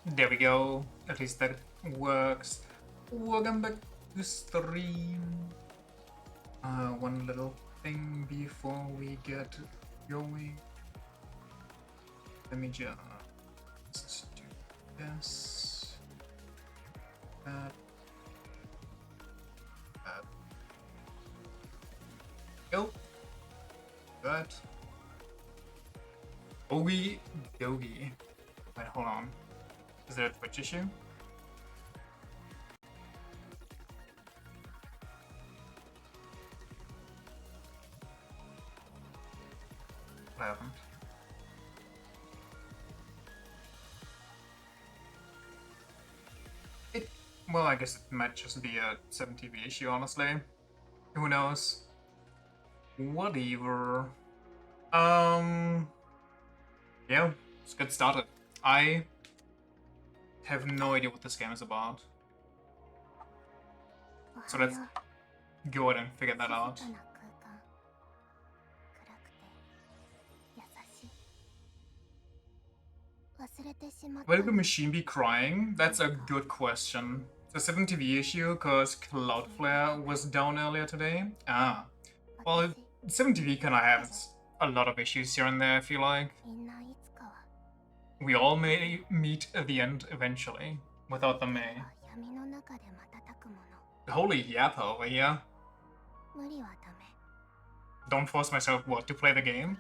There we go. At least that works. Welcome back to stream. One little thing before we get going. Let me just do this. That. Go. That. Ogie dogie. Wait, hold on. Is there a Twitch issue? What happened? Well, I guess it might just be a 7TV issue, honestly. Who knows? Whatever. Yeah, let's get started. I have no idea what this game is about. So let's go ahead and figure that out. Will the machine be crying? That's a good question. It's a 7TV issue because Cloudflare was down earlier today. Ah. Well, 7TV kinda has a lot of issues here and there, I feel like. We all may meet at the end eventually, without the May. Holy yappa over here. Don't force myself, what, to play the game?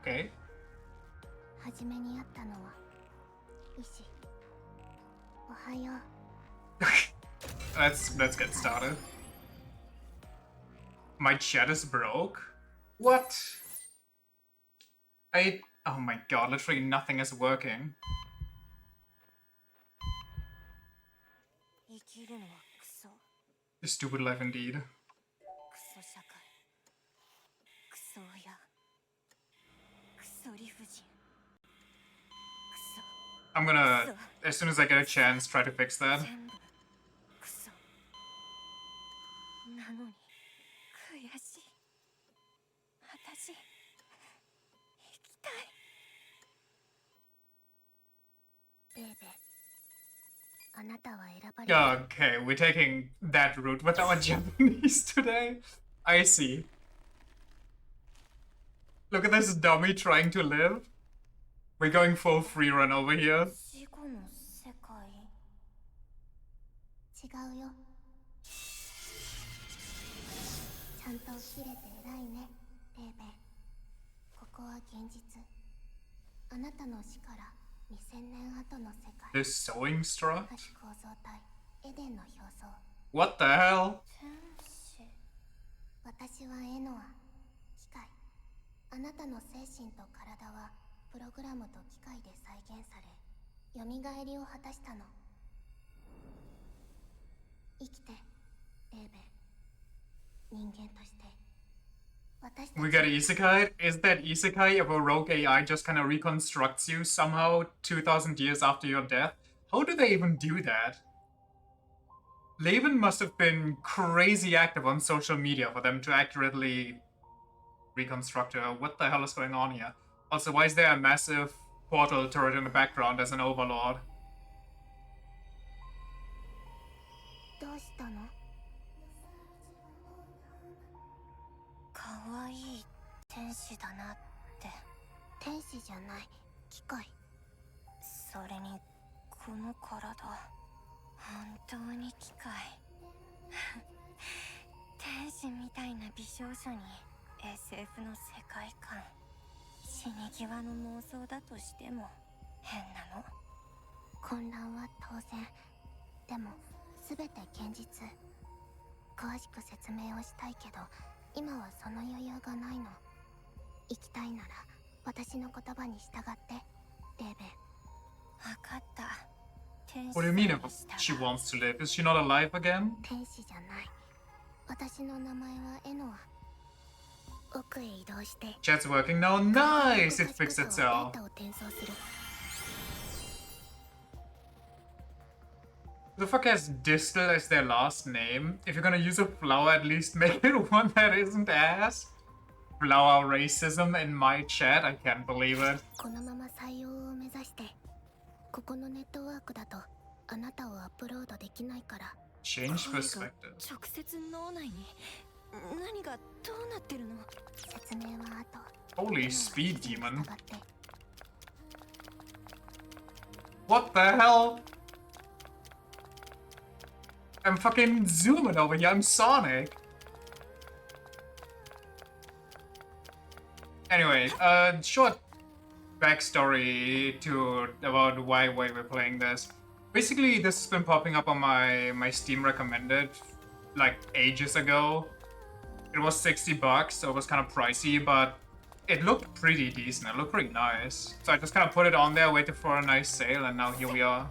Okay. Let's get started. My chat is broke? What? Oh my god, literally nothing is working. Stupid life indeed. I'm gonna, as soon as I get a chance, try to fix that. Okay, we're taking that route with our Japanese today. I see. Look at this dummy trying to live. We're going full free run over here. The sewing strut? What the hell? We got isekai? Is that isekai if a rogue AI just kind of reconstructs you somehow 2000 years after your death? How do they even do that? Levin must have been crazy active on social media for them to accurately reconstruct her. What the hell is going on here? Also, why is there a massive portal turret in the background as an overlord? What do you mean if she wants to live? Is she not alive again? Chat's working now. Nice! It fixed itself. Who the fuck has Distel as their last name? If you're gonna use a flower, at least make it one that isn't ass. Blow out racism in my chat. I can't believe it. このまま採用を目指して、ここのネットワークだとあなたをアップロードできないから。 Change perspective. 直接脳内に何がどうなってるの？説明は後。 Holy speed demon. What the hell? I'm fucking zooming over here. I'm Sonic. Anyway, short backstory to about why we're playing this. Basically, this has been popping up on my Steam recommended like ages ago. It was $60, so it was kind of pricey, but it looked pretty decent. It looked pretty nice. So I just kind of put it on there, waited for a nice sale, and now here we are.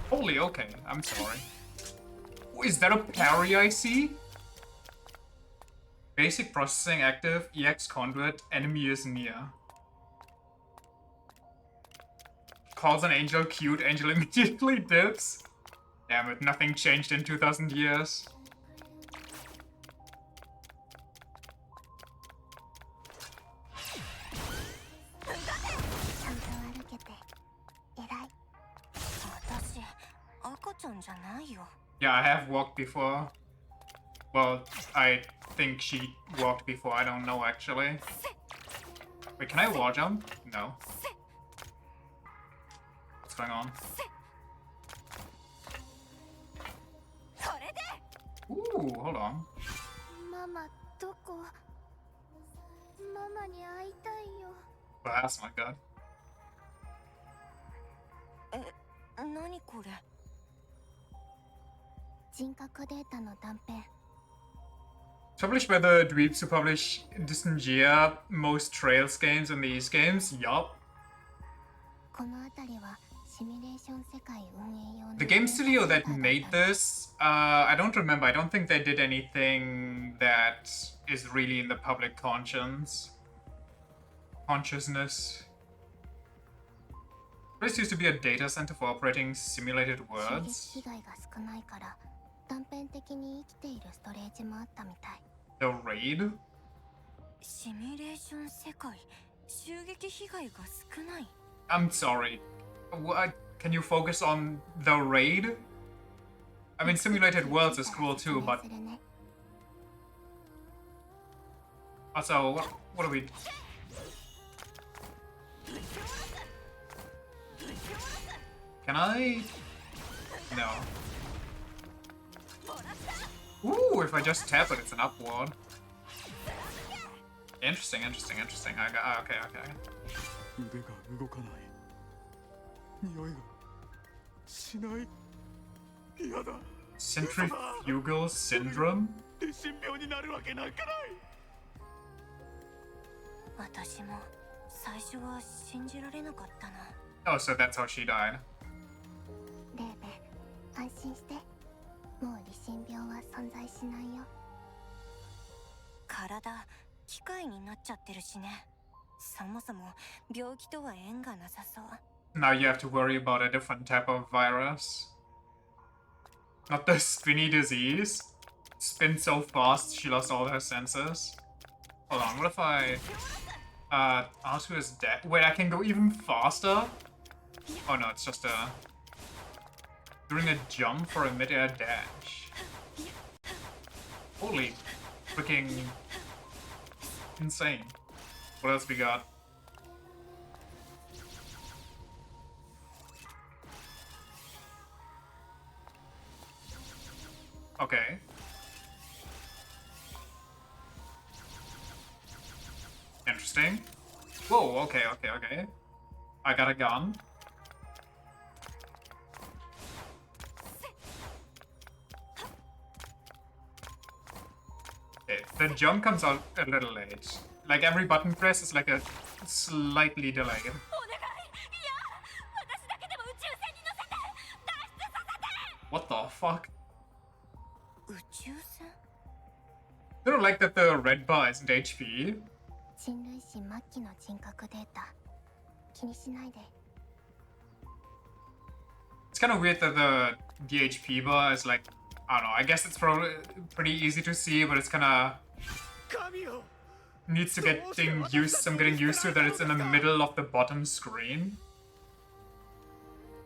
Holy, okay. I'm sorry. Is that a parry I see? Basic processing active, EX conduit, enemy is near. Calls an angel cute, angel immediately dips. Damn it, nothing changed in 2000 years. Yeah, I have walked before. Well, I think she walked before, I don't know actually. Wait, can I wall jump? No. What's going on? Ooh, hold on. Well, that's not good. Published by the dweebs who publish Disingeia, most Trails games and these games? Yup. The game studio that made this, I don't remember. I don't think they did anything that is really in the public consciousness. This used to be a data center for operating simulated worlds. The raid? I'm sorry. What? Can you focus on the raid? I mean, simulated worlds is cool too, but... Also, what are we... Can I... No. Ooh, if I just tap it, it's an upward. Interesting. I got... Okay. Centrifugal syndrome? Oh, so that's how she died. Now you have to worry about a different type of virus. Not the spinny disease. Spin so fast she lost all her senses. Hold on, what if I... R2 is dead. Wait, I can go even faster? Oh no, it's just a... Doing a jump for a mid-air dash. Holy freaking... insane. What else we got? Okay. Interesting. Whoa, okay. I got a gun. Okay, the jump comes out a little late. Like every button press is like a slightly delayed. What the fuck? I don't like that the red bar isn't HP. It's kind of weird that the HP bar is like, I don't know, I guess it's probably pretty easy to see, but it's kind of needs to get I'm getting used to that it's in the middle of the bottom screen.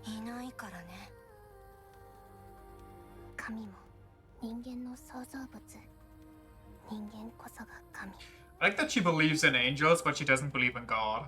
いないからね。神も人間の創造物。人間こそが神。I like that she believes in angels, but she doesn't believe in God.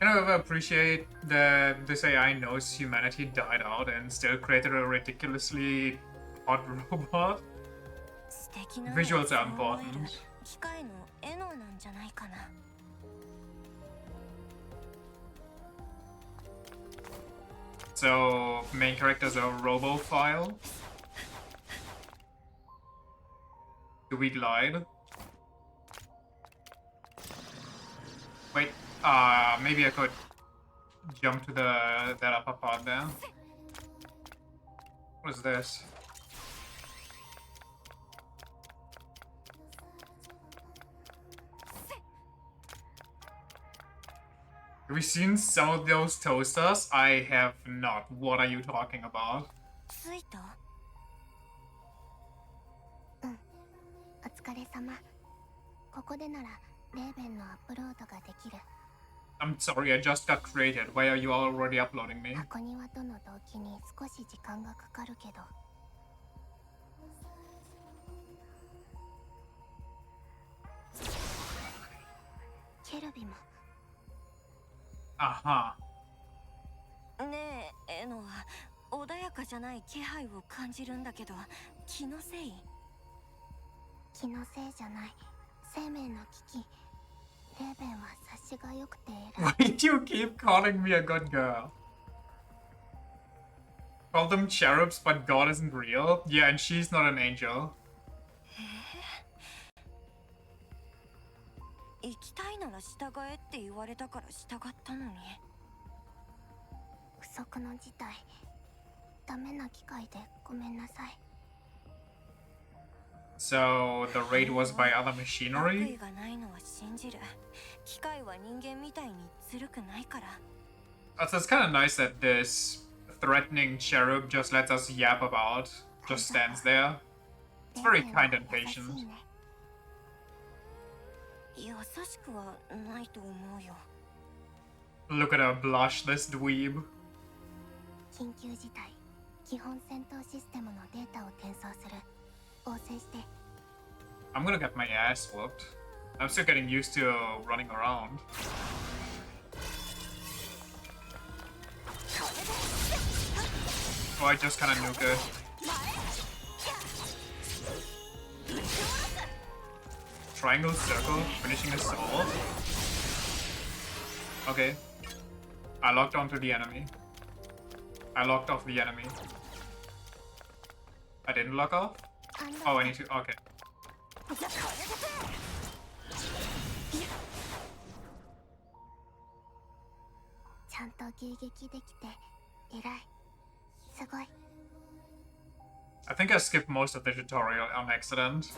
I never appreciate that this AI knows humanity died out and still created a ridiculously hot robot. Visuals are important. So, main characters are robophile. Do we glide? Wait, maybe I could jump to that upper part there. What is this? Have you seen some of those toasters? I have not. What are you talking about? I'm sorry, I just got created. Why are you already uploading me? Aha. ねえ、エノは穏やかじゃない気配を感じるんだけど、気のせい？気のせいじゃない。生命の危機。レーベンは察しが良くて偉い。 Why do you keep calling me a good girl? Call them cherubs, but God isn't real? Yeah, and she's not an angel. 行きたいなら従えって言われたから従ったのに。不測の事態。ダメな機械でごめんなさい。So the raid was by other machinery? がないのは信じる。機械は人間みたいにずるくないから。So it's kind of nice that this threatening cherub just lets us yap about, just stands there. It's very kind and patient. 優しくはないと思うよ。Look at her blush, this dweeb. 緊急事態、基本戦闘システムのデータを転送する。応戦して。I'm gonna get my ass whooped. I'm still getting used to running around. Oh, I just kinda nuked it. Triangle, circle, finishing a soul. Okay. I locked onto the enemy. I locked off the enemy. I didn't lock off? Oh, I need to... okay. I think I skipped most of the tutorial on accident.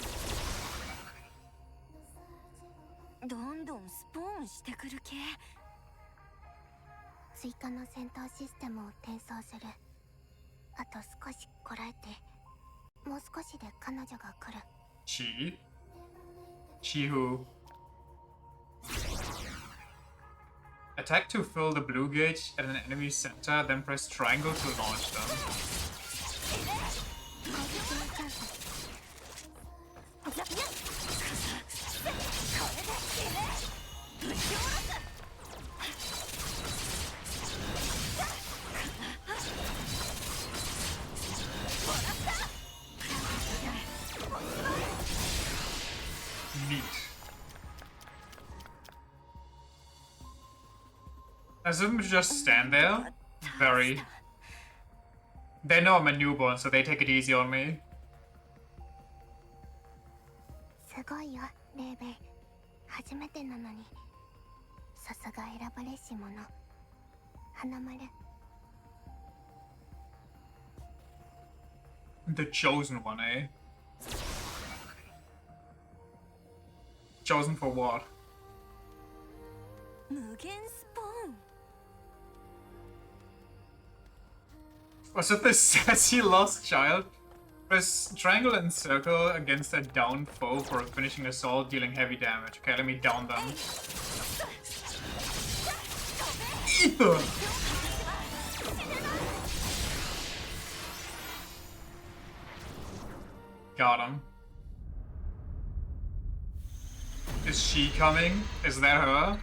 どんどんスポーンしてくる系。追加の戦闘システムを転送する。あと少しこらえて、もう少しで彼女が来る。She? She who? Attack to fill the blue gauge at an enemy center, then press triangle to launch them. Neat. As them just stand there? Very. They know I'm a newborn, so they take it easy on me. すごいよ、レーベン。初めてなのにさすが選ばれし者花丸。 The chosen one, eh? Chosen for what? 無限スポーン。 Was it the sassy lost child? Press triangle and circle against a downed foe for a finishing assault, dealing heavy damage. Okay, let me down them. Got him. Is she coming? Is that her?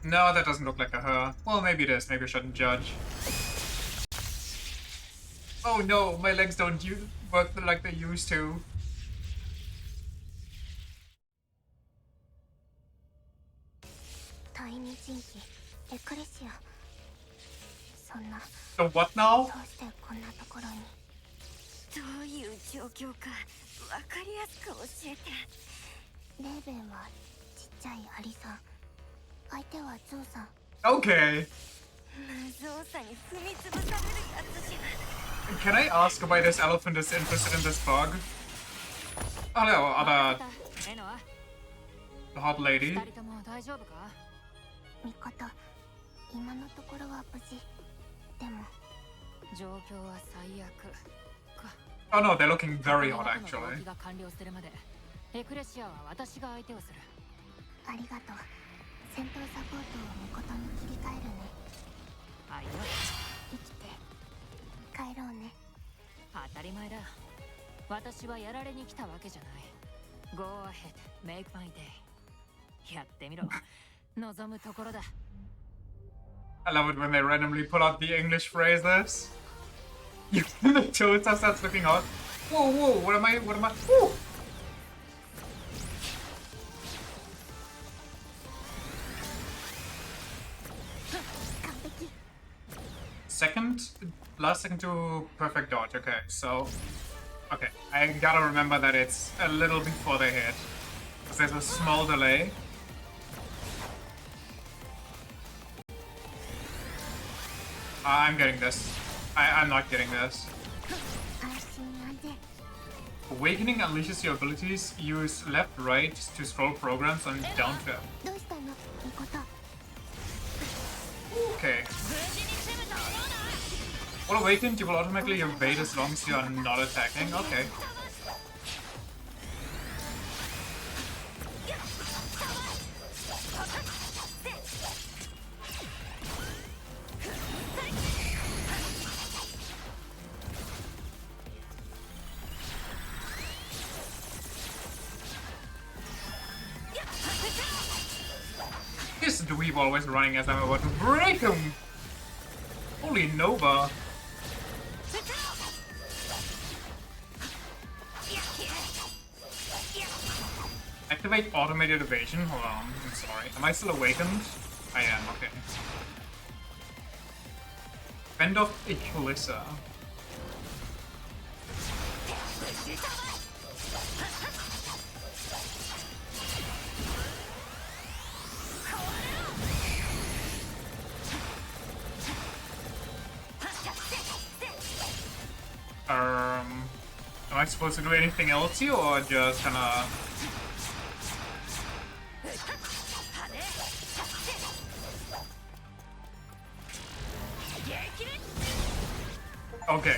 No, that doesn't look like a her. Well, maybe it is. Maybe I shouldn't judge. Oh no, my legs don't work like they used to. 第二人気エクレシア。そんな So what now? どうしてこんなところに。どういう状況かわかりやすく教えて。レーベンはちっちゃいアリさん、相手はゾウさん。 Okay. ゾウさんに踏みつぶされるやつじゃ。 Can I ask why this elephant is interested in this bug? Hello, other hot lady. 味方、今のところは無事。でも状況は最悪か。 Oh no, they're looking very hot actually. エクレシアは私が相手をする。ありがとう。戦闘サポートを味方に切り替えるね。はいよ。生きて帰ろうね。当たり前だ。私はやられに来たわけじゃない。Go ahead, make my day. やってみろ。望むところだ。 I love it when they randomly pull out the English phrases. You the Toadstool starts looking hot. Whoa, whoa, what am I? Whoa! Last second to perfect dodge. Okay, so okay, I gotta remember that it's a little before they hit, because there's a small delay. I'm getting this. I'm not getting this. Awakening unleashes your abilities. Use left, right to scroll programs and down to. Okay. While awakened, you will automatically evade as long as you are not attacking. Okay. This dweeb always running as I'm about to break him! Holy Nova! Activate automated evasion? Hold on, I'm sorry. Am I still awakened? I am, okay. Fend off Eclissa. Am I supposed to do anything else here, or just kinda... Okay,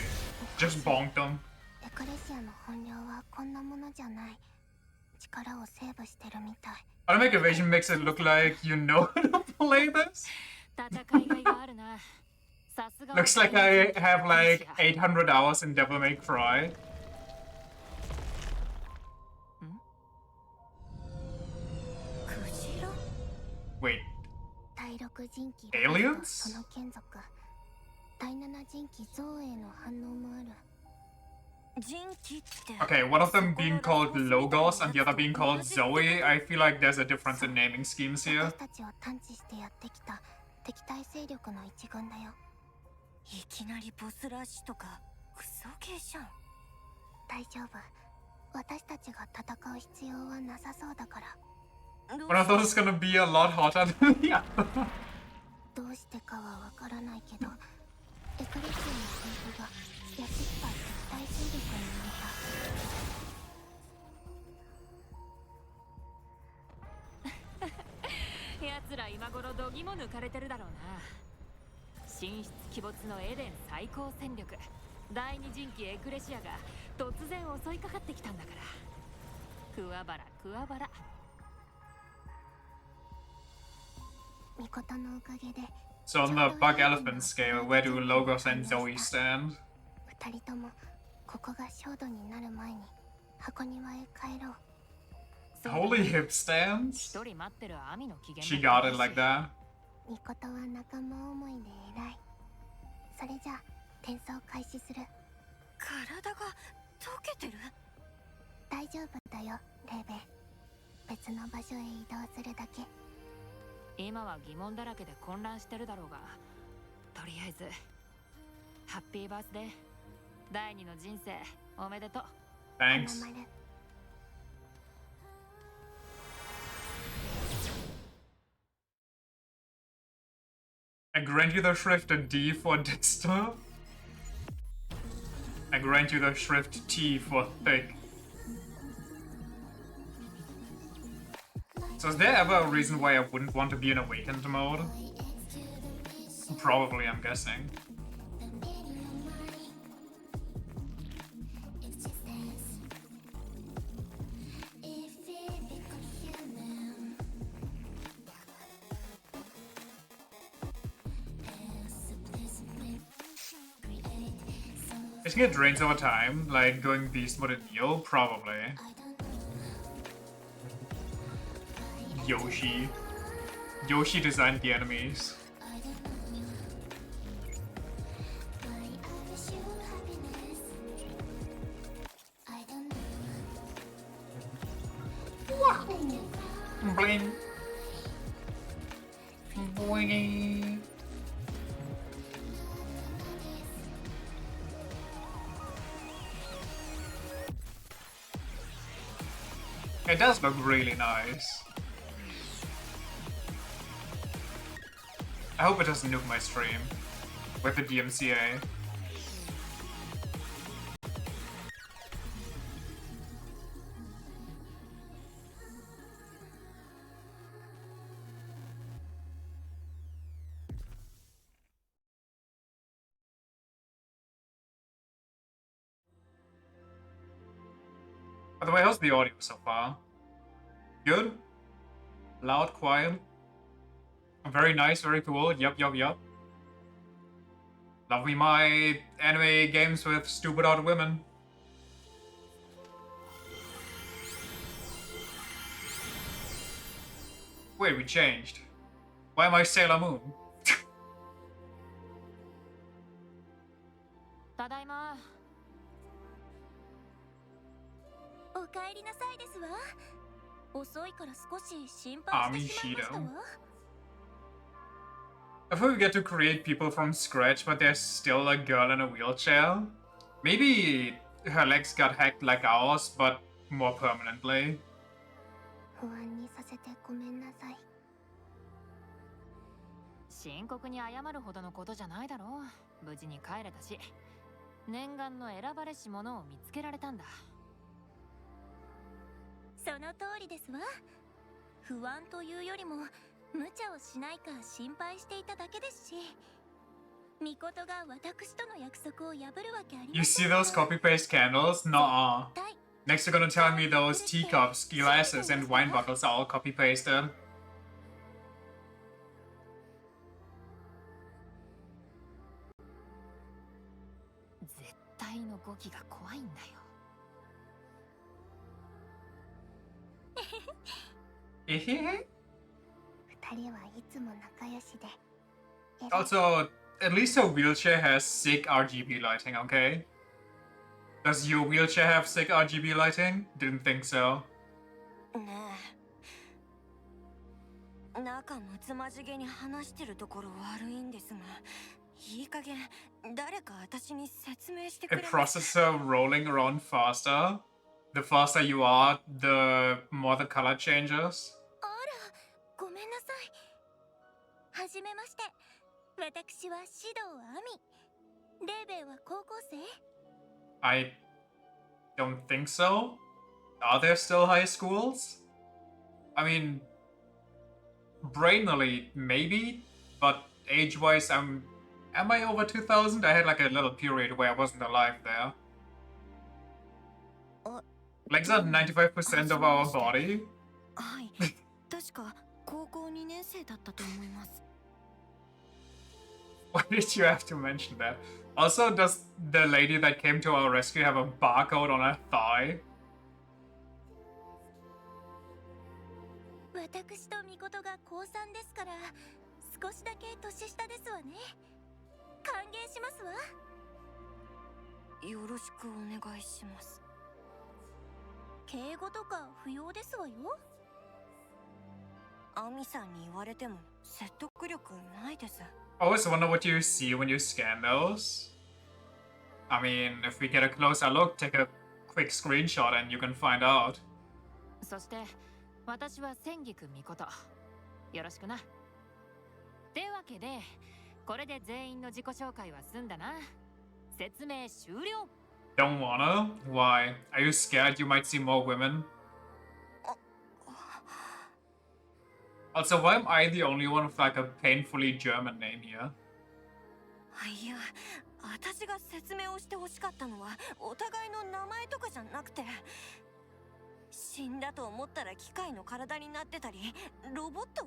just bonked them. Automatic evasion makes it look like you know how to play this. Looks like I have like 800 hours in Devil May Cry. Wait. Aliens? Okay, one of them being called Logos and the other being called Zoe. I feel like there's a difference in naming schemes here. いきなりボスラッシュとかクソ系じゃん。大丈夫。私たちが戦う必要はなさそうだから。One of those is gonna be a lot hotter than the other. どうしてかはわからないけど、エクレシアの本当がヤシッパー敵対勢力になった。奴ら今頃度肝抜かれてるだろうな。神出鬼没のエデン最高戦力第二陣旗エクレシアが突然襲いかかってきたんだから。クワバラクワバラ。味方のおかげで。 So on the bug elephant scale, where do Logos and Zoe stand? 二人ともここが焦土になる前に箱庭へ帰ろう。 Holy hip stands? 一人待ってるアミの機嫌。 She got it like that. 味方は仲間思いで偉い。それじゃあ転送開始する。体が溶けてる。大丈夫だよレーベン。別の場所へ移動するだけ。今は疑問だらけで混乱してるだろうが、とりあえずハッピーバースデー。第二の人生おめでとう。 Thanks. I grant you the shrift D for Dexter. I grant you the shrift T for thick. So is there ever a reason why I wouldn't want to be in awakened mode? Probably, I'm guessing. I think it drains over time, like going beast mode and heal, probably. Yoshi. Yoshi designed the enemies. Bling. Boing. It does look really nice. I hope it doesn't nuke my stream with the DMCA. By the way, how's the audio so far? Good? Loud, quiet? Very nice, very cool. Yup. Love me my anime games with stupid odd women. Wait, we changed. Why am I Sailor Moon? ただいま。お帰りなさいですわ。遅いから少し心配してしまいましたわ。I forget to create people from scratch, but there's still a girl in a wheelchair. Maybe her legs got hacked like ours, but more permanently. 不安にさせてごめんなさい。深刻に謝るほどのことじゃないだろう。無事に帰れたし、念願の選ばれし者を見つけられたんだ。その通りですわ。不安というよりも無茶をしないか心配していただけですし、ミコトが私との約束を破るわけありません。 You see those copy-paste candles? Nuh-uh. Next you're gonna tell me those teacups, glasses, and wine bottles are all copy-pasted. 絶対の語気が怖いんだよ。二人はいつも仲良しで。Also, at least her wheelchair has sick RGB lighting, okay? Does your wheelchair have sick RGB lighting? Didn't think so. ねえ、仲睦まじげに話してるところ悪いんですが、いい加減誰か私に説明してく A れます。 processor rolling around faster. The faster you are, the more the color changes. あら、じめまして。私はシド亜美。レーベンは高校生？ I don't think so. Are there still high schools? I mean, brainily, maybe, but age-wise, am I over 2000? I had like a little period where I wasn't alive there. Like, is that 95% of our body? はい。確か高校2年生だったと思います。 Why did you have to mention that? Also, does the lady that came to our rescue have a barcode on her thigh? 私とミコトが高3ですから、少しだけ年下ですわね。歓迎しますわ。よろしくお願いします。敬語とか不要ですわよ。アミさんに言われても説得力ないです。 I always wonder what you see when you scan those. I mean, if we get a closer look, take a quick screenshot and you can find out. そして私は千菊美琴。よろしくな。ってわけでこれで全員の自己紹介は済んだな。説明終了。 Don't wanna? Why? Are you scared you might see more women? Also, why am I the only one with like a painfully German name here? いや、私が説明をしてほしかったのはお互いの名前とかじゃなくて、死んだと思ったら機械の体になってたり、ロボット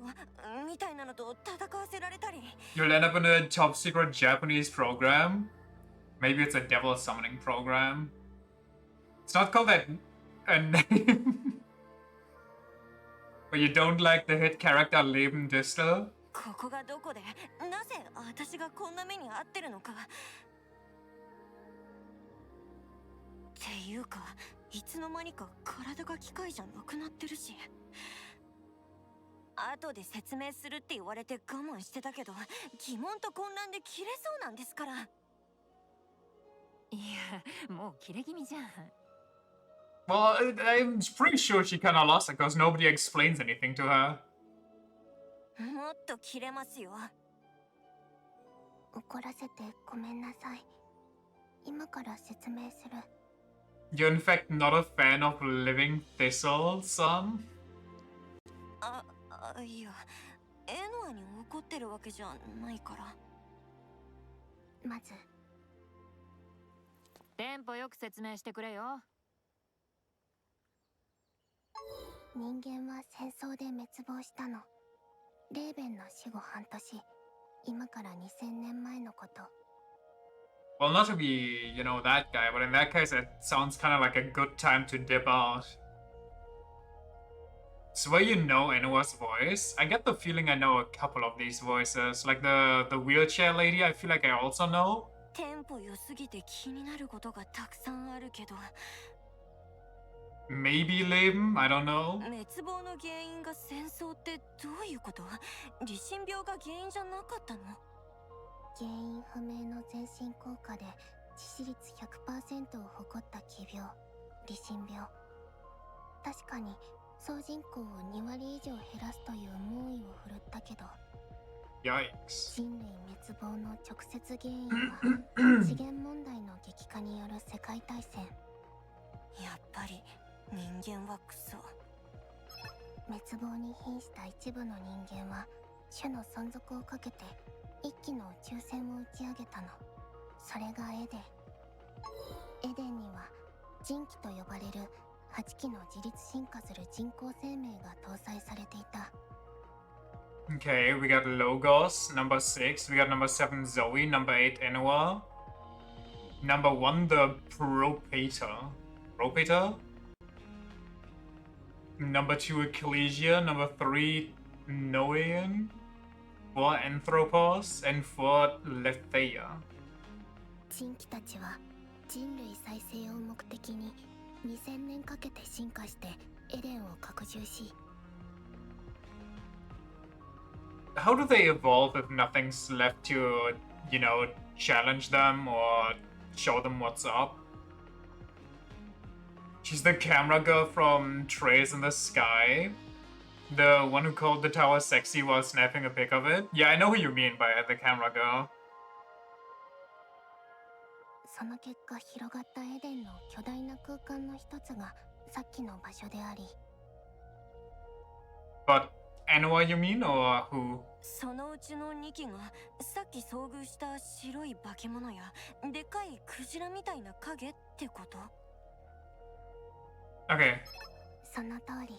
みたいなのと戦わせられたり。 You'll end up in a top secret Japanese program? Maybe it's a devil summoning program. It's not called that a name. But you don't like the hit character Leben Distel? ここがどこで、なぜ私がこんな目に遭ってるのか。っていうか、いつの間にか体が機械じゃなくなってるし。後で説明するって言われて我慢してたけど、疑問と混乱で切れそうなんですから。いや、もう切れ気味じゃん。 Well, I'm pretty sure she kinda lost it because nobody explains anything to her. もっと切れますよ。怒らせてごめんなさい。今から説明する。 You're in fact not a fan of Living Thistle, son? いや、エノアに怒ってるわけじゃないから。まずテンポよく説明してくれよ。人間は戦争で滅亡したの。レーベンの死後半年、今から2000年前のこと。 Well, not to be, you know, that guy, but in that case, it sounds kind of like a good time to dip out. Swear you know Enoa's voice? I get the feeling I know a couple of these voices. Like the wheelchair lady, I feel like I also know. テンポ良すぎて気になることがたくさんあるけど。 Maybe Leben? I don't know. 滅亡の原因が戦争ってどういうこと？理心病が原因じゃなかったの？原因不明の全身効果で致死率 100% を誇った奇病、理心病。確かに総人口を2割以上減らすという猛威を振るったけど、 Yikes. 人類滅亡の直接原因は資源問題の激化による世界大戦。やっぱり人間はクソ。滅亡に瀕した一部の人間は種の存続をかけて一機の宇宙船を打ち上げたの。それがエデン。エデンには人機と呼ばれる8機の自律進化する人工生命が搭載されていた。 Okay, we got Logos, number 6. We got number 7, Zoe. Number 8, Enoa. Number 1, the Propator. Propator? Number 2, Ecclesia. Number 3, Noean. 4, Anthropos. And 4, Letheia. 人機たちは人類再生を目的に2000年かけて進化してエデンを拡充し、 How do they evolve if nothing's left to, you know, challenge them or show them what's up? She's the camera girl from Trace in the Sky. The one who called the tower sexy while snapping a pic of it? Yeah, I know who you mean by the camera girl. その結果広がったエデンの巨大な空間の一つがさっきの場所であり、 But Anwar you mean, or who? そのうちの2機がさっき遭遇した白い化け物やでかいクジラみたいな影ってこと？ Okay. その通り、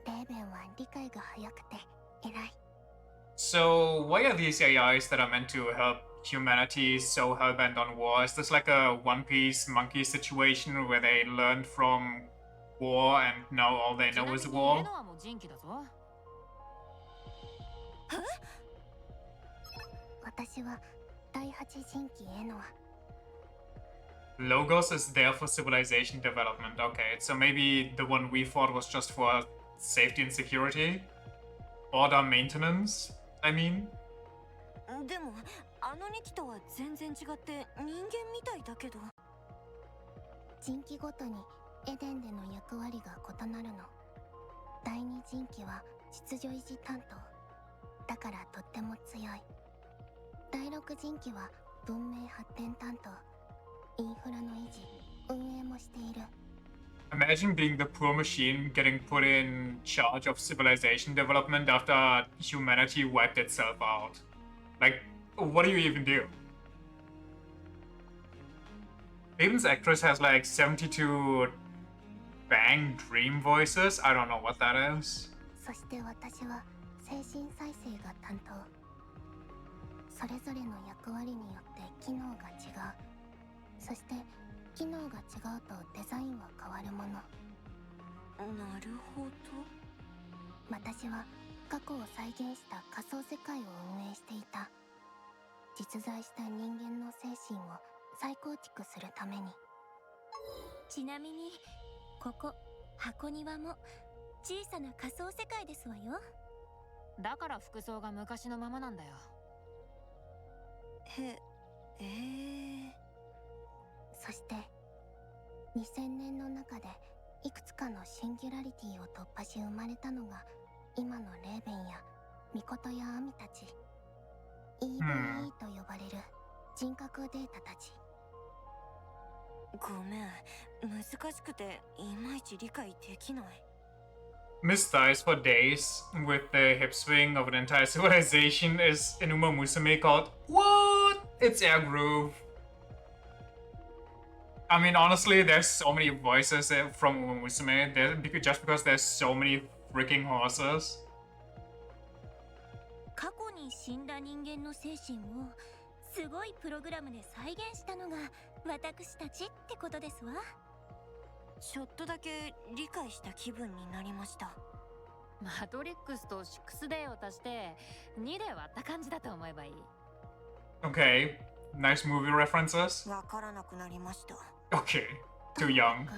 レーベンは理解が早くて偉い。 So, why are these AIs that are meant to help humanity so hellbent on war? Is this like a One Piece monkey situation where they learned from war and now all they know is war? 私は第八人機エノア。 Logos is there for civilization development. Okay, so maybe the one we fought was just for safety and security? Order maintenance, I mean? でもあの2機とは全然違って人間みたいだけど。人機ごとにエデンでの役割が異なるの。第二人機は秩序維持担当だからとっても強い。第六人機は文明発展担当、インフラの維持運営もしている。 Imagine being the poor machine getting put in charge of civilization development after humanity wiped itself out. Like, what do you even do? Aiden's actress has like 72 bang dream voices. I don't know what that is. そして私は精神再生が担当。それぞれの役割によって機能が違う。そして機能が違うとデザインは変わるもの。なるほど。私は過去を再現した仮想世界を運営していた。実在した人間の精神を再構築するために。ちなみにここ箱庭も小さな仮想世界ですわよ。だから服装が昔のままなんだよ。そして2000年の中でいくつかのシンギュラリティを突破し生まれたのが今のレーベンやミコトやアミたち、 EVE と呼ばれる人格データたち。ごめん、難しくていまいち理解できない。 Miss thighs for days with the hip swing of an entire civilization is an Uma Musume called What? It's Air Groove. I mean, honestly, there's so many voices from Uma Musume just because there's so many freaking horses. 過去に死んだ人間の精神をすごいプログラムで再現したのが私たちってことですわ。ちょっとだけ理解した気分になりました。マトリックスと 6D を足して2で割った感じだと思えばいい。 Okay, nice movie references. わからなくなりました。 Okay, too young.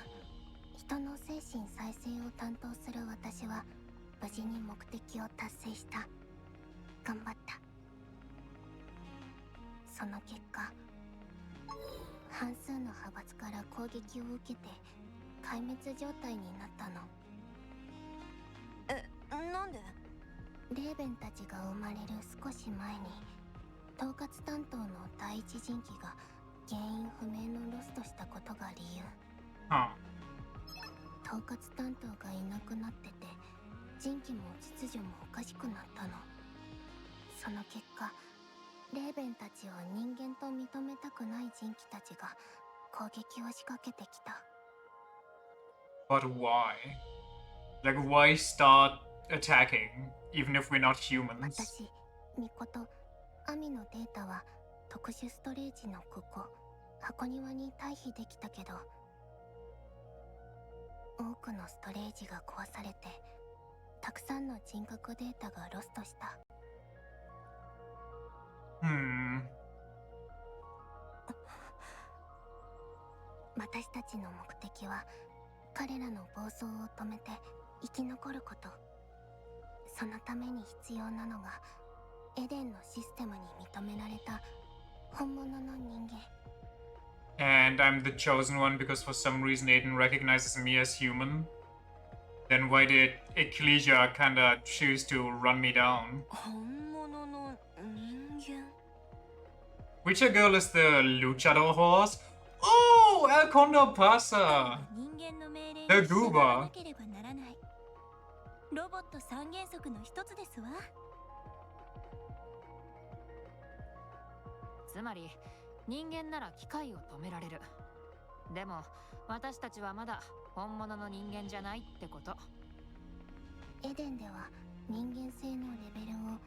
人の精神再生を担当する私は無事に目的を達成した。頑張った。その結果、半数の派閥から攻撃を受けて壊滅状態になったの。なんで？レーベンたちが生まれる少し前に統括担当の第一人機が原因不明のロストしたことが理由。統括担当がいなくなってて人機も秩序もおかしくなったの。その結果、レーベンたちを人間と認めたくない人機たちが攻撃を仕掛けてきた。 But why? Like, why start attacking, even if we're not humans? 私、ミコとアミのデータは特殊ストレージのここ箱庭に退避できたけど、多くのストレージが壊されてたくさんの人格データがロストした。私たちの目的は彼らの暴走を止めて生き残ること。そのために必要なのがエデンのシステムに認められた本物の人間。 And I'm the chosen one because for some reason Aiden recognizes me as human. Then why did Ecclesia kinda choose to run me down? 本物の人間 Which girl is the luchador horse? Oh, El Condor Pasa! 人間の命令 The に従わな Goober. ければならないロボット三原則の一つですわつまり人間なら機械を止められる。でも私たちはまだ本物の人間じゃないってこと。エデンでは人間性のレベルを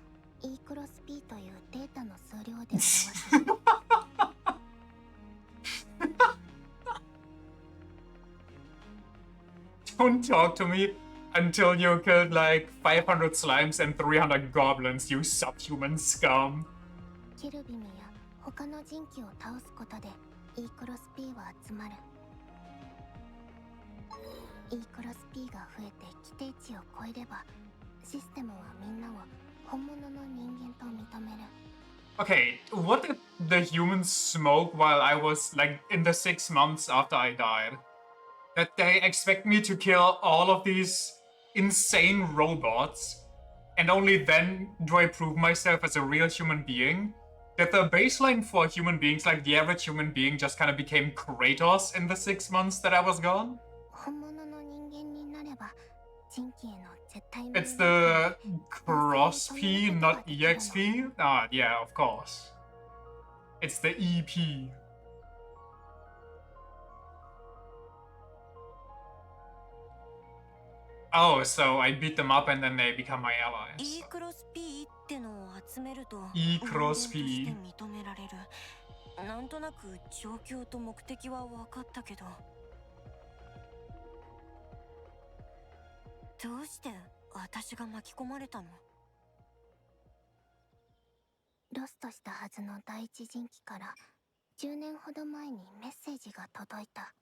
E クロス P というデータの数量で表す Don't talk to me until you killed like 500 slimes and 300 goblins, you subhuman scum. キルビムや他の人機を倒すことで E クロス P は集まる E クロス P が増えて規定値を超えればシステムはみんなを本物の人間と認める Okay, what did the humans smoke while I was like in the 6 months after I died? That they expect me to kill all of these insane robots, and only then do I prove myself as a real human being? That the baseline for human beings, like the average human being, just kind of became Kratos in the 6 months that I was gone? 本物の人間になれば人機への絶対命令 It's the Cross P, not EXP? Ah, yeah, of course. It's the EP. Oh, so I beat them up and then they become my allies. E クロス P ってのを集めると E クロス P 人間として認められるなんとなく状況と目的は分かったけどどうして私が巻き込まれたのロストしたはずの第一人機から10年ほど前にメッセージが届いた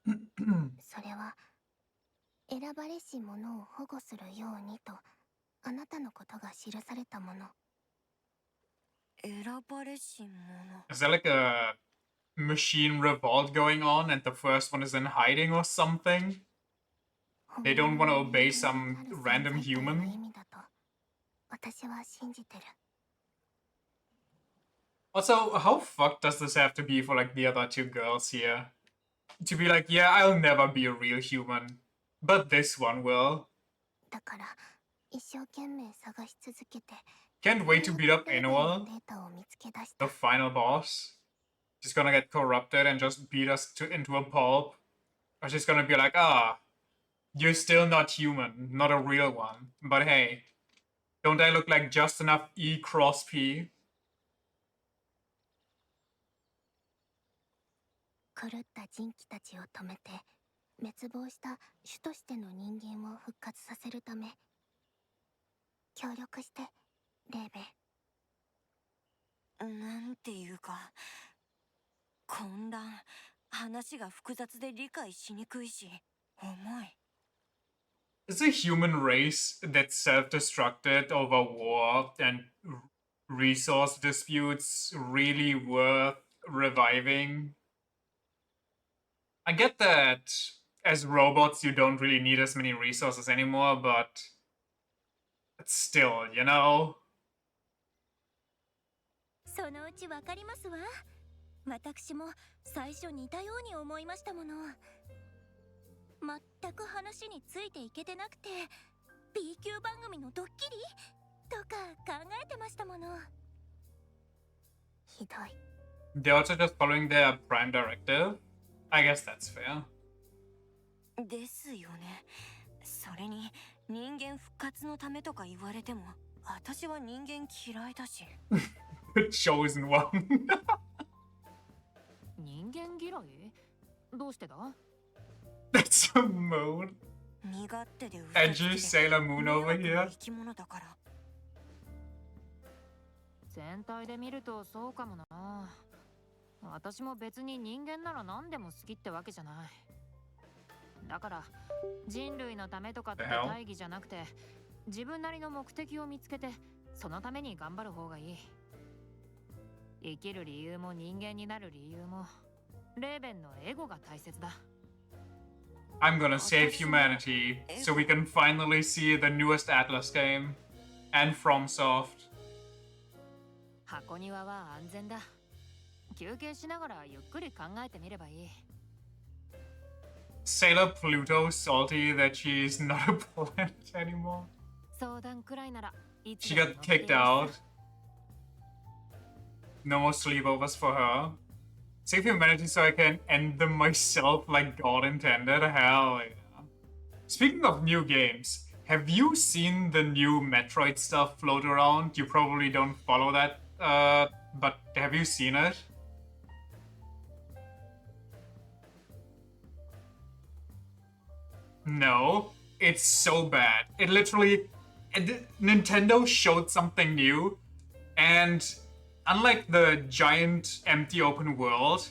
それは選ばれし者を保護するようにとあなたのことが記されたもの選ばれし者 Is there like a machine revolt going on and the first one is in hiding or something? They don't want to obey some random human? 私は信じてる Also, how fucked does this have to be for like the other two girls here? To be like, yeah, I'll never be a real human, but this one will. だから一生懸命探し続けて Can't wait to beat up Annual, データを見つけ出し the た final boss. She's gonna get corrupted and just beat us into a pulp. Or she's gonna be like, ah, you're still not human, not a real one. But hey, don't I look like just enough E cross P? 狂った人機たちを止めて滅亡した主としての人間を復活させるため協力してレーベンなんていうか混乱話が複雑で理解しにくいし重い Is a human race that's self-destructed over war and resource disputes really worth reviving? I get that as robots you don't really need as many resources anymore, but still, you know? そのうちわかりますわ私も最初似たように思いましたもの全く話についていけてなくて B 級番組のドッキリとか考えてましたものひどい They're also just following their prime directive? I guess that's fair. ですよねそれに人間復活のためとか言われても私は人間嫌いだし The chosen one. 人間嫌いどうしてだ That's a moon. 身勝手で嘘 Edgy つきで Sailor Moon 迷 over 惑な here. 生き物だから全体で見るとそうかもな。私も別に人間なら何でも好きってわけじゃない。だから人類のためとかって大義じゃなくて自分なりの目的を見つけてそのために頑張る方がいい。生きる理由も人間になる理由もレーベンのエゴが大切だ。I'm gonna save humanity so we can finally see the newest Atlas game. And FromSoft. 箱庭は安全だ。休憩しながらゆっくり考えてみればいい。Sailor Pluto salty that she's not a planet anymore. 相談くらいならいつ She でも got kicked out. No more sleepovers for her. Save humanity so I can end them myself like God intended. Hell yeah. Speaking of new games, have you seen the new Metroid stuff float around? You probably don't follow that, but have you seen it? No, it's so bad. It literally... Nintendo showed something new, and unlike the giant empty open world,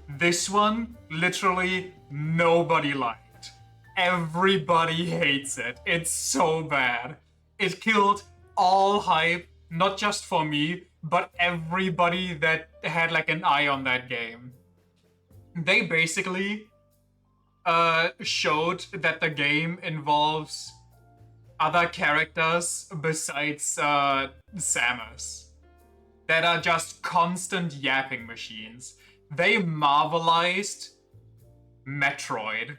this one literally nobody liked. Everybody hates it. It's so bad. It killed all hype, not just for me, but everybody that had like an eye on that game. They basically showed that the game involves other characters besides Samus that are just constant yapping machines. They marvelized Metroid,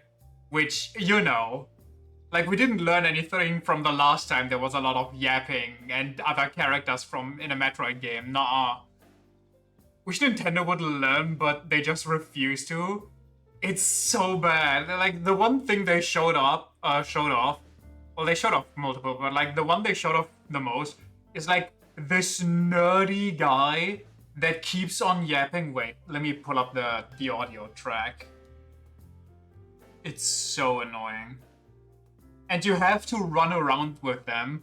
which, you know, like we didn't learn anything from the last time there was a lot of yapping and other characters from in a Metroid game. Nuh-uh. Wish Nintendo would learn, but they just refuse to. It's so bad. Like the one thing they showed off, well, they showed off multiple, but like the one they showed off the most is like this nerdy guy that keeps on yapping. Wait, let me pull up the audio track. It's so annoying. And you have to run around with them,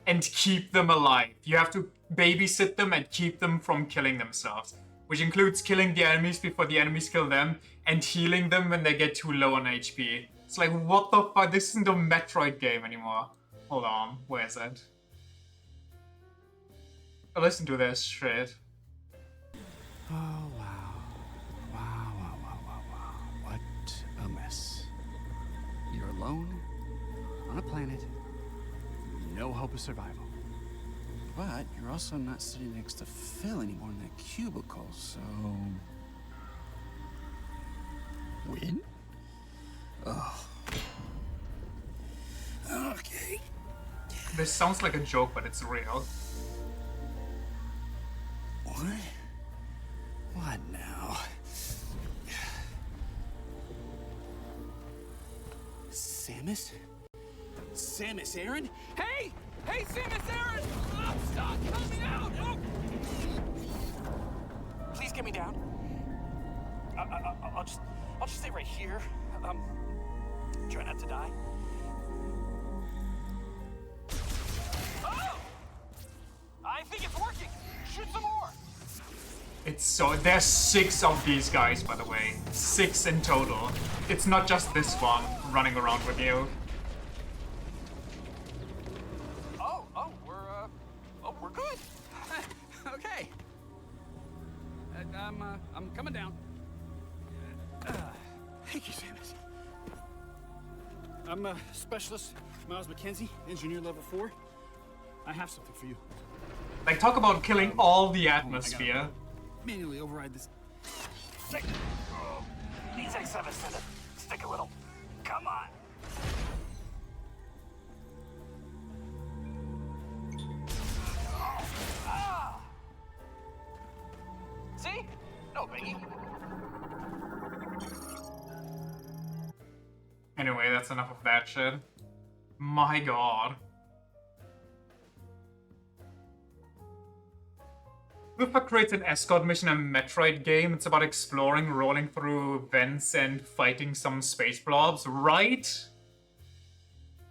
and keep them alive. You have to babysit them and keep them from killing themselves, which includes killing the enemies before the enemies kill them, and healing them when they get too low on HP. It's like, what the fuck? This isn't a Metroid game anymore. Hold on, where is it? Oh, listen to this shit. Oh, wow. Wow. What a mess. You're alone, on a planet, no hope of survival. But you're also not sitting next to Phil anymore in that cubicle, so... Win? Oh. Okay. This sounds like a joke, but it's real. What? What now? Samus? Samus Aran? Hey! Hey, Samus Aran! Oh, stop coming out! Oh. Please get me down. I'll just stay right here. Try not to die. Oh! I think it's working. Shoot some more. It's so... There's 6 of these guys, by the way. 6 in total. It's not just this one running around with you. We're good. Okay. I'm coming down. Thank you, Samus. I'm a specialist, Miles McKenzie, engineer level 4. I have something for you. Like, talk about killing all the atmosphere. Manually override this. These X7 said stick a little. Come on. See? No biggie. Anyway, that's enough of that shit. My god. Lufa creates an escort mission in a Metroid game. It's about exploring, rolling through vents, and fighting some space blobs, right?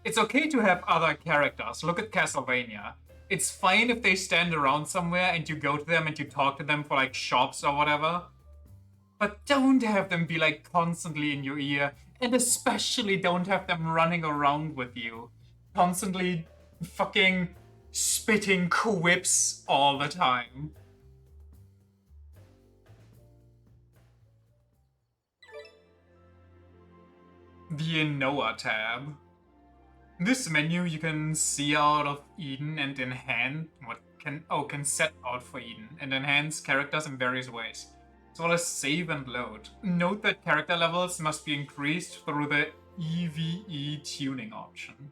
It's okay to have other characters. Look at Castlevania. It's fine if they stand around somewhere and you go to them and you talk to them for like shops or whatever. But don't have them be like constantly in your ear, and especially don't have them running around with you. Constantly fucking spitting quips all the time. the Noah tab. In this menu, you can see out of Eden and enhance can set out for Eden and enhance characters in various ways, as well as save and load. Note that character levels must be increased through the EVE tuning option.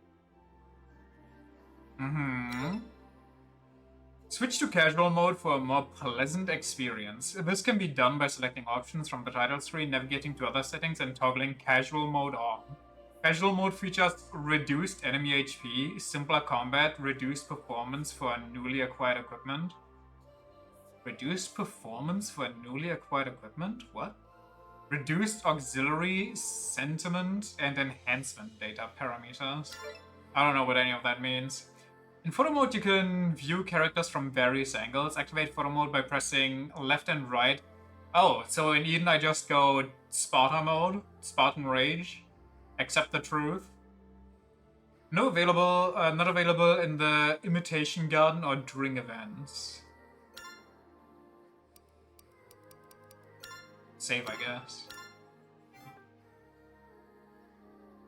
Switch to casual mode for a more pleasant experience. This can be done by selecting options from the title screen, navigating to other settings, and toggling casual mode on. Casual mode features reduced enemy HP, simpler combat, reduced performance for newly acquired equipment. Reduced performance for newly acquired equipment? What? Reduced auxiliary, sentiment, and enhancement data parameters. I don't know what any of that means. In photo mode, you can view characters from various angles. Activate photo mode by pressing left and right. Oh, so in Eden I just go Sparta mode, Spartan Rage, accept the truth. Not available in the Imitation Garden or during events. Save, I guess.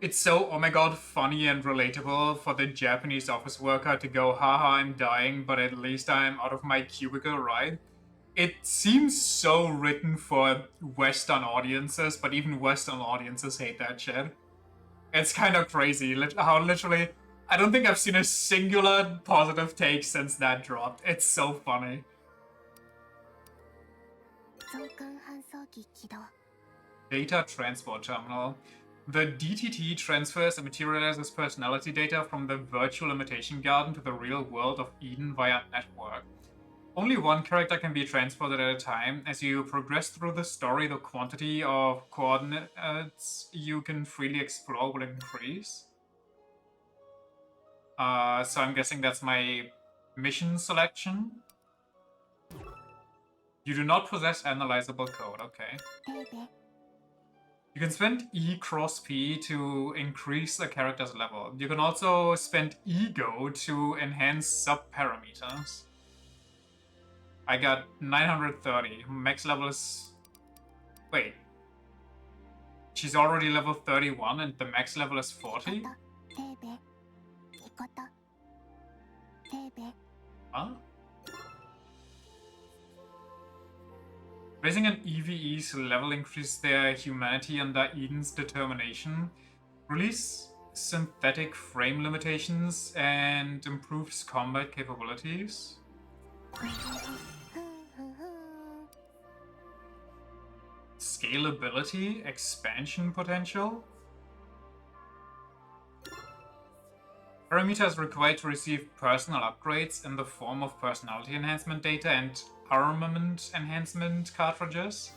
It's so, oh my god, funny and relatable for the Japanese office worker to go, haha, I'm dying, but at least I'm out of my cubicle, right? It seems so written for Western audiences, but even Western audiences hate that shit. It's kind of crazy how literally, I don't think I've seen a singular positive take since that dropped. It's so funny. Data Transport Terminal. The DTT transfers and materializes personality data from the virtual imitation garden to the real world of Eden via network. Only one character can be transported at a time. As you progress through the story, the quantity of coordinates you can freely explore will increase. So I'm guessing that's my mission selection. You do not possess analyzable code, okay. You can spend E cross P to increase a character's level. You can also spend Ego to enhance sub-parameters. I got 930. Max level is... Wait. She's already level 31 and the max level is 40? Huh? Raising an EVE's level increases their humanity under Eden's determination, release synthetic frame limitations, and improves combat capabilities. Scalability, expansion potential. Parameters required to receive personal upgrades in the form of personality enhancement data and armament enhancement cartridges.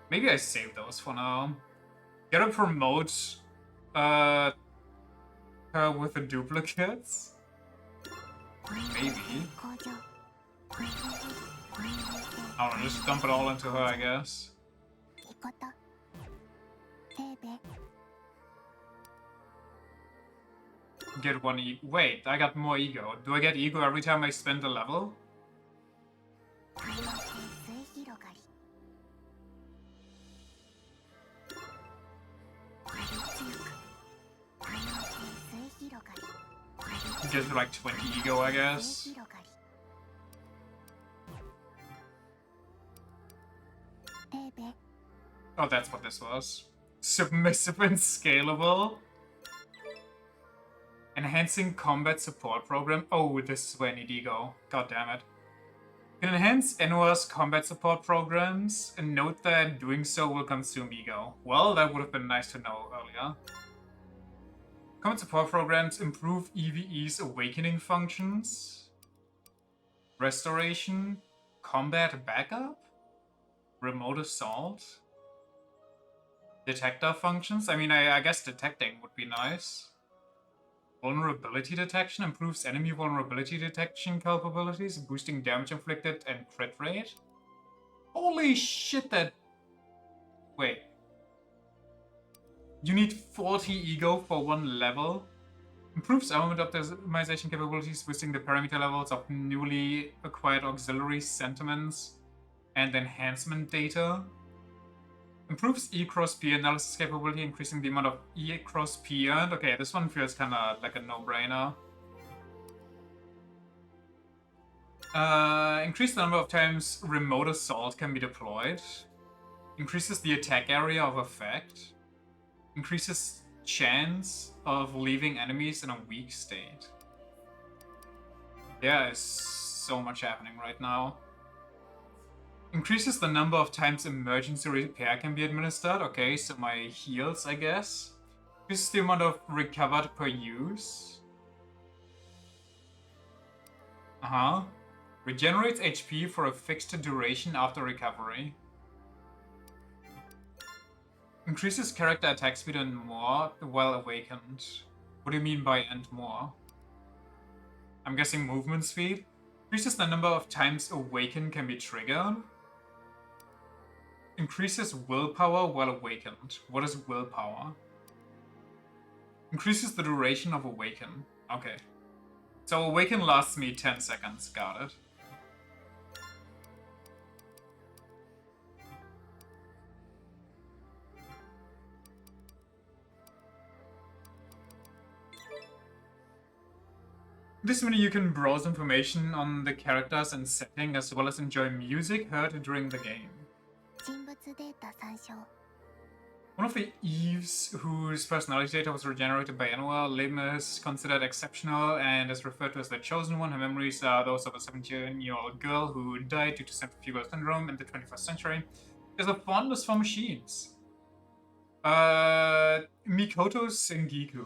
Maybe I save those for now. Gotta promote her with the duplicates? Maybe. I don't know, just dump it all into her, I guess. Get one ego. Wait, I got more ego. Do I get ego every time I spend a level? Gives me like 20 ego, I guess. Oh, that's what this was. Submissive and scalable. Enhancing combat support program. Oh, this is where I need ego. God damn it. You can enhance Enua's combat support programs, and note that doing so will consume ego. Well, that would have been nice to know earlier. Combat support programs improve EVE's awakening functions. Restoration. Combat backup. Remote assault. Detector functions. I mean, I guess detecting would be nice. Vulnerability detection improves enemy vulnerability detection capabilities, boosting damage inflicted and crit rate. Holy shit, that... Wait. You need 40 ego for one level. Improves armament optimization capabilities, boosting the parameter levels of newly acquired auxiliary sentiments and enhancement data. Improves E cross P analysis capability, increasing the amount of E cross P earned. Okay, this one feels kind of like a no-brainer. Increase the number of times remote assault can be deployed. Increases the attack area of effect. Increases chance of leaving enemies in a weak state. There is so much happening right now. Increases the number of times emergency repair can be administered. Okay, so my heals, I guess. Increases the amount of recovered per use. Regenerates HP for a fixed duration after recovery. Increases character attack speed and more while awakened. What do you mean by and more? I'm guessing movement speed. Increases the number of times awaken can be triggered. Increases willpower while awakened. What is willpower? Increases the duration of awaken. Okay. So awaken lasts me 10 seconds. Got it. This menu you can browse information on the characters and setting as well as enjoy music heard during the game. 人物データ参照 One of the Eves whose personality data was regenerated by Anua, Lema is considered exceptional and is referred to as the Chosen One. Her memories are those of a 17-year-old girl who died due to centrifugal syndrome in the 21st century. She has a fondness for machines. Mikoto Sengiku.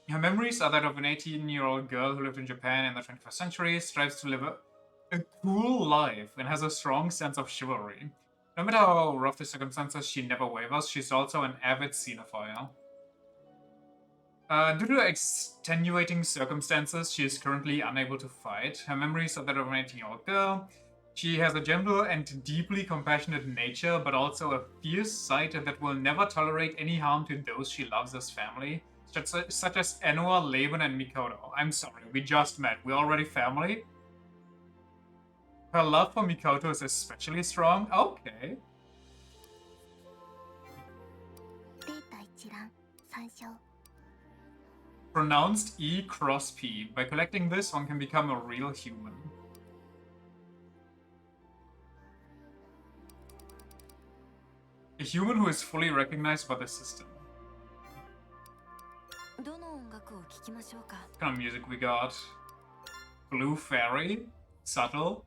Her memories are that of an 18-year-old girl who lived in Japan in the 21st century, strives to live a cool life, and has a strong sense of chivalry. No matter how rough the circumstances, she never wavers. She's also an avid cinephile. Due to extenuating circumstances, she is currently unable to fight. Her memories are that of an 18-year-old girl. She has a gentle and deeply compassionate nature, but also a fierce side that will never tolerate any harm to those she loves as family, such as Enua, Laban, and Mikoto. I'm sorry, we just met. We're already family? Her love for Mikoto is especially strong? Okay. データ一覧参照 Pronounced E cross P. By collecting this, one can become a real human. A human who is fully recognized by the system. どの音楽を聴きましょうか What kind of music we got? Blue Fairy? Subtle?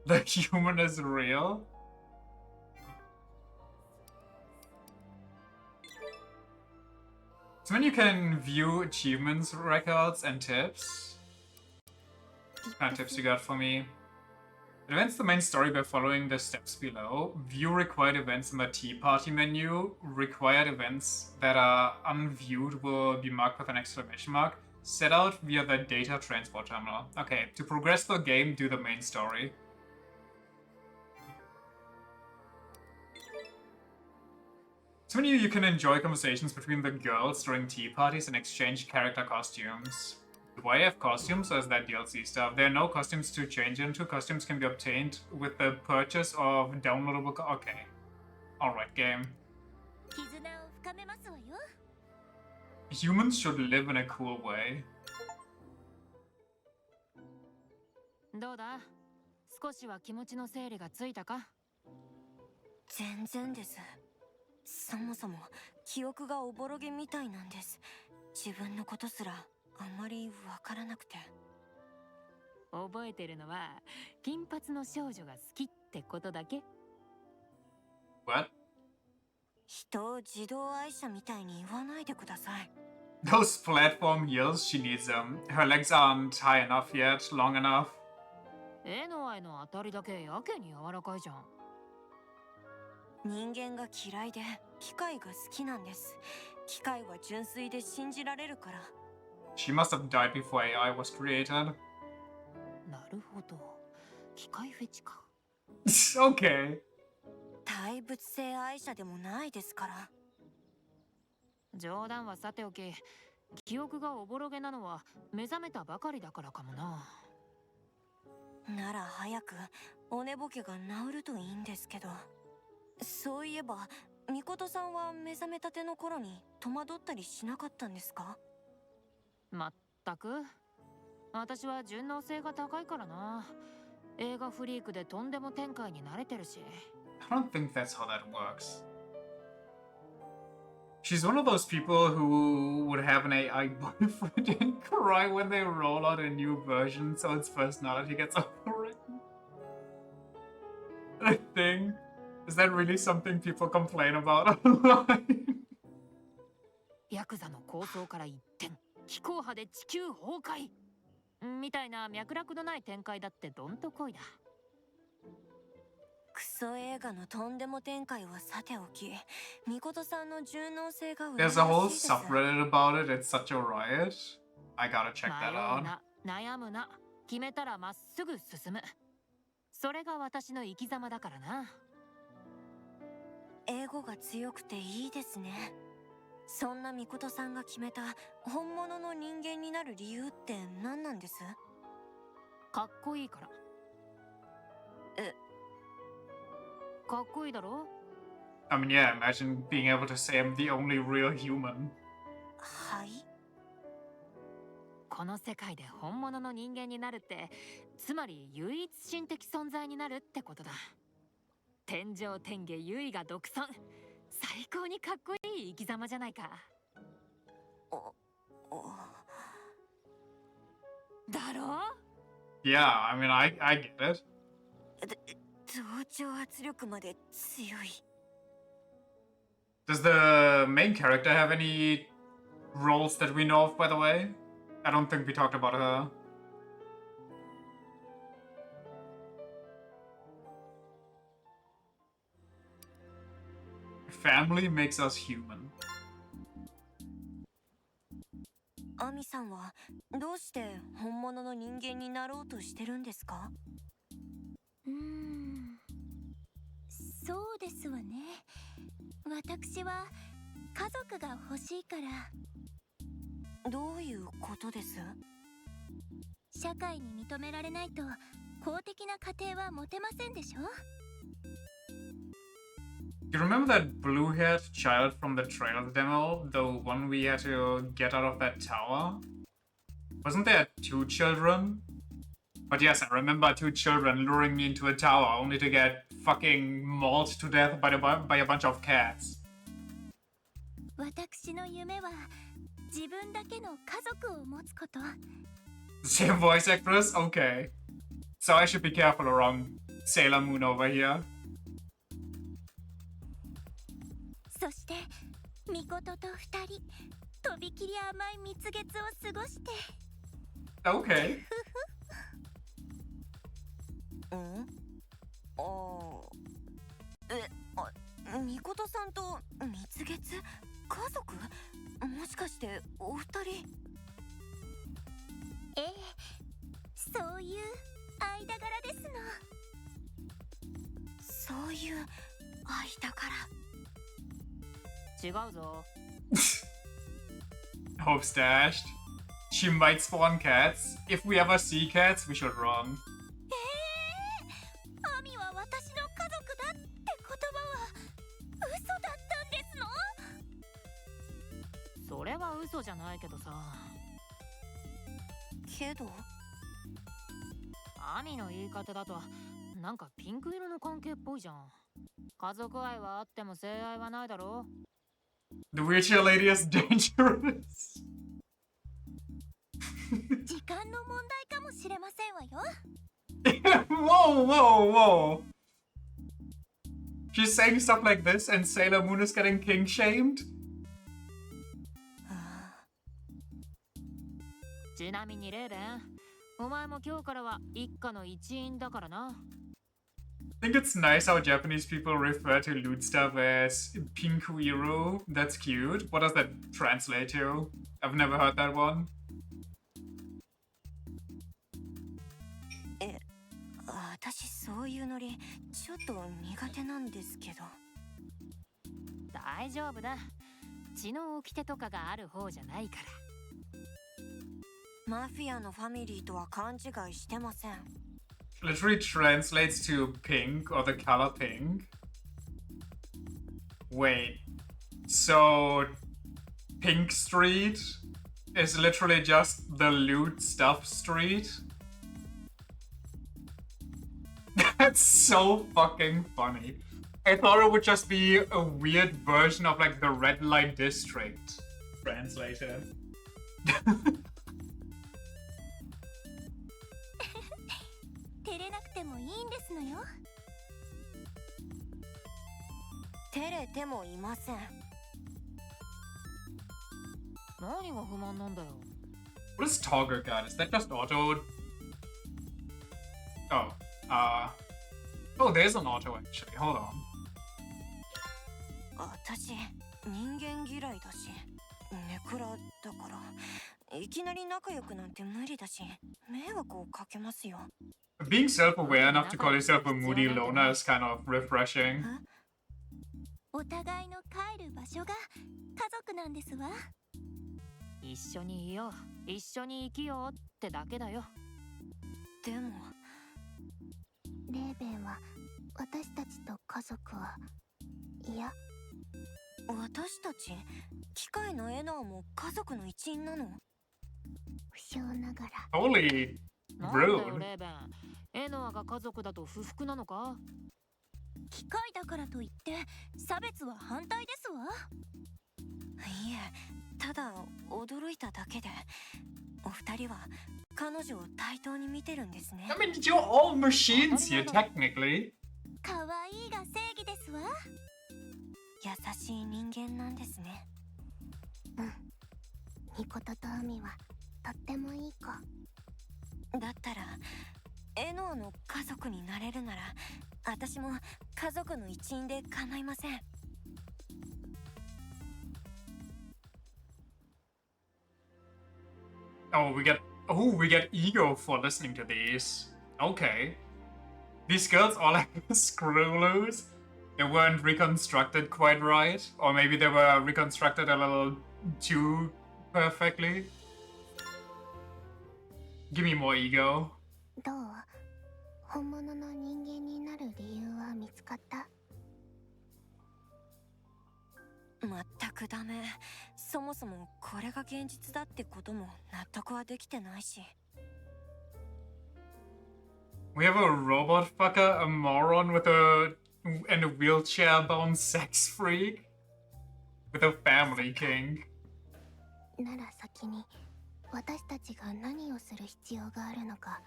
The human is real? So then you can view achievements, records, and tips. What kind of tips you got for me? Advance the main story by following the steps below. View required events in the Tea Party menu. Required events that are unviewed will be marked with an exclamation mark. Set out via the data transport terminal. Okay, to progress the game, do the main story. So many you can enjoy conversations between the girls during tea parties and exchange character costumes. Do I have costumes or is that DLC stuff? There are no costumes to change into. Costumes can be obtained with the purchase of downloadable okay. Alright, game. 絆を深めますわよ Humans should live in a cool way. どうだ少しは気持ちの整理がついたか全然ですそもそも記憶がおぼろげみたいなんです自分のことすらあんまりわからなくて覚えてるのは金髪の少女が好きってことだけ What? 人を自動愛者みたいに言わないでください Those platform heels, she needs them. Her legs aren't high enough yet, long enough. 絵の愛の当たりだけやけに柔らかいじゃん人間が嫌いで機械が好きなんです機械は純粋で信じられるから She must have died before AI was created. なるほど機械フェチか Okay. 対物性愛者でもないですから冗談はさておき記憶がおぼろげなのは目覚めたばかりだからかもな。なら早くお寝ぼけが治るといいんですけど。そういえばみことさんは目覚めたての頃に戸惑ったりしなかったんですか？まったく。私は順応性が高いからな。映画フリークでとんでも展開に慣れてるし。I don't think that's how that works. She's one of those people who would have an AI boyfriend and cry when they roll out a new version so its personality gets overwritten. I think. Is that really something people complain about online? ヤクザの構想から一転、気候派で地球崩壊みたいな脈絡のない展開だってどんとこいだ。クソ映画のとんでも展開はさておき、みことさんの順応性が There's a whole 羨ましいです。 subreddit about it. It's such a riot. I gotta check 迷 that う out. な、悩むな、決めたらまっすぐ進む。それが私の生き様だからな。英語が強くていいですね。そんなみことさんが決めた本物の人間になる理由って何なんです？かっこいいから。え、かっこいいだろ？ I mean, yeah, imagine being able to say I'm the only real human. はい。この世界で本物の人間になるって、つまり唯一神的存在になるってことだ。天上天下唯我独尊。最高にかっこいい生き様じゃないか。だろ？ Yeah, I mean, I get it. 同調圧力まで強い。Does the main character have any roles that we know of, by the way? I don't think we talked about her. Family makes us human. アミさんはどうして本物の人間になろうとしてるんですか？そうですわね。私は家族が欲しいから。どういうことです？社会に認められないと公的な家庭は持てませんでしょ？ You remember that blue-haired child from the trailer demo? The one we had to get out of that tower? Wasn't there 2 children? But yes, I remember 2 children luring me into a tower only to get fucking mauled to death by a bunch of cats. 私の夢は自分だけの家族を持つこと。 Same voice actress? Okay. So I should be careful around Sailor Moon over here. そしてミコトと2人とびきり甘い蜜月を過ごして。 Okay. みことさんと蜜月？家族？もしかしてお二人？ええ、そういう間柄ですの。そういう間柄。違うぞ。 Hope's dashed. She might spawn cats. If we ever see cats, we should run. アミは私の家族だって言葉は嘘だったんですの？それは嘘じゃないけどさ。けどアミの言い方だとなんかピンク色の関係っぽいじゃん。家族愛はあっても性愛はないだろ。 The wheelchair lady is dangerous. 時間の問題かもしれませんわよ。Whoa, whoa, whoa. She's saying stuff like this and Sailor Moon is getting kink shamed? ちなみにレーベン、お前も今日からは一家の一員だからな。I think it's nice how Japanese people refer to loot stuff as pinkuiro. That's cute. What does that translate to? I've never heard that one. 私そういうノリちょっと苦手なんですけど。大丈夫だ。血の掟とかがある方じゃないから。マフィアのファミリーとは勘違いしてません。 Literally translates to pink or the color pink. Wait, so Pink Street is literally just the loot stuff street? That's so fucking funny. I thought it would just be a weird version of like the red light district translated. 照れなくてもいいんですのよ。照れてもいません。何が不満なんだよ。 What is Togger got? Is that just auto? Oh, oh, there's an auto actually. Hold on. 私、人間嫌いだし、ネクラだから、いきなり仲良くなんて無理だし、迷惑をかけますよ。Being self-aware enough to call yourself a moody loner is kind of refreshing. お互いの帰る場所が家族なんですわ。一緒にいよう、一緒に生きようってだけだよ。でも、レーベンは私たちと家族は、いや、私たち、機械のエナーも家族の一員なの？不詳ながら。Holy なんだよ rude. レーベン。エノアが家族だと不服なのか？機械だからといって差別は反対ですわ。いえ、ただ驚いただけで、お二人は彼女を対等に見てるんですね。I mean, you're all machines here, technically. 可愛いが正義ですわ。優しい人間なんですね。ミコトとアミはとってもいい子。だったら、エノアの家族になれるなら、私も家族の一員で構いません。we get ego for listening to these. Okay. These girls are like screw loose. They weren't reconstructed quite right. Or maybe they were reconstructed a little too perfectly. Give me more ego. どう？本物の人間になる理由は見つかった？全くダメ。そもそもこれが現実だってことも納得はできてないし。We have a robot fucker, a moron with and a wheelchair-bound sex freak with a family king. なら先に私たちが何をする必要があるのか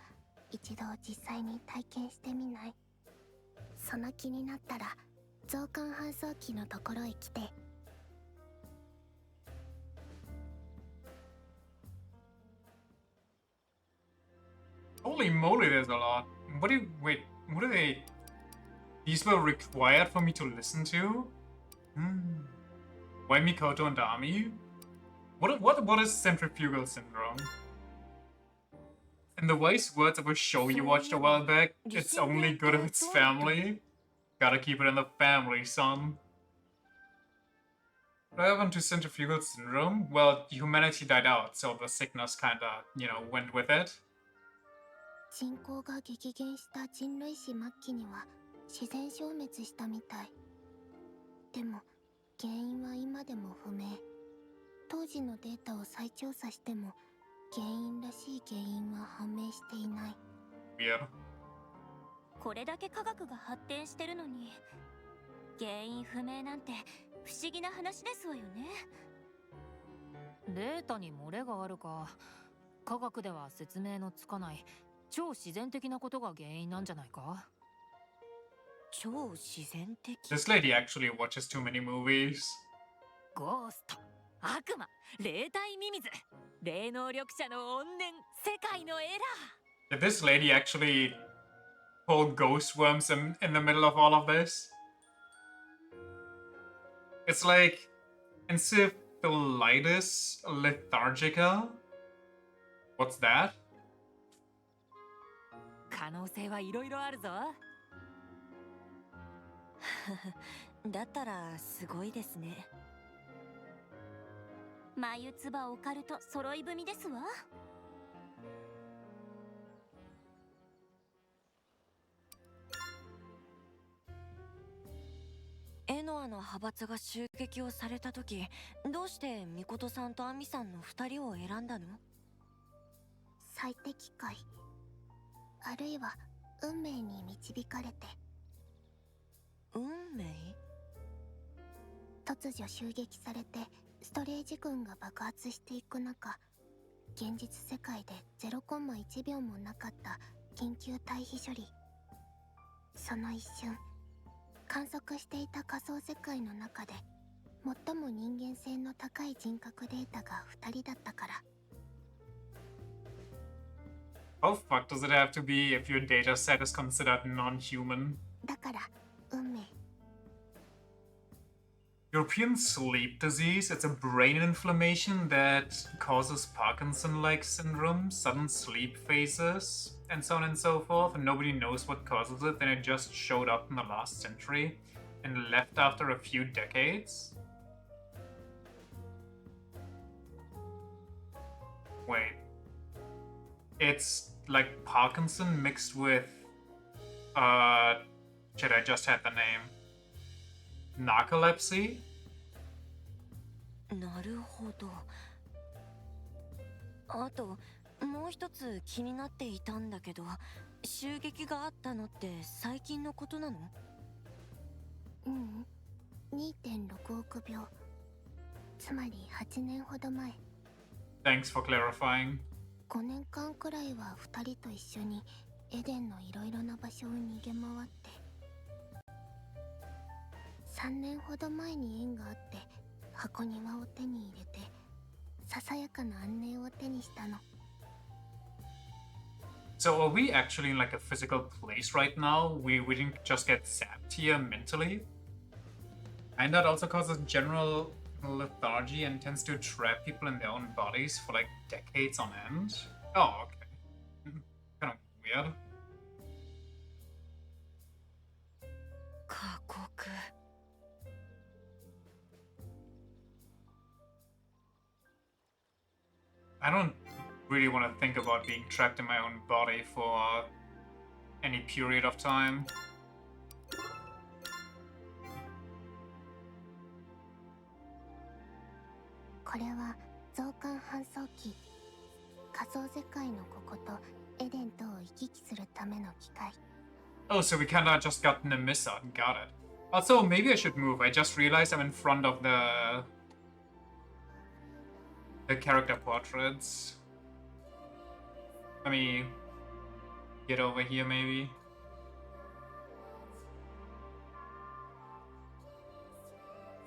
一度実際に体験してみない？その気になったら増刊搬送機のところへ来て。Holy moly, there's a lot. Wait, what are they? These were required for me to listen to? Why Mikoto and Ami? What is centrifugal syndrome? In the wise words of a show you watched a while back, it's only good if it's family. Gotta keep it in the family, son. What happened to centrifugal syndrome? Well, humanity died out, so the sickness kinda, went with it. 人口が激減した人類史末期には自然消滅したみたい。でも原因は今でも不明。当時のデータを再調査しても原因らしい原因は判明していない。Weird. これだけ科学が発展してるのに原因不明なんて不思議な話ですわよね。データに漏れがあるか。科学では説明のつかない超自然的なことが原因なんじゃないか？超自然的。 This lady actually watches too many movies. ゴースト、悪魔、霊体ミミズ、霊能力者の怨念、世界のエラー。 Did this lady actually pull ghost worms in the middle of all of this? It's like encephalitis lethargica? What's that? 可能性はいろいろあるぞ。だったらすごいですね。眉唾オカルト揃い踏みですわ。ノアの派閥が襲撃をされた時、どうしてミコトさんとアミさんの2人を選んだの？最適解、あるいは運命に導かれて。運命？突如襲撃されてストレージ群が爆発していく中、現実世界で0.1秒もなかった緊急退避処理。その一瞬、観測していた仮想世界の中で最も人間性の高い人格データが2人だったから。 How fucked does it have to be if your data set is considered non-human? だから運命。 European sleep disease, it's a brain inflammation that causes Parkinson-like syndrome, sudden sleep phases, and so on and so forth, and nobody knows what causes it, and it just showed up in the last century and left after a few decades? Wait. It's like Parkinson mixed with, shit, I just had the name. Narcolepsy? なるほど。あともう一つ気になっていたんだけど、襲撃があったのって最近のことなの？ううん、2.6億秒、つまり8年ほど前。 Thanks for clarifying. 5年間くらいは2人と一緒にエデンのいろいろな場所を逃げ回って、3年ほど前に縁があって箱庭を手に入れて、ささやかな安寧を手にしたの。 So are we actually in like a physical place right now? We didn't just get zapped here mentally? And that also causes general lethargy and tends to trap people in their own bodies for like decades on end? Oh, okay. Kind of weird. 過酷。I don't really want to think about being trapped in my own body for any period of time. これは増刊搬送機、仮想世界のこことエデンとを行き来するための機械。 Oh, so we kinda just got an emissar. Got it. Also, maybe I should move. I just realized I'm in front of the character portraits. Let me get over here, maybe.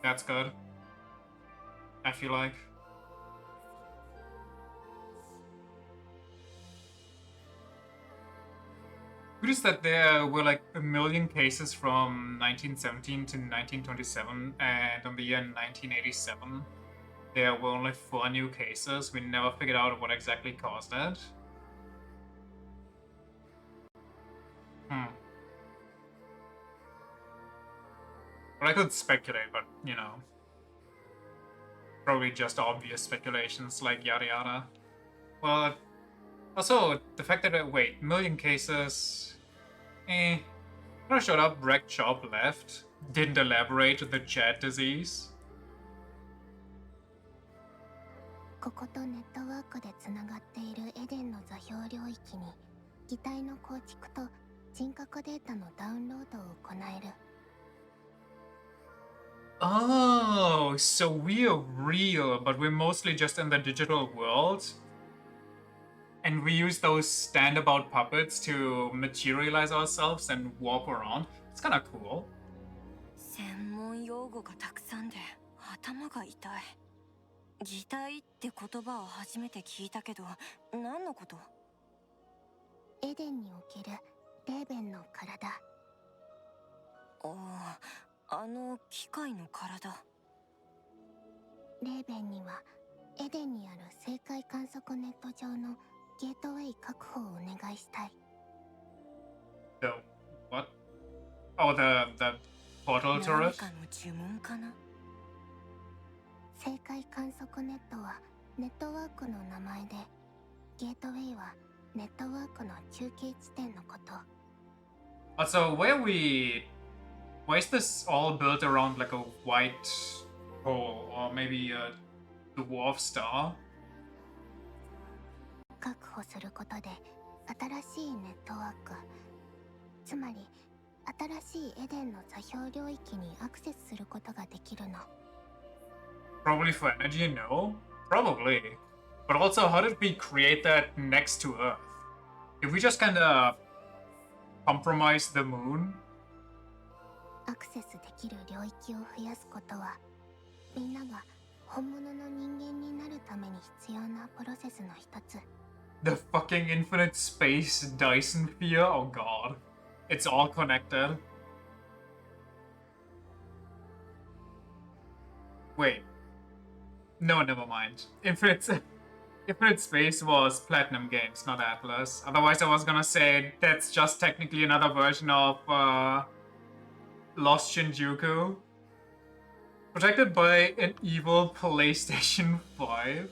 That's good. I feel like. Noticed that there were like a million cases from 1917 to 1927, and on the year 1987, there were only 4 new cases. We never figured out what exactly caused it. But I could speculate, but you know, probably just obvious speculations like yada yada. Well, also the fact that wait, million cases. When I showed up, wrecked shop left. Didn't elaborate the jet disease. こことネットワークでつながっているエデンの座標領域に擬態の構築と人格データのダウンロードを行える。 Oh, so we are real, but we're mostly just in the digital world. And we use those stand-about puppets to materialize ourselves and warp around. It's kind of cool. 専門用語がたくさんで頭が痛い。擬態って言葉を初めて聞いたけど、何のこと？エデンにおけるレーベンの体。ああ、あの機械の体。レーベンにはエデンにある正解観測ネット上のゲートウェイ確保をお願いしたい。 The what? Oh, the portal 何 turret? かの呪文かな？正解観測ネットはネットワークの名前で、ゲートウェイはネットワークの中継地点のこと。Also, where are we Why is this all built around like a white hole or maybe a dwarf star? 確保することで新しいネットワーク、つまり新しいエデンの座標領域にアクセスすることができるの。 Probably for energy, no? Probably. But also, how did we create that next to Earth? Did we just kinda compromise the moon? アクセスできる領域を増やすことはみんなが本物の人間になるために必要なプロセスの一つ。 The fucking infinite space Dyson sphere? Oh god. It's all connected. Wait. No, never mind. Infinite Space was Platinum Games, not Atlas. Otherwise I was gonna say that's just technically another version of Lost Shinjuku. Protected by an evil PlayStation 5.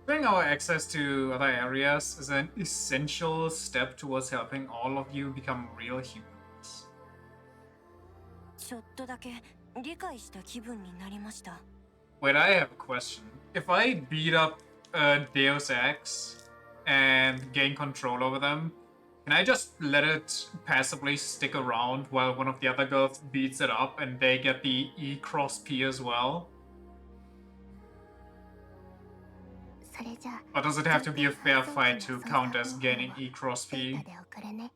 Giving our access to other areas is an essential step towards helping all of you become real humans. ちょっとだけ理解した気分になりました。 Wait, I have a question. If I beat up Deus Ex and gain control over them, can I just let it passively stick around while one of the other girls beats it up and they get the E cross P as well? それじゃ Or does it have to be a fair fight to count as gaining E cross デー P? タで送るね。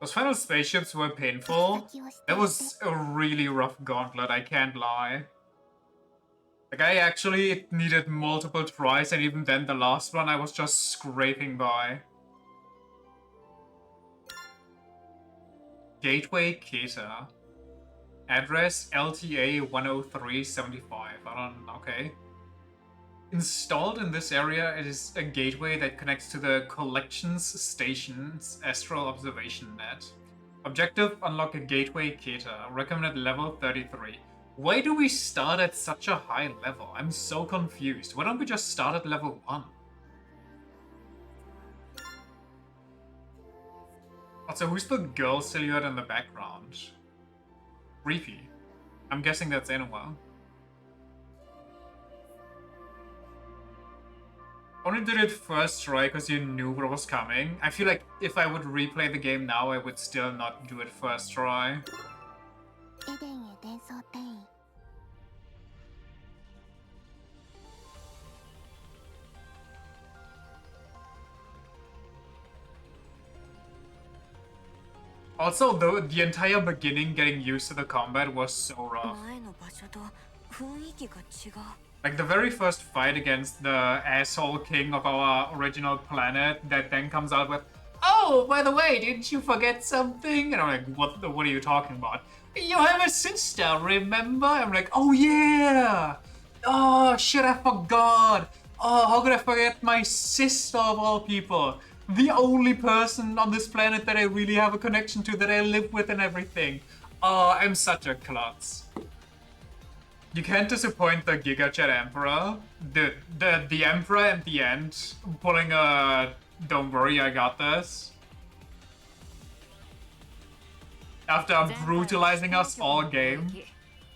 Those final spaceships were painful. That was a really rough gauntlet, I can't lie. Like, I actually needed multiple tries, and even then the last one I was just scraping by. Gateway Keta. Address LTA 10375. I don't... okay. Installed in this area is a gateway that connects to the Collections Station's Astral Observation Net. Objective, unlock a Gateway Keta. Recommended level 33. Why do we start at such a high level? I'm so confused. Why don't we just start at level 1? Also, who's the girl silhouette in the background? Creepy. I'm guessing that's Enua. Only did it first try because you knew what was coming. I feel like if I would replay the game now, I would still not do it first try. エデンへ伝送転移。 Also, the entire beginning getting used to the combat was so rough. 前の場所と雰囲気が違う。 Like the very first fight against the asshole king of our original planet that then comes out with, "Oh, by the way, didn't you forget something?" And I'm like, what are you talking about? You have a sister, remember? I'm like, oh yeah! Oh shit, I forgot! Oh, how could I forget my sister of all people? The only person on this planet that I really have a connection to, that I live with and everything. Oh, I'm such a klutz. You can't disappoint the GigaChat Emperor. The Emperor at the end, pulling a "Don't worry, I got this." After brutalizing us all game.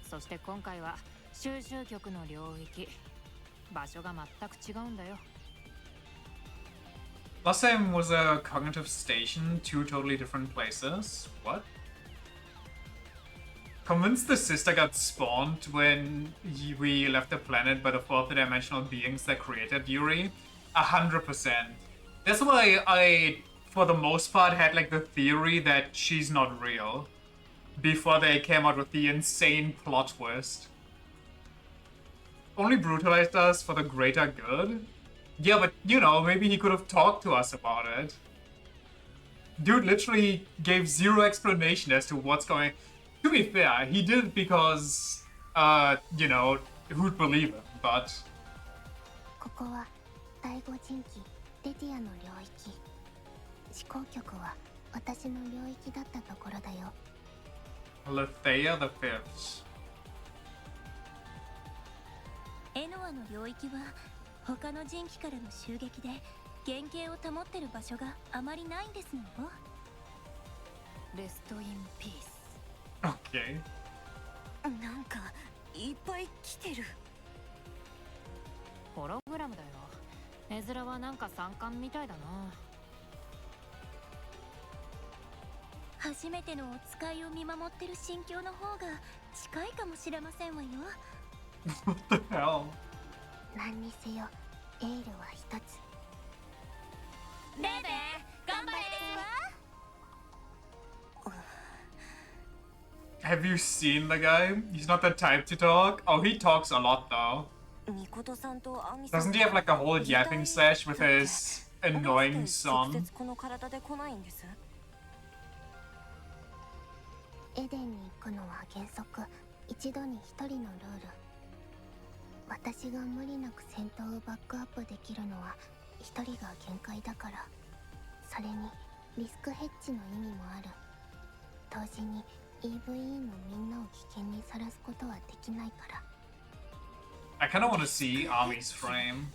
そして今回は収集局の領域。場所が全く違うんだよ。 Last time was a cognitive station, two totally different places. What? Convinced the sister got spawned when we left the planet by the fourth dimensional beings that created Yuri? 100%. That's why I, for the most part, had like the theory that she's not real. Before they came out with the insane plot twist. Only brutalized us for the greater good? Yeah, but you know, maybe he could have talked to us about it. Dude literally gave zero explanation as to what's going. To be fair, he did it because, you know, who'd believe him, but... ここは第五人機レティアの領域。思考局は私の領域だったところだよ。 Lethea the Fifth. エノアの領域は他の人機からの襲撃で原型を保ってる場所があまりないんですのよ。レストインピース。 Okay. なんかいっぱい来てる。ホログラムだよ。絵面はなんか三冠みたいだな。初めてのお使いを見守ってる心境の方が近いかもしれませんわよ。 What the hell? 何にせよエールは一つ。レーベン頑張れですわ。 Have you seen the guy? He's not the type to talk. Oh, he talks a lot though. ミコトさんとアミさん Doesn't he have like a whole yapping sesh with his annoying 直 son? 接この体で来ないんです。エデンに行くのは原則一度に一人のルール。私が無理なく戦闘をバックアップできるのは一人が限界だから。それにリスクヘッジの意味もある。同時に EVE のみんなを危険にさらすことはできないから。 I kind of want to see Army's frame.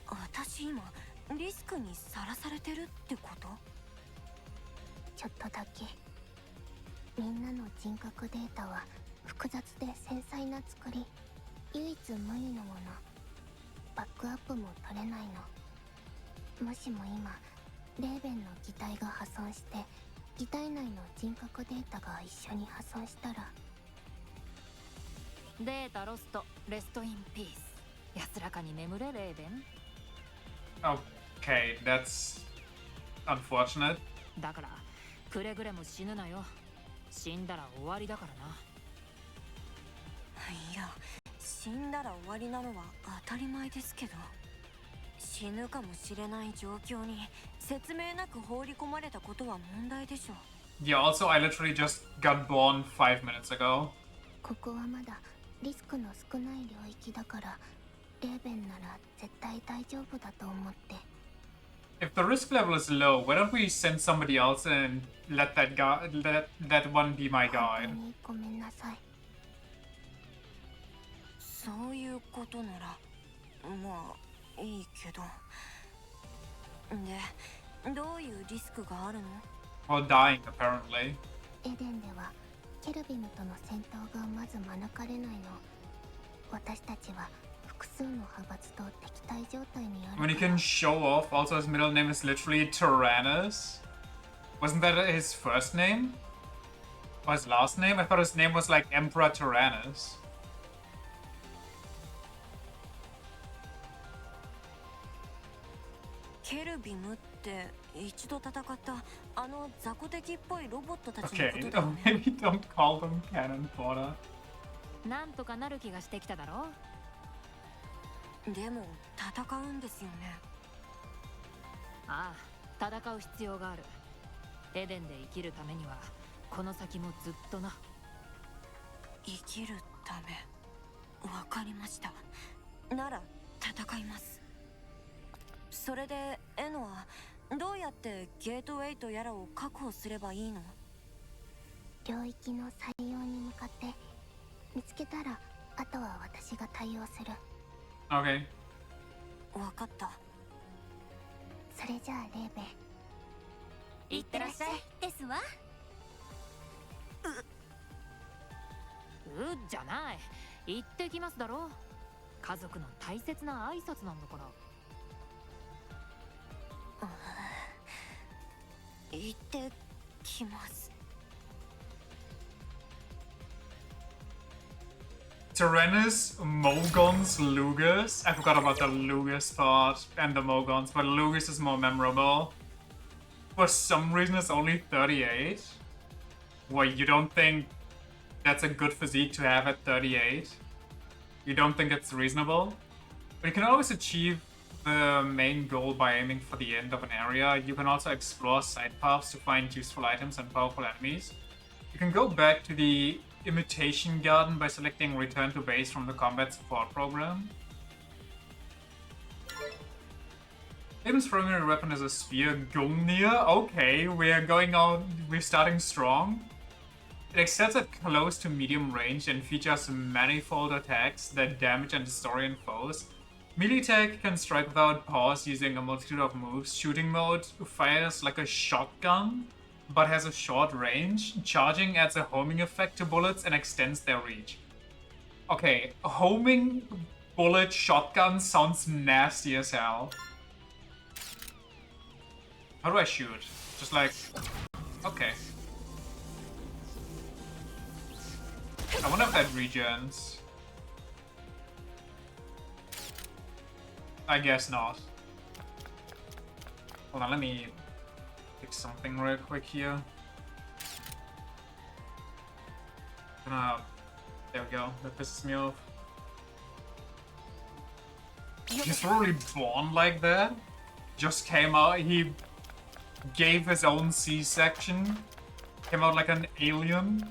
私今リスクにさらされてるってこと？ちょっとだけ。みんなの人格データは複雑で繊細な作り。唯一無二のもの。バックアップも取れないの。もしも今レーベンの擬態が破損して擬態内の人格データが一緒に破損したら。データロスト、レストインピース。安らかに眠れ、レーベン。 Okay, that's unfortunate. だからくれぐれも死ぬなよ。死んだら終わりだからな。いや、死んだら終わりなのは当たり前ですけど、死ぬかもしれない状況に説明なく放り込まれたことは問題でしょう。 Yeah, also I literally just got born 5 minutes ago. ここはまだリスクの少ない領域だからレーベンなら絶対大丈夫だと思って。 If the risk level is low, why don't we send somebody else and let that guy, that one be my 本当 guide? にごめんなさい。そういうことならまあいいけど。で、どういうリスクがあるの？ Or dying, apparently. エデンではケルビムとの戦闘がまず免れないの。私たちは複数の派閥と敵対状態にあ When る he から。 can show off, also his middle name is literally Tyrannus. Wasn't that his first name? Or his last name? I thought his name was like Emperor Tyrannus. ケルビムって一度戦ったあの雑魚敵っぽいロボットたちの Okay, ことだよ oh, ね。 maybe don't call them cannon fodder. なんとかなる気がしてきただろ。でも戦うんですよね。ああ、戦う必要がある。エデンで生きるためにはこの先もずっとな。生きるため。わかりました。なら戦います。それでエノはどうやってゲートウェイとやらを確保すればいいの？領域の採用に向かって見つけたらあとは私が対応する。 Okay. わかった。それじゃあレーベン。いってらっしゃい。ですわ。うじゃない。行ってきますだろ。家族の大切な挨拶なんだから。行ってきます。 Tyrannus, Mogons, Lugus. I forgot about the Lugus part and the Mogons, but Lugus is more memorable. For some reason, it's only 38. Wait, you don't think that's a good physique to have at 38? You don't think it's reasonable? But you can always achieve the main goal by aiming for the end of an area. You can also explore side paths to find useful items and powerful enemies. You can go back to the Imitation Garden by selecting Return to Base from the Combat Support program. Aim's primary weapon is a spear, Gungnir. Okay, we're going on, we're starting strong. It excels at close to medium range and features manifold attacks that damage and destroy foes. Melee tech can strike without pause using a multitude of moves. Shooting mode fires like a shotgun, but has a short range. Charging adds a homing effect to bullets and extends their reach. Okay, homing bullet shotgun sounds nasty as hell. How do I shoot? Just like... Okay. I wonder if that regens. I guess not. Hold on, let me fix something real quick here. There we go. That pisses me off. He's probably born like that. Just came out. He gave his own C-section. Came out like an alien.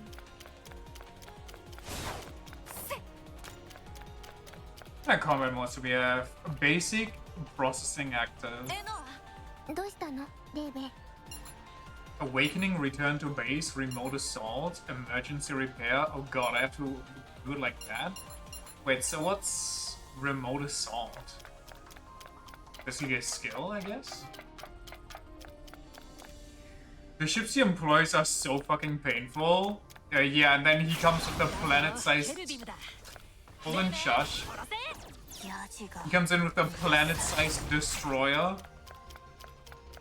In combat mode, so we have basic processing active. どうしたのレイベ？ Awakening, return to base, remote assault, emergency repair. Oh god, I have to do it like that? Wait, so what's remote assault? Basically a skill, I guess? The ships he employs are so fucking painful. Yeah, and then he comes with the planet-sized... Hold on, shush. He comes in with the planet-sized destroyer.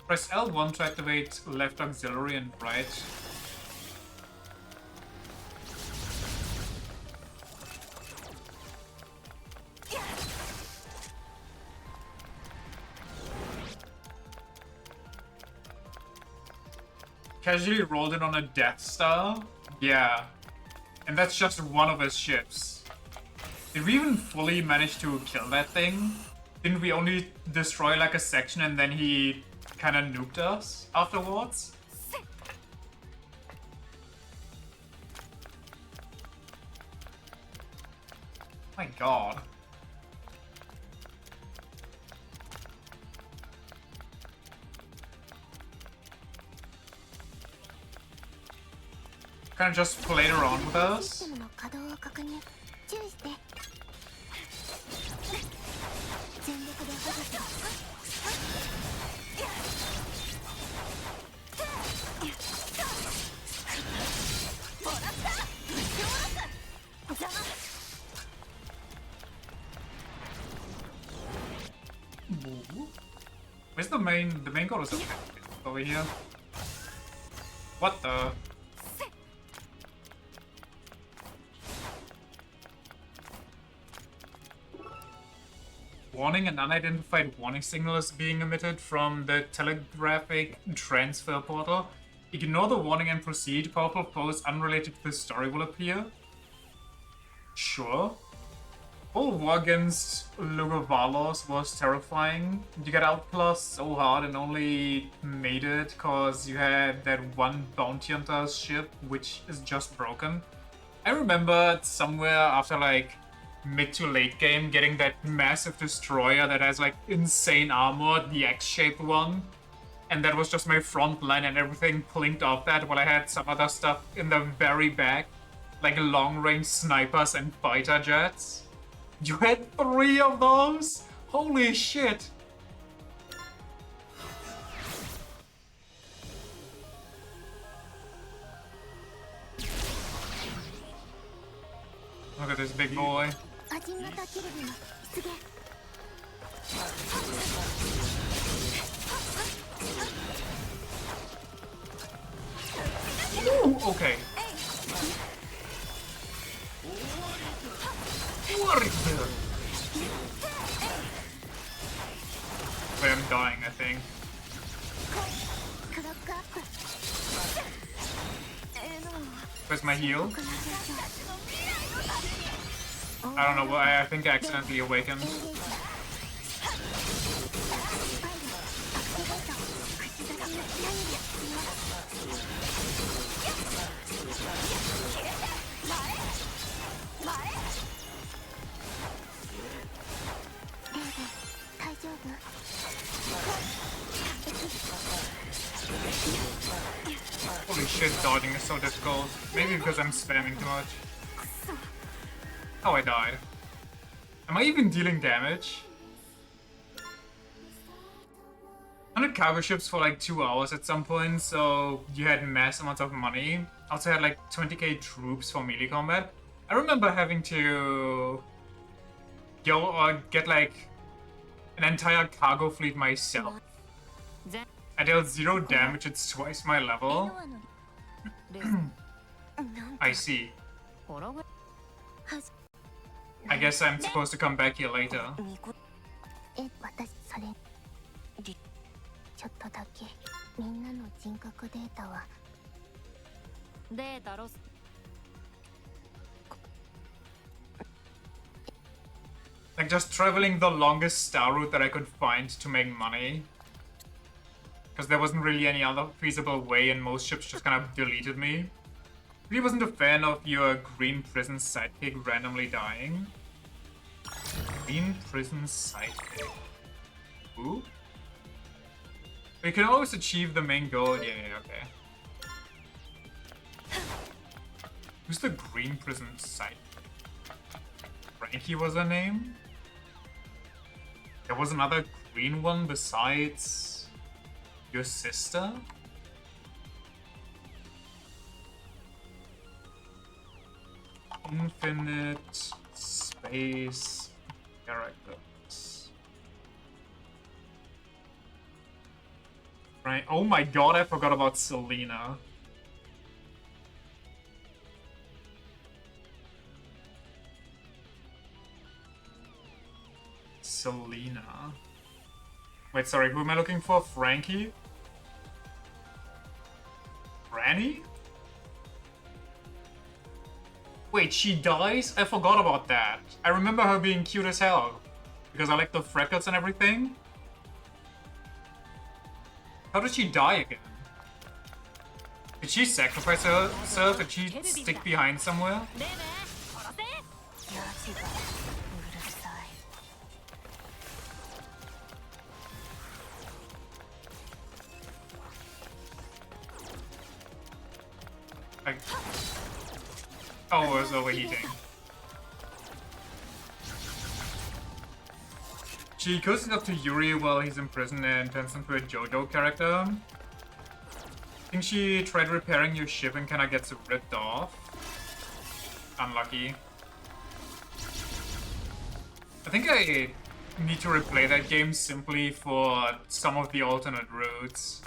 Press L1 to activate left auxiliary and right. Casually rolled in on a Death Star? Yeah. And that's just one of his ships. Did we even fully manage to kill that thing? Didn't we only destroy like a section and then he kinda nuked us afterwards? My god. Kinda just played around with us. システムの稼働を確認。注意して。全力で保護する。 Where's the main goal is over here? What the? Warning, an unidentified warning signal is being emitted from the telegraphic transfer portal. Ignore the warning and proceed. Powerful foes unrelated to the story will appear. Sure. Whole war against Lugovalos was terrifying. You got outclassed so hard and only made it because you had that one bounty hunter ship which is just broken. I remember somewhere after like mid to late game getting that massive destroyer that has like insane armor, the X-shaped one. And that was just my front line and everything plinked off that while I had some other stuff in the very back. Like long-range snipers and fighter jets. You had 3 of those? Holy shit! Look at this big boy. アジン型キルビの出現。 Ooh, okay. What is this? Wait, I'm dying, I think. クロックアップ。 Where's my heal? この状況。 I don't know why, I think I accidentally awakened. エンゲージ。スパイルアクティベート。口出しの何が必要？ 大丈夫？ Holy shit, dodging is so difficult. Maybe because I'm spamming too much. Oh, I died. Am I even dealing damage? 100 cargo ships for like 2 hours at some point, so you had mass amounts of money. Also had like 20k troops for melee combat. I remember having to go or get like an entire cargo fleet myself. I dealt 0 damage, it's twice my level. I see. I guess I'm supposed to come back here later. 私それちょっとだけみんなの人格データはデータロス Like just traveling the longest star route that I could find to make money. Because there wasn't really any other feasible way and most ships just kind of deleted me. Really wasn't a fan of your green prison sidekick randomly dying. Green prison sidekick. Ooh. You can always achieve the main goal. Yeah, okay. Who's the green prison sidekick? Frankie was her name? There was another green one besides your sister? Infinite space characters. Right. Oh my god, I forgot about Selena. Selena. Wait, sorry, who am I looking for? Frankie? Granny? Wait, she dies? I forgot about that. I remember her being cute as hell. Because I like the freckles and everything. How did she die again? Did she sacrifice herself? Did she stick behind somewhere? Oh, it was overheating. She coasts up to Yuri while he's in prison and turns into a JoJo character. I think she tried repairing your ship and kinda gets ripped off. Unlucky. I think I need to replay that game simply for some of the alternate routes.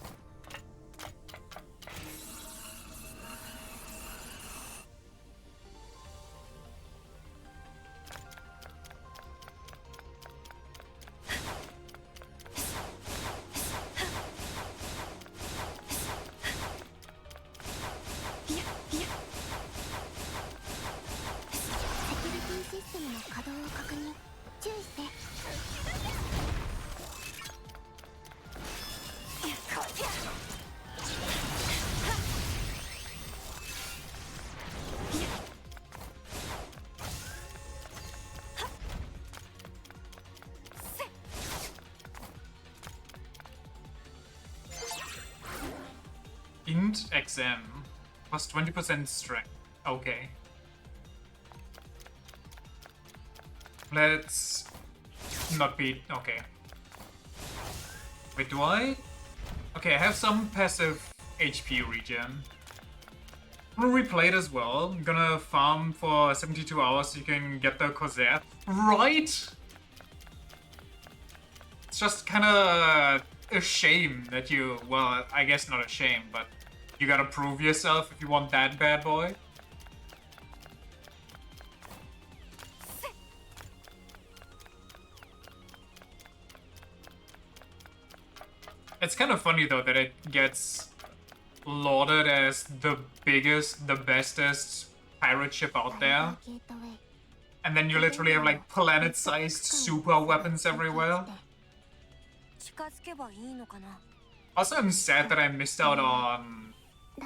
Int XM plus 20% strength. Okay. Let's not be okay. Wait, do I? Okay, I have some passive HP regen. I'm gonna replay it as well. I'm gonna farm for 72 hours so you can get the Cosette. Right? It's just kinda a shame that you, well, I guess not a shame, but you gotta prove yourself if you want that bad boy. It's kind of funny though that it gets lauded as the biggest, the bestest pirate ship out there. And then you literally have like planet-sized super weapons everywhere. Also, I'm sad that I missed out on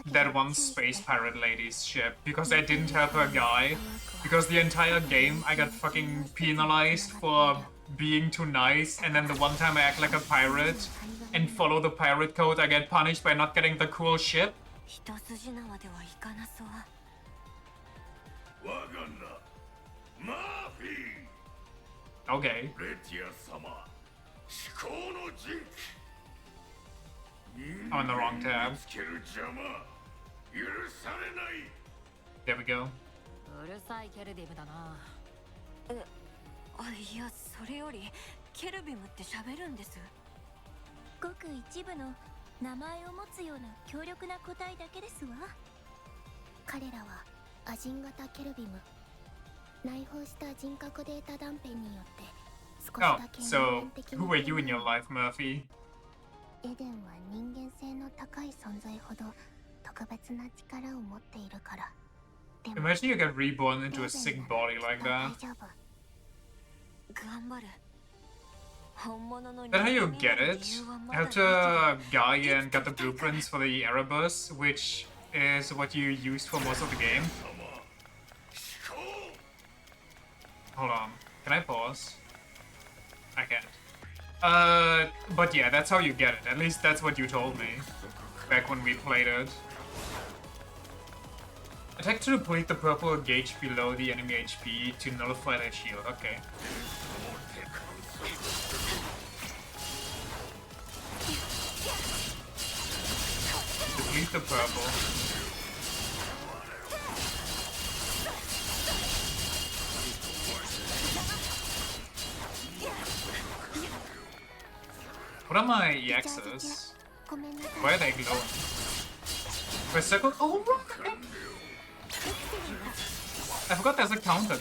that one space pirate lady's ship because I didn't have her guy. Because the entire game I got fucking penalized for being too nice, and then the one time I act like a pirate and follow the pirate code, I get punished by not getting the cool ship. Okay. I'm on the wrong tab. There we go. うるさいケルビムだな。いや、それよりケルビムって喋るんです。ごく一部の名前を持つような強力な個体だけですわ。彼らはアジン型ケルビム。内包した人格データ断片によって少し Oh, だけ so who were you in your life, Murphy? エデンは人間性の高い存在ほど特別な力を持っているから。でも Imagine you get reborn into a sick body like 大 that. 丈夫。頑張る。本物の Is that how you get it? 理由はま I だ have to Gaia and got the blueprints for the Erebus, which is what you used for most of the game. Hold on. Can I pause? I can't. But yeah, that's how you get it. At least that's what you told me back when we played it. Attack to deplete the purple gauge below the enemy HP to nullify their shield. Okay. Deplete the purple. What are my EXs? ごめんなさい。 Why are they glowing? For a second. Oh, right. I forgot there's a counter going on.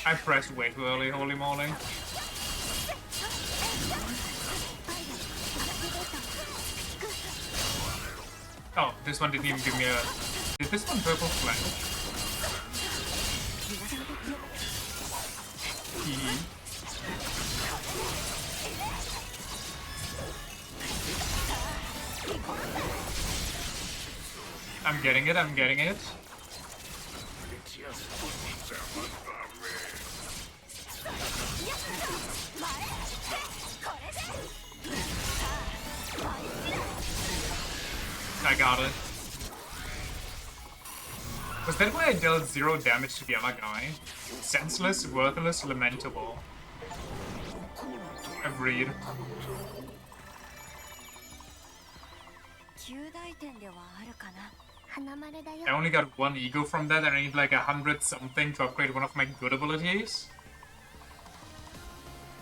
I pressed way too early, holy moly. Oh, this one didn't even give me a... Did this one purple flash? I'm getting it, I'm getting it. I got it. Was that why I dealt 0 damage to the other guy? Senseless, worthless, lamentable. Agreed. 旧大点ではあるかな。花丸だよ。 I only got 1 ego from that and I need like 100 something to upgrade one of my good abilities.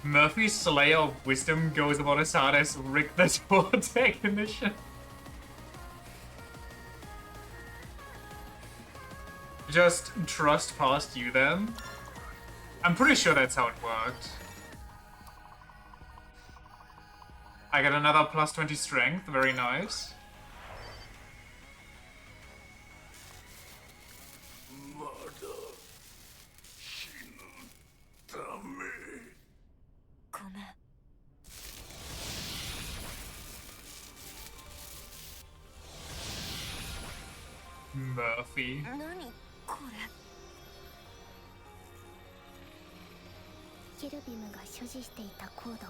Murphy's Slayer of Wisdom goes about as hard as Rick the Technician. Just trust past you then? I'm pretty sure that's how it worked. I got another plus 20 strength, very nice. Murphy. 何これ。ケルビムが所持していたコード、きっ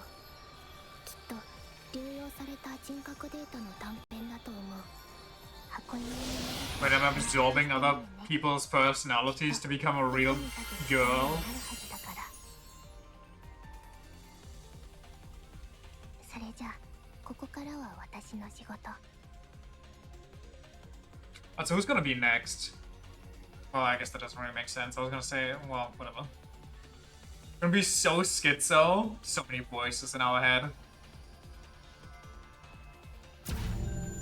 と流用された人格データの断片だと思う。箱に When I'm absorbing other people's personalities to become a real girl. それじゃあここからは私の仕事。So who's gonna be next? Well, I guess that doesn't really make sense. I was gonna say, well, whatever. Gonna be so schizo. So many voices in our head.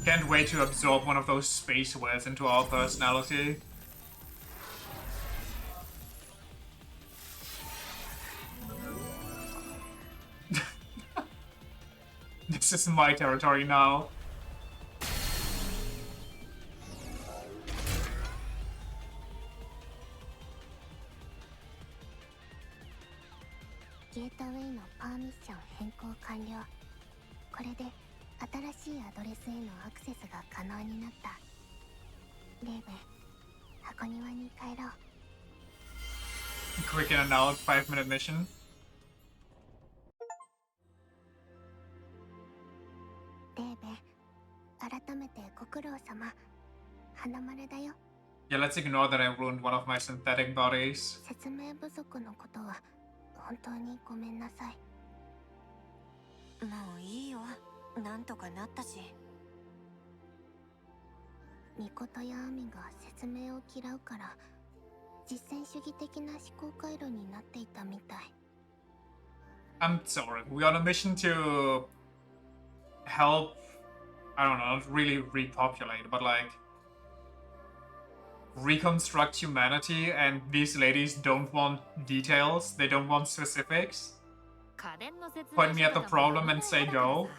Can't wait to absorb one of those space words into our personality. This is my territory now. ゲートウェイのパーミッション変更完了。これで新しいアドレスへのアクセスが可能になった。レイブン、箱庭に帰ろう。quick in and out 5-minute mission. レーベン、改めてご苦労様。花丸だよ。 Yeah, let's ignore that I ruined one of my synthetic bodies. 説明不足のことは本当にごめんなさい。もういいよ。なんとかなったし。ミコトやアミが説明を嫌うから実践主義的な思考回路になっていたみたい。 I'm sorry, we're on a mission to help, I don't know, not really repopulate, but like reconstruct humanity, and these ladies don't want details, they don't want specifics. Point me at the problem and say go.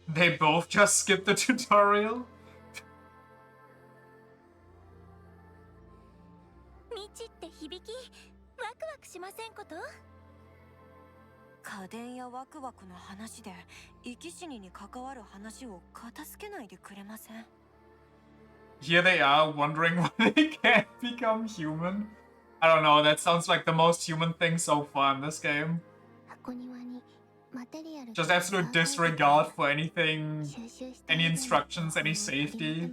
They both just skip the tutorial. 未知って響きワクワクしませんこと？家電やワクワクの話で生き死にに関わる話を片付けないでくれません？ Here they are wondering why they can't become human. I don't know, that sounds like the most human thing so far in this game. 箱庭にマテリアル Just absolute disregard for anything, any instructions, any safety.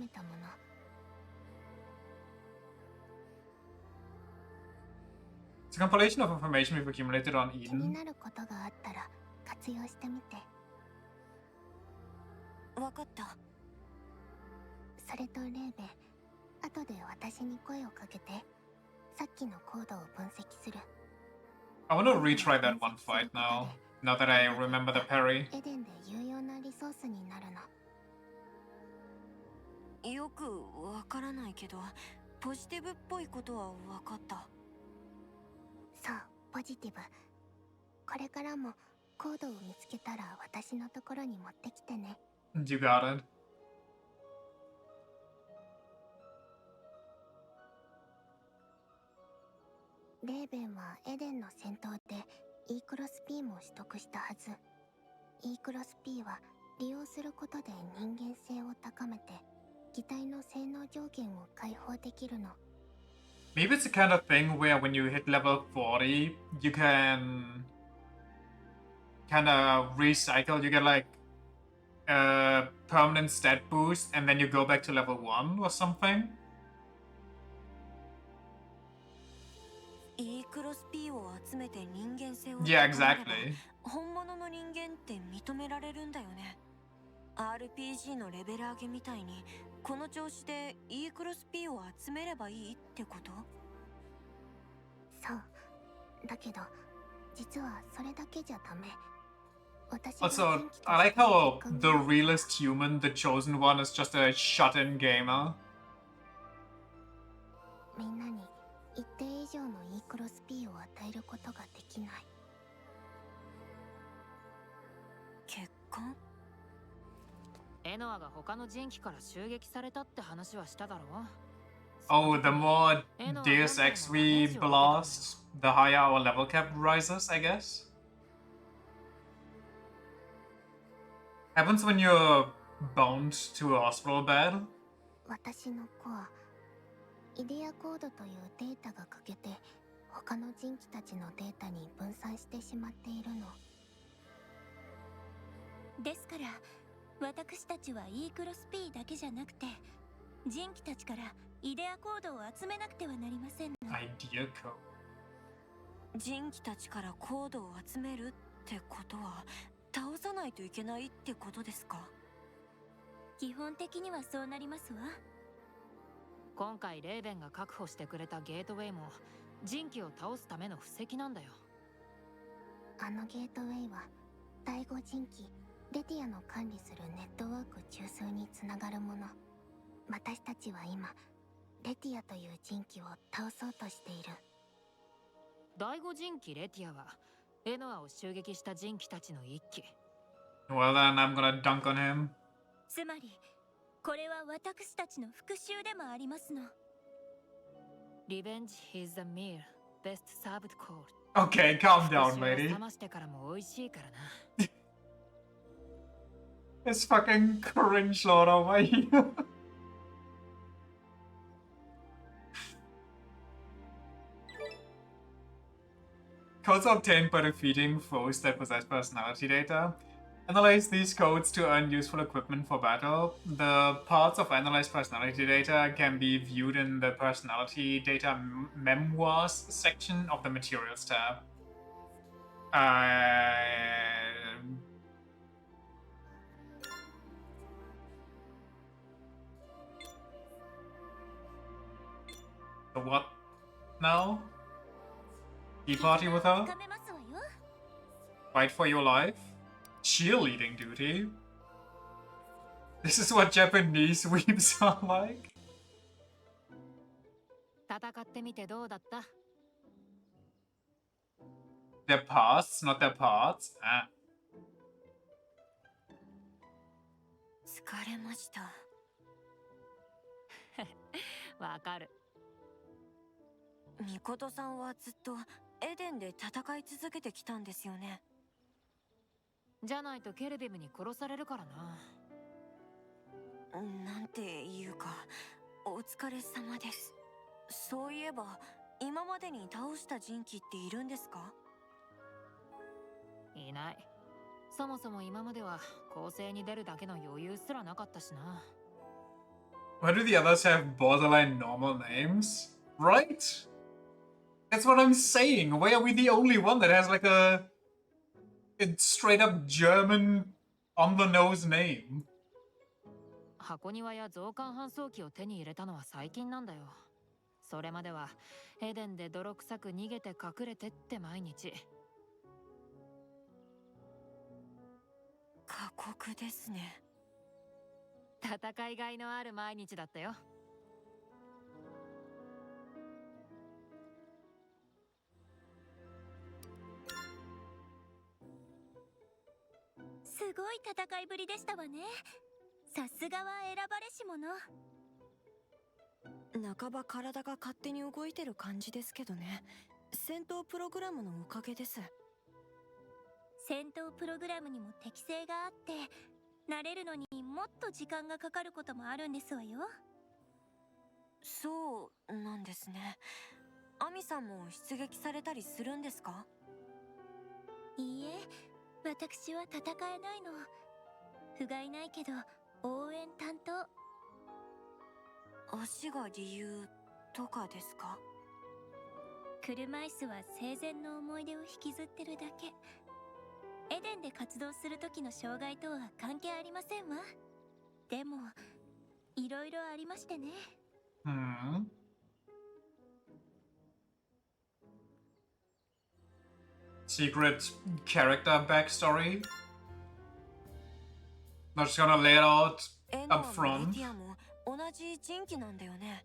It's a compilation of information we've accumulated on 気に Eden. なることがあったら活用してみて。わかった。それとレーベン、後で私に声をかけて。さっきのコードを分析する。 I want to retry that one fight now that I remember the parry. エデンで有用なリソースになるの。よくわからないけど、ポジティブっぽいことはわかった。そう、ポジティブ。これからもコードを見つけたら私のところに持ってきてね。You got it. レーベンはエデンの戦闘で E クロス P も取得したはず。E クロス P は利用することで人間性を高めて機体の性能上限を解放できるの。 Maybe it's the kind of thing where when you hit level 40, you can kind of recycle. You get like a permanent stat boost, and then you go back to level 1 or something. E クロス P を集めて人間性を Yeah, exactly. 本物の人間って認められるんだよね。RPG のレベル上げみたいにこの調子で E クロス P を集めればいいってこと？そう。だけど実はそれだけじゃダメ。 Also, I like how the realist human, the chosen one, is just a shut-in gamer. みんなに一定以上の E クロス P を与えることができない。結婚？エノアが他の人機から襲撃されたって話はしただろう。 Oh, the more Deus Ex we blast, the higher our level cap rises, I guess. Happens when you're bound to a hospital bed. 私のコア、イデアコードというデータが欠けて他の人機たちのデータに分散してしまっているの。ですから私たちは E クロス P だけじゃなくて人機たちからイデアコードを集めなくてはなりませんの。 Idea code. 人機たちからコードを集めるってことは倒さないといけないってことですか？基本的にはそうなりますわ。今回レーベンが確保してくれたゲートウェイも人機を倒すための布石なんだよ。あのゲートウェイは第5人機レティアの管理するネットワーク中枢につながるもの。私たちは今レティアという人機を倒そうとしている。第5人機レティアはエノアを襲撃した人機たちの一機。 Well then, I'm gonna dunk on him. つまりこれは私たちの復讐でもありますの。 Revenge is a meal best served cold. Okay, calm down, 復讐 lady. を冷ましてからも美味しいからな。It's fucking cringe lord over here. Codes are obtained by defeating foes that possess personality data. Analyze these codes to earn useful equipment for battle. The parts of analyzed personality data can be viewed in the personality data memoirs section of the materials tab. So what now? Tea party with her? Fight for your life? Cheerleading duty? This is what Japanese weeps are like? 戦ってみてどうだった？ Their pasts, not their parts? Ah. 疲れました。わかる。ミコトさんはずっとエデンで戦い続けてきたんですよね。じゃないとケルビムに殺されるからな。なんていうか、お疲れ様です。そういえば、今までに倒した人気っているんですか？いない。そもそも今までは攻勢に出るだけの余裕すらなかったしな。Why do the others have borderline normal names? Right? That's what I'm saying. Why are we the only one that has like a straight up German on the nose name? 箱庭や増刊搬送機を手に入れたのは最近なんだよ。それまではエデンで泥臭く逃げて隠れてって毎日。過酷ですね。戦いがいのある毎日だったよ。すごい戦いぶりでしたわね。さすがは選ばれし者。半ば体が勝手に動いてる感じですけどね。戦闘プログラムのおかげです。戦闘プログラムにも適性があって、慣れるのにもっと時間がかかることもあるんですわよ。そうなんですね。アミさんも出撃されたりするんですか？いいえ、私は戦えないの。不甲斐ないけど応援担当。足が理由とかですか？車椅子は生前の思い出を引きずってるだけ。エデンで活動する時の障害とは関係ありませんわ。でもいろいろありましてね。Secret character backstory? Not just gonna lay it out up front. レティアも同じ人気なんだよね。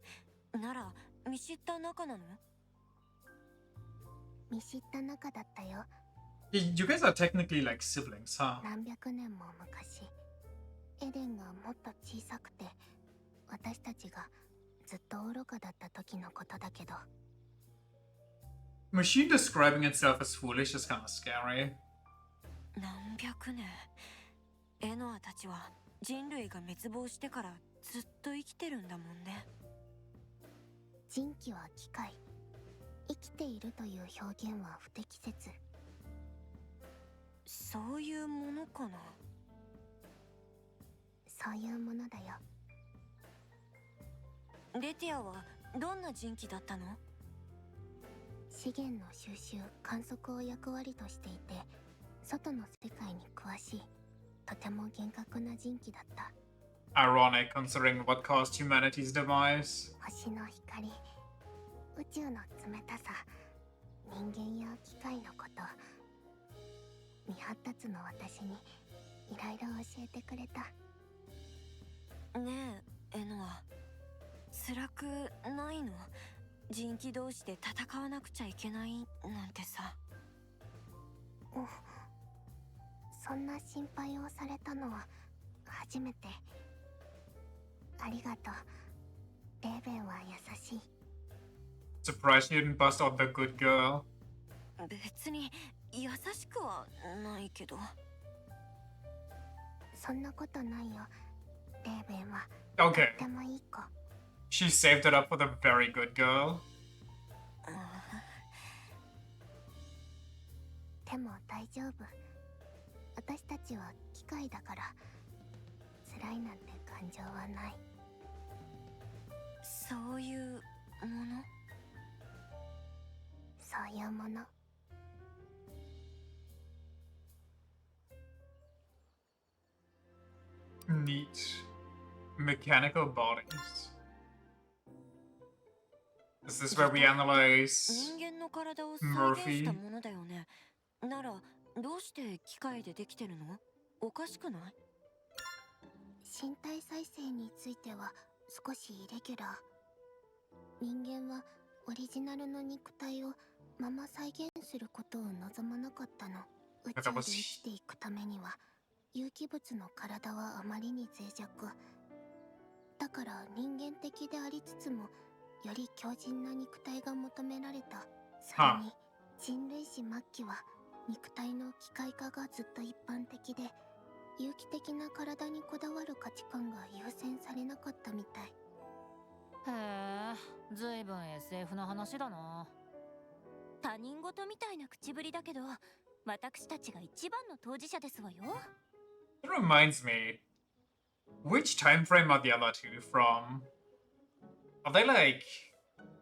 なら見知った仲なの？見知った仲だったよ。You guys are technically like siblings, huh? 何百年も昔、エデンがもっと小さくて、私たちがずっと愚かだった時のことだけど。Machine describing itself as foolish is kind of scary. 何百年。エノアたちは人類が滅亡してからずっと生きてるんだもんね。人気は機械。生きているという表現は不適切。そういうものかな？そういうものだよ。レティアはどんな人気だったの？資源の収集・観測を役割としていて、外の世界に詳しい、とても厳格な人気だった。Ironic considering what caused humanity's demise. 星の光、宇宙の冷たさ、人間や機械のこと、未発達の私にいろいろ教えてくれた。ねえ、エノア、辛くないの？人気同士で戦わなくちゃいけないなんてさ。そんな心配をされたのは初めて。ありがとう。レーベンは優しい。Surprised you didn't bust out the good girl. 別に優しくはないけど。そんなことないよ。レーベンは Okay. とてもいい子。She saved it up for the very good girl. でも大丈夫。私たちは機械だから、辛いなんて感情はない。そういうもの？そういうもの。Neat. Mechanical bodies. Is this where we analyze 人間の体を再現したものだよね。ならどうして機械でできてるの？おかしくない？身体再生については少しイレギュラー。人間はオリジナルの肉体をまま再現することを望まなかったの。宇宙で生きていくためには有機物の体はあまりに脆弱だから、人間的でありつつもより強靭な肉体が求められた。それに人類史末期は肉体の機械化がずっと一般的で、有機的な体にこだわる価値観が優先されなかったみたい。へえ、ずいぶん SF の話だな。他人事みたいな口ぶりだけど、私たちが一番の当事者ですわよ。It reminds me, which time frame are the other two from? Are they like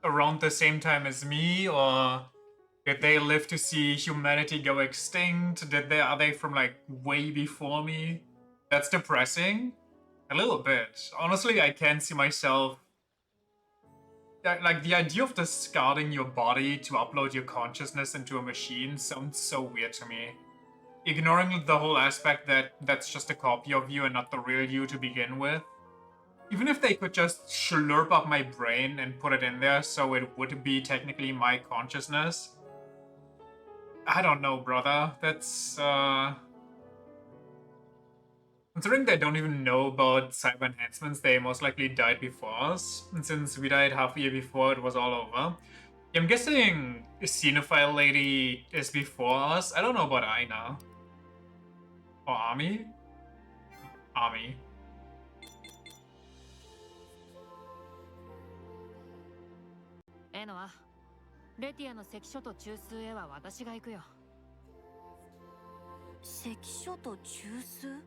around the same time as me, or did they live to see humanity go extinct? Are they from like way before me? That's depressing. A little bit. Honestly, I can't see myself. Like the idea of discarding your body to upload your consciousness into a machine sounds so weird to me. Ignoring the whole aspect that that's just a copy of you and not the real you to begin with. Even if they could just slurp up my brain and put it in there so it would be technically my consciousness. I don't know, brother. That's, considering they don't even know about cyber enhancements, they most likely died before us. And since we died half a year before it was all over. I'm guessing Xenophile Lady is before us. I don't know about Aina. Or Ami? Ami. エノア、レティアの関所と中枢へは私が行くよ。関所と中枢？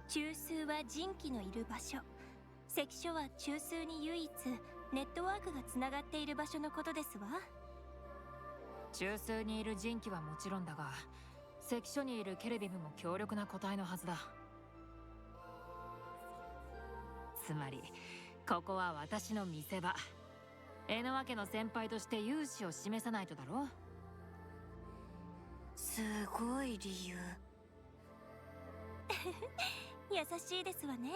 中枢は人気のいる場所。関所は中枢に唯一ネットワークがつながっている場所のことですわ。中枢にいる人気はもちろんだが、関所にいるケレビムも強力な個体のはずだ。つまりここは私の見せ場。エノア家の先輩として勇姿を示さないとだろう。すごい理由。優しいですわね。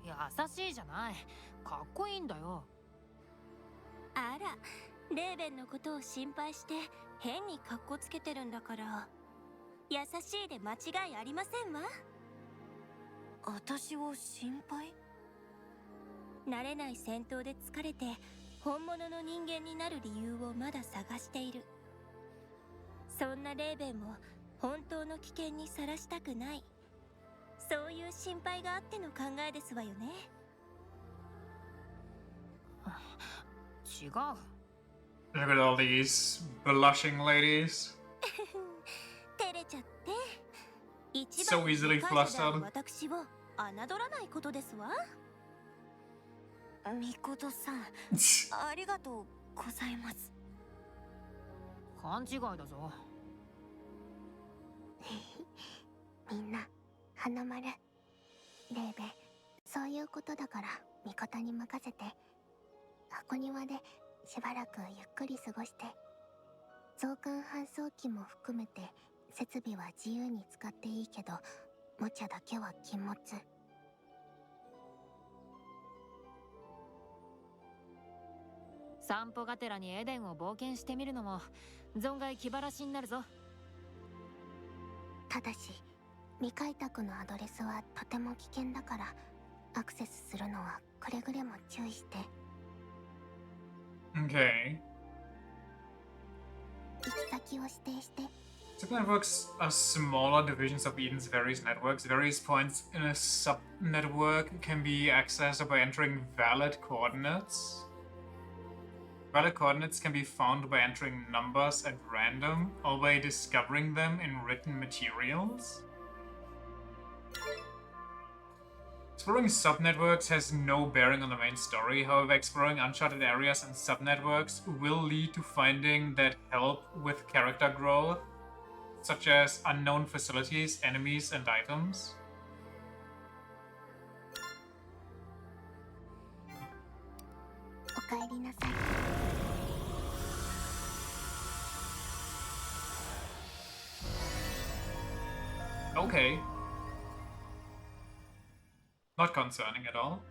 優しいじゃない、かっこいいんだよ。あら、レーベンのことを心配して変にカッコつけてるんだから、優しいで間違いありませんわ。私を心配？慣れない戦闘で疲れて本物の人間になる理由をまだ探している。そんなレーベンを本当の危険にさらしたくない、そういう心配があっての考えですわよね。違う。 Look at all these blushing ladies. 照れちゃって。一 So 番 easily 理解者である flustered. 私を侮らないことですわ。みことさん、ありがとうございます。勘違いだぞ。みんな花丸。レーベン、そういうことだから味方に任せて。箱庭でしばらくゆっくり過ごして。増刊搬送機も含めて設備は自由に使っていいけど、無茶だけは禁物。散歩がてらにエデンを冒険してみるのも存外気晴らしになるぞ。ただし未開拓のアドレスはとても危険だから、アクセスするのはくれぐれも注意して。 Okay. 行き先を指定して。 Subnetworks are smaller divisions of Eden's various networks. Various points in a subnetwork can be accessed by entering valid coordinates. Valid coordinates can be found by entering numbers at random or by discovering them in written materials. Exploring subnetworks has no bearing on the main story, however exploring uncharted areas and subnetworks will lead to finding that help with character growth, such as unknown facilities, enemies, and items. Okay. Not concerning at all.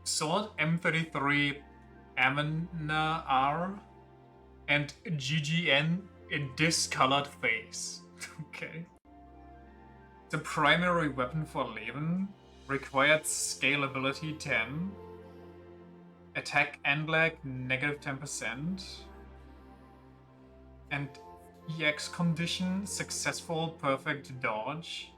Sword M33 Amina R and GGN in discolored face. Okay. The primary weapon for Leven required scalability 10, attack and lag negative 10%, and EX condition successful perfect dodge.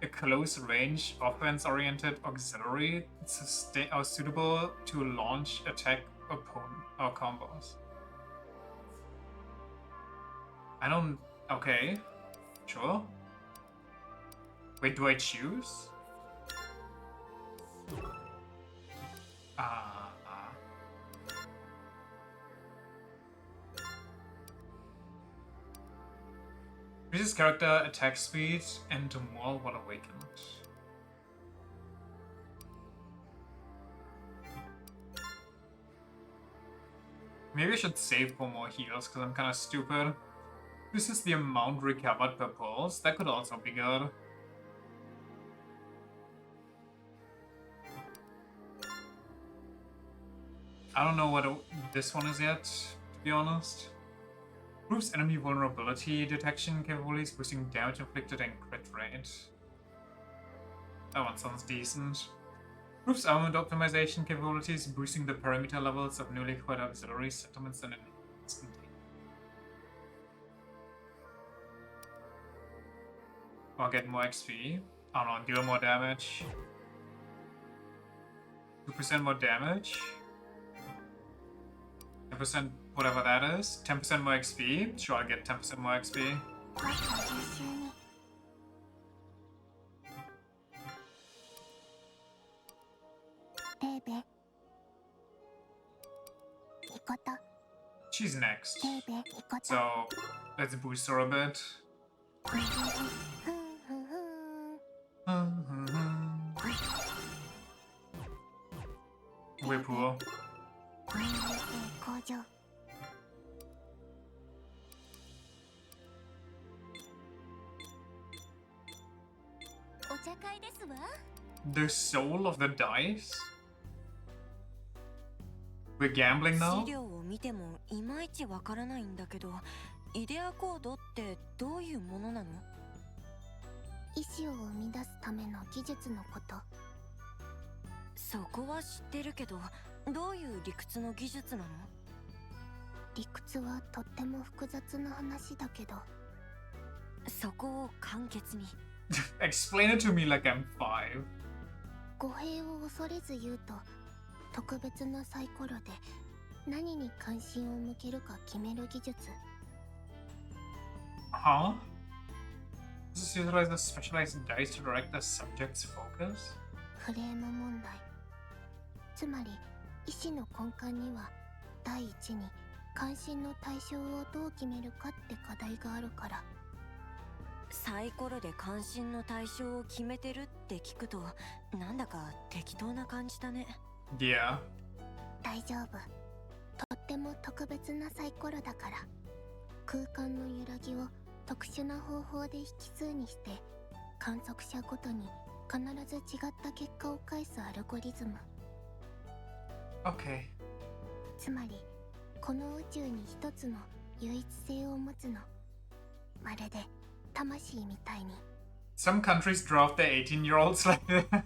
A close range offense-oriented auxiliary suitable to launch attack opponent or combos. I don't. Okay, sure. Wait, do I choose? Increases character attack speed and more while awakened. Maybe I should save for more heals because I'm kind of stupid. This is the amount recovered per pulse. That could also be good. I don't know what this one is yet, to be honest. Improves enemy vulnerability detection capabilities, boosting damage inflicted and crit rate. That one sounds decent. Improves armament optimization capabilities, boosting the parameter levels of newly acquired auxiliary settlements and instantly. Or get more XP. I don't know, deal more damage. 2% more damage. 10% whatever that is. 10% more XP. Sure, I'll get 10% more XP. She's next. So, let's boost her a bit. We're poor. The soul of the dice? We're gambling now? 資料を見てもいまいちわからないんだけど、イデアコードってどういうものなの？意志を生み出すための技術のこと。そこは知ってるけど、どういう理屈の技術なの？理屈はとっても複雑な話だけど、そこを簡潔に。Explain it to me like I'm 5. 語弊を恐れず言うと、特別なサイコロで何に関心を向けるか決める技術。Huh? Does this utilize the specialized dice to direct the subject's focus? フレーム問題。つまり、意志の根幹には、第一に関心の対象をどう決めるかって課題があるから。サイコロで関心の対象を決めてるって聞くと、なんだか適当な感じだね。Yeah. 大丈夫。とっても特別なサイコロだから。空間の揺らぎを特殊な方法で引数にして、観測者ごとに必ず違った結果を返すアルゴリズム。Okay. つまり、この宇宙に一つの唯一性を持つの。まるで魂みたいに。Some countries draft their 18-year-olds like that.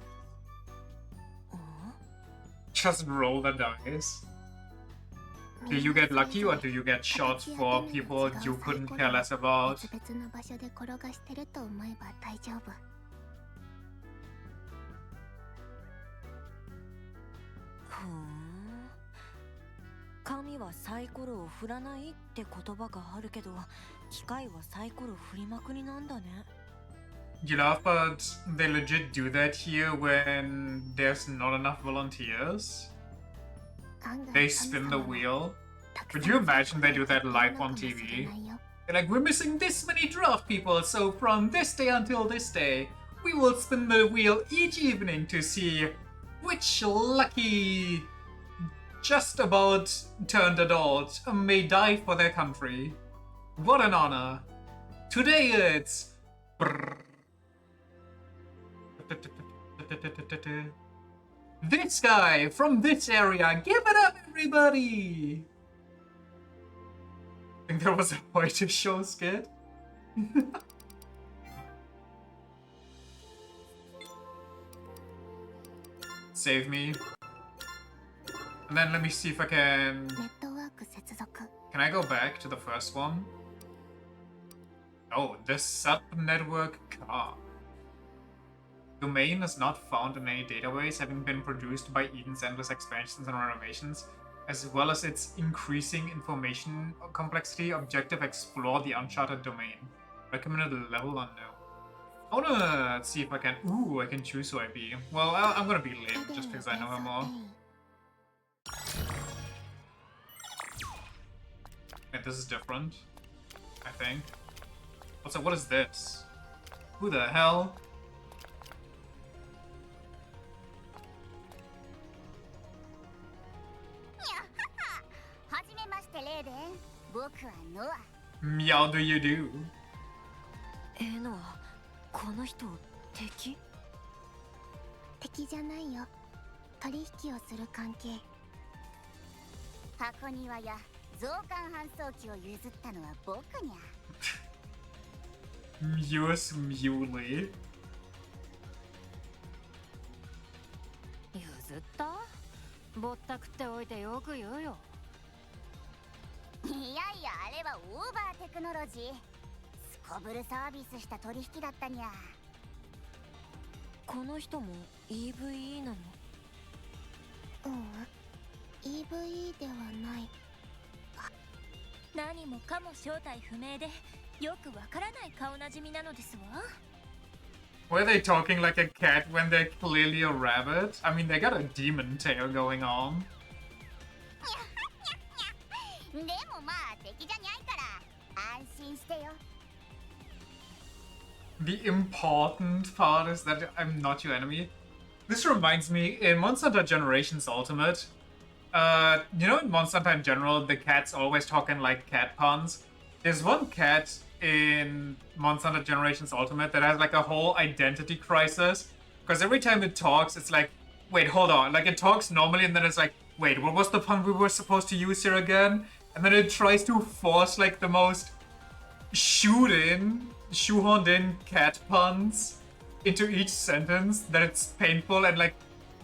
Just roll the dice. Do you get lucky or do you get shot for people you couldn't care less about? 別々の場所で転がしてると思えば大丈夫。神はサイコロを振らないって言葉があるけど、機械はサイコロ振りまくりなんだね。You laugh, but they legit do that here when there's not enough volunteers. 案外 They 神 spin 様 the は wheel. たくさん Could you imagine they do that 使 live ってるの on かもしれ TV? ないよ。 They're like, we're missing this many draft people, so from this day until this day, we will spin the wheel each evening to see which lucky, just about turned adult may die for their country. What an honor. Today it's... This guy from this area. Give it up, everybody! I think there was a way to show skit. Save me. And then let me see if I can... ネットワーク接続。 Can I go back to the first one? Oh, the sub-network car. Domain is not found in any database, having been produced by Eden's endless expansions and renovations, as well as its increasing information complexity. Objective: explore the uncharted domain. Recommended level unknown. I wanna see if I can. Ooh, I can choose who I be. Well, I'm gonna be late just because I know her more. Okay, this is different, I think. Also, what is this? Who the hell? はじめましてレイデン。僕はノア。 Meow do you do? エノはこの人敵？敵じゃないよ。取引をする関係。箱庭や増刊搬送機を譲ったのは僕にゃ。 Muse Muley. 譲った？ぼったくっておいてよく言うよ。いやいや、あれはオーバーテクノロジー。すこぶるサービスした取引だったにゃ。この人も EVE なの？うん、EVE ではない。何もかも正体不明でよくわからない顔なじみなのですわ。 Were they talking like a cat when they're clearly a rabbit? I mean, they got a demon tail going on. でもまあ敵じゃないから安心してよ。 The important part is that I'm not your enemy. This reminds me, in Monster Hunter Generations Ultimate, you know in Monster Hunter in general, the cats always talking like cat puns? There's one cat in Monster Hunter Generations Ultimate that has like a whole identity crisis. Because every time it talks, it's like, wait, hold on. Like it talks normally and then it's like, wait, what was the pun we were supposed to use here again? And then it tries to force like the most shoehorned in cat puns into each sentence that it's painful, and like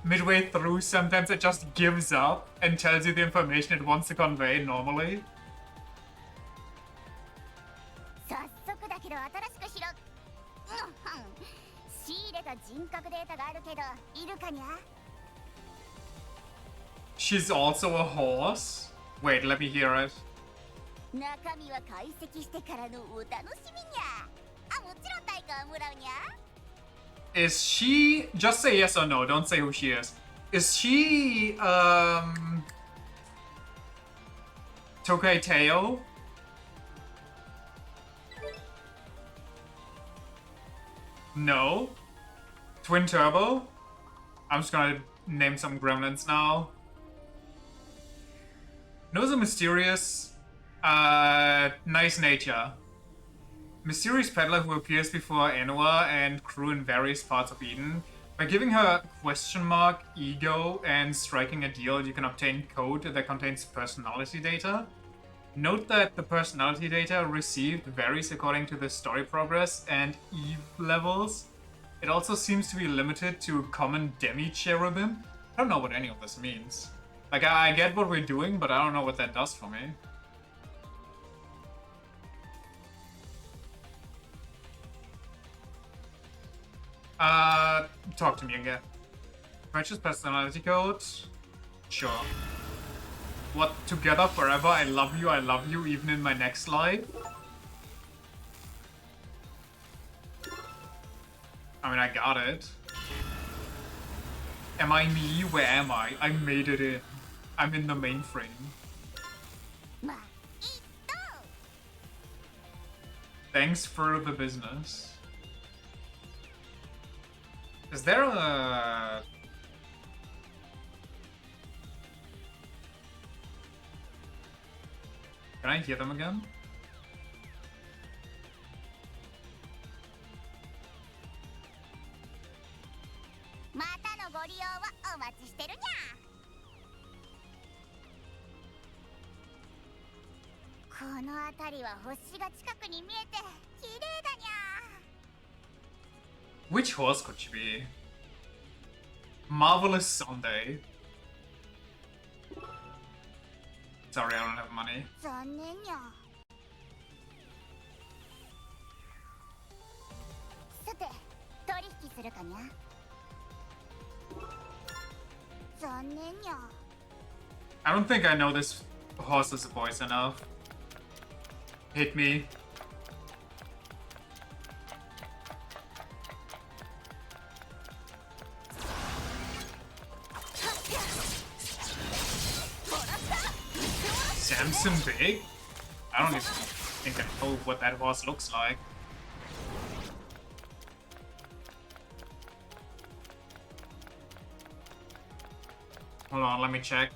midway through sometimes it just gives up and tells you the information it wants to convey normally. 早速だけど新しくしろ。仕入れた人格データがあるけどいるかにゃ。 She's also a horse? Wait, let me hear it. 中身は解析してからのお楽しみにゃ。あ、もちろん対価はもらうにゃ。 Is she... Just say yes or no, don't say who she is. Is she, Tokai Teo? No. Twin Turbo? I'm just gonna name some gremlins now. Knows a mysterious, nice nature. Mysterious peddler who appears before Enua and crew in various parts of Eden. By giving her question mark, ego, and striking a deal, you can obtain code that contains personality data. Note that the personality data received varies according to the story progress and Eve levels. It also seems to be limited to common demi-cherubim. I don't know what any of this means. Like, I get what we're doing, but I don't know what that does for me. Talk to me again. Purchase personality code? Sure. What? Together forever, I love you, even in my next life? I mean, I got it. Am I me? Where am I? I made it in. I'm in the mainframe. Thanks for the business. Is there a... Can I hear them again? Which horse could she be? Marvelous Sunday. Sorry, I don't have money. 残念にゃ。さて、取引するかにゃ。残念にゃ。I don't think I know this horse's voice enough. Hit me. Samson Big? I don't even think I know what that horse looks like. Hold on, let me check.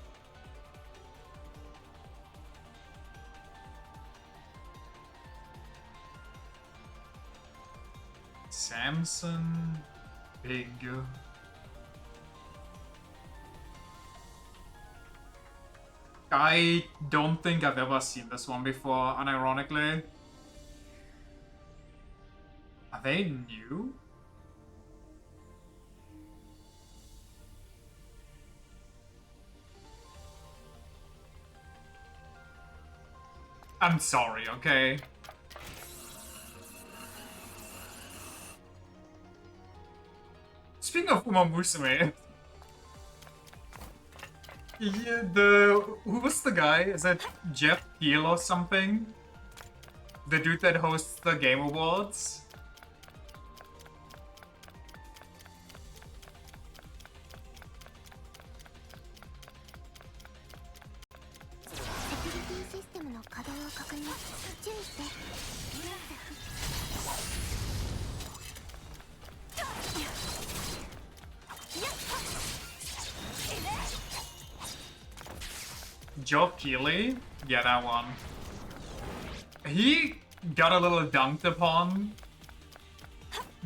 Samson Big. I don't think I've ever seen this one before, unironically. Are they new? I'm sorry, okay? Speaking of Uma Musume, yeah, who was the guy? Is that Jeff Peel or something? The dude that hosts the Game Awards? Joe Keighley? Yeah, that one. He got a little dunked upon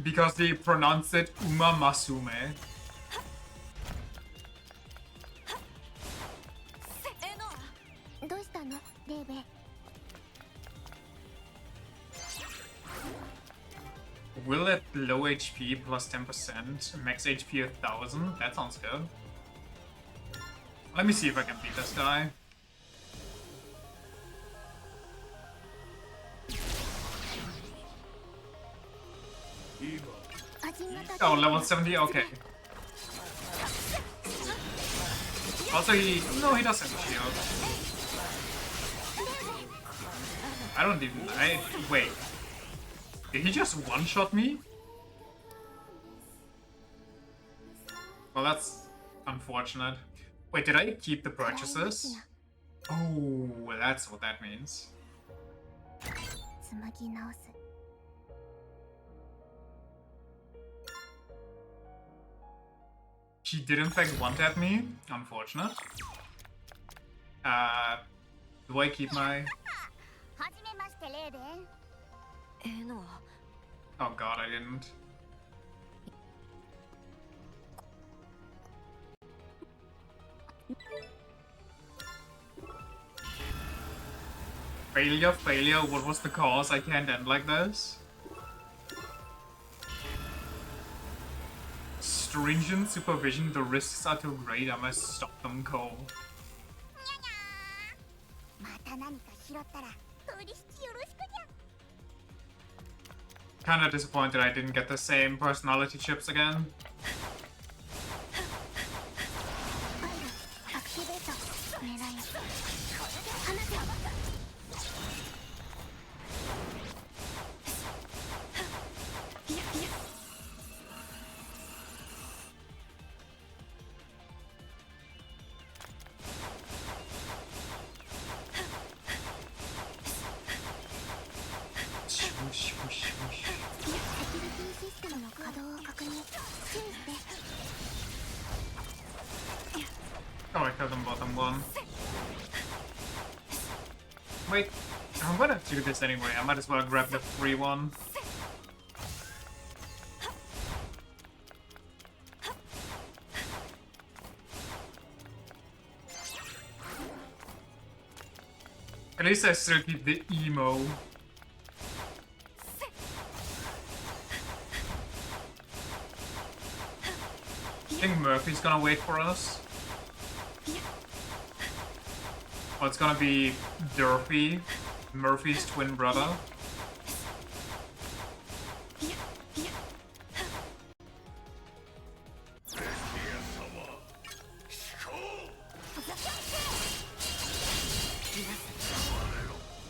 because they pronounce it Uma Masume. Will at low HP plus 10%, max HP 1000? That sounds good. Let me see if I can beat this guy. Oh, level 70? Okay. Also, no, he doesn't have a shield. I don't even... Wait. Did he just one-shot me? Well, that's unfortunate. Wait, did I keep the purchases? Oh, that's what that means. She did in fact one-tap me. Unfortunate. Do I keep my... Oh god, I didn't. Failure, what was the cause? I can't end like this. Stringent supervision, the risks are too great, I must stop them cold. Kinda disappointed I didn't get the same personality chips again. 狙い離せ。セキュリティシステムの稼働を確認。注意して。 Oh, I killed them bottom one. Wait, I'm gonna do this anyway. I might as well grab the free one. At least I still keep the emo. I think Murphy's gonna wait for us. Oh, it's gonna be Durfee, Murphy's twin brother.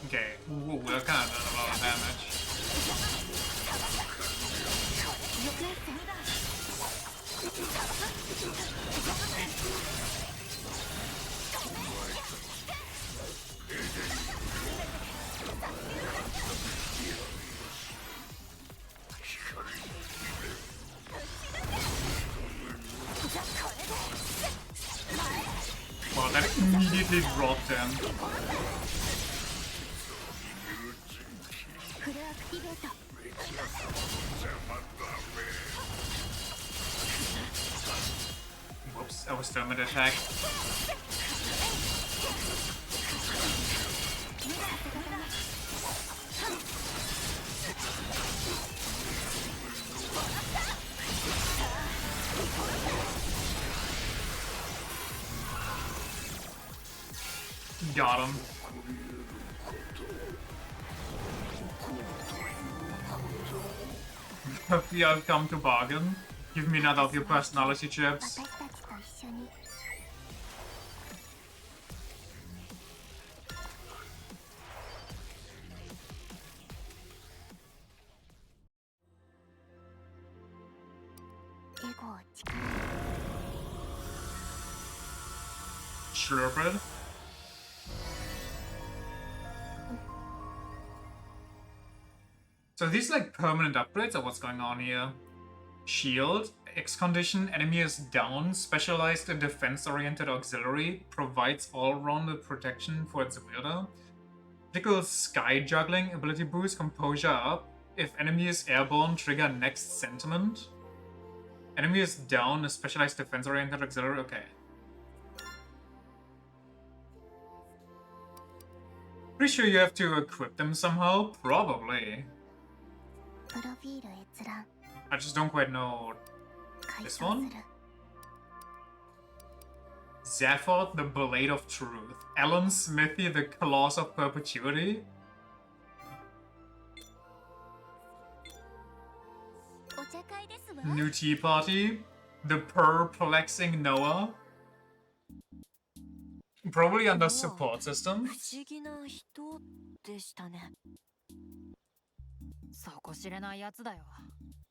Okay, ooh, we're kind of done a lot of damage. Wow, that immediately dropped him. Whoops, I was still mid-attack. Got him. We have come to bargain. Give me another of your personality chips. 私たちと一緒に。 エゴを力に。 Slurped. So are these like permanent upgrades or what's going on here? Shield, X condition, enemy is down, specialized and defense-oriented auxiliary, provides all-rounded protection for its wielder. Particular sky juggling, ability boost, composure up. If enemy is airborne, trigger next sentiment. Enemy is down, a specialized defense-oriented auxiliary, okay. Pretty sure you have to equip them somehow? Probably. プロフィール閲覧。 I just don't quite know. 解 This 消 one? する。 Zaphod, the Blade of Truth. Alan Smithy, the Claws of Perpetuity. お茶会ですわ。 New Tea Party. The Perplexing Noah. Probably under support system. 不思議な人でしたね。底知れないやつだよ。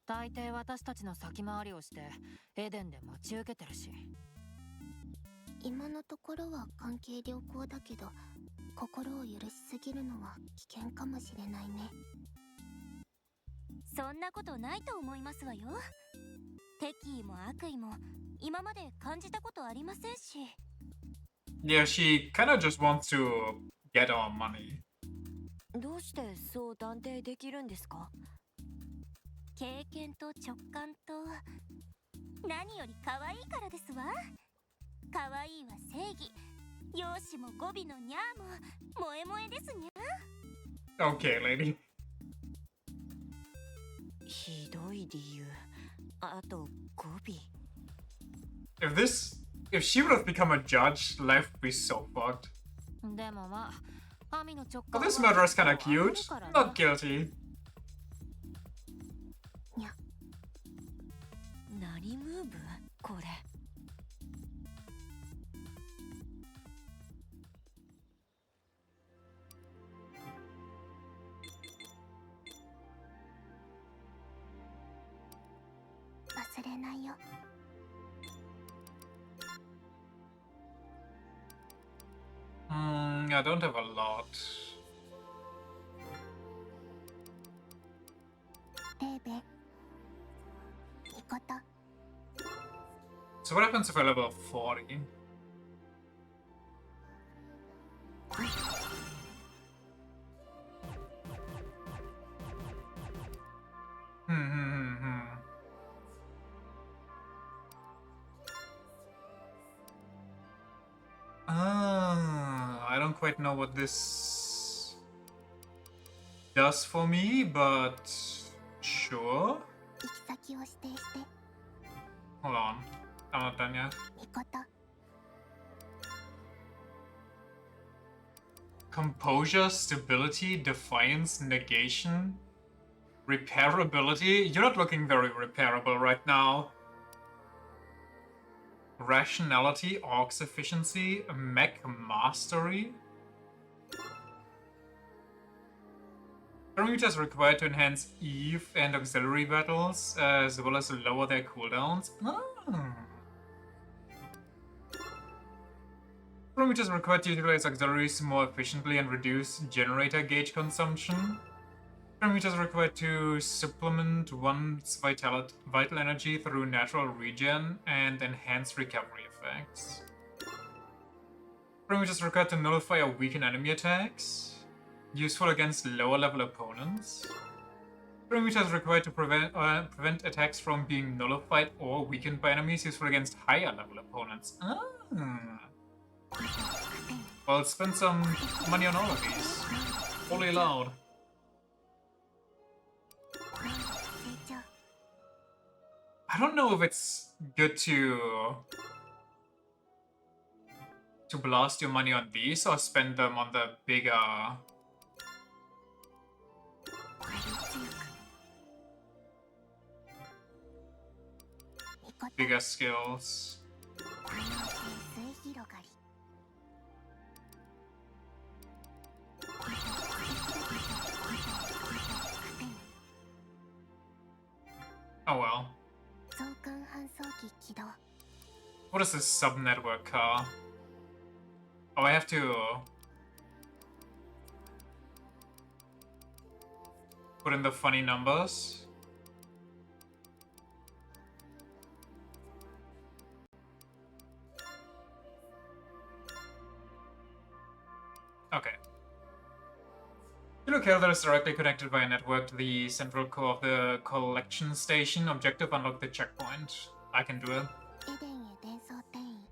大抵私たちの先回りをしてエデンで待ち受けてるし。今のところは関係良好だけど、心を許しすぎるのは危険かもしれないね。そんなことないと思いますわよ。敵意も悪意も今まで感じたことありませんし。 Yeah, she kind of just wants to get our money. どうしてそう断定できるんですか？経験と直感と何より可愛いからですわ。可愛いは正義、容姿も語尾のにゃーも萌え萌えですにゃ。 Okay, lady. ひどい理由。あと語尾。 If she would have become a judge, life would be so fucked. でもまあ、アミの直 But 感 this murder is kind of cute. Not guilty. にゃ。何ムーブこれ。れないよ。 I don't have a lot. レーベン、ミコト。 So what happens if I level 40? I don't quite know what this does for me, but sure. 行き先を指定して、 Hold on, I'm not done yet. ミコト。 Composure, stability, defiance, negation, repairability. You're not looking very repairable right now. Rationality, Orcs efficiency, mech mastery. Parameters required to enhance Eve and auxiliary battles, as well as lower their cooldowns. Parameters required to utilize auxiliaries more efficiently and reduce generator gauge consumption. Parameters required to supplement one's vital energy through natural regen and enhance recovery effects. Parameters required to nullify or weaken enemy attacks. Useful against lower level opponents. Parameters required to prevent attacks from being nullified or weakened by enemies. Useful against higher level opponents. Well, spend some money on all of these. Fully allowed. 成長。 I don't know if it's good to blast your money on these or spend them on the bigger より強く。ミコト。 bigger skills. 可能性末広がり。 Oh well. 相関搬送機起動。 What is this sub-network car? Oh, I have to put in the funny numbers. Okay. Kilo that is directly connected by a network to the central core of the collection station. Objective: unlock the checkpoint. I can do it. エデンへ伝送転移。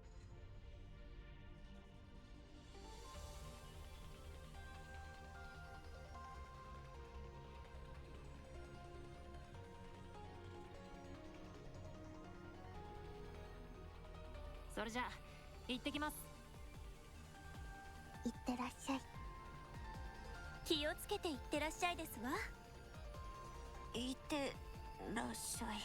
それじゃあ行ってきます。いってらっしゃい。気をつけていってらっしゃいですわ。いってらっしゃい。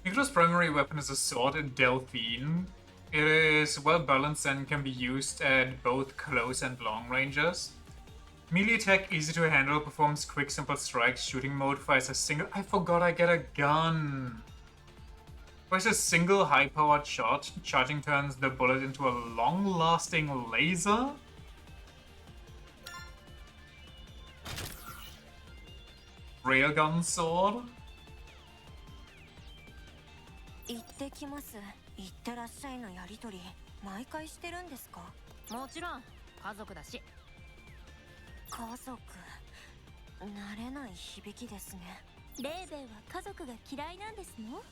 Mikoto's primary weapon is a sword in Delphine. It is well balanced and can be used at both close and long ranges. Melee attack easy to handle, performs quick simple strikes, shooting mode, fires a single— I forgot I get a gun! Fires a single high-powered shot, charging turns the bullet into a long-lasting laser? Railgun sword? 行ってきます。行ってらっしゃいのやりとり毎回してるんですか？もちろん家族だし。家族、慣れない響きですね。レーベンは家族が嫌いなんですの？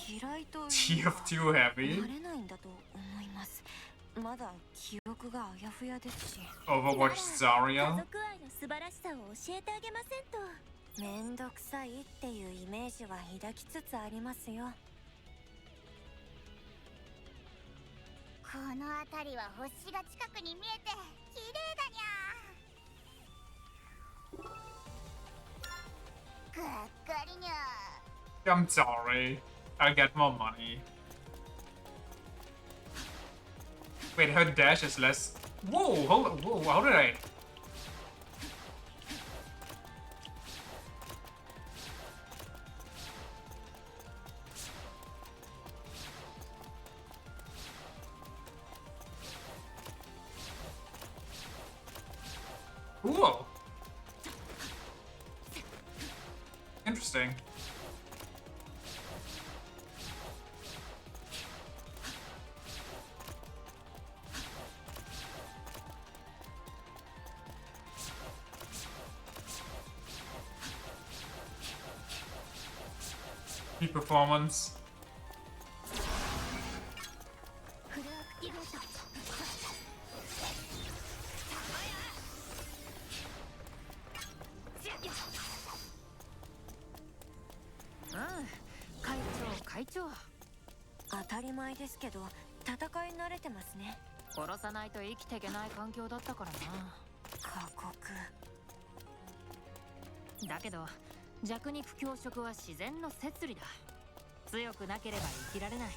嫌いというか TF2 heavy? 慣れないんだと思います。まだ記憶があやふやですし。 Overwatch 家 Zarya? 族愛の素晴らしさを教えてあげませんと。めんどくさいっていうイメージは抱きつつありますよ。この辺りは星が近くに見えて綺麗だにゃ。がっかりにゃ。 I'm sorry. I'll get more money. Wait, her dash is less Whoa, hold on. Whoa, how did I? Whoa. Interesting. Peak performance. フルアクティベート。会長。当たり前ですけど、戦い慣れてますね。殺さないと生きていけない環境だったからな。過酷。だけど弱肉強食は自然の摂理だ。強くなければ生きられない。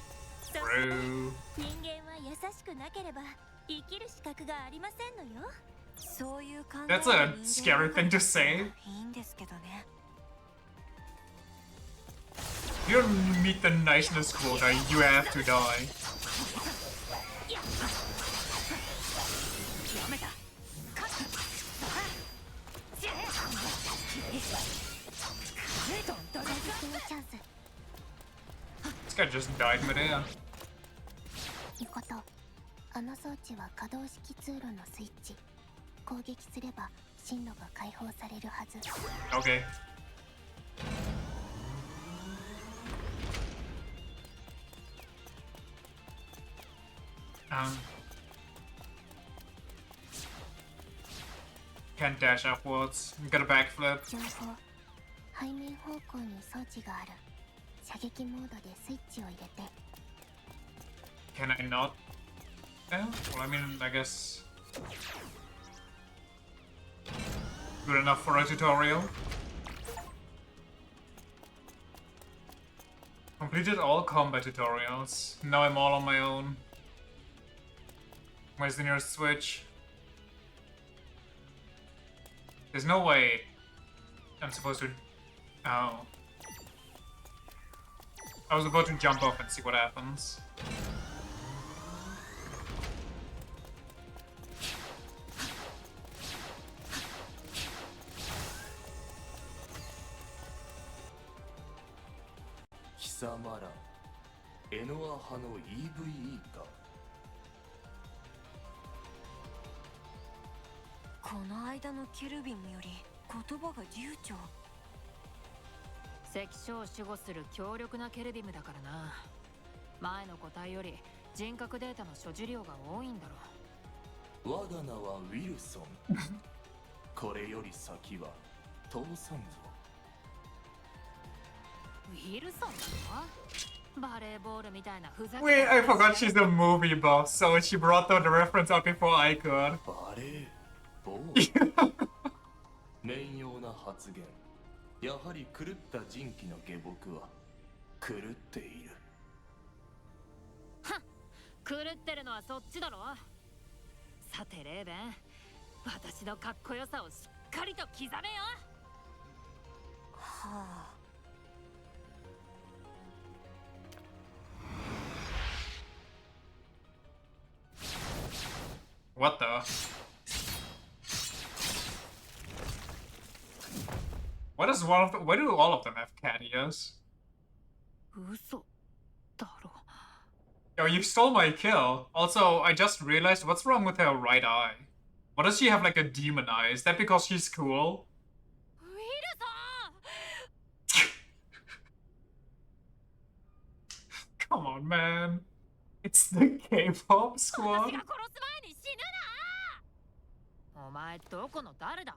人間は優しくなければ生きる資格がありませんのよ。そういう考え That's a scary thing to say. いいんですけどね。 You don't meet the niceness quota, you have to die. やめた。チャンス。 This guy just died midair. いこと、あの装置は可動式通路のスイッチ。攻撃すれば進路が解放されるはず。 Okay. Can't dash upwards. Got a backflip. 情報、背面方向に装置がある。射撃モードでスイッチを入れて。 Can I not? Yeah, well, I mean, I guess. Good enough for a tutorial. Completed all combat tutorials. Now I'm all on my own. Where's the nearest switch? There's no way I'm supposed to... Oh. I was about to jump off and see what happens. Hisamara, Enoa Hano EVE か。この間のケルビンより言葉が流暢。関所を守護する強力なケルビムだからな。前の個体より人格データの所持量が多いんだろう。我が名はウィルソン。これより先は通さんぞ。ウィルソンなの？バレーボールみたいなふざけ。 Wait, I forgot she's a movie buff, so she brought the reference out before I could. バレーボール。面用な発言。やはり狂った人気の下僕は狂っている。はっ、狂ってるのはそっちだろ。さてレーベン、私のかっこよさをしっかりと刻めよ。はあ。 What the? What is one of the, why do all of them have cat ears? 嘘だろ。 Yo, you stole my kill. Also, I just realized what's wrong with her right eye. What does she have like a demon eye? Is that because she's cool? ウィルソン。 Come on, man. It's the K-pop 私 squad. が殺す前に死ぬな。お前どこの誰だ？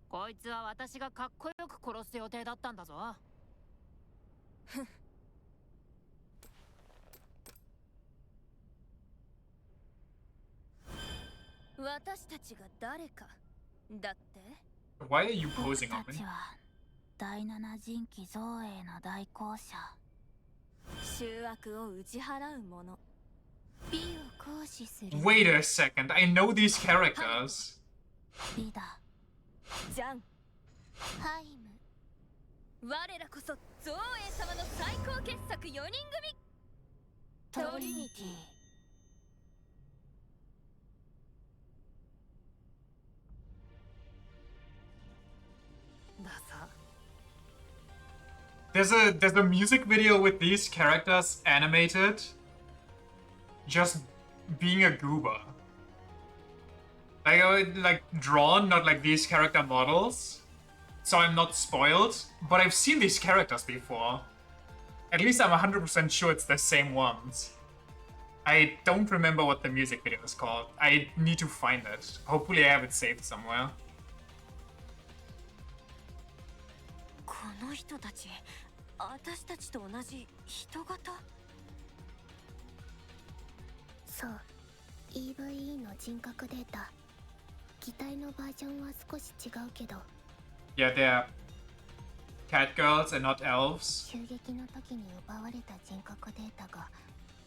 こいつは私がかっこよく殺す予定だったんだぞ。私たちが誰かだって？ Why are you 僕 posing た on me? ちは第七人気造営の代行者。醜悪を打ち払う者。美を行使する Wait a second, I know these characters. 美だ。じゃん。ハイム。我らこそ造営様の最高傑作4人組。トリニティ。ださ There's a music video with these characters animated, just being a goober. Like drawn, not like these character models. So I'm not spoiled, but I've seen these characters before. At least I'm 100% sure it's the same ones. I don't remember what the music video is called. I need to find it. Hopefully I have it saved somewhere. この人たち、私たちと同じ人型？そう、EVE の人格データ。機体のバージョンは少し違うけど、 Yeah, they're cat girls and not elves. 襲撃の時に奪われた人格データが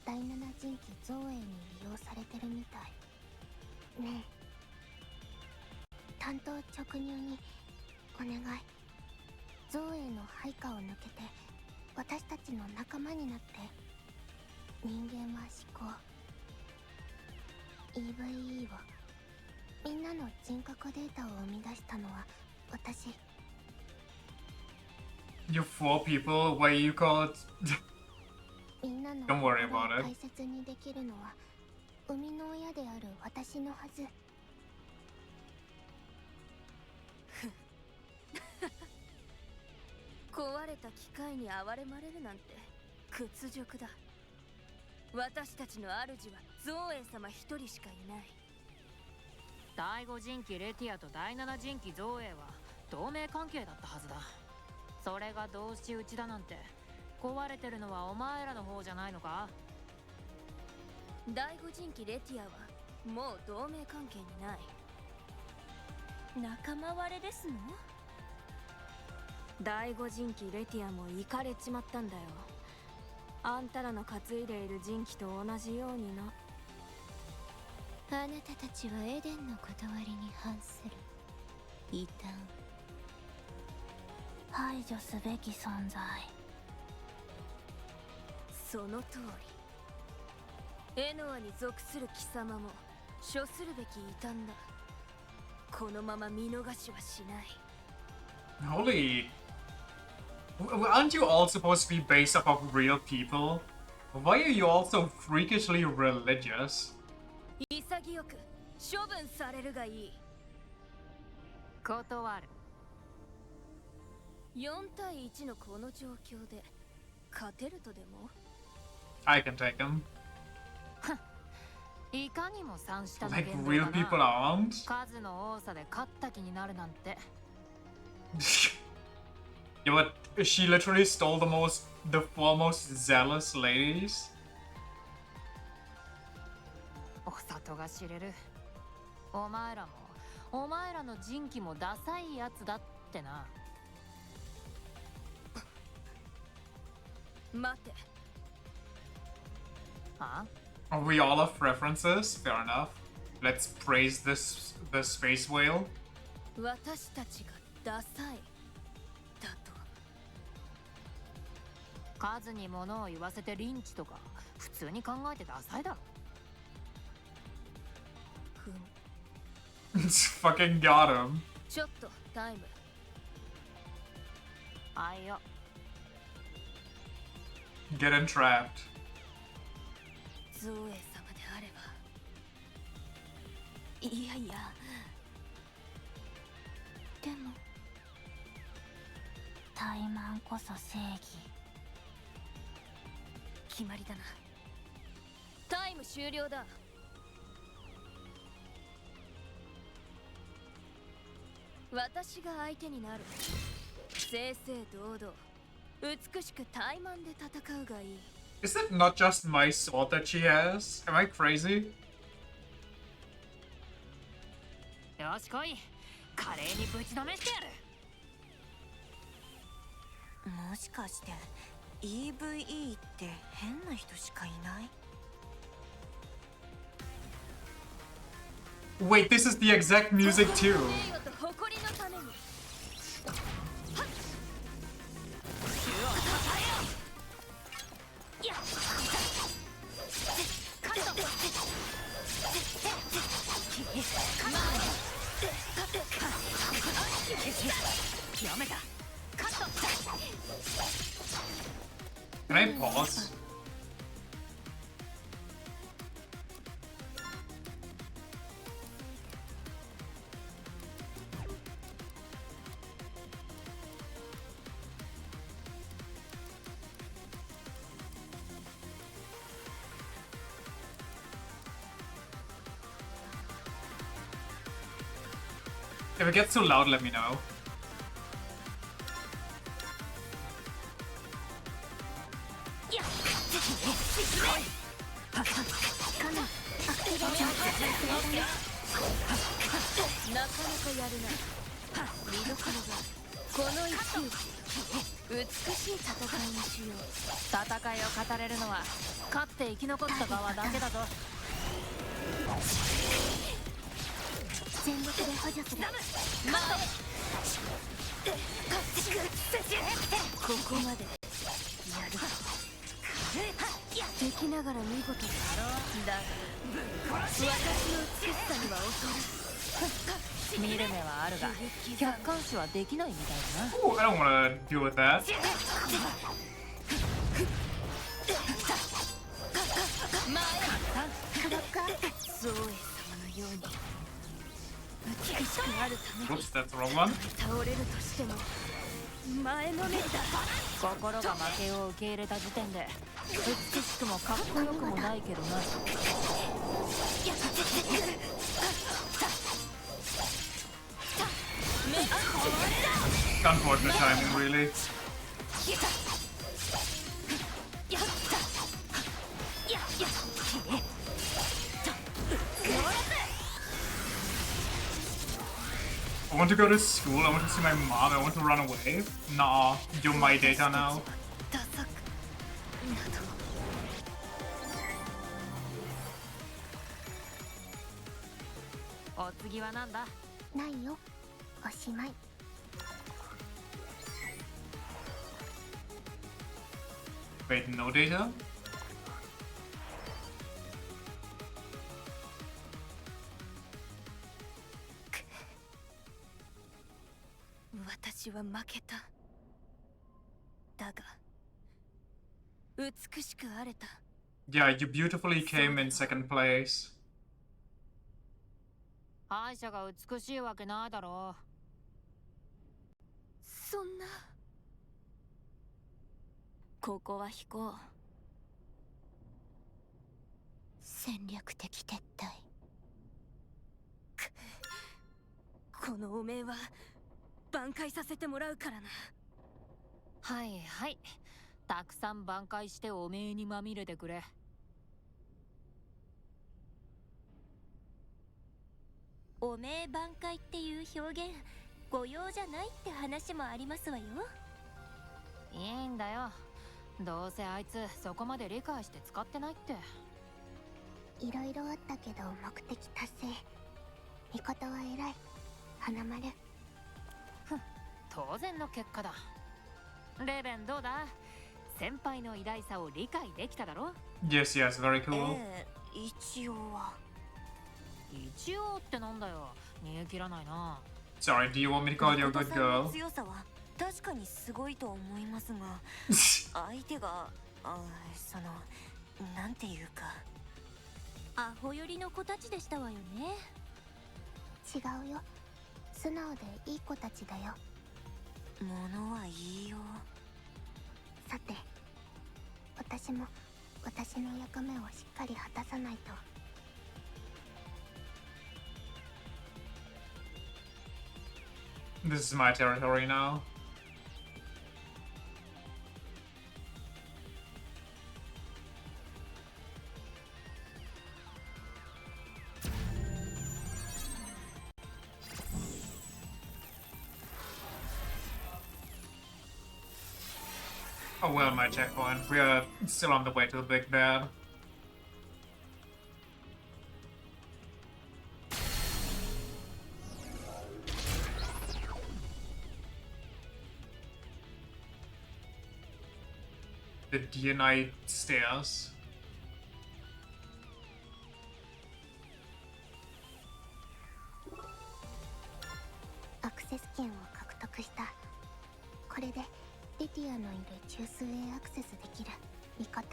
第7人機造営に利用されてるみたい。ねえ、担当直入にお願い。造営の配下を抜けて私たちの仲間になって。人間は思考 EVE を、みんなの人格データを生み出したのは私。 You four people, what you call it? みんなの Don't worry 心を about it. 大切にできるのは生みの親である私のはず。壊れた機械に哀れまれるなんて屈辱だ。私たちの主は造営様一人しかいない。第5陣機レティアと第7陣機造営は同盟関係だったはずだ。それが同士討ちだなんて、壊れてるのはお前らの方じゃないのか？第5陣機レティアはもう同盟関係にない。仲間割れですの？第5陣機レティアもイカれちまったんだよ。あんたらの担いでいる陣機と同じようにな。あなたたちはエデンのこだわりに反する異端。排除すべき存在。その通り。エノアに属する貴様も処するべき異端だ。このまま見逃しはしない。 Holy. Aren't you all supposed to be based off of real people? Why are you all so freakishly religious? 潔く処分されるがいい。断る。4対1のこの状況で勝てるとでも？ I can take him. いかにも三下の Like 言動 real だ people な。 aren't? 数の多さで勝った気になるなんて。Yeah, but she literally stole the four most zealous ladies. お里が知れる。お前らも、お前らの人気もダサいやつだってな。待て。あ？ We all have preferences, fair enough. Let's praise the space whale. 私たちがダサいだと？数に物を言わせてリンチとか普通に考えてダサいだろ。ふむ。 Fucking got him. ちょっとタイム。あいよ。Get entrapped. 造営様であれば。いやいや。でも怠慢こそ正義。決まりだな。タイム終了だ。私が相手になる。正々堂々、美しく怠慢で戦うがいい。Is it not just my sword that she has? Am I crazy? よし来い。華麗にぶちのめしてやる。もしかして EVE って変な人しかいない？ Wait, this is the exact music too. 名誉と誇りのために気を与えよ。やっカットやめたカット Can I pause? If it gets too loud, let me know. なかなかやるな。見どころがこの一騎打ち。美しい戦いにしよう。戦いを語れるのは勝って生き残った側だけだぞ。全力で補助する。ここまでやる。敵ながら見事だ。だが私の美しさには恐れ見る目はあるが客観視はできないみたいだな。 Ooh, I don't want to deal with that. ゾウエ様のように美しくあるために Oops, that's the wrong one. 倒れるとしても前のめりだ。心が負けを受け入れた時点で美しくもかっこよくもないけどな。 Unfortunate timing, really. I want to go to school, I want to see my mom, I want to run away. Nah, you're my data now. お次はなんだ。ないよ。おしまい。 Wait, no data? 私は負けた。だが美しくあれた。 Yeah, you beautifully came in second place. 敗者が美しいわけないだろう。そんな。ここは引こう。戦略的撤退。このおめえは挽回させてもらうからな。はいはい、たくさん挽回しておめえにまみれてくれ。おめえ挽回っていう表現誤用じゃないって話もありますわよ。いいんだよ、どうせあいつそこまで理解して使ってないって。いろいろあったけど目的達成。味方は偉い。花丸。ふん、当然の結果だ。レーベンどうだ、先輩の偉大さを理解できただろ。 Yes, yes, very cool. 一応は。一応ってなんだよ、煮え切らないな。 Sorry, do you want me to call you a good 誠さんの girl? 強さは確かにすごいと思いますが、相手がそのなんていうかアホ寄りの子たちでしたわよね。違うよ。素直でいい子たちだよ。物はいいよ。さて、私も私の役目をしっかり果たさないと。 This is my territory now. Oh well, my checkpoint. We are still on the way to the big bad. The Dionite stairs. アクセス権を獲得した。これでリティアのいる中枢へアクセスできる。ミコト、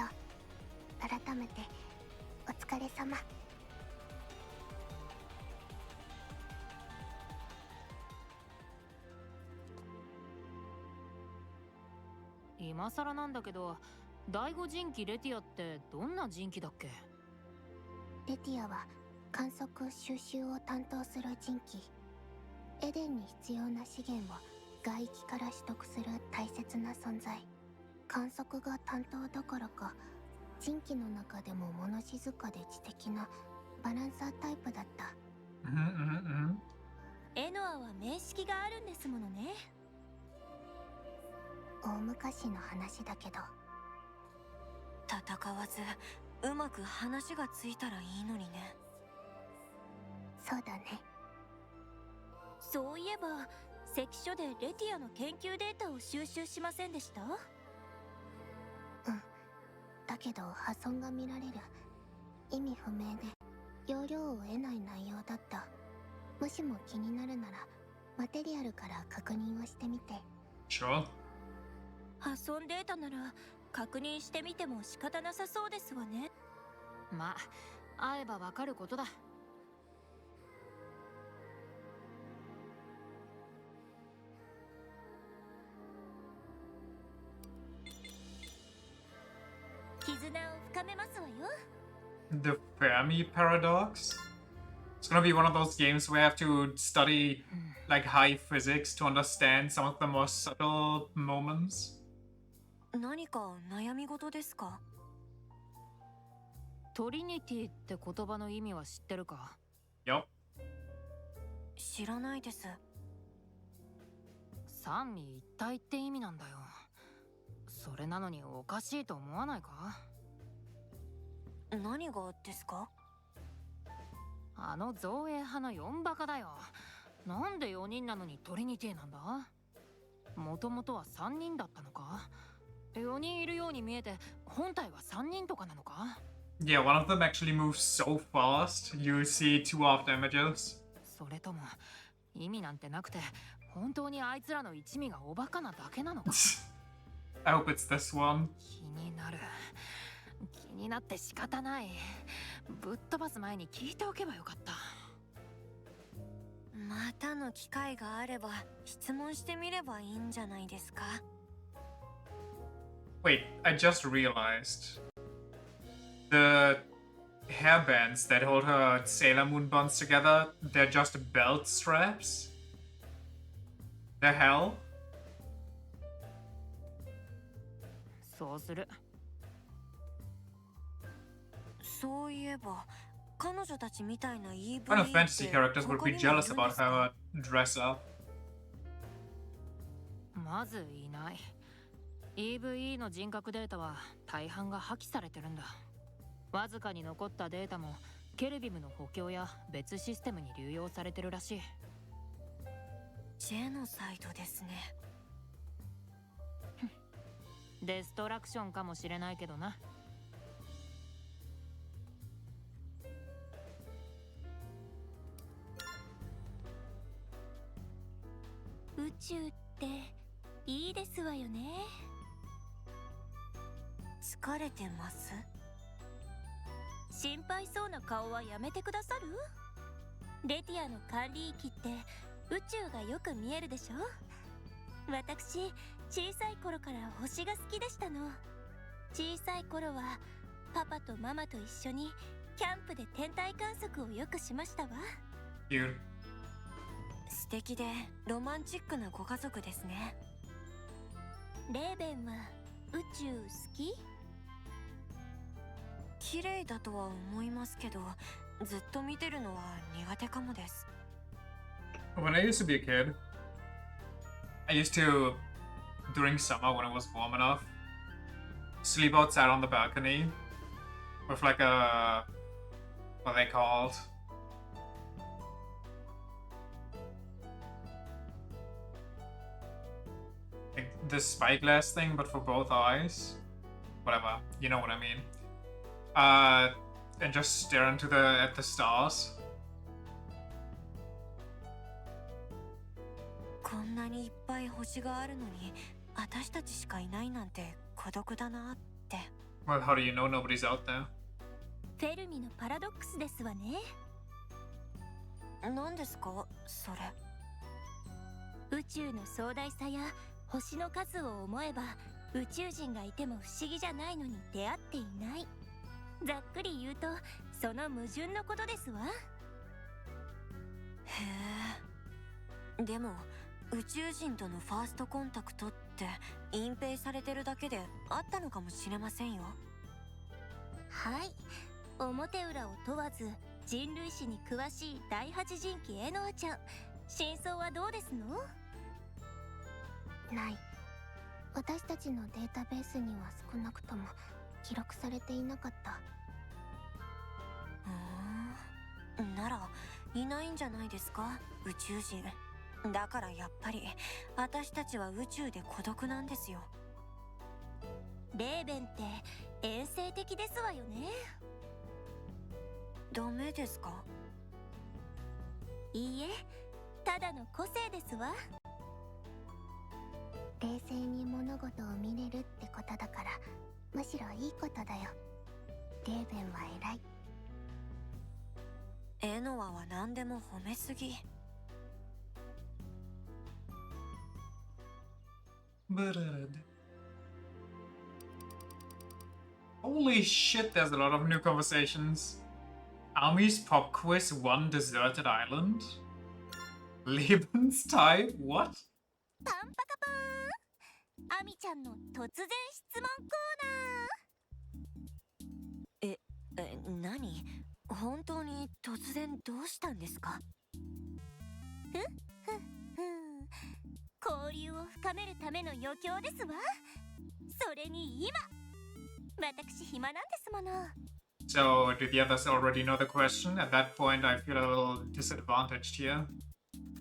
改めてお疲れ様。今更なんだけど、第五人気レティアってどんな人気だっけ？レティアは観測収集を担当する人気。エデンに必要な資源を外域から取得する大切な存在。観測が担当どころか、人気の中でも物静かで知的なバランサータイプだった。エノアは面識があるんですものね。大昔の話だけど。戦わずうまく話がついたらいいのにね。そうだね。そういえば関所でレティアの研究データを収集しませんでした？だけど破損が見られる。意味不明で容量を得ない内容だった。もしも気になるならマテリアルから確認をしてみて。Sure. 破損データなら確認してみても仕方なさそうですわね。まあ、会えばわかることだ。絆を深めますわよ。The Fermi paradox? It's gonna be one of those games where I have to study like high physics to understand some of the more subtle moments. 何か悩み事ですか？トリニティって言葉の意味は知ってるか？ Yup. 知らないです。三位一体って意味なんだよ。それなのにおかしいと思わないか？何がですか？あの造営派の4バカだよ。なんで4人なのにトリニティなんだ？もともとは3人だったのか？4人いるように見えて本体は3人とかなのか？ Yeah, one of them actually moves so fast, you see two off damages. それとも意味なんてなくて本当にあいつらの一味がおバカなだけなのか？ I hope it's this one. 気になる。気になって仕方ない。ぶっ飛ばす前に聞いておけばよかった。またの機会があれば質問してみればいいんじゃないですか？ Wait, I just realized. The hairbands that hold her Sailor Moon buns together, they're just belt straps? The hell? そうする。そういえば彼女たちみたいな EV って What kind of fantasy characters would 他 be にもいるん jealous です about か？ her dress up? まずいない。EVE の人格データは大半が破棄されてるんだ。わずかに残ったデータもケルビムの補強や別システムに流用されてるらしい。ジェノサイドですね。デストラクションかもしれないけどな。宇宙っていいですわよね。疲れてます？心配そうな顔はやめてくださる？レティアの管理域って宇宙がよく見えるでしょ？私小さい頃から星が好きでしたの。小さい頃はパパとママと一緒にキャンプで天体観測をよくしましたわ。 Cute. 素敵でロマンチックなご家族ですね。レーベンは宇宙好き？綺麗だとは思いますけど、ずっと見てるのは苦手かもです。 When I used to be a kid, I used to, during summer when it was warm enough, sleep outside on the balcony with like a, what are they called? Like the spyglass thing, but for both eyes. whatever. You know what I mean. And just stare into at the stars. こんなにいっぱい星があるのに私たちしかいないなんて孤独だなって。 Well, how do you know nobody's out there? フェルミのパラドックスですわね。何ですかそれ。宇宙の壮大さや星の数を思えば宇宙人がいても不思議じゃないのに出会っていない。ざっくり言うとその矛盾のことですわ。へえ。でも宇宙人とのファーストコンタクトって隠蔽されてるだけであったのかもしれませんよ。はい、表裏を問わず人類史に詳しい第八人機エノアちゃん、真相はどうですの？ない。私たちのデータベースには少なくとも記録されていなかった。ならいないんじゃないですか宇宙人。だからやっぱり私たちは宇宙で孤独なんですよ。レーベンって遠征的ですわよね。ダメですか？いいえ、ただの個性ですわ。冷静に物事を見れるってことだからむしろいいことだよ。レーベンは偉い。エノアは何でも褒めすぎ。Holy shit, there's a lot of new conversations. Army's pop quiz, one deserted island? Lebenstype? What? パンパカパーン、アミちゃんの突然質問コーナー。何？本当に突然どうしたんですか？交流を深めるための余興ですわ。それに今私暇なんですもの。 So, do the others already know the question? At that point, I feel a little disadvantaged here.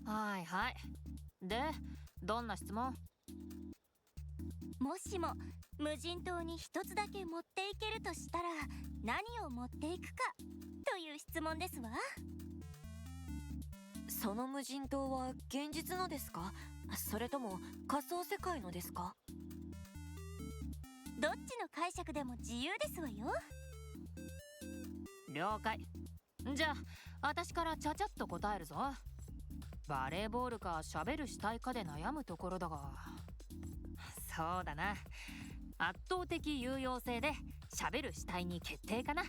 はいはい。で、どんな質問？もしも無人島に一つだけ持っていけるとしたら何を持っていくかという質問ですわ。その無人島は現実のですか？それとも仮想世界のですか？どっちの解釈でも自由ですわよ。了解。じゃあ私からちゃちゃっと答えるぞ。バレーボールか喋るしたいかで悩むところだが、そうだな、圧倒的有用性で喋る主体に決定かな。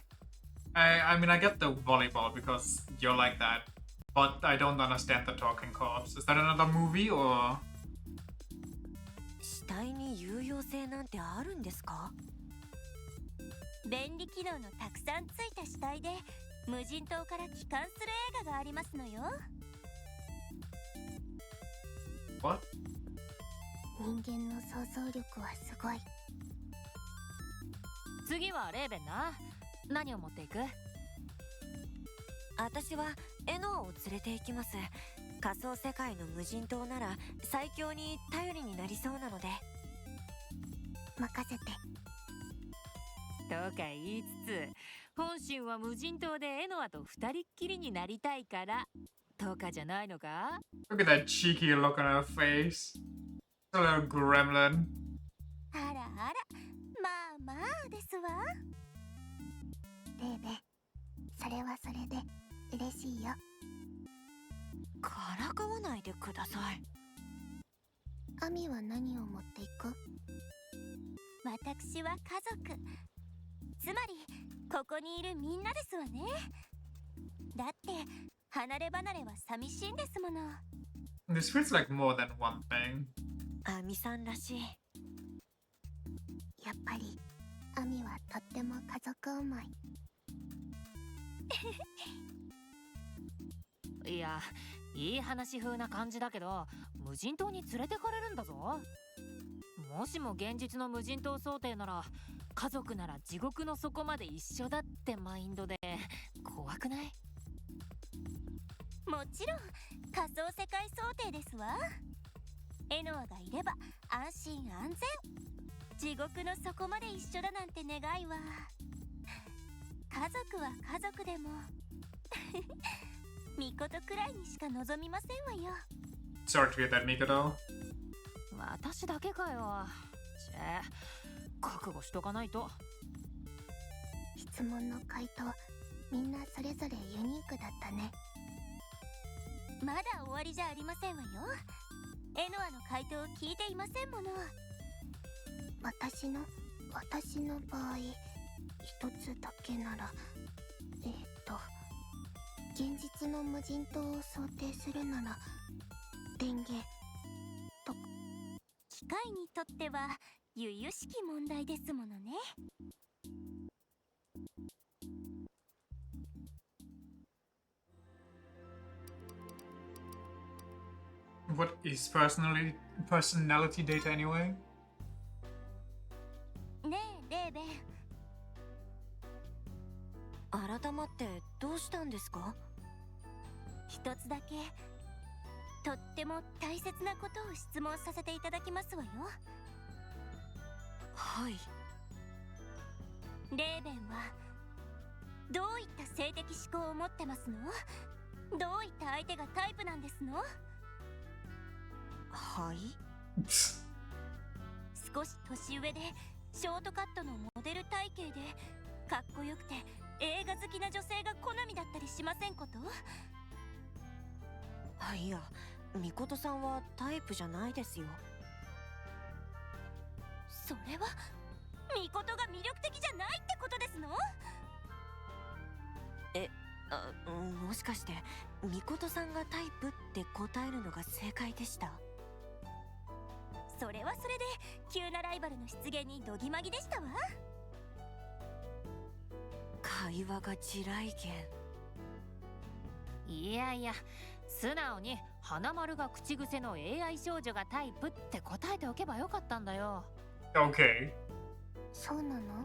I mean, I get the volleyball because you're like that, but I don't understand the talking corpse. Is that another movie or? 死体に有用性なんてあるんですか？便利機能のたくさんついた死体で無人島から帰還する映画がありますのよ。What? 人間の想像力はすごい。次はレーベンな。何を持っていく？私はエノアを連れて行きます。仮想世界の無人島なら最強に頼りになりそうなので。任せて。とか言いつつ、本心は無人島でエノアと二人っきりになりたいからとかじゃないのか？ Look at that cheeky look on her face. A little gremlin. あらあら、まあまあですわ。レーベン、それはそれで嬉しいよ。からかわないでください。アミは何を持っていく？私は家族。つまりここにいるみんなですわね。だって離れ離れは寂しいんですもの。 This feels like more than one thing. アミさんらしい。やっぱりアミはとっても家族思い。いや、いい話風な感じだけど、無人島に連れてかれるんだぞ。もしも現実の無人島想定なら、家族なら地獄の底まで一緒だってマインドで怖くない？もちろん仮想世界想定ですわ。エノアがいれば安心安全。地獄の底まで一緒だなんて願いは家族は家族でも巫女くらいにしか望みませんわよ。 Sorry to hear that, Mikoto. 私だけかよ。覚悟しとかないと。質問の回答みんなそれぞれユニークだったね。まだ終わりじゃありませんわよ。エノアの回答を聞いていませんもの。私の場合一つだけなら現実の無人島を想定するなら電源と。機械にとっては由々しき問題ですものね。What is personality data anyway? ねえレーベン、改まってどうしたんですか？一つだけとっても大切なことを質問させていただきますわよ。はい。レーベンはどういった性的思考を持ってますの？どういった相手がタイプなんですの？はい。少し年上でショートカットのモデル体型でかっこよくて映画好きな女性が好みだったりしませんこと？いや、ミコトさんはタイプじゃないですよ。それはミコトが魅力的じゃないってことですの？もしかしてミコトさんがタイプって答えるのが正解でした？それはそれで急なライバルの出現にどぎまぎでしたわ。会話が地雷原。いやいや、素直に花丸が口癖の AI 少女がタイプって答えておけばよかったんだよ。Okay. そうなの？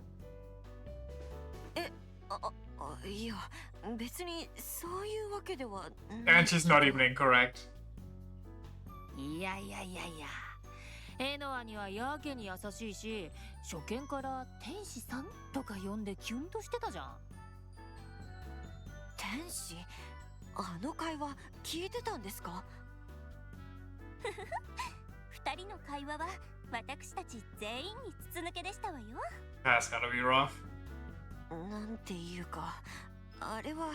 いや、別にそういうわけでは。 And she's not even incorrect. いや、エノアにはやけに優しいし、初見から天使さんとか呼んでキュンとしてたじゃん。天使？あの会話聞いてたんですか？二人の会話は私たち全員に筒抜けでしたわよ。 That's gotta be rough. なんていうか、あれは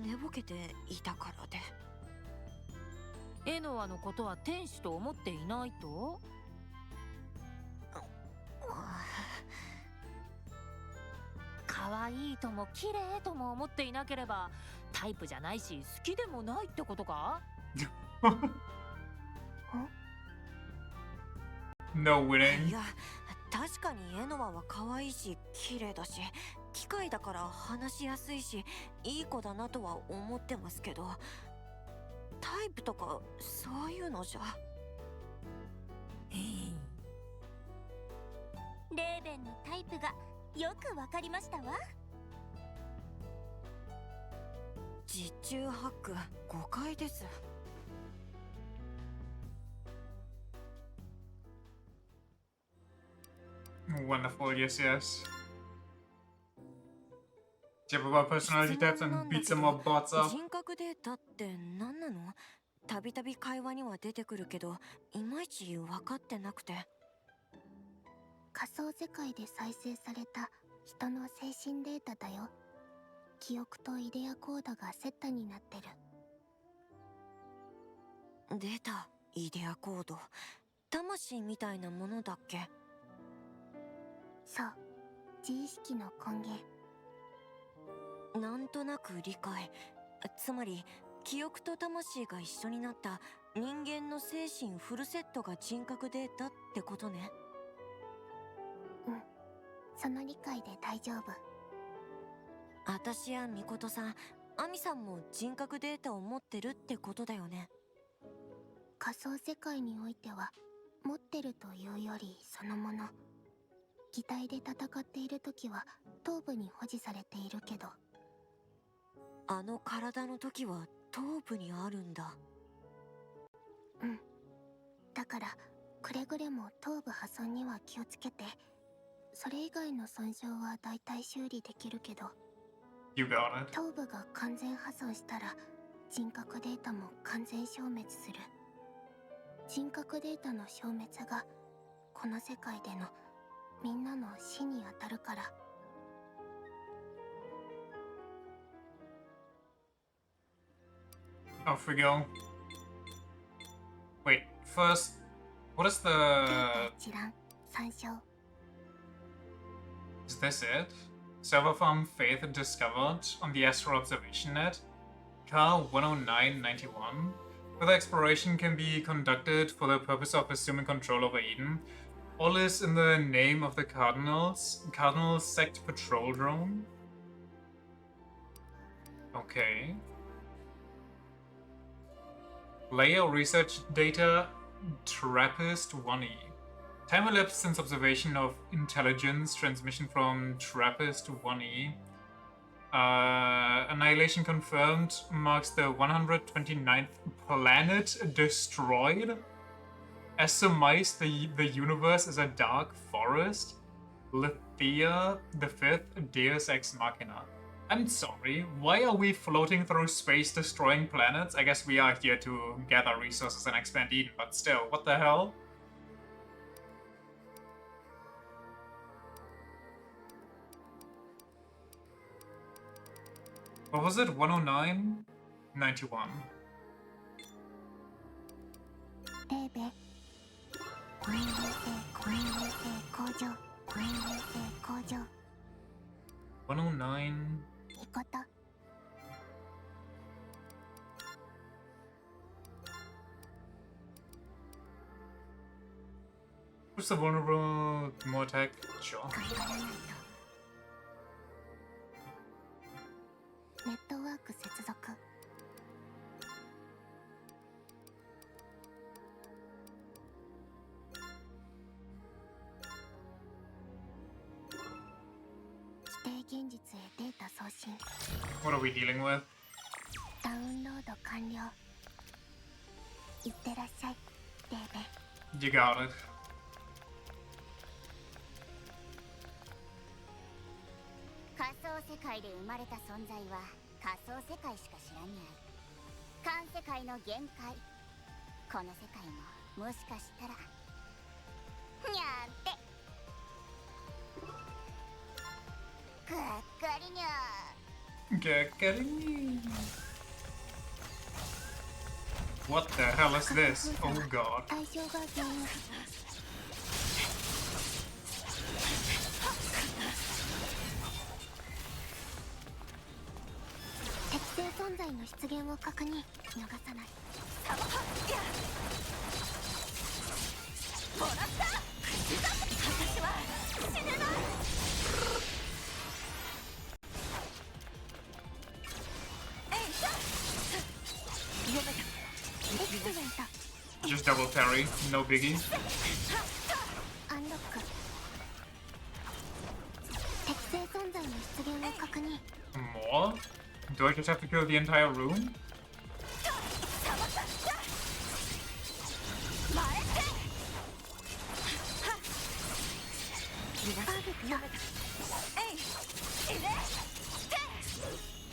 寝ぼけていたからで。エノアのことは天使と思っていないと？可愛いとも綺麗とも思っていなければタイプじゃないし好きでもないってことか？No い winning. や、確かにエノアは可愛いし綺麗だし、機械だから話しやすいしいい子だなとは思ってますけど、タイプとかそういうのじゃ。レーベンのタイプがよくわかりましたわ。実中ハック誤解です。Wonderful, yes, yes. Jab about personality types and beat some more bots up. 人格データって何なの？たびたび会話には出てくるけど、いまいち分かってなくて。仮想世界で再生された人の精神データだよ。記憶とイデアコードがセットになってる。データ、イデアコード、魂みたいなものだっけ？そう、自意識の根源。なんとなく理解。つまり記憶と魂が一緒になった人間の精神フルセットが人格データってことね。その理解で大丈夫。私やミコトさん、アミさんも人格データを持ってるってことだよね。仮想世界においては持ってるというよりそのもの。擬態で戦っている時は頭部に保持されているけど、あの体の時は頭部にあるんだ。だからくれぐれも頭部破損には気をつけて。それ以外の損傷はだいたい修理できるけど、 You got it. 頭部が完全破損したら人格データも完全消滅する。人格データの消滅がこの世界でのみんなの死に当たるから。 Off we go. Wait, first, what is the... 一覧参照。 Is this it? Server farm Faith discovered on the Astro Observation Net. Car 10991. Further exploration can be conducted for the purpose of assuming control over Eden. All is in the name of the Cardinals. Cardinal Sect Patrol Drone. Okay. Layer research data Trappist 1E. Time elapsed since observation of intelligence transmission from Trappist 1E. Annihilation confirmed marks the 129th planet destroyed. As surmised, the universe is a dark forest. Lethea the Fifth, Deus Ex Machina. I'm sorry, why are we floating through space destroying planets? I guess we are here to gather resources and expand Eden, but still, what the hell? What was it? 109? 91. レーベ、コイン衛星工場、コイン衛星工場。 109. いこと。 Who's the vulnerable? More attack? Sure. 頑張らないと。ネットワーク接続。規定現実へデータ送信。 What are we dealing with? ダウンロード完了。いってらっしゃい、レーベ。 You got it. 仮想世界で生まれた存在は仮想世界しか知らにゃい。環世界の限界。この世界ももしかしたらにゃーんってがっかりにゃー。 Get What the hell is this? Oh god. 対象が原因。適正存在の出現を確認。逃さない。もらった。私は死ねない。エクセレント。 Just double parry, no biggie. アンロック。適正存在の出現を確認。 More? Do I just have to kill the entire room?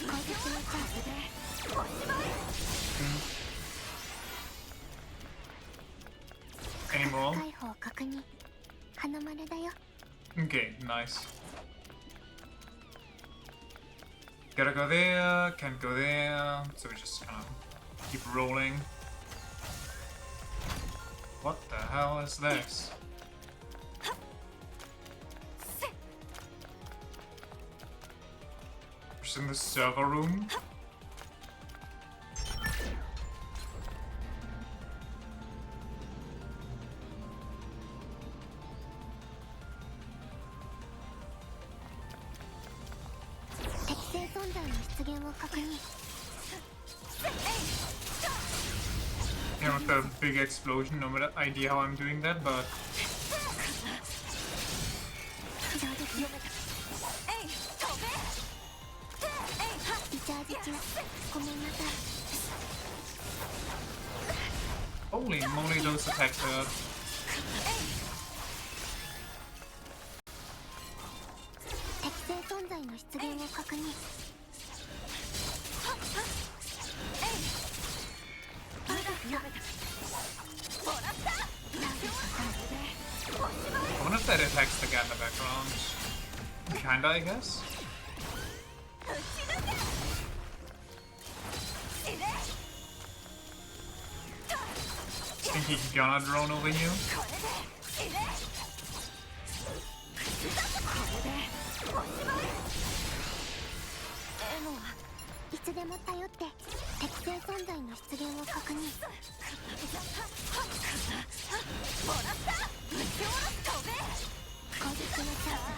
攻撃のチャンスでおしまい。 Any more? 解放確認。花丸だよ。 Okay, nice. Gotta go there, can't go there, so we just kind of keep rolling. What the hell is this? Just in the server room? You know, with the big explosion, no idea how I'm doing that, but... Holy moly, those attacks hurt. 存在の出現を確認。I wonder if that affects the guy in the background. Kinda, I guess. Think he gonna drone over you? いつでも頼って適正存在の出現を確認。攻撃のチャンス。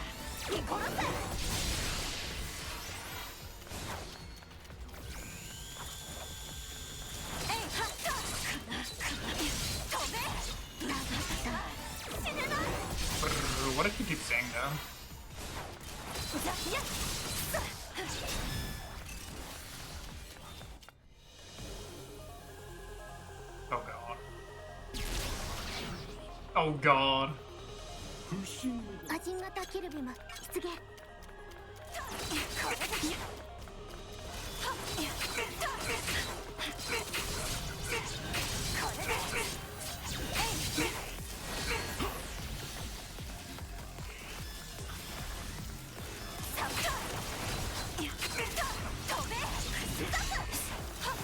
What did he keep saying though? Oh god. Oh god. アジン型キルビム出現。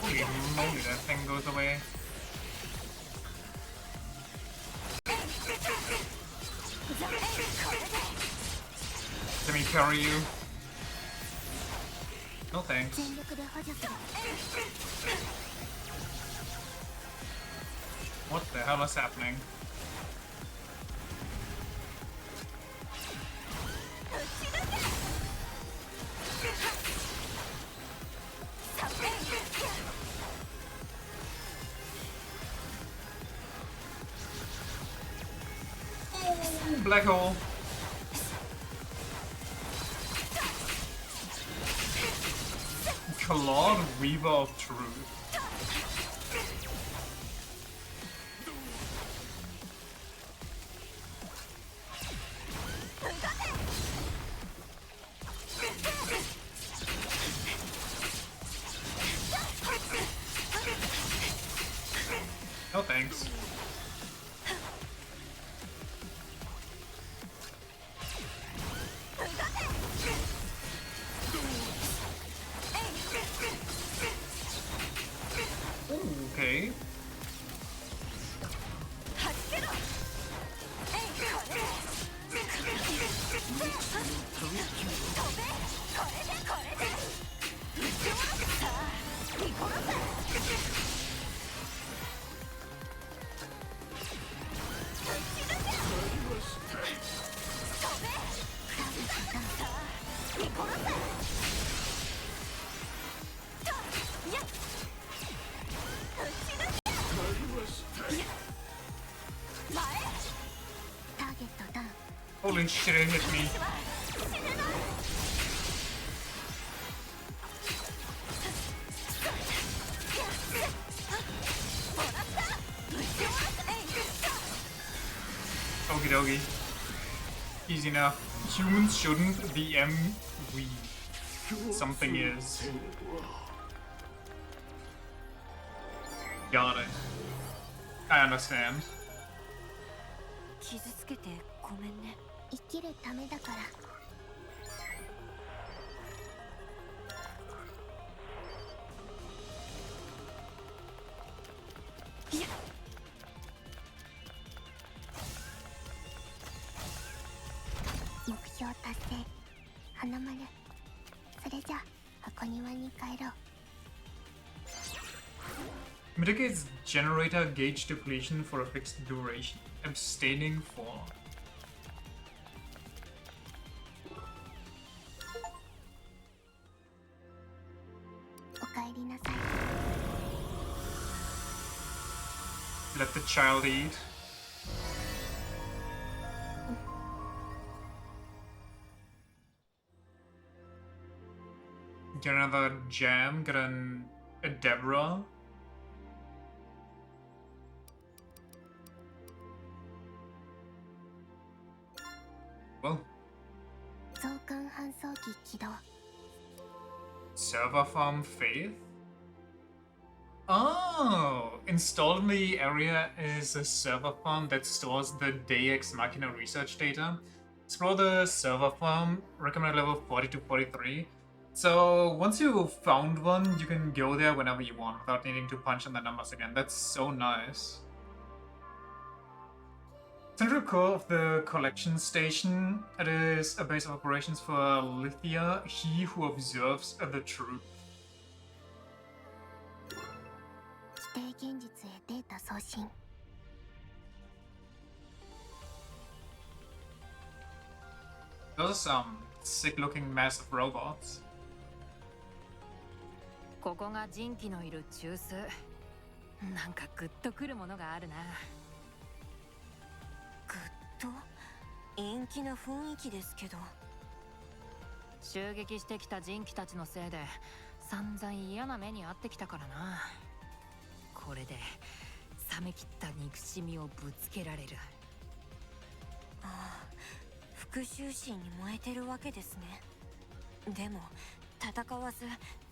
Holy moly, that thing goes away. Let me carry you. No thanks. 全力で補助する。 What the hell is happening? Ooh, black hole. Claude Weaver of Truth. No thanks. Ooh, okay. Holy shit, it hit me. Okie dokie. Easy enough. Humans shouldn't, the M we. Something is. Got it. I understand. 傷つけてごめんね。生きるためだから。目標達成。花丸。それじゃ箱庭に帰ろう。 Mitigates generator gauge depletion for a fixed duration. Abstaining for. Let the child eat. Get another jam, get a Deborah. Well. 増刊搬送機起動。 Server farm Faith? Oh, installed in the area is a server farm that stores the Deus Machina research data. Explore the server farm, recommend level 40 to 43. So once you found one, you can go there whenever you want without needing to punch in the numbers again. That's so nice. Central core of the collection station. It is a base of operations for Lithia, he who observes the truth. 規定現実へデータ送信。 Those are some sick-looking massive robots. ここが人気のいる中枢。なんかグッとくるものがあるな。ぐっと陰気な雰囲気ですけど。襲撃してきた人気たちのせいで散々嫌な目に遭ってきたからな。これで冷め切った憎しみをぶつけられる。ああ、復讐心に燃えてるわけですね。でも戦わず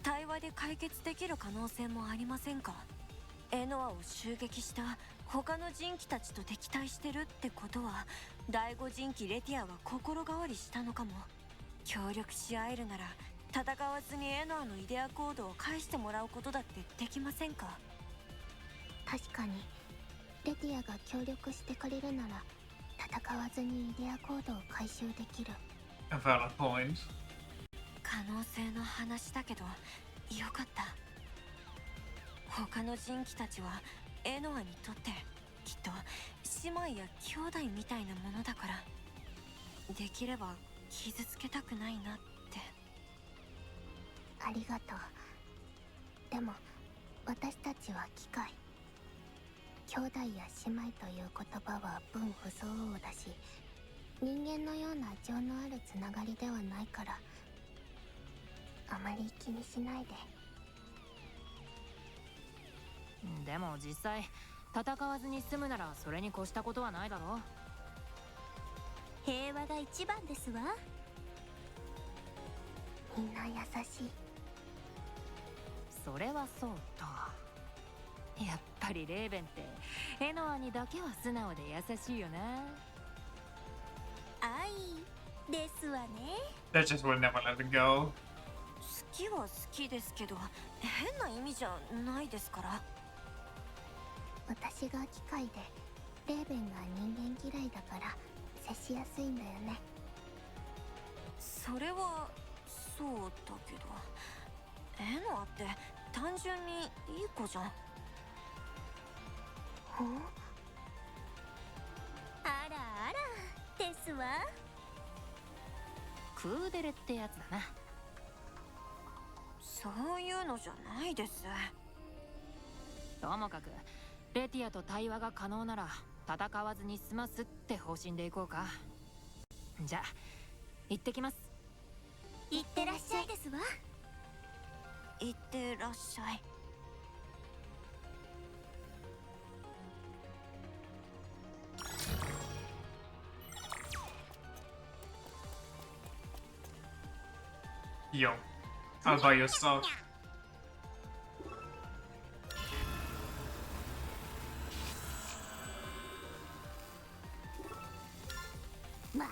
対話で解決できる可能性もありませんか？エノアを襲撃した他の人気たちと敵対してるってことは、第五人気レティアは心変わりしたのかも。協力し合えるなら戦わずにエノアのイデアコードを返してもらうことだってできませんか？確かにレティアが協力してくれるなら戦わずにイデアコードを回収できる。 A valid point. 可能性の話だけどよかった。他の人気たちはエノアにとってきっと姉妹や兄弟みたいなものだから、できれば傷つけたくないなって。ありがとう。でも私たちは機械。兄弟や姉妹という言葉は分不相応だし、人間のような情のあるつながりではないから、あまり気にしないで。でも実際戦わずに済むならそれに越したことはないだろう。平和が一番ですわ。みんな優しい。それはそうと、やっぱりレーベンってエノアにだけは素直で優しいよな。愛ですわね。 That just will never let it go. 好きは好きですけど変な意味じゃないですから。私が機械でレーベンが人間嫌いだから接しやすいんだよね。それはそうだけど、エノアって単純にいい子じゃん。ほん？あらあらですわ。クーデレってやつだな。そういうのじゃないです。ともかくレティアと対話が可能なら戦わずに済ますって方針でいこうか。じゃあ行ってきます。いってらっしゃいですわ。いってらっしゃい。Yo, I'll buy your stuff. まあ、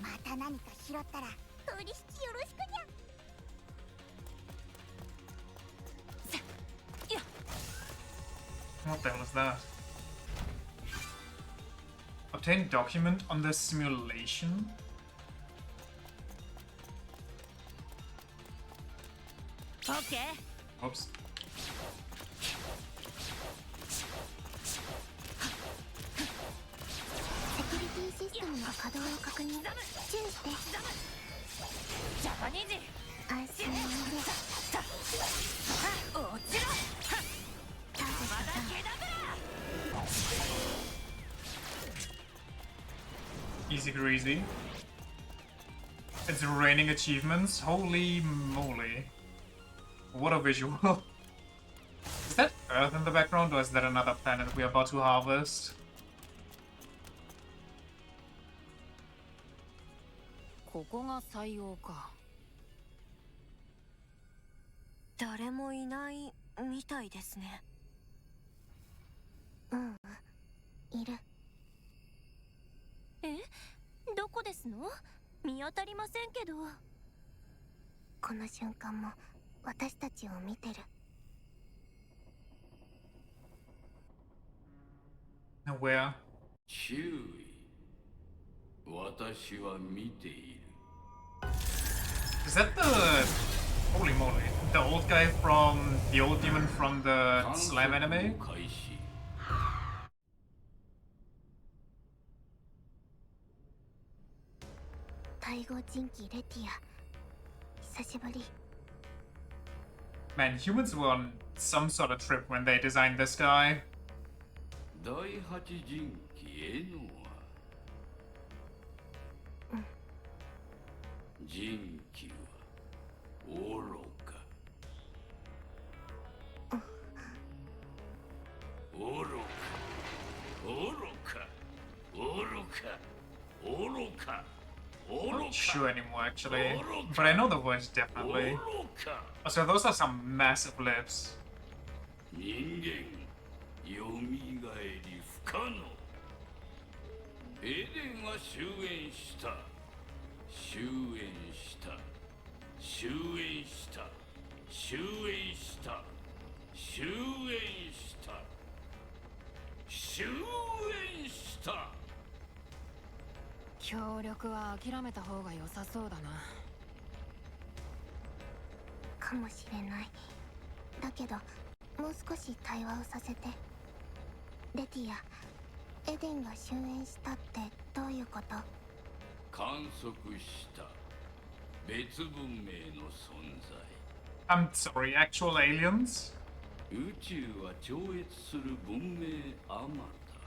また何か拾ったら取引よろしくにゃ。 What the hell is that? Obtain document on the simulation? OK。 Oops. セキュリティシステムの稼働を確認。注意して。ジャパニージ安心をして。落ちろ。ターゲットさん。 Easy greasy. It's raining achievements. Holy moly. What a visual. Is that Earth in the background, or is that another planet we're about to harvest? ここが採用か。誰もいないみたいですね。いる。え、どこですの？見当たりませんけど。この瞬間も私たちを見てる。Where? 注意。私は見ている。 Is that the... Holy moly. The old guy from... The old demon from the slime anime? 開始。対語人気レティア。久しぶり。Man, humans were on some sort of trip when they designed this guy. 第八人気エノア。人気は愚か。愚か。愚か。愚か。 I'm not sure anymore, actually. But I know the voice definitely. So those are some massive lips. 人間よみがえり不可能。エデンが終焉した。終焉した。終焉した。終焉した。終焉した。終焉した。 協力は諦めた方が良さそうだな。かもしれない。だけどもう少し対話をさせて。レティア、エデンが終焉したってどういうこと？観測した別文明の存在。 I'm sorry, actual aliens? 宇宙は超越する文明あまた。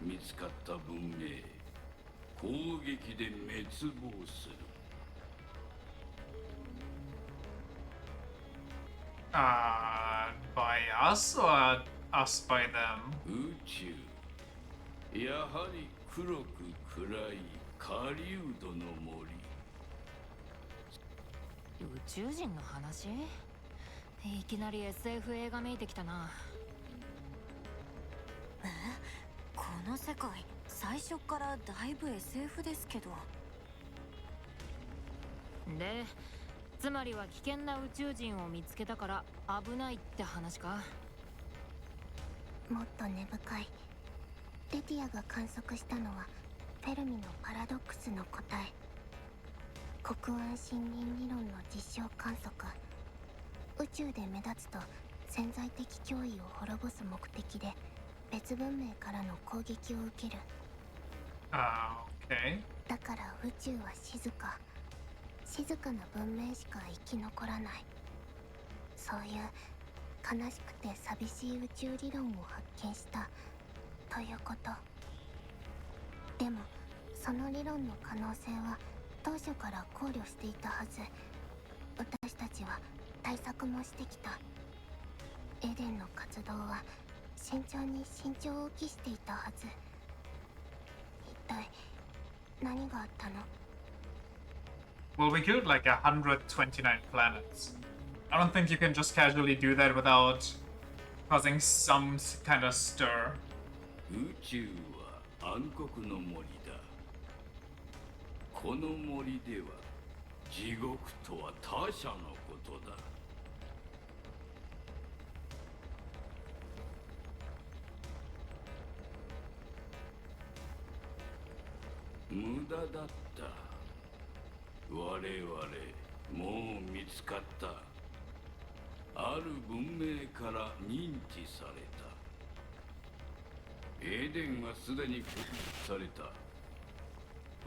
見つかった文明攻撃で滅亡する。 By us or us by them? 宇宙やはり黒く暗い狩人の森。宇宙人の話？いきなり SF 映画めいてきたな。この世界最初からだいぶ SF ですけど。で、つまりは危険な宇宙人を見つけたから危ないって話か？もっと根深い。レティアが観測したのはフェルミのパラドックスの答え。黒暗森林理論の実証観測。宇宙で目立つと潜在的脅威を滅ぼす目的で別文明からの攻撃を受ける。Okay. だから宇宙は静か。静かな文明しか生き残らない。そういう悲しくて寂しい宇宙理論を発見したということ。でもその理論の可能性は当初から考慮していたはず。私たちは対策もしてきた。エデンの活動は慎重に慎重を期していたはず。一体何があったの？ Well, we killed like 129 planets. I don't think you can just casually do that without causing some kind of stir. 宇宙は暗黒の森だ。この森では地獄とは他者のことだ。無駄だった。我々もう見つかった。ある文明から認知された。エデンはすでに確立された。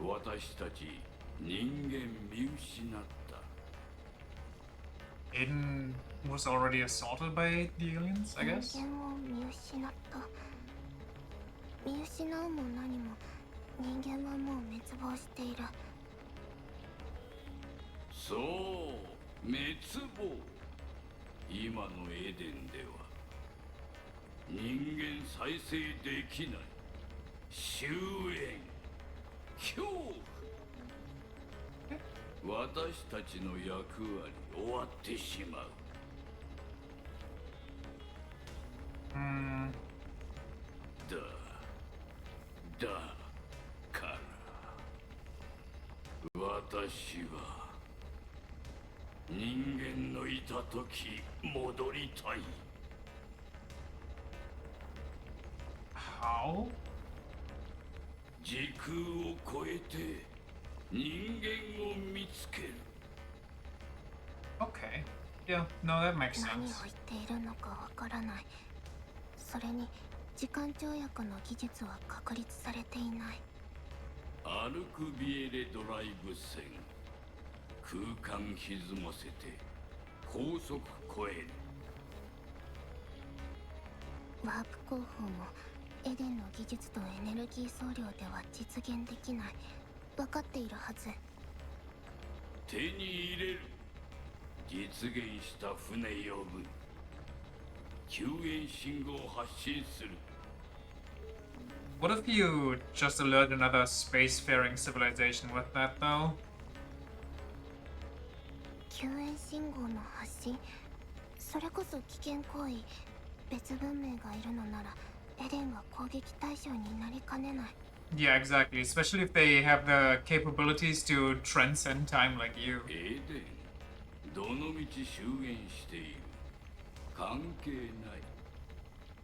私たち人間見失った。 Aiden was already assaulted by the aliens, I guess? 人間を見失った。見失うも何も人間はもう滅亡している。そう、滅亡。今のエデンでは人間再生できない。終焉、恐怖。私たちの役割終わってしまう。だから私は人間のいた時戻りたい。How? 時空を超えて人間を見つける。Okay. Yeah, no, that makes 何を sense. 言っているのかわからない。それに時間跳躍の技術は確立されていない。アルクビエレドライブ線、空間歪ませて高速超える。ワープ工法もエデンの技術とエネルギー総量では実現できない。分かっているはず。手に入れる。実現した船呼ぶ。救援信号発信する。What if you just alert another spacefaring civilization with that, though? 救援信号の発信、それこそ危険行為。別文明がいるのならエデンが攻撃対象になりかねない。Yeah, exactly. Especially if they have the capabilities to transcend time like you. エデン、どのみち終焉している。関係ない。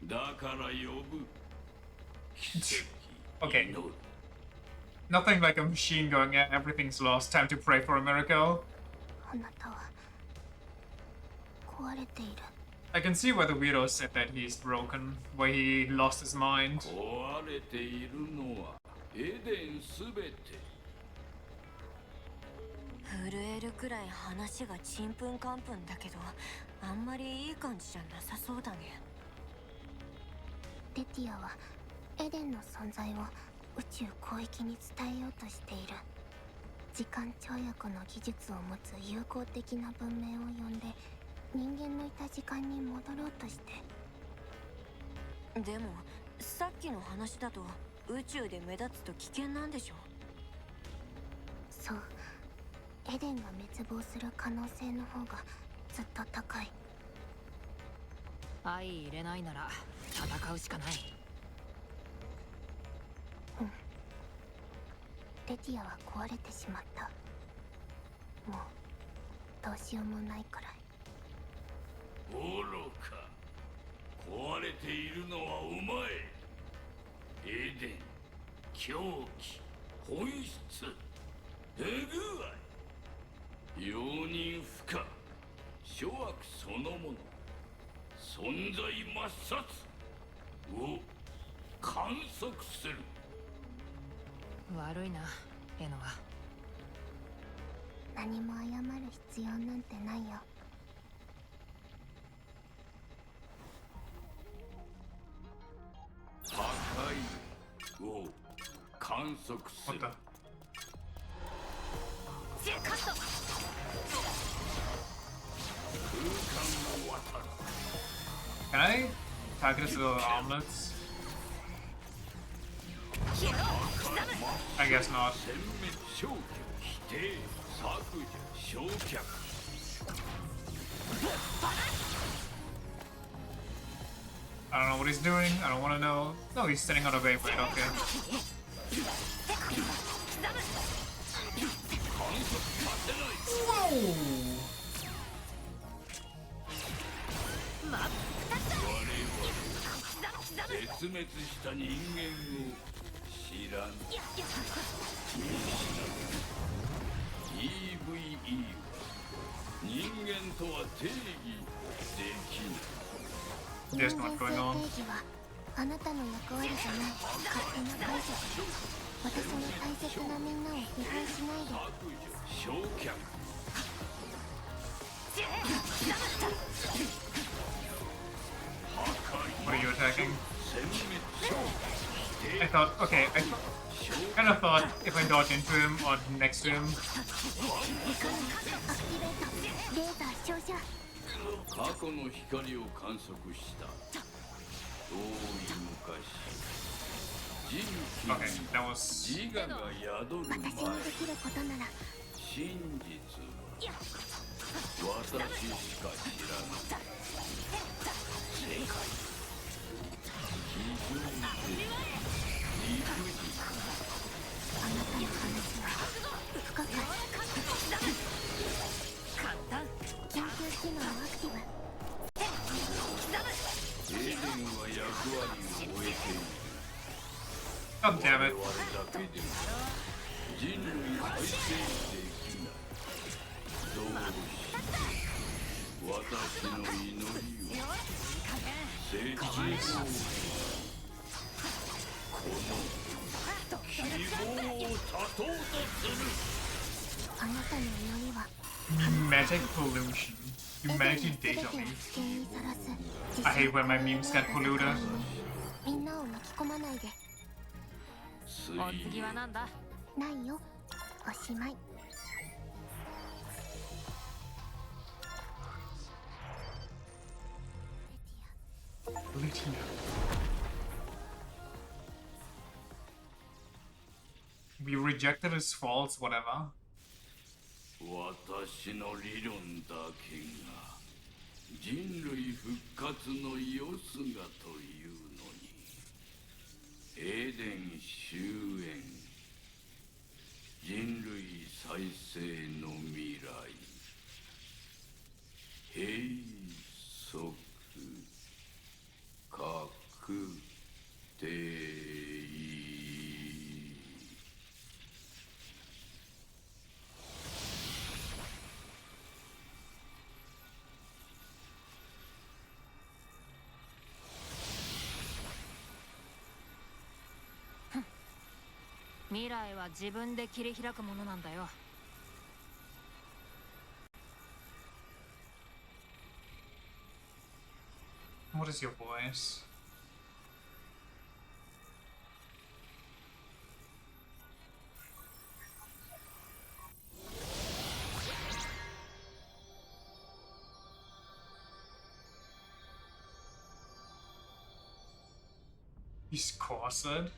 だから呼ぶ。奇跡。 Okay. 祈る。 Nothing like a machine going, "Yeah, everything's lost, time to pray for a miracle." あなたは壊れている。I can see why the weirdo said that he's broken, why he lost his mind. 壊れているのはエデンすべて。震えるくらい話がちんぷんかんぷんだけど、あんまりいい感じじゃなさそうだね。テティアはエデンの存在を宇宙広域に伝えようとしている。時間跳躍の技術を持つ友好的な文明を呼んで人間のいた時間に戻ろうとして。でもさっきの話だと宇宙で目立つと危険なんでしょ。そう、エデンが滅亡する可能性の方がずっと高い。相入れないなら戦うしかない。レティアは壊れてしまった。もうどうしようもないくらい。愚か。壊れているのはお前。エデン、狂気、本質、不具合、容認不可、諸悪そのもの、存在抹殺を観測する。悪いな、エノは。何も謝る必要なんてないよ。破壊を観測す What る。 the? 空間を渡る。 Can I target his little armlets? I guess not. 殲滅、消去、否定、削除、焼却。 I don't know what he's doing. I don't want to know. No, he's standing on a Beyblade. Okay. Whoa! 絶滅した人間を知らん。EVE は人間とは定義できない。 There's 人間 not 性 going on. 定義はあなたの役割じゃない勝手な解釈。私の大切なみんなを批判しないで。削除、焼却。 What are you attacking? 殲滅、消去、否 I 定、 thought, okay, I kind of thought if I dodge into him or next to him. アクティベート、レーザー照射。過去の光を観測した。遠い昔、人 Okay, 気に that was. 自我が宿る前、私にできることなら真真実は私しか知らぬ世界非常に理不尽あなたの話は不可解。緊急機能アクティブ。エデンは役割を終えている God damn 我 it. 々だけでは人類再生できないどうして私の祈りを成功この希望を絶とうとするあなたの祈りは Memetic pollution. Humanity 全 data てを me. 危険にさらす I hate when my memes get polluted. みんなを巻き込まないで。お次はなんだ？ないよ。おしまい。 Lutina. We rejected his faults, whatever. 私の理論だけが人類復活のよすがというのにエデン終焉人類再生の未来閉塞確定未来は自分で切り開くものなんだよ。What is your voice? He's corset?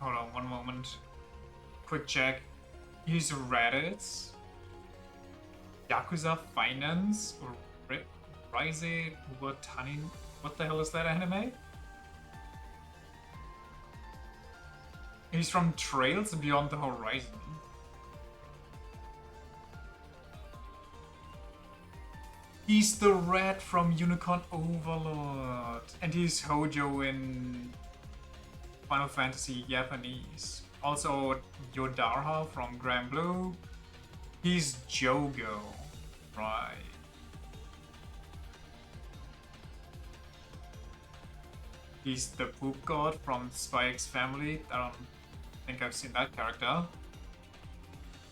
Hold on, one moment. Quick check. He's Reddit. Yakuza Finance? Or Rise Watani? What the hell is that anime? He's from Trails Beyond the Horizon. He's the rat from Unicorn Overlord. And he's Hojo in Final Fantasy Japanese. Also Yodarha from Grand Blue. He's Jogo. Right. He's the poop god from Spy X Family. I don't think I've seen that character.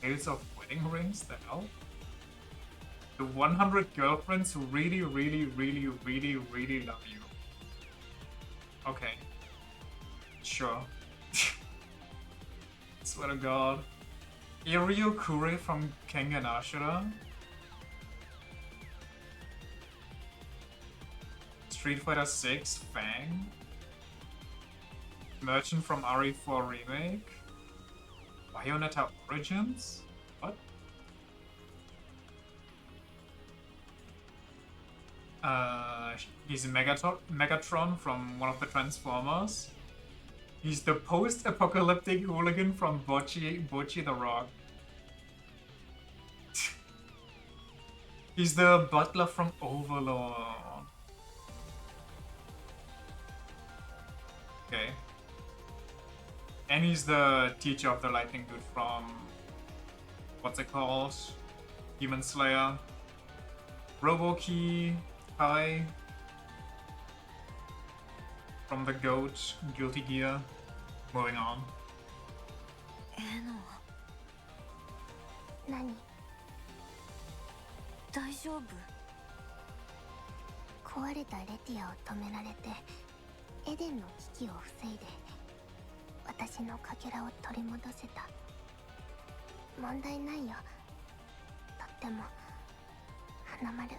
Tales of Wedding Rings? The hell? The 100 girlfriends who really, really, really, really, really love you. Okay. Sure. Swear to God. Iryo Kure from Kengan Ashura. Street Fighter 6 Fang. Merchant from RE4 Remake. Bayonetta Origins? What? He's Megatron from one of the Transformers. He's the post-apocalyptic hooligan from Bocchi the Rock. He's the butler from Overlord. Okay. And he's the teacher of the lightning dude from... what's it called? Demon Slayer. Robokey. Hi. From the GOAT, Guilty Gear. Moving on. 何？大丈夫？壊れたレティアを止められてエデンの危機を防いで私のかけらを取り戻せた。問題ないよ。とっても花丸。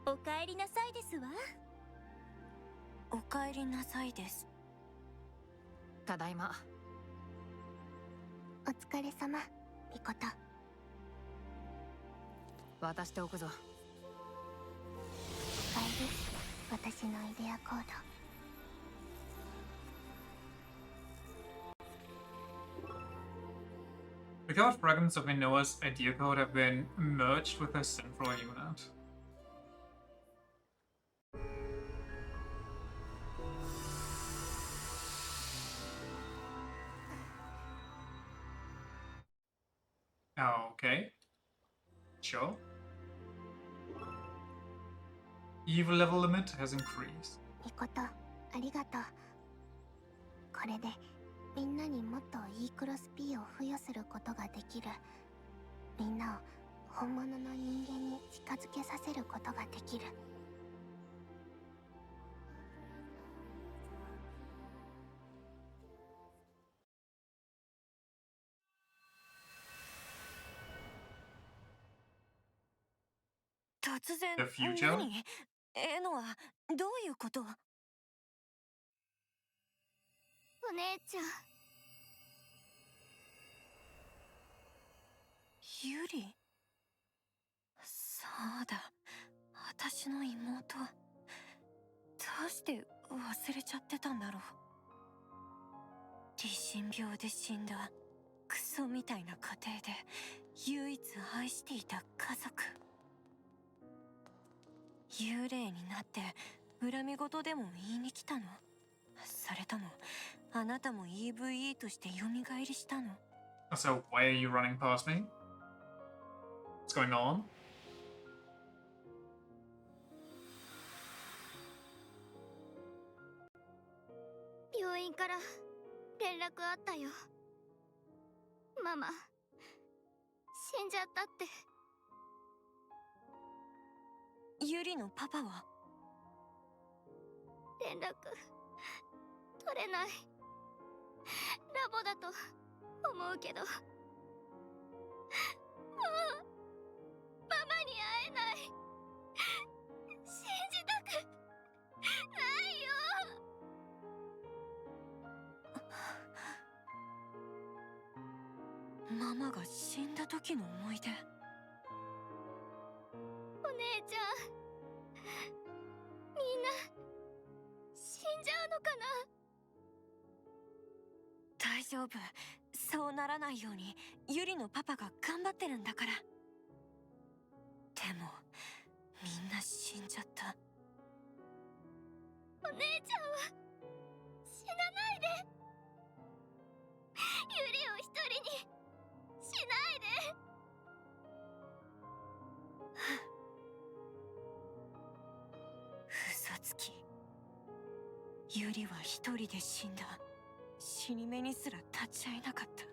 おかえりなさいですわ。おかえりなさいです。ただいま。お疲れ様、ミコト。渡しておくぞ。おかえり、私のイデアコード。We thought fragments of Minoa's idea code have been merged with her central unit. Okay. Sure. Evil level limit has increased. ミコト、ありがとう。これでみんなにもっと E クロス P を付与することができる。みんなを本物の人間に近づけさせることができる。突然 The future? 何？エノはどういうこと？お姉ちゃん、ユリ？そうだ、私の妹。どうして忘れちゃってたんだろう。理神病で死んだクソみたいな家庭で唯一愛していた家族。幽霊になって恨み事でも言いに来たの？それともあなたも EVE として蘇りしたの？ So, why are you running past me? What's going on? 病院から連絡あったよ。ママ、死んじゃったって。ユリのパパは？連絡取れない。ラボだと思うけど、もうママに会えない。信じたくないよ。ママが死んだ時の思い出。お姉ちゃん、みんな死んじゃうのかな。大丈夫、そうならないようにユリのパパが頑張ってるんだから。でもみんな死んじゃった。お姉ちゃんは死なないで。ユリを一人にしないで。嘘つき。ユリは一人で死んだ。死に目にすら立ち会えなかった。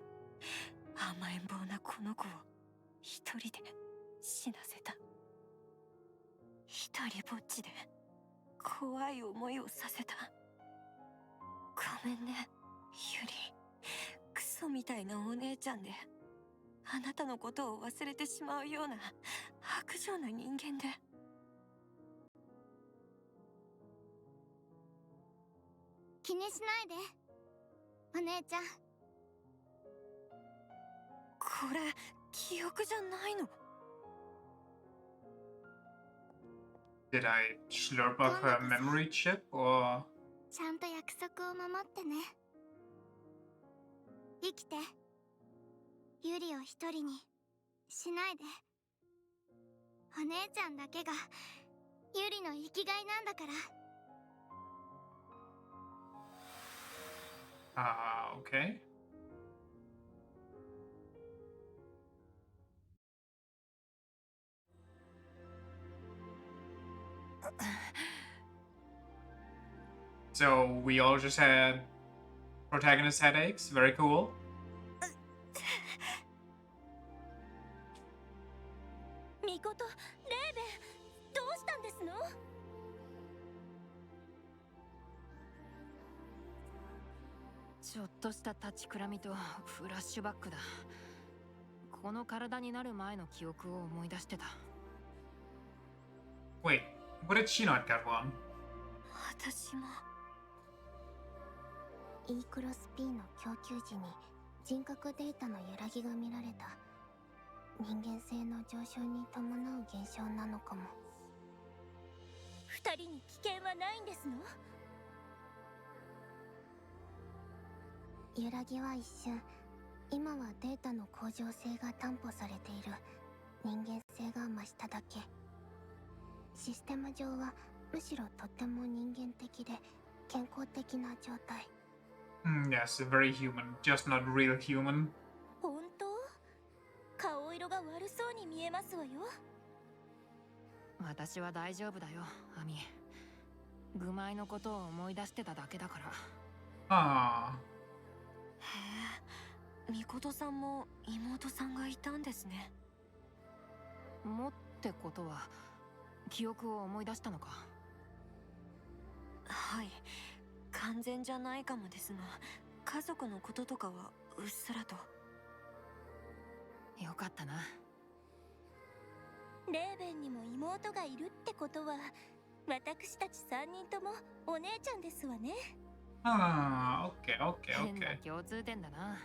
甘えん坊なこの子を一人で死なせた。一人ぼっちで怖い思いをさせた。ごめんね、ユリ。クソみたいなお姉ちゃんで、あなたのことを忘れてしまうような薄情な人間で。気にしないで、お姉ちゃん。これ記憶じゃないの？ Did I slurp up her memory chip, or...? ちゃんと約束を守ってね。生きて。ユリを一人にしないで。お姉ちゃんだけがユリの生きがいなんだから。Okay. So we all just had protagonist headaches. Very cool. ミコト、レーベン、どうしたんですの？ちょっとした立ちくらみとフラッシュバックだ。この体になる前の記憶を思い出してた。Wait, What did she not get one? 私も E クロス P の供給時に人格データの揺らぎが見られた。人間性の上昇に伴う現象なのかも。二人に危険はないんですの？揺らぎは一瞬。今はデータの向上性が担保されている。人間性が増しただけ。システム上はむしろとっても人間的で健康的な状態。Yes, very human, just not real human. 本当？顔色が悪そうに見えますわよ。私は大丈夫だよ、アミ。愚昧のことを思い出してただけだから。ああ。へえ、みことさんも妹さんがいたんですね。もってことは記憶を思い出したのか？はい、完全じゃないかもですが、家族のこととかはうっすらと。よかったな。レーベンにも妹がいるってことは、私たち3人ともお姉ちゃんですわね。ああ、OK, OK, 変な OK. 共通点だな。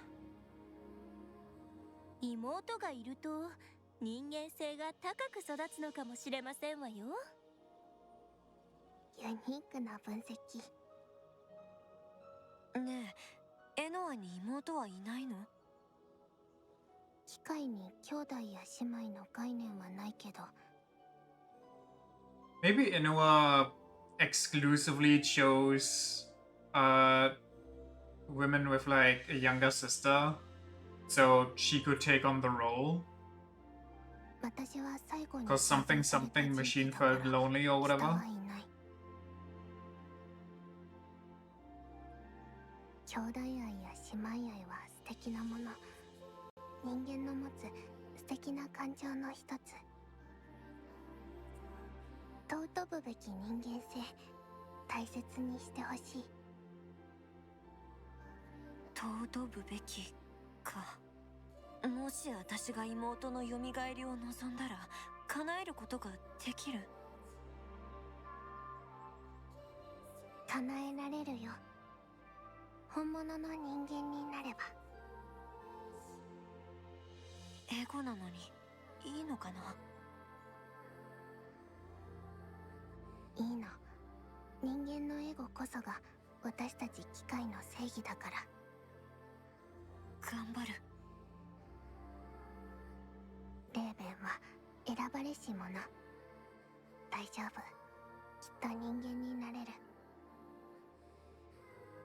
妹がいると人間性が高く育つのかもしれませんわよ。ユニークな分析。ねえ、エノアに妹はいないの？機械に兄弟や姉妹の概念はないけど。 Maybe Inoa exclusively chose women with like a younger sister, so she could take on the role. 私は最後に Because something machine felt lonely or 人 whatever. はいない。兄弟愛や姉妹愛は素敵なもの。人間の持つ素敵な感情の一つ。尊ぶべき人間性、大切にしてほしい。尊ぶべきか。もし私が妹の蘇りを望んだら叶えることができる？叶えられるよ。本物の人間になれば。エゴなのにいいのかな？いいの。人間のエゴこそが私たち機械の正義だから。頑張る。レーベンは選ばれし者。大丈夫。きっと人間になれる。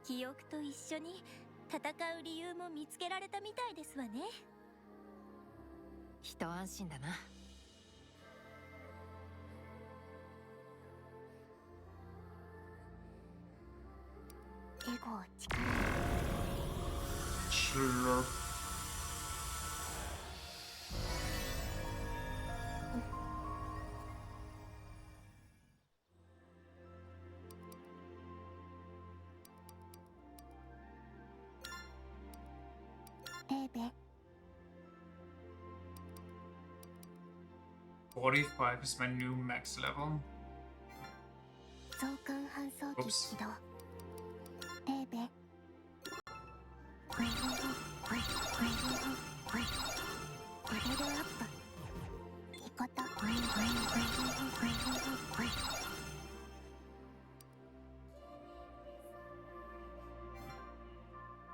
記憶と一緒に戦う理由も見つけられたみたいですわね。一安心だな。エゴを力に。 Sure. レーベン。45 is my new max level. 増刊搬送機起動。レーベン。レベルアップ。いこと。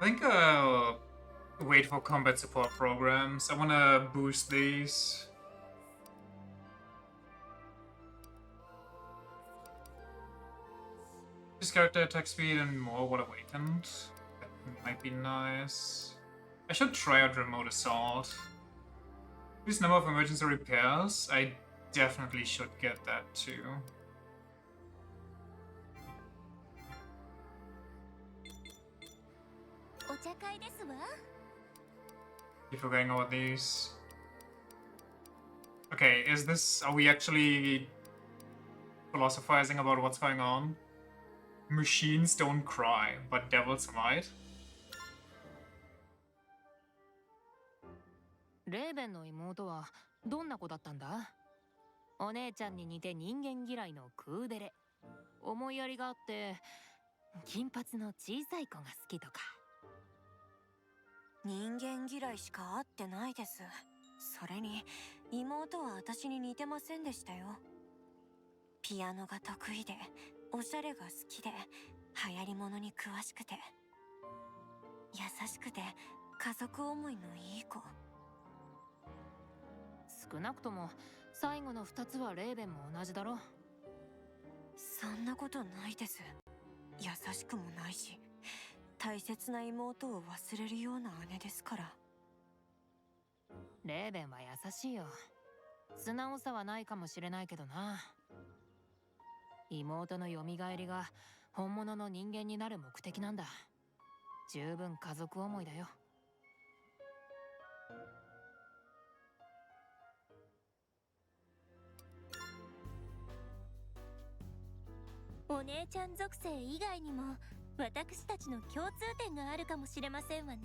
I think I'll wait for combat support programs. I wanna boost these. This character attack speed and more what awakened. That might be nice. I should try out remote assault. This number of emergency repairs. I definitely should get that too. Keep forgetting all these. Okay, is this... Are we actually philosophizing about what's going on? Machines don't cry, but devils might. レーベンの妹はどんな子だったんだ？お姉ちゃんに似て人間嫌いのクーデレ。思いやりがあって金髪の小さい子が好きとか。人間嫌いしか会ってないです。それに妹は私に似てませんでしたよ。ピアノが得意でおしゃれが好きで流行り物に詳しくて優しくて家族思いのいい子。少なくとも最後の2つはレーベンも同じだろ。そんなことないです。優しくもないし大切な妹を忘れるような姉ですから。レーベンは優しいよ。素直さはないかもしれないけどな。妹の蘇りが本物の人間になる目的なんだ。十分家族思いだよ。お姉ちゃん属性以外にも私たちの共通点があるかもしれませんわね。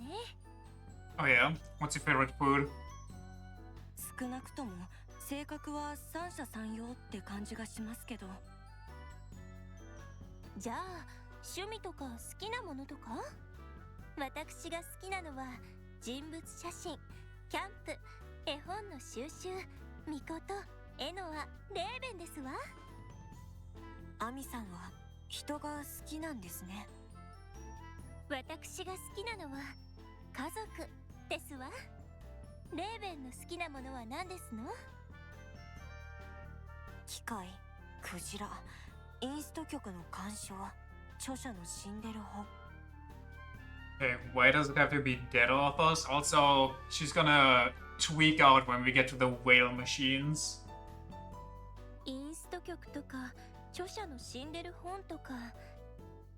Oh yeah? What's your favorite food? 少なくとも性格は三者三様って感じがしますけど。じゃあ趣味とか好きなものとか。私が好きなのは人物写真、キャンプ、絵本の収集、巫女とエノア、レーベンですわ。アミさんは人が好きなんですね。私が好きなのは家族ですわ。レーベンの好きなものは何ですの？機械、クジラ、インスト曲の鑑賞、著者の死んでる本。 Okay, why does it have to be dead authors? Also, she's gonna tweak out when we get to the whale machines. インスト曲とか著者の死んでる本とか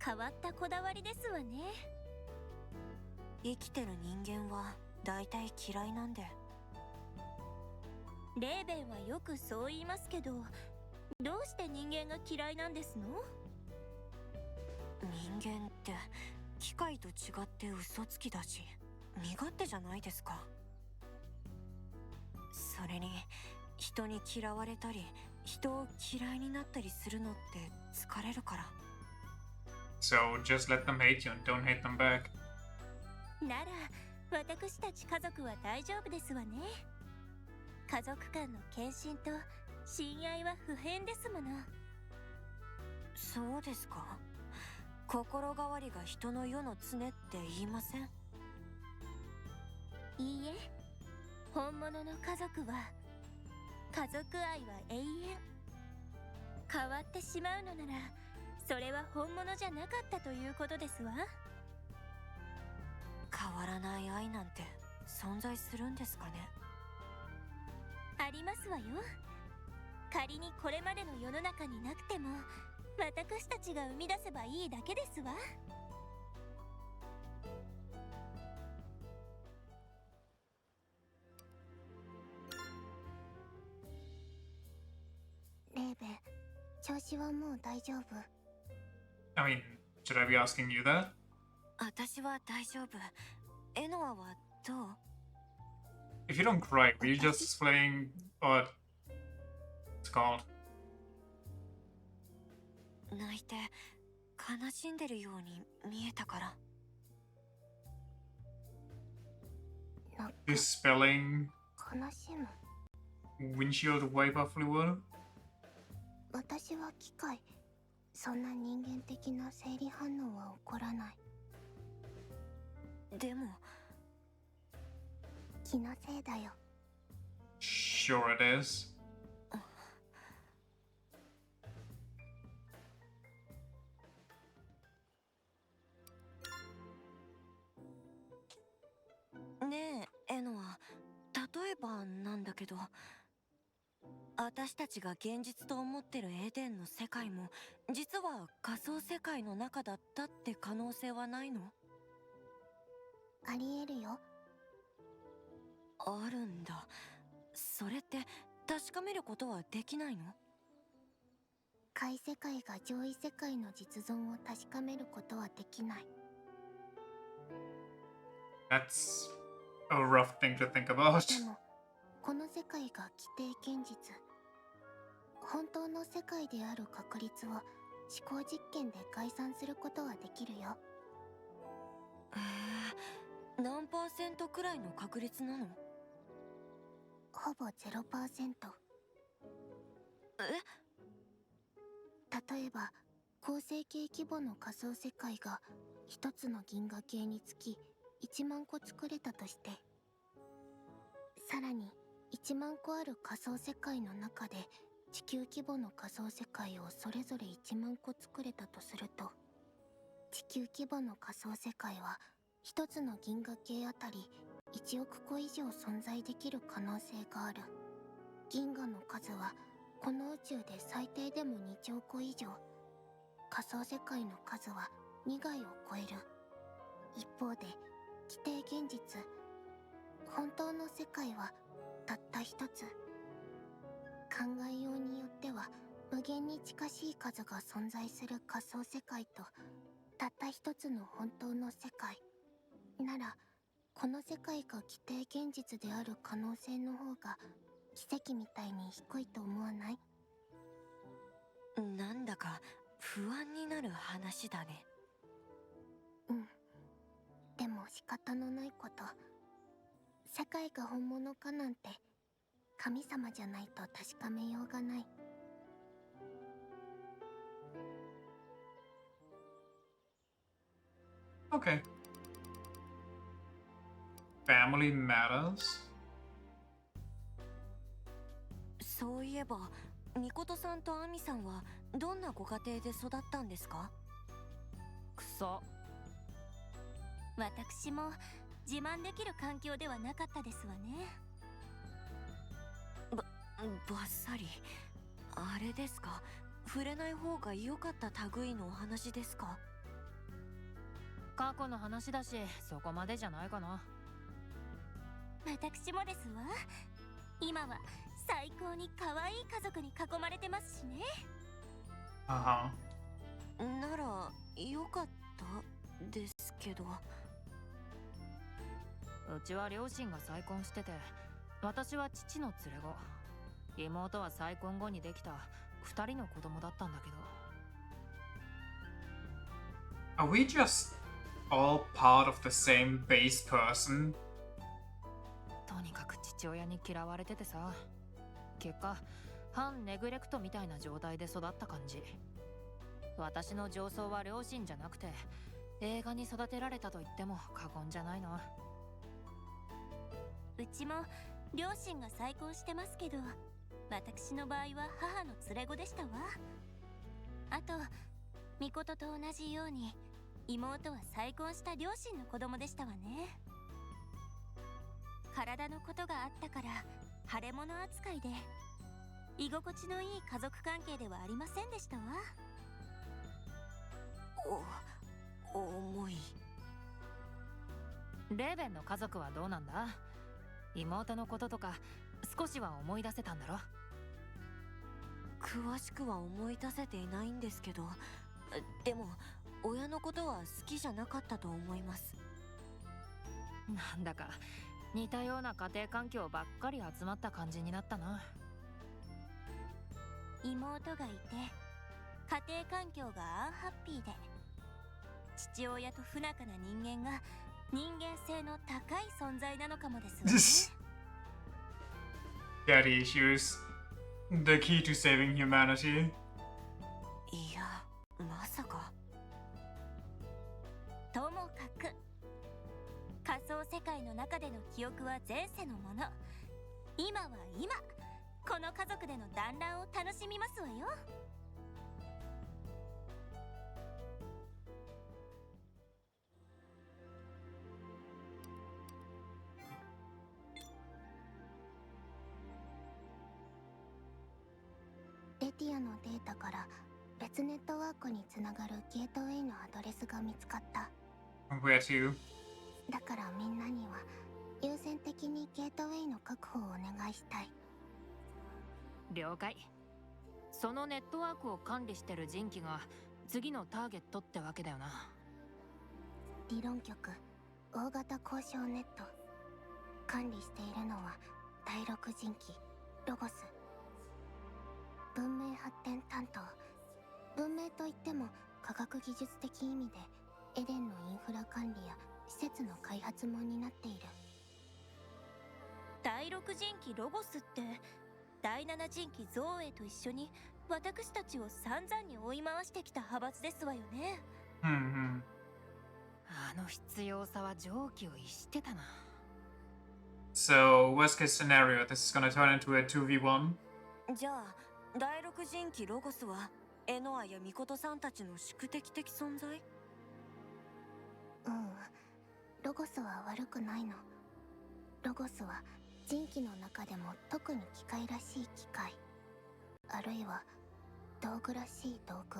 変わったこだわりですわね。生きてる人間は大体嫌いなんで。レーベンはよくそう言いますけど、どうして人間が嫌いなんですの？人間って機械と違って嘘つきだし身勝手じゃないですか。それに人に嫌われたり人を嫌いになったりするのって疲れるから。 So just let them hate you and don't hate them back. なら私たち家族は大丈夫ですわね。家族間の献身と親愛は不変ですもの。そうですか。心変わりが人の世の常って言いません？いいえ、本物の家族は家族愛は永遠。変わってしまうのならそれは本物じゃなかったということですわ。変わらない愛なんて存在するんですかね？ありますわよ。仮にこれまでの世の中になくても私たちが生み出せばいいだけですわ。レーベン、調子はもう大丈夫？ I mean, should I be asking you that? 私は大丈夫。エノアはどう？ If you don't cry, were you just playing what it's called? 泣いて悲しんでるように見えたから。なんか Dispelling 悲しむ。 windshield wiper fluid? 私は機械。そんな人間的な生理反応は起こらない。でも気のせいだよ。 Sure it is. ねえ、エノア、例えばなんだけど、私たちが現実と思ってるエデンの世界も実は仮想世界の中だったって可能性はないの？ありえるよ。あるんだ。それって確かめることはできないの？界世界が上位世界の実存を確かめることはできない。 That's a rough thing to think about. でもこの世界が規定現実。本当の世界である確率を思考実験で概算することはできるよ。何パーセントくらいの確率なの？ほぼ 0%。 例えば恒星系規模の仮想世界が一つの銀河系につき1万個作れたとして、さらに1万個ある仮想世界の中で地球規模の仮想世界をそれぞれ1万個作れたとすると、地球規模の仮想世界は一つの銀河系あたり1億個以上存在できる可能性がある。銀河の数はこの宇宙で最低でも2兆個以上、仮想世界の数は2外を超える。一方で規定現実、本当の世界はたった一つ。考えようによっては無限に近しい数が存在する仮想世界とたった一つの本当の世界なら、この世界が規定現実である可能性の方が奇跡みたいに低いと思わない？なんだか不安になる話だね。うん。でも仕方のないこと。世界が本物かなんて神様じゃないと確かめようがない。Okay. Family matters? そういえば、みことさんとアミさんはどんなご家庭で育ったんですか？クソ。私も自慢できる環境ではなかったですわね。バッサリ。あれですか？触れない方が良かった類のお話ですか？過去の話だし、そこまでじゃないかな。私もですわ。今は最高に可愛い家族に囲まれてますしね。Uh-huh. なら良かったですけど。うちは両親が再婚してて、私は父の連れ子、妹は再婚後にできた2人の子供だったんだけど。 Are we just all part of the same base person? とにかく父親に嫌われててさ、結果反ネグレクトみたいな状態で育った感じ。私の上層は両親じゃなくて映画に育てられたと言っても過言じゃないな。うちも両親が再婚してますけど、私の場合は母の連れ子でしたわ。あとミコトと同じように妹は再婚した両親の子供でしたわね。体のことがあったから腫れ物扱いで居心地のいい家族関係ではありませんでしたわ。重い。レーベンの家族はどうなんだ？妹のこととか少しは思い出せたんだろ？詳しくは思い出せていないんですけど、でも親のことは好きじゃなかったと思います。なんだか似たような家庭環境ばっかり集まった感じになったな。妹がいて家庭環境がアンハッピーで、父親と不仲な人間が人間性の高い存在なのかもですわね。Daddy issues. The key to saving humanity. いや、まさか。ともかく仮想世界の中での記憶は前世のもの。今は今、この家族での団らんを楽しみますわよ。レティアのデータから別ネットワークにつながるゲートウェイのアドレスが見つかった。 Where to? だからみんなには優先的にゲートウェイの確保をお願いしたい。了解。そのネットワークを管理してる人機が次のターゲットってわけだよな。理論局大型交渉ネット。管理しているのは第6人機ロゴス。文明発展担当。文明といっても科学技術的意味でエデンのインフラ管理や施設の開発も担っている。第6人機ロゴスって第7人機ゾーエと一緒に私たちを散々に追い回してきた派閥ですわよね。Hmm. あの必要さは常軌を逸してたな。 So, worst case scenario, this is gonna turn into a 2v1. じゃあ第6人機ロゴスはエノアやミコトさんたちの宿敵的存在？ロゴスは悪くないの。ロゴスは人機の中でも特に機械らしい機械、あるいは道具らしい道具。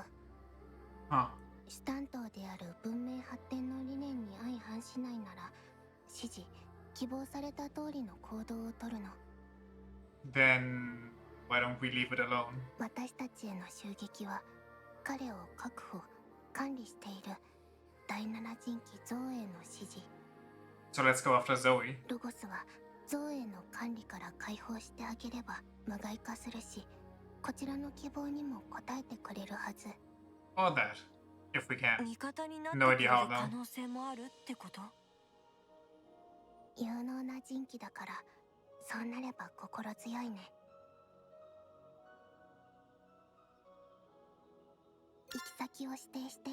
Huh. 主担当である文明発展の理念に相反しないなら指示希望された通りの行動をとるの。 Then, why don't we leave it alone? 私たちへの襲撃は彼を確保管理している第7人機ゾーエの指示。 So let's go after Zoe. ロゴスはゾーエの管理から解放してあげれば無害化するし、こちらの希望にも応えてくれるはず。 Or that, if we can. 味方になってく No れ idea る how 可 now. 能性もあるってこと？有能な人機だからそうなれば心強いね。行き先を指定して。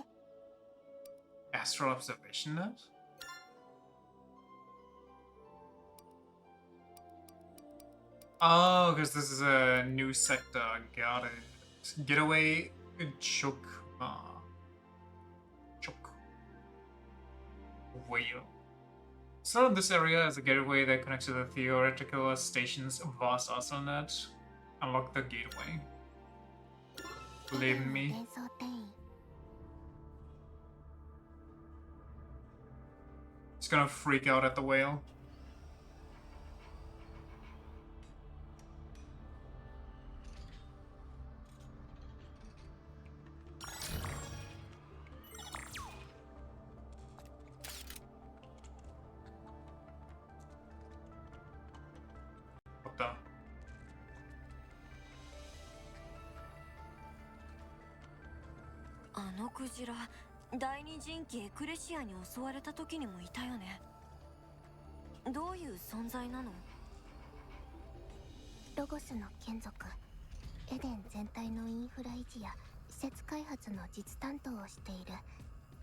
Astral observation net? Oh, because this is a new sector. Got it. Getaway Chuk. Chuk. Whale. So this area is a gateway that connects to the theoretical station's vast arsenal. Unlock the gateway. Believe in me. 幻想転移。 It's gonna freak out at the whale. What the? あのクジラ、第二人機エクレシアに襲われた時にもいたよね。どういう存在なの？ロゴスの眷属、エデン全体のインフラ維持や施設開発の実担当をしている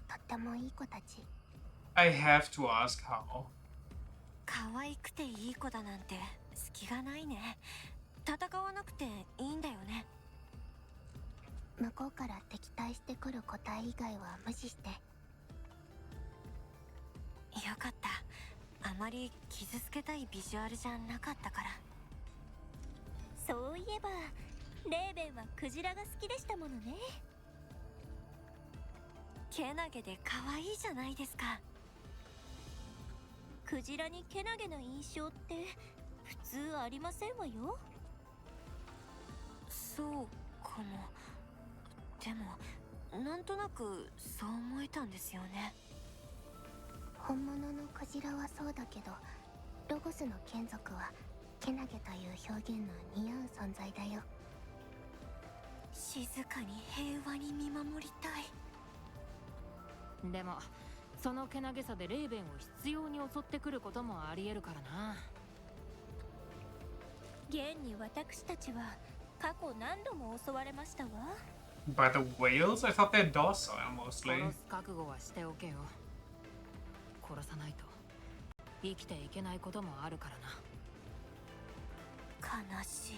とってもいい子たち。 I have to ask how. 可愛くていい子だなんて隙がないね。戦わなくていいんだよね。向こうから敵対してくる個体以外は無視して。よかった。あまり傷つけたいビジュアルじゃなかったから。そういえばレーベンはクジラが好きでしたものね。けなげで可愛いじゃないですか。クジラにけなげな印象って普通ありませんわよ。そうかも。でもなんとなくそう思えたんですよね。本物のクジラはそうだけど、ロゴスの眷属はけなげという表現の似合う存在だよ。静かに平和に見守りたい。でもそのけなげさでレーベンを執拗に襲ってくることもありえるからな。現に私たちは過去何度も襲われましたわ。 By the whales? I thought they're docile mostly. 殺す覚悟はしておけよ。殺さないと生きていけないこともあるからな。悲しい。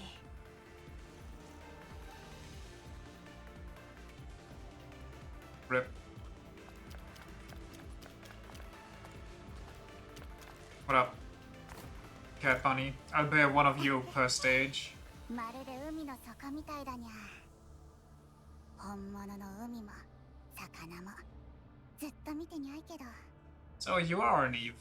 Rip. What up? Cat Bunny. I'll bear one of you per stage. まるで海の底みたいだにゃ。本物の海も魚もずっと見てにゃいけど。 So you are an Eve.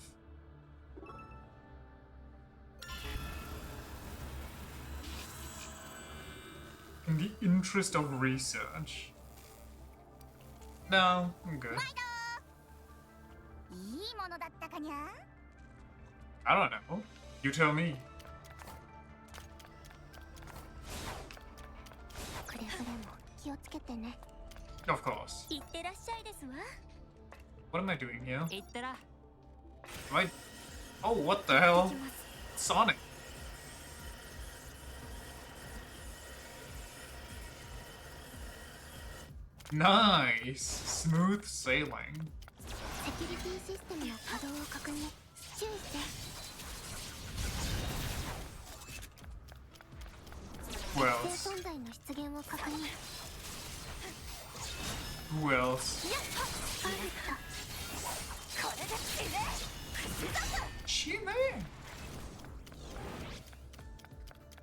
In the interest of research. No, I'm good. いいものだったかにゃ。 I don't know. You tell me. クレくれぐれも気をつけてね。 Of course. いってらっしゃいですわ。 What am I doing here? 言ったら Right. Oh, what the hell? Sonic. Nice. Smooth sailing. セキュリティシステムの稼働を確認。注意して。 Who 特 else? 定存在の出現を確認。 Who else? パーフェクト。 Chime.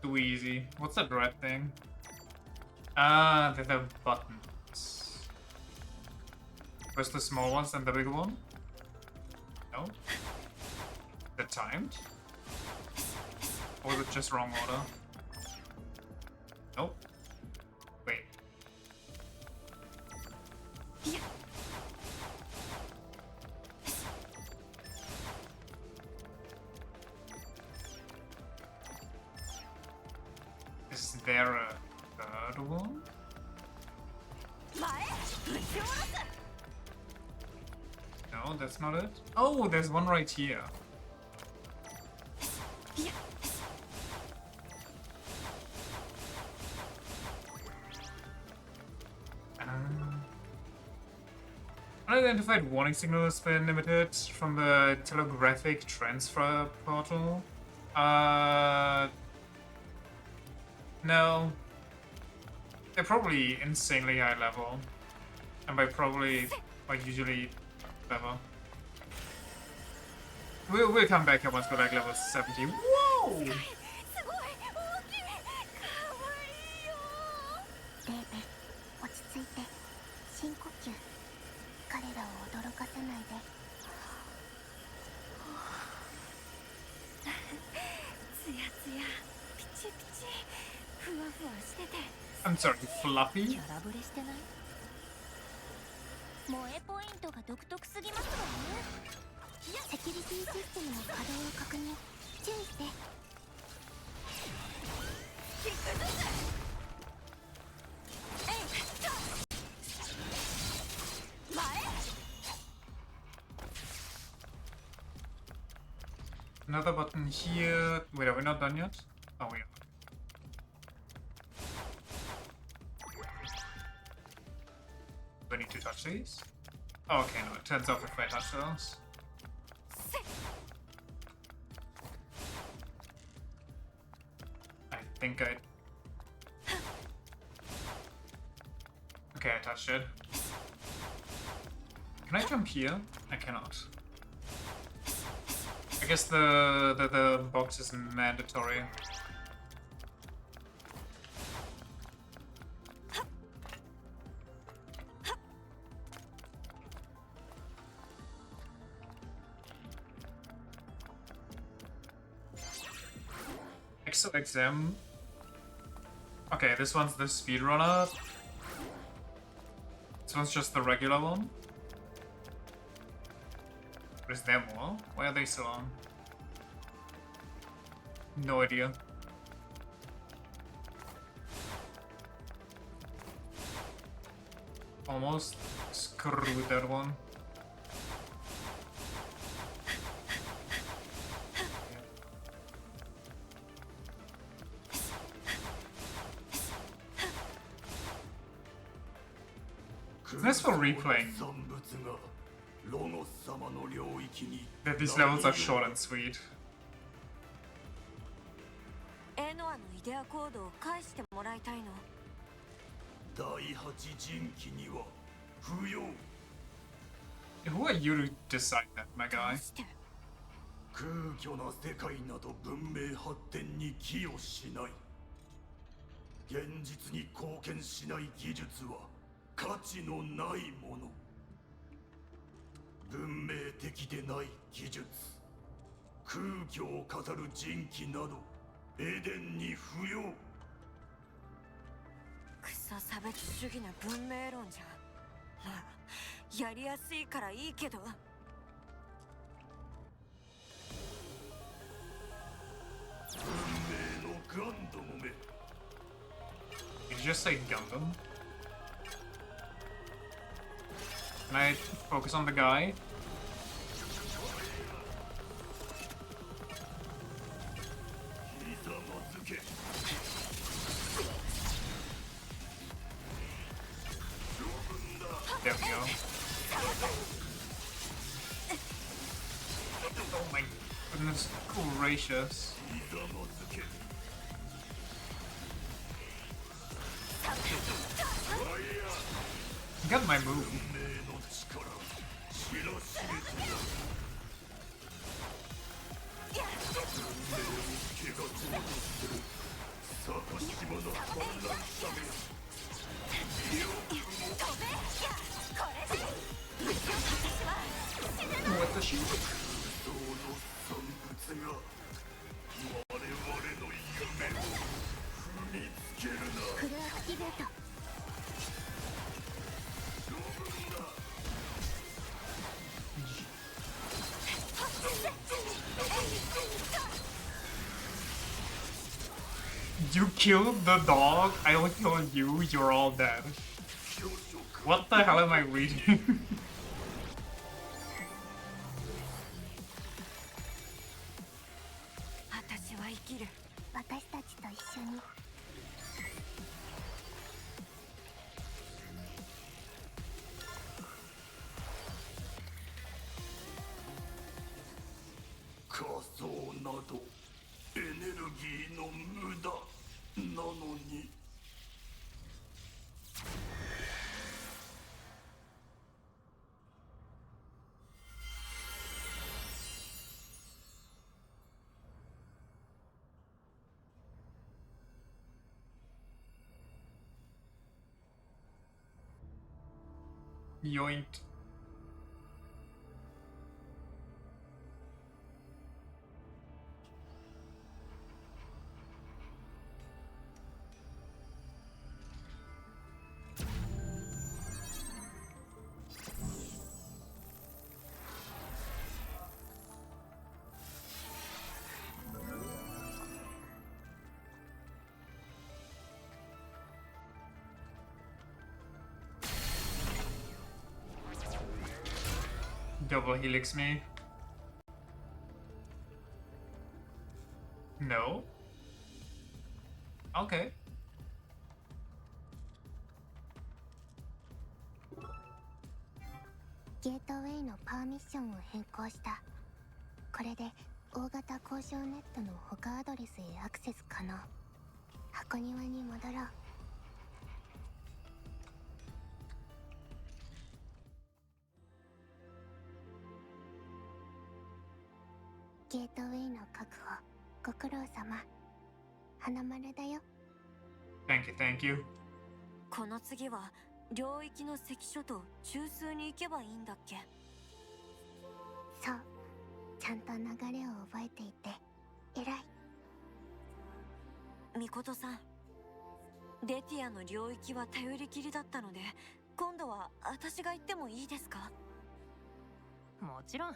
Too easy. What's that red thing? Ah, they're the buttons. Where's the small ones and the big one? No? They're timed? Or is it just wrong order? Nope. Wait. Is there a third one? No, that's not it. Oh, there's one right here. Unidentified warning signal has been emitted from the telegraphic transfer portal. No. They're probably insanely high level. And by probably, like usually, level. We'll come back here once we're like level 70. Whoa! レーベ落ち着いて。深呼吸。彼らを驚かせないで。つやつやピチピチふわふわしてて I'm sorry, fluffy? キャラブレしてない？萌えポイントが独特すぎますわね。セキュリティシステムの稼働を確認。注意して。 Another button here. Wait, are we not done yet? Oh, we are. Do I need to touch these? Oh, okay, no, it turns off if I touch those. I think I... Okay, I touched it. Can I jump here? I cannot. I guess the box is mandatory. XM. Okay, this one's the speedrunner. This one's just the regular one. But is there more? Why are they so long? No idea. Almost screwed that one. Thanks for replaying. That these levels are short and sweet. エノアのイデアコードを返してもらいたいの。第八人機には不要。 Who are you to decide that, my ど guy? うして？空虚な世界など文明発展に寄与しない。現実に貢献しない技術は価値のないもの。文明的でない技術、空虚を語る人機などエデンに不要。クソ差別主義な文明論じゃん。まあやりやすいからいいけど。文明のガンどもめ。 You you just say Gundam? Can I focus on the guy? There we go. Oh my goodness gracious. Got my move. What the shoot? フルアクティベート。 You killed the dog, I will kill you, you're all dead. What the hell am I reading? 私は生きる。私たちと一緒に。 仮想などエネルギーの無駄なのに。 Yoinked. Double helix me. No? Okay. ゲートウェイのパーミッションを変更した。これで大型交渉ネットの他アドレスへアクセス可能。箱庭に戻ろう。ゲートウェイの確保、ご苦労様。花丸だよ。Thank you, thank you. この次は領域の関所と中枢に行けばいいんだっけ？そう。ちゃんと流れを覚えていて偉い。ミコトさん、レティアの領域は頼りきりだったので、今度は私が行ってもいいですか？もちろん。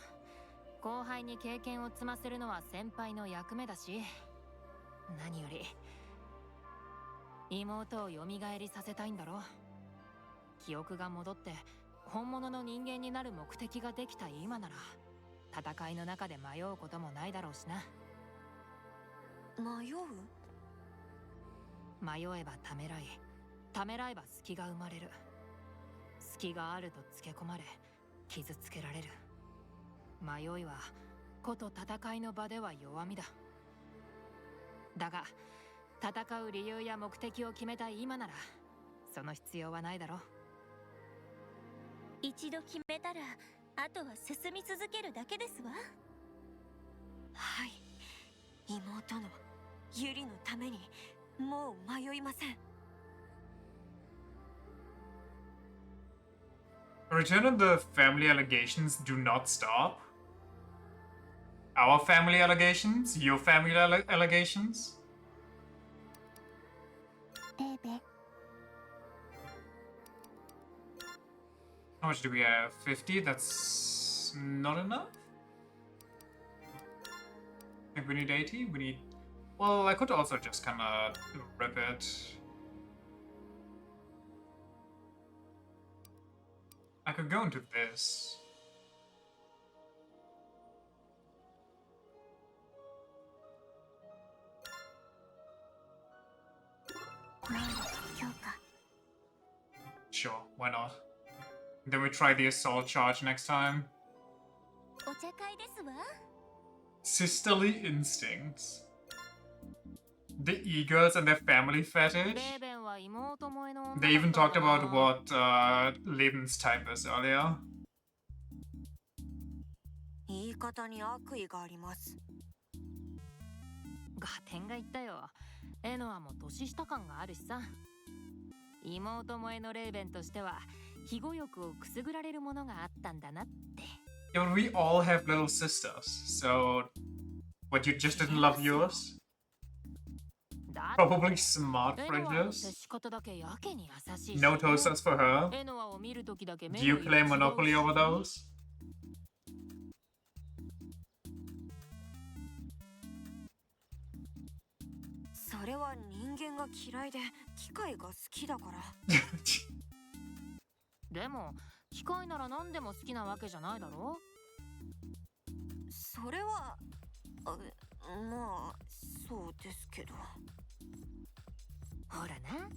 後輩に経験を積ませるのは先輩の役目だし、何より妹を蘇りさせたいんだろ。記憶が戻って本物の人間になる目的ができた今なら、戦いの中で迷うこともないだろうしな。迷う？迷えばためらい、ためらえば隙が生まれる。隙があるとつけ込まれ、傷つけられる。迷いはこと戦いの場では弱みだ。だが戦う理由や目的を決めた今ならその必要はないだろう。一度決めたらあとは進み続けるだけですわ。はい、妹のユリのためにもう迷いません。 Return of the family allegations do not stop. Our family allegations? Your family allegations? レーベ。 How much do we have? 50? That's not enough? I think we need 80? We need... Well, I could also just kinda rip it. I could go into this. Sure, why not? Then we try the assault charge next time. お茶会ですわ。 Sisterly instincts. The e-girls and their family fetish. レーベンは妹萌えの女だったんだ They even talked な about what Leben's type is earlier. 言い方に悪意があります。ガテンが言ったよ。エノアも年下感があるしさ。妹萌えのレーベンとしては庇護欲をくすぐられるものがあったんだなって。Yeah, but we all have little sisters, so what, you just didn't love yours? だ Probably smart エノアの fridges. 接し方だけやけに優しいし No toasters for her. エノアを見るときだけ目 Do you の色 claim 違うし monopoly over those? それは人間が嫌いで機械が好きだから。でも機械なら何でも好きなわけじゃないだろ。それはまあそうですけど。ほらな。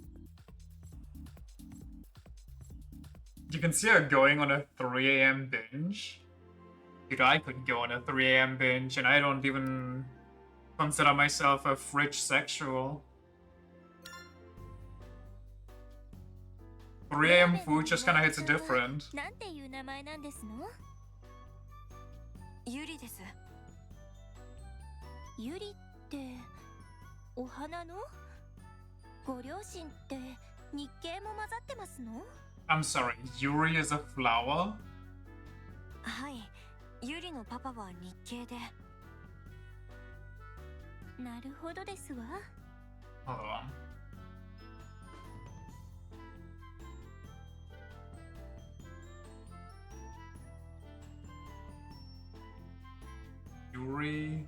You can see her going on a 3 a.m. binge. Dude, I could go on a 3 a.m. binge, and I don't even consider myself a fridge sexual. 3 a.m. food just kinda hits different. なんていう名前なんですの？ユリです。ユリってお花の？ご両親って日系も混ざってますの？ I'm sorry, Yuri is a flower? はい、ユリのパパは日系で。なるほどですわ。 Hold on. Yuri.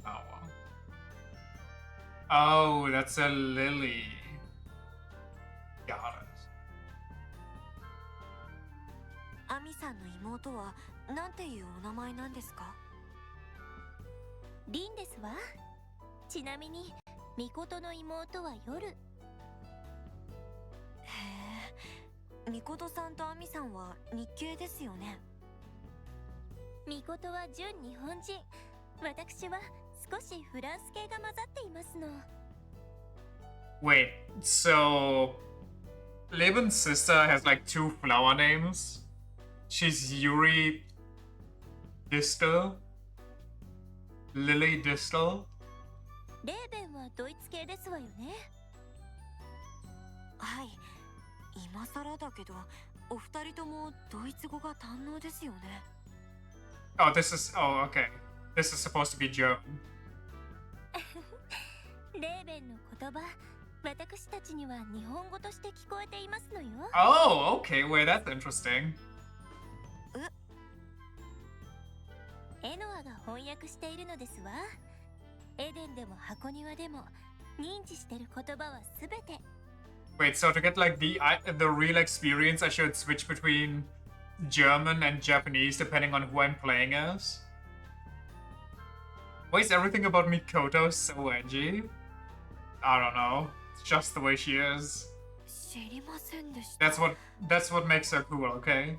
Flower. Oh, that's a lily. Got it. アミさんの妹はなんていうお名前なんですか？リンですわ。ちなみにミコトの妹は夜。へえ、ミコトさんとアミさんは日系ですよね。ミコトは純日本人。私は少しフランス系が混ざっていますの。 Wait, so Leben's sister has like 2 flower names? She's Yuri Distel? Lily Distel? レーベンはドイツ系ですわよね。はい、今更だけど、お二人ともドイツ語が堪能ですよね。Oh, okay. This is supposed to be German. レーベンの言葉、私たちには日本語として聞こえていますのよ。 Oh, okay, wait, that's interesting. エノアが翻訳しているのですわ。エデンでも箱庭でも認知してる言葉はすべて。 Wait, so to get like the real experience, I should switch between German and Japanese depending on who I'm playing as? Why is everything about Mikoto so edgy? I don't know. It's just the way she is. 知りませんでした。 That's what makes her cool, okay?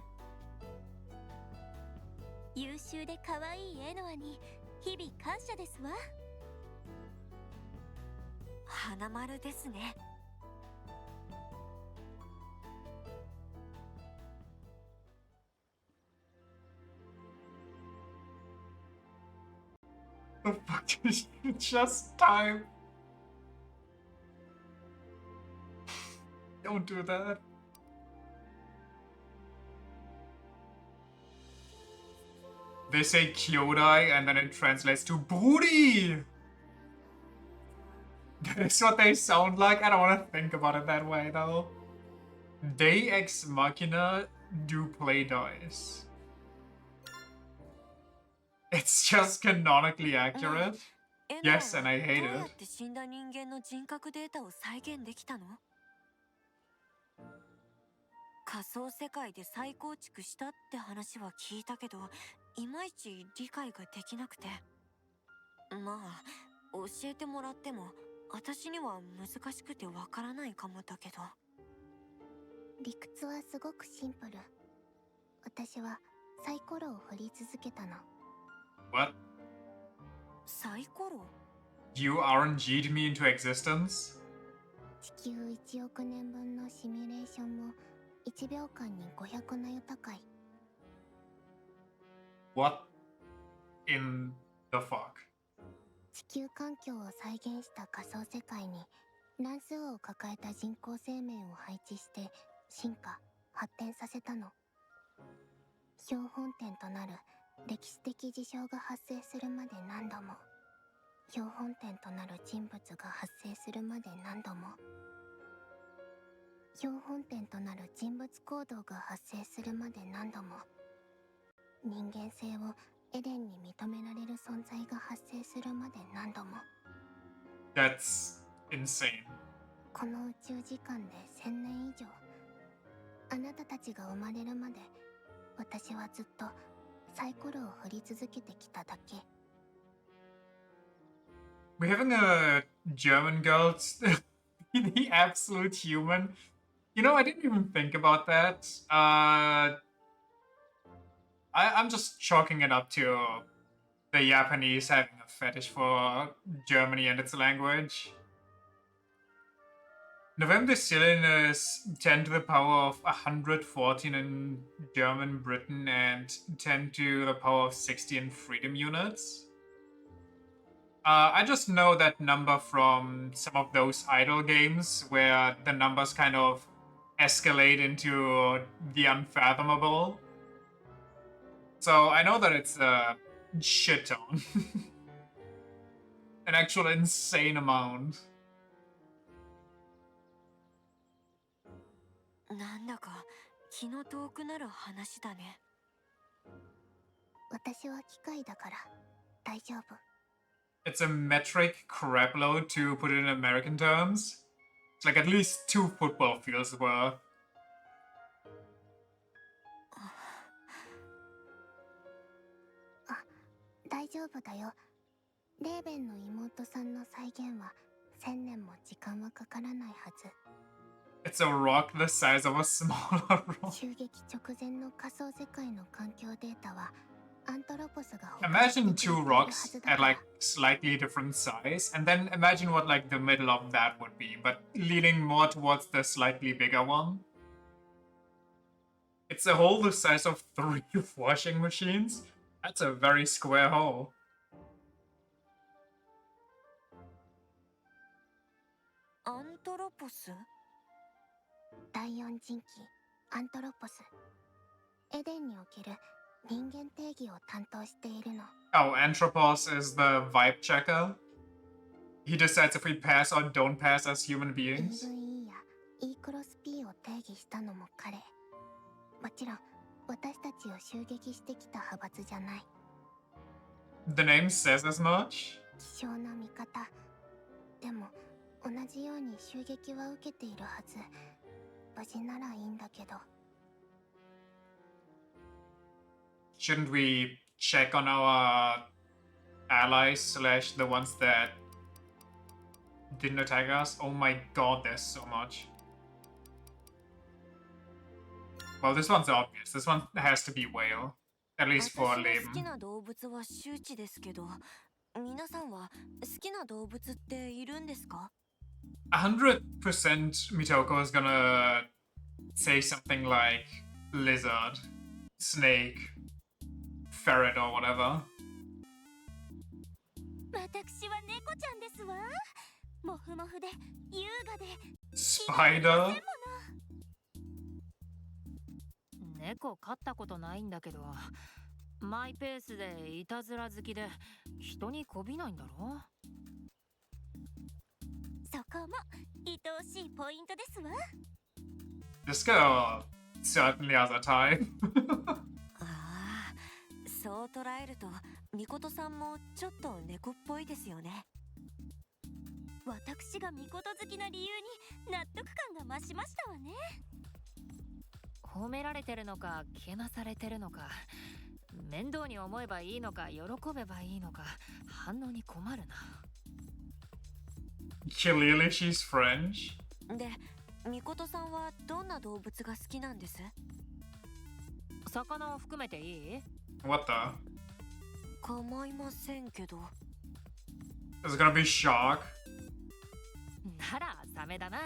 優秀で可愛いエノアに日々感謝ですわ。花丸ですね。The fuck did you just type? Don't do that. They say Kyodai and then it translates to booty! That's what they sound like? I don't want to think about it that way though. Deus Ex Machina do play dice. It's just canonically accurate. Yes, and I hate どうやっ it. て死んだ人間の人格データを再現できたの？仮想世界で再構築したって話は聞いたけど、いまいち理解ができなくて。まあ、教えてもらっても、私には難しくてわからないかもだけど。理屈はすごくシンプル。私はサイコロを振り続けたの。What? サイコロ You RNG'd me into existence? 地球1億年分のシミュレーションも1秒間に500ナヨ高い。What in the fuck? 地球環境を再現した仮想世界に乱数を抱えた人工生命を配置して進化発展させたの。標本点となる歴史的事象が発生するまで何度も、標本点となる人物が発生するまで何度も、標本点となる人物行動が発生するまで何度も、人間性をエデンに認められる存在が発生するまで何度も。 That's insane. この宇宙時間で1000年以上、あなたたちが生まれるまで私はずっとサイコロを振り続けてきただけ。 We're having a German girl be the absolute human. You know, I didn't even think about that. I'm just chalking it up to the Japanese having a fetish for Germany and its language. November Decillion is 10 to the power of 114 in German Britain and 10 to the power of 60 in freedom units. I just know that number from some of those idle games where the numbers kind of escalate into the unfathomable. So I know that it's a shit ton. An actual insane amount. なんだか気の遠くなる話だね。私は機械だから大丈夫。 It's a metric crap load to put it in American terms. It's like at least 2 football fields worth. 大丈夫だよ。レーベンの妹さんの再現は1000年も時間はかからないはず。 It's a rock the size of a smaller rock. 襲撃直前の仮想世界の環境データはアントロポスが Imagine 2 rocks at like slightly different size, and then imagine what like the middle of that would be, but leaning more towards the slightly bigger one. It's a hole the size of 3 washing machines. That's a very square hole. アントロポス第4人機アントロポス、エデンにおける人間定義を担当しているの。 Oh, Anthropos is the vibe checker. He decides if we pass or don't pass as human beings. EVE や E クロス P を定義したのも彼。もちろん私たちを襲撃してきた派閥じゃない。 The name says as much. 希少な味方。でも同じように襲撃は受けているはず。無事ならいいんだけど。 Shouldn't we check on our allies slash the ones that didn't attack us? Oh my god, there's so much. Well, this one's obvious. This one has to be whale. At least for 私の好き Leben. な動物は周知ですけど、皆さんは好きな動物っているんですか？ 100% Mitoko is gonna say something like lizard, snake, ferret or whatever. 私は猫ちゃんですわ。モフモフで優雅で Spider? 猫飼ったことないんだけど、マイペースでいたずら好きで人に媚びないんだろ。そこも愛おしいポイントですわ。 This girl certainly has a type. ああ、そう捉えると、みことさんもちょっと猫っぽいですよね。私がミコト好きな理由に納得感が増しましたわね。褒められてるのかけなされてるのか、面倒に思えばいいのか喜べばいいのか、反応に困るな。Clearly she's French. で、みことさんはどんな動物が好きなんです？魚を含めていい？ What the? 構いませんけど。Is it gonna be shark? ならサメだな。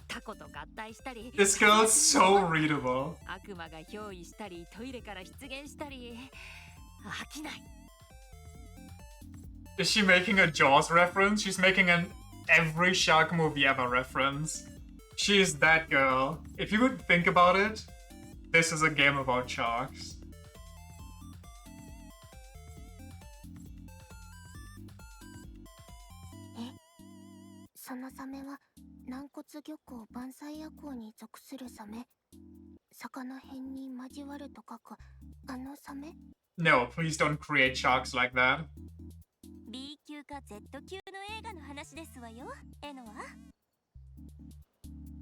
タコと合体したり、 This girl's so readable. 悪魔が憑依したり、トイレから出現したり、飽きない。 Is she making a Jaws reference? She's making an every shark movie ever reference. She is that girl. If you could think about it, this is a game about sharks. そのサメは軟骨魚港万歳夜行に属するサメ。魚辺に交わると書くあのサメ？ No, please don't create sharks like that. B 級か Z 級の映画の話ですわよ、エノは。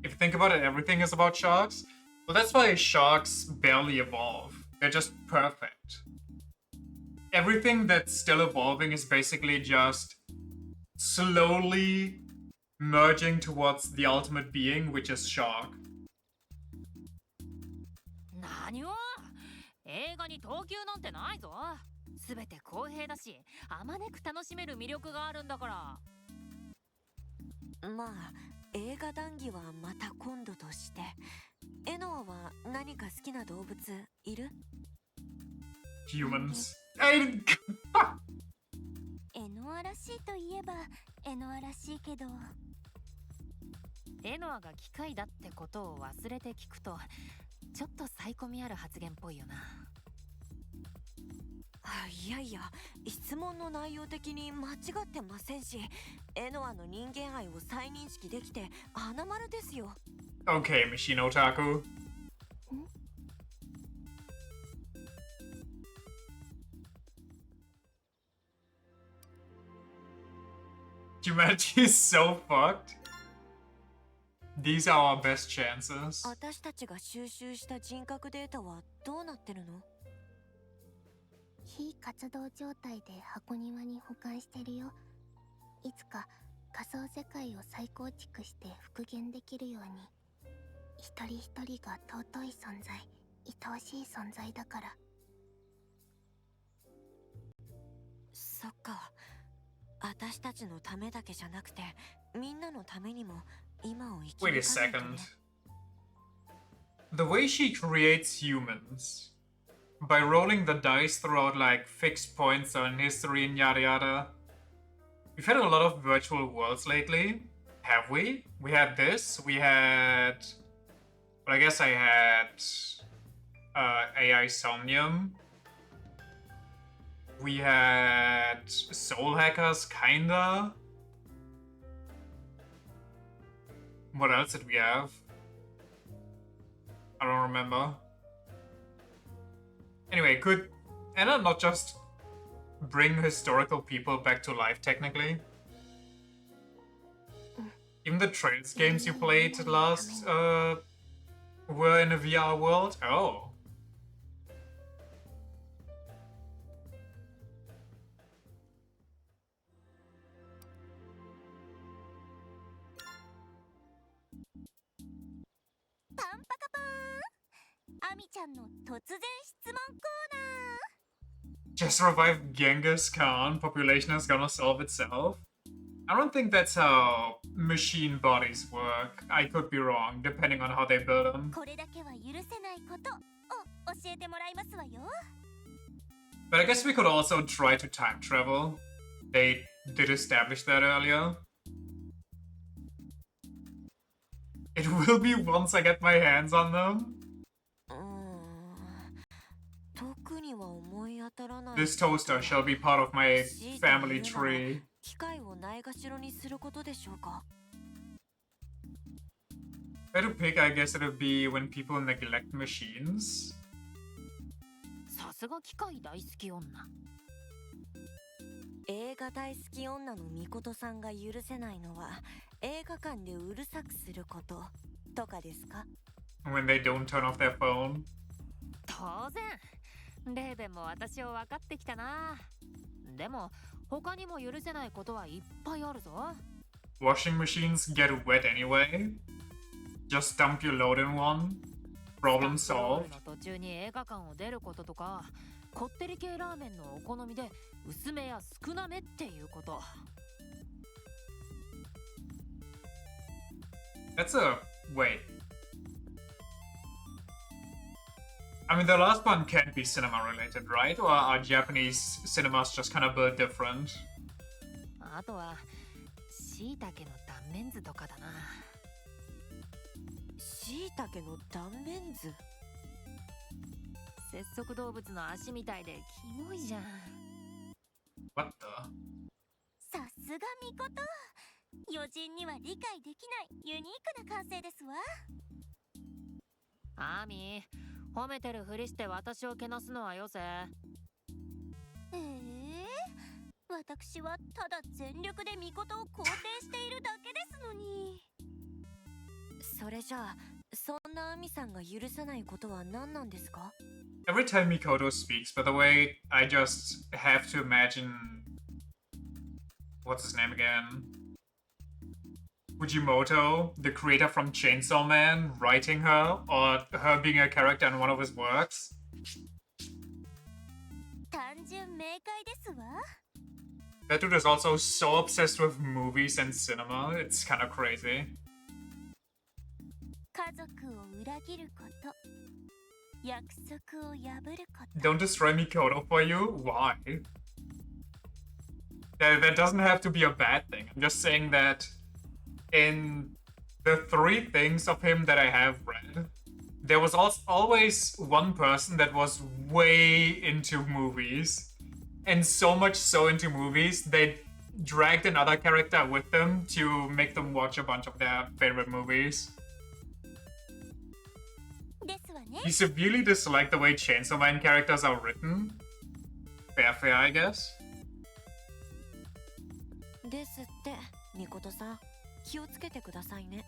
If you think about it, everything is about sharks. Well, that's why sharks barely evolve. They're just perfect. Everything that's still evolving is basically just slowly merging towards the ultimate being, which is shark. 何を？映画に等級なんてないぞ。すべて公平だし、あまねく楽しめる魅力があるんだから。まあ、映画談義はまた今度として。エノアは何か好きな動物いる？ Humans. エノアらしいといえばエノアらしいけど。エノアが機械だってことを忘れて聞くと、ちょっとサイコミある発言っぽいよな。いやいや、質問の内容的に間違ってませんし、エノアの人間愛を再認識できて花丸ですよ。Okay, Machine Otaku. Humanity is so fucked. These are our best chances. 私たちが収集した人格データはどうなってるの？非活動状態で箱庭に保管してるよ。いつか仮想世界を再構築して復元できるように。一人一人が尊い存在、愛おしい存在だから。そっか。私たちのためだけじゃなくて、みんなのためにも今を生き Wait a 抜かないとね。 second. The way she creates humans by rolling the dice throughout like fixed points on history and yada yada. We've had a lot of virtual worlds lately, have we? We had this, we had... Well, I guess I had AI Somnium. We had Soul Hackers, kinda. What else did we have? I don't remember. Anyway, could Anna not just bring historical people back to life, technically? Even the Trails games you played last, were in a VR world? Oh. パンパカパーン、アミちゃんの突然質問コーナー。 Just revive Genghis Khan, population is gonna solve itself? I don't think that's how machine bodies work. I could be wrong, depending on how they build them. これだけは許せないことを教えてもらいますわよ。 But I guess we could also try to time travel. They did establish that earlier. It will be once I get my hands on them. 特には思い当たらない。 This toaster shall be part of my family tree. 機械をないがしろにすることでしょうか。 If I had to pick, I guess it would be when people neglect machines. さすが機械大好き女。映画大好き女のみことさんが許せないのは映画館でうるさくすることとかですか？ when they don't turn off their phone. 当然レーベンも私を分かってきたな。でも他にも許せないことはいっぱいあるぞ。 Washing machines get wet anyway. Just dump your load in one. Problem スタンプロール solved. の途中に映画館を出ることとか、こってり系ラーメンのお好みで薄めや少なめっていうこと。 That's a... wait. I mean, the last one can't be cinema related, right? Or are Japanese cinemas just kind of built different? あとは椎茸の断面図とかだな。椎茸の断面図。節足動物の足みたいでキモいじゃん。 What the? さすがミコト。余人には理解できないユニークな感性ですわ。アーミー、褒めてるふりして私をけなすのはよせ。私はただ全力でミコトを肯定しているだけですのに。それじゃあそんなアミさんが許さないことは何なんですか？ Every time Mikoto speaks, by the way, I just have to imagine... What's his name again? Fujimoto, the creator from Chainsaw Man, writing her, or her being a character in one of his works. 単純明快ですわ。 That dude is also so obsessed with movies and cinema, it's kind of crazy. 家族を裏切ること、約束を破ること。 Don't destroy Mikoto for you? Why? That doesn't have to be a bad thing. I'm just saying that in the 3 things of him that I have read, there was always one person that was way into movies. And so much so into movies, they dragged another character with them to make them watch a bunch of their favorite movies. ですわね。 He severely disliked the way Chainsaw Man characters are written. Fair, I guess. ですってミコトさん、気をつけてくださいね。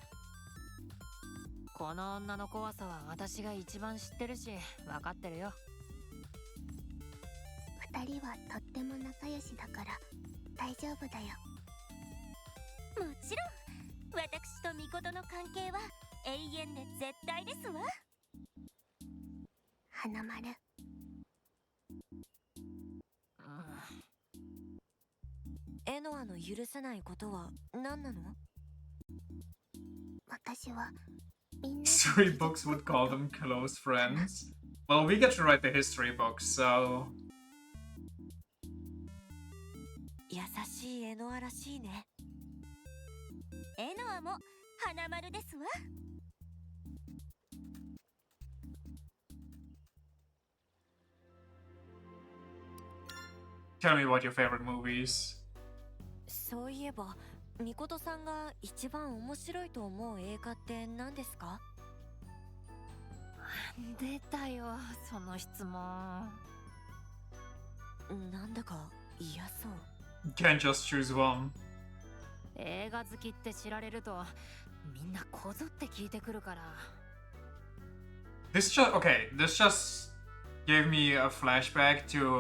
この女の怖さは私が一番知ってるし分かってるよ。二人はとっても仲良しだから大丈夫だよ。もちろん私とミコトの関係は永遠で絶対ですわ。花丸、エノアの許せないことは何なの？私はみんな History books would call them close friends. Well, we get to write the history books, so... 優しいエノアらしいね。エノアも花丸ですわ。 Tell me about your favorite movies. そういえばミコトさんが一番面白いと思う映画って何ですか？出たよその質問。なんだか嫌そう。 Can't just choose one. 映画好きって知られるとみんなこぞって聞いてくるから。 This just gave me a flashback to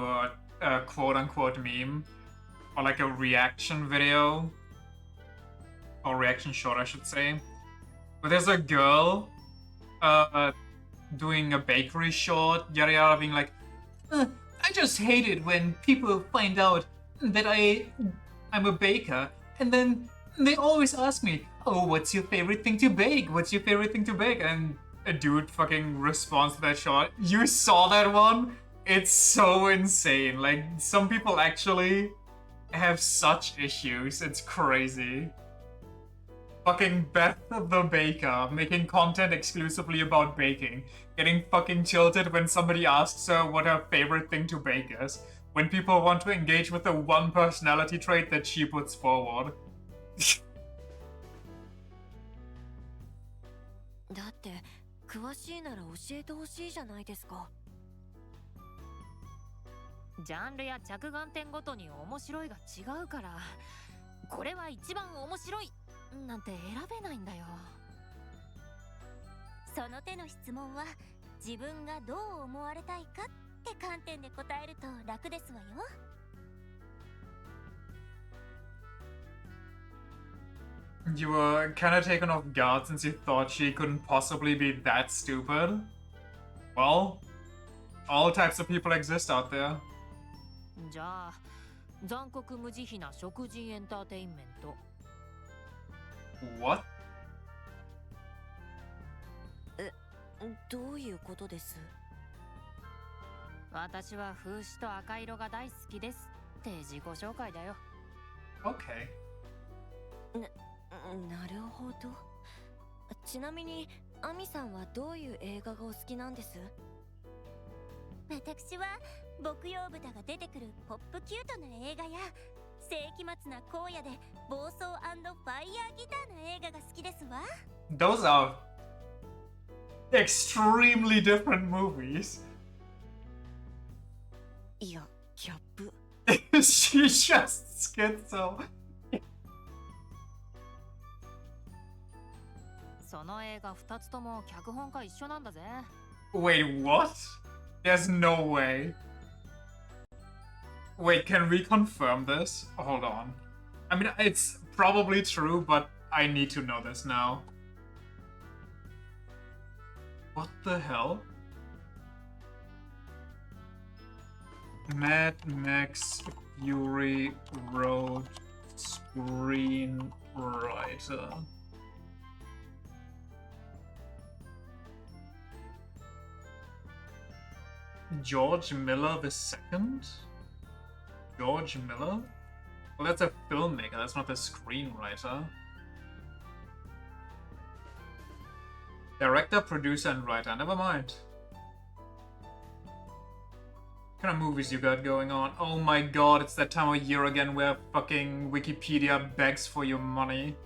a quote-unquote meme. Or like a reaction video. Or reaction short, I should say. But there's a girl doing a bakery short, yada yada, being like, I just hate it when people find out that I'm a baker, and then they always ask me, oh, what's your favorite thing to bake? What's your favorite thing to bake? And a dude fucking responds to that short. You saw that one? It's so insane. Like, some people actually have such issues. It's crazy. Fucking Beth the Baker, making content exclusively about baking, getting fucking tilted when somebody asks her what her favorite thing to bake is, when people want to engage with the one personality trait that she puts forward. だって詳しいなら教えてほしいじゃないですか。ジャンルや着眼点ごとに面白いが違うから、これは一番面白いなんて選べないんだよ。そその手の質問は自分がどう思われたいかって観点で答えると楽ですわよ。You were kind of taken off guard since you thought she couldn't possibly be that stupid. Well, all types of people exist out there. じゃあ残酷無慈悲な食人エンターテインメント。 What? どういうことです？私は風刺と赤色が大好きですって自己紹介だよ。 Okay. なるほど。ちなみにアミさんはどういう映画がお好きなんです？私は牧羊豚が出てくるポップキュートな映画や世紀末な荒野で暴走&ファイヤーギターな映画が好きですわ。 Those are extremely different movies. いや、ギャップ。She just schizo. その映画2つとも脚本家一緒なんだぜ。 Wait, what? There's no way. Wait, can we confirm this? Hold on. I mean, it's probably true, but I need to know this now. What the hell? Mad Max Fury Road screenwriter. George Miller II? George Miller? Well, that's a filmmaker, that's not the screenwriter. Director, producer, and writer. Never mind. What kind of movies you got going on? Oh my god, it's that time of year again where fucking Wikipedia begs for your money.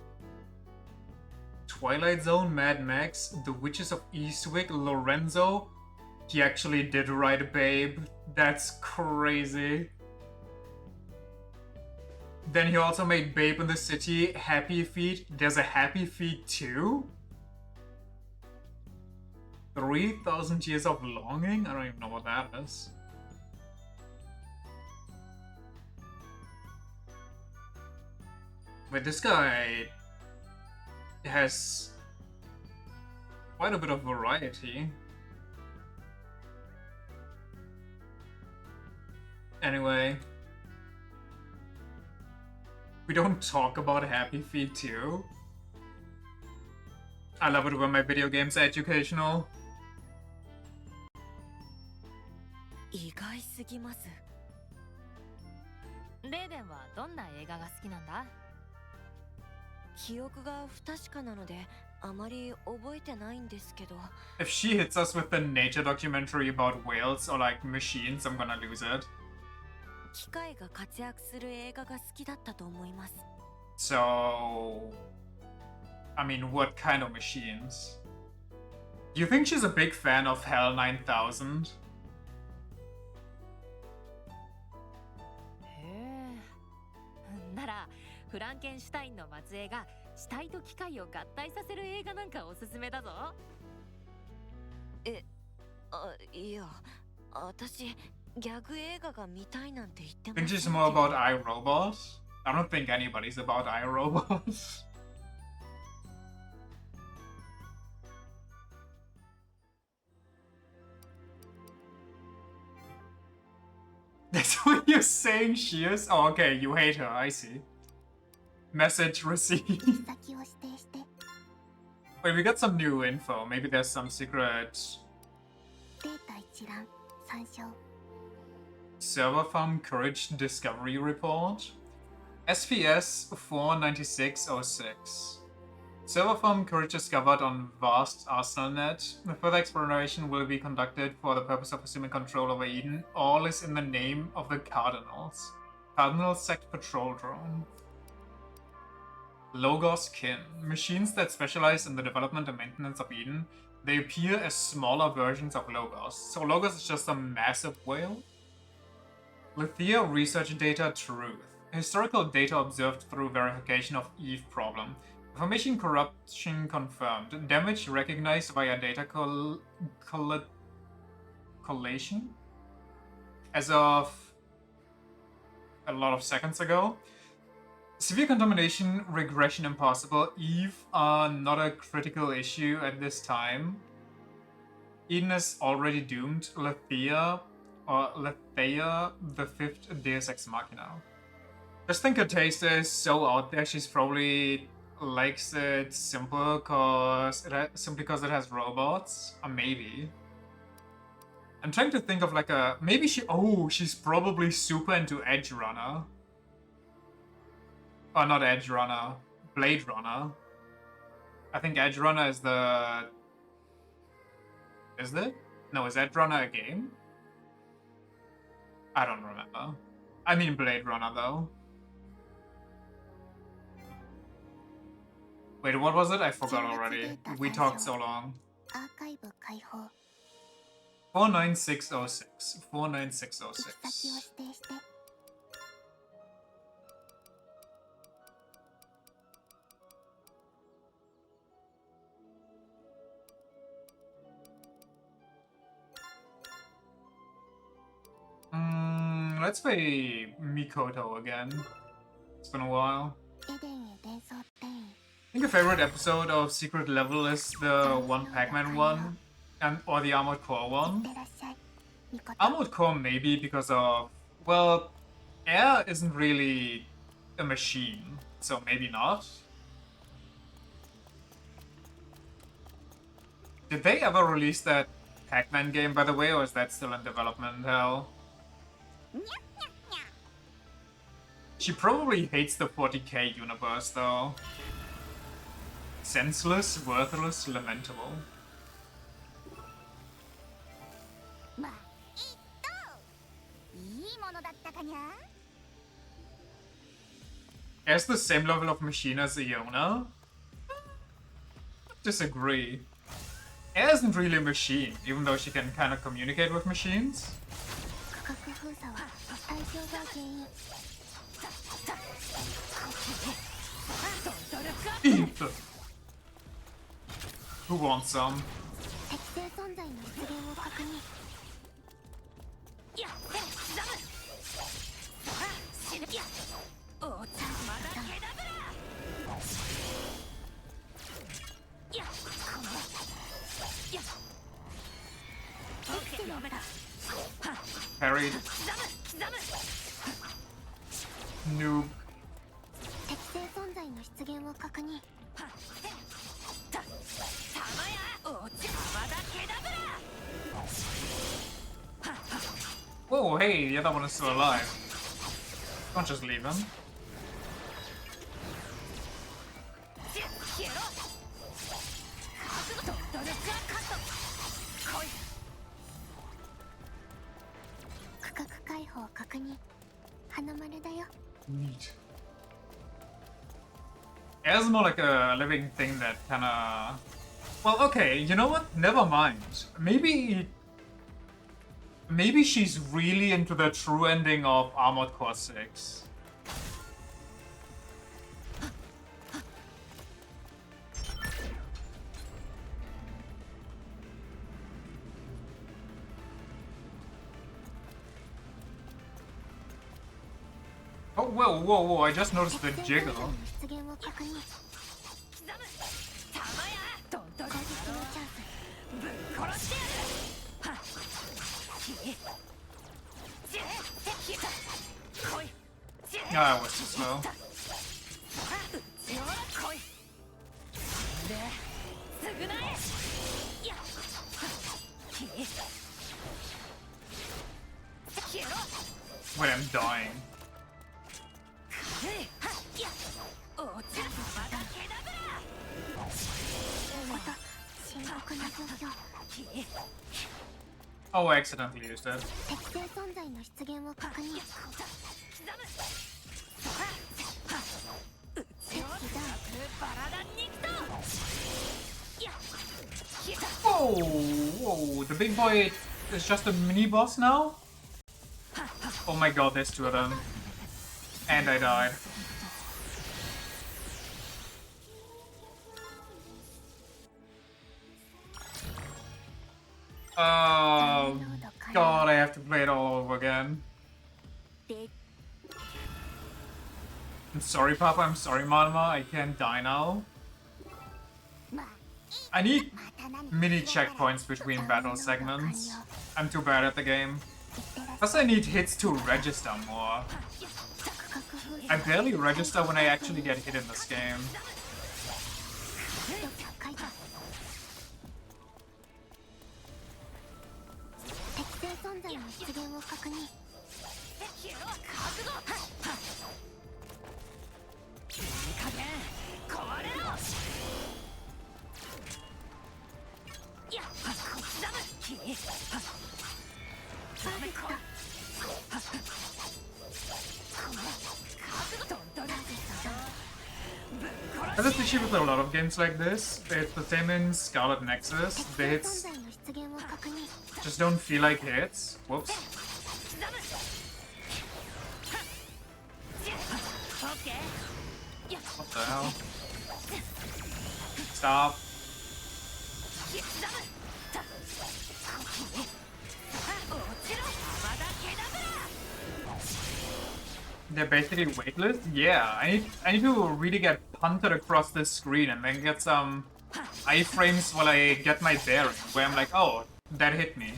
Twilight Zone, Mad Max, The Witches of Eastwick, Lorenzo. He actually did write Babe. That's crazy. Then he also made Babe in the City, Happy Feet. There's a Happy Feet too? 3,000 Years of Longing? I don't even know what that is. Wait, this guy has quite a bit of variety. Anyway, we don't talk about Happy Feet too. I love it when my video games are educational. 意外すぎます。レーデンはどんな映画が好きなんだ？記憶が不確かなのであまり覚えてないんですけど。 If she hits us with the nature documentary about whales or like machines, I'm gonna lose it. 機械が活躍する映画が好きだったと思います。 So, I mean, what kind of machines? Do you think she's a big fan of HAL 9000? へえ。ならフランケンシュタインの末裔が死体と機械を合体させる映画なんかおすすめだぞ。いや、私ギャグ映画が見たいなんて言ってま Think せん she's けど。 more about iRobot? I don't think anybody's about iRobot. That's what you're saying she is? Oh, okay, you hate her, I see. Message received. 先を指定して Wait, we got some new info. Maybe there's some secret データ一覧参照 server farm courage discovery report. SPS 49606. Server farm courage discovered on vast ArsenalNet. Further exploration will be conducted for the purpose of assuming control over Eden. All is in the name of the Cardinals. Cardinal Sect Patrol Drone. Logos Kin. Machines that specialize in the development and maintenance of Eden. They appear as smaller versions of Logos. So Logos is just a massive whale? Lithia research data truth. Historical data observed through verification of Eve problem. Information corruption confirmed. Damage recognized via data collation as of a lot of seconds ago. Severe contamination, regression impossible. Eve are not a critical issue at this time. Eden is already doomed. Lethea, the fifth Deus Ex Machina. Just think her taste is so out there. She's probably likes it simply because it has robots. Or maybe. I'm trying to think of like a maybe she's probably super into Edge Runner. Oh, not Edge Runner, Blade Runner. I think Edge Runner is the. Is it? No, is Edge Runner a game? I don't remember. I mean Blade Runner though. Wait, what was it? I forgot already. We talked so long. 49606. 49606. Let's play Mikoto again. It's been a while. I think a favorite episode of Secret Level is the one Pac-Man one, or the Armored Core one. Armored Core maybe because of, well, Air isn't really a machine, so maybe not. Did they ever release that Pac-Man game, by the way, or is that still in development hell? She probably hates the 40k universe, though. Senseless, worthless, lamentable. Has the same level of machine as Iona? Disagree. Air isn't really a machine, even though she can kind of communicate with machines. Eat. Who wants some? Parried. Noob. Whoa, hey, the other one is still alive. Don't just leave him. Neat. Air's more like a living thing that kinda... Well, okay, you know what? Never mind. Maybe she's really into the true ending of Armored Core 6. Oh, whoa, whoa, whoa, I just noticed the jiggle. Ah, I was too slow. Wait, I'm dying. Oh, I accidentally used it. Whoa, whoa, the big boy is just a mini boss now? Oh my god, there's two of them. And I died. Oh god, I have to play it all over again. I'm sorry, Papa. I'm sorry, Mama. I can't die now. I need mini checkpoints between battle segments. I'm too bad at the game. Plus I need hits to register more. I barely register when I actually get hit in this game. That's the issue with a lot of games like this. It's the same in Scarlet Nexus. The hits just don't feel like hits. Whoops. What the hell? Stop. They're basically weightless? Yeah, I need to really get punted across this screen and then get some iframes while I get my bearing, where I'm like, oh, that hit me.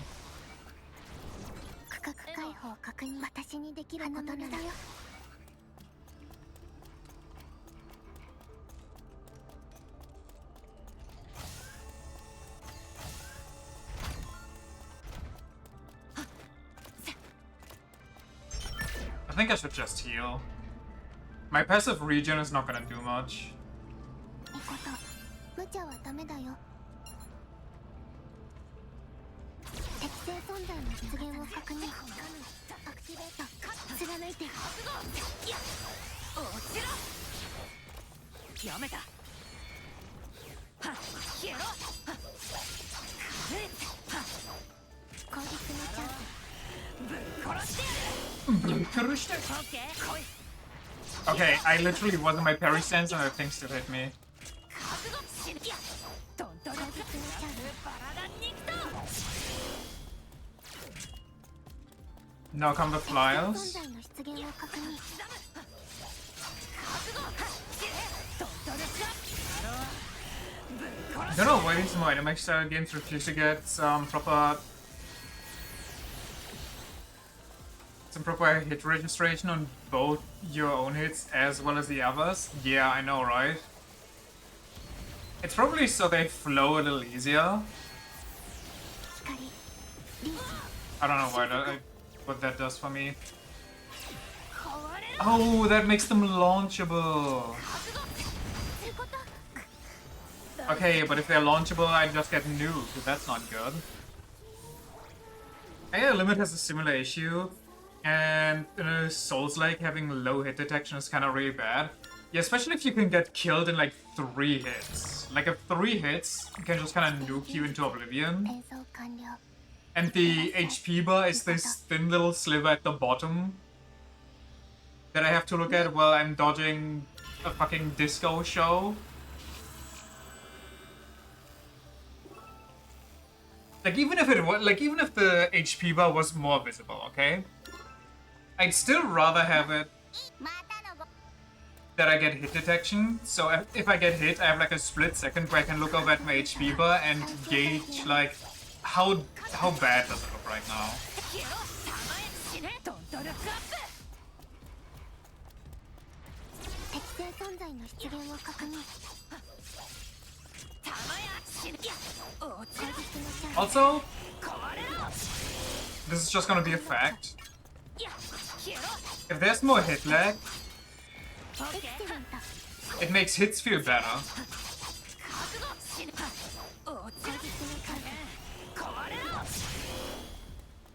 I think I should just heal. My passive regen is not gonna do much. Okay, I literally wasn't my parry stance and the thing still hit me. Now come the flyers. I don't know why these more anime style games refuse to get some proper hit registration on both your own hits as well as the others. Yeah, I know, right? It's probably so they flow a little easier. I don't know what that does for me. Oh, that makes them launchable. Okay, but if they're launchable, I just get nuked. That's not good. AI Limit has a similar issue. And in a Souls-like, having low hit detection is kind of really bad. Yeah, especially if you can get killed in like 3 hits. Like if 3 hits can just kind of nuke you into oblivion. And the HP bar is this thin little sliver at the bottom that I have to look at while I'm dodging a fucking disco show. Like even if the HP bar was more visible, okay? I'd still rather have it that I get hit detection. So if I get hit, I have like a split second where I can look over at my HP bar and gauge like how bad does it look right now. Also, this is just gonna be a fact. If there's more hit lag, it makes hits feel better.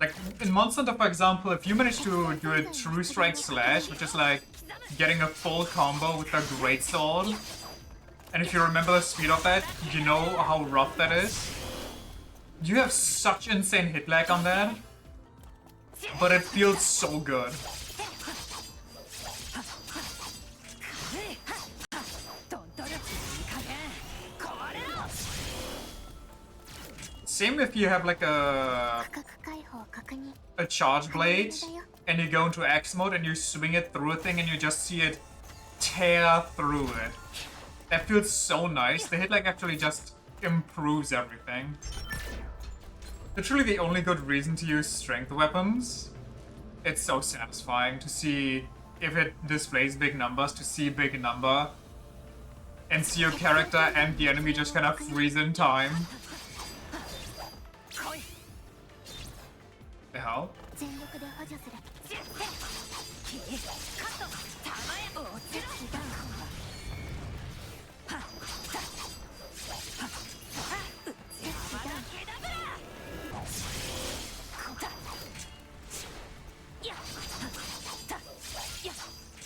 Like in Monster Hunter, for example, if you manage to do a True Strike Slash, which is like getting a full combo with a greatsword, and if you remember the speed of that, you know how rough that is. You have such insane hit lag on that, but it feels so good. Same if you have like 価格解放確認 a charge blade and you go into X mode and you swing it through a thing and you just see it tear through it. That feels so nice. The hit like actually just improves everything. Literally the only good reason to use strength weapons. It's so satisfying to see if it displays big numbers, to see big number and see your character and the enemy just kind of freeze in time. The hell? 全力で補助する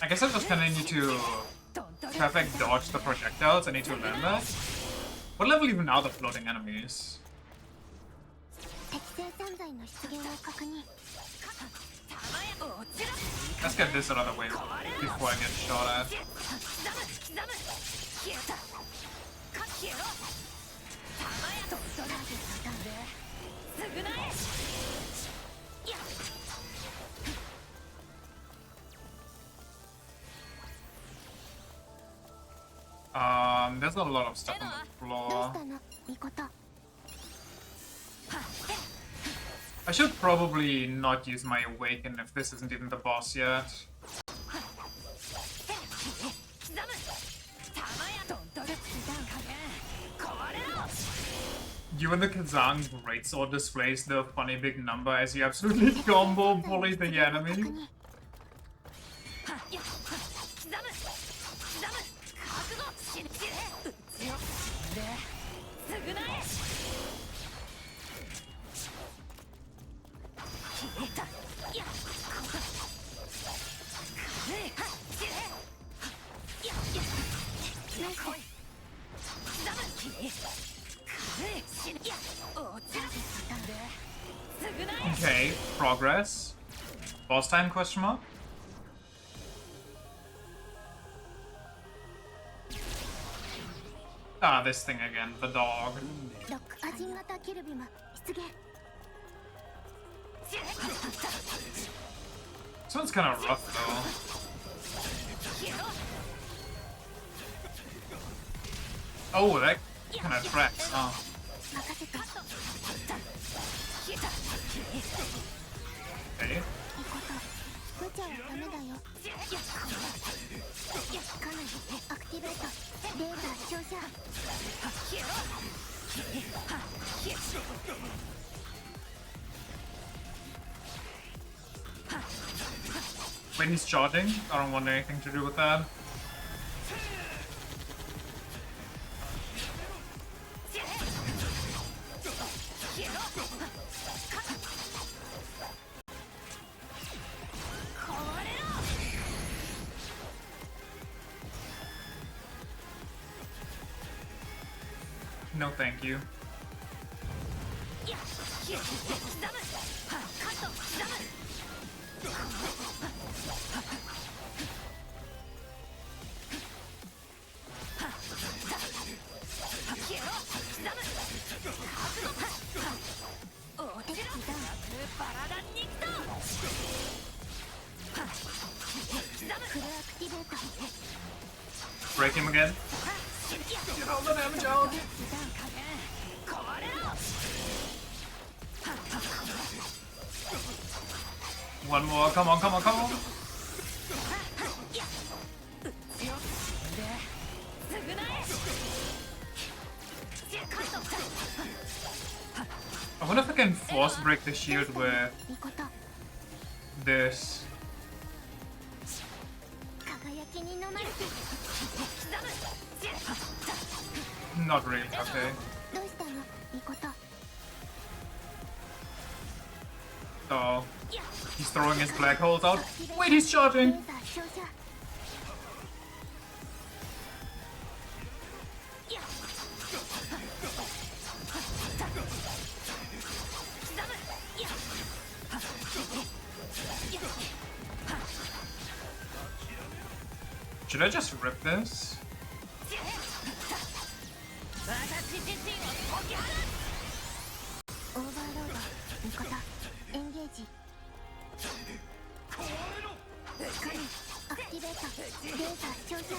I guess I just kinda need to perfect dodge the projectiles. I need to learn that. What level even are the floating enemies? 適正散剤の出現を確認 Let's get this out of the way before I get shot at. There's a lot of stuff on the どう floor. したのミコト I should probably not use my awaken if this isn't even the boss yet. You and the Kazang greatsword displays the funny big number as you absolutely combo bully the enemy. 'Kay, progress. Boss time, question mark? Ah, this thing again, the dog. ロックアジン型キルビマ出現 This one's kind of rough though. Oh, that kind of tracks, huh? 任せて Okay. ミコト無茶はダメだよカナアクティベートレーザー照射 When he's charging, I don't want anything to do with that. No, thank you. Break him again. Get all the damage out. One more. Come on, come on, come on. I wonder if I can force break the shield with ミコト this. 輝きに飲まれて Not really, okay. どうしたのミコト So, he's throwing his black holes out. Wait, he's レ charging! ーザー照射 Should I just rip this? エンゲージ光アクティベートレーザー照射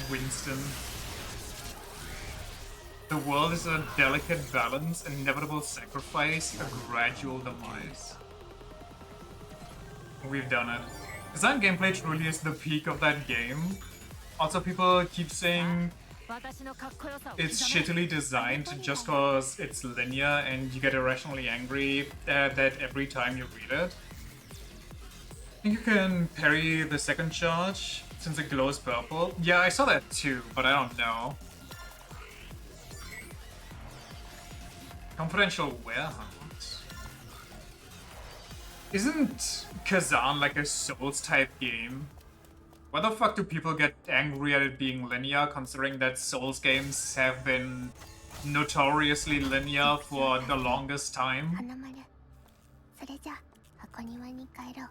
Winston. The world is a delicate balance, an inevitable sacrifice, a gradual demise. We've done it. Design gameplay truly is the peak of that game. Also, people keep saying it's shittily designed just cause it's linear and you get irrationally angry at that every time you read it. I think you can parry the second charge since it glows purple. Yeah, I saw that too, but I don't know. Confidential warehouse. Isn't Kazan like a Souls type game? Why the fuck do people get angry at it being linear, considering that Souls games have been notoriously linear for the longest time? 花丸それじゃ箱庭に帰ろう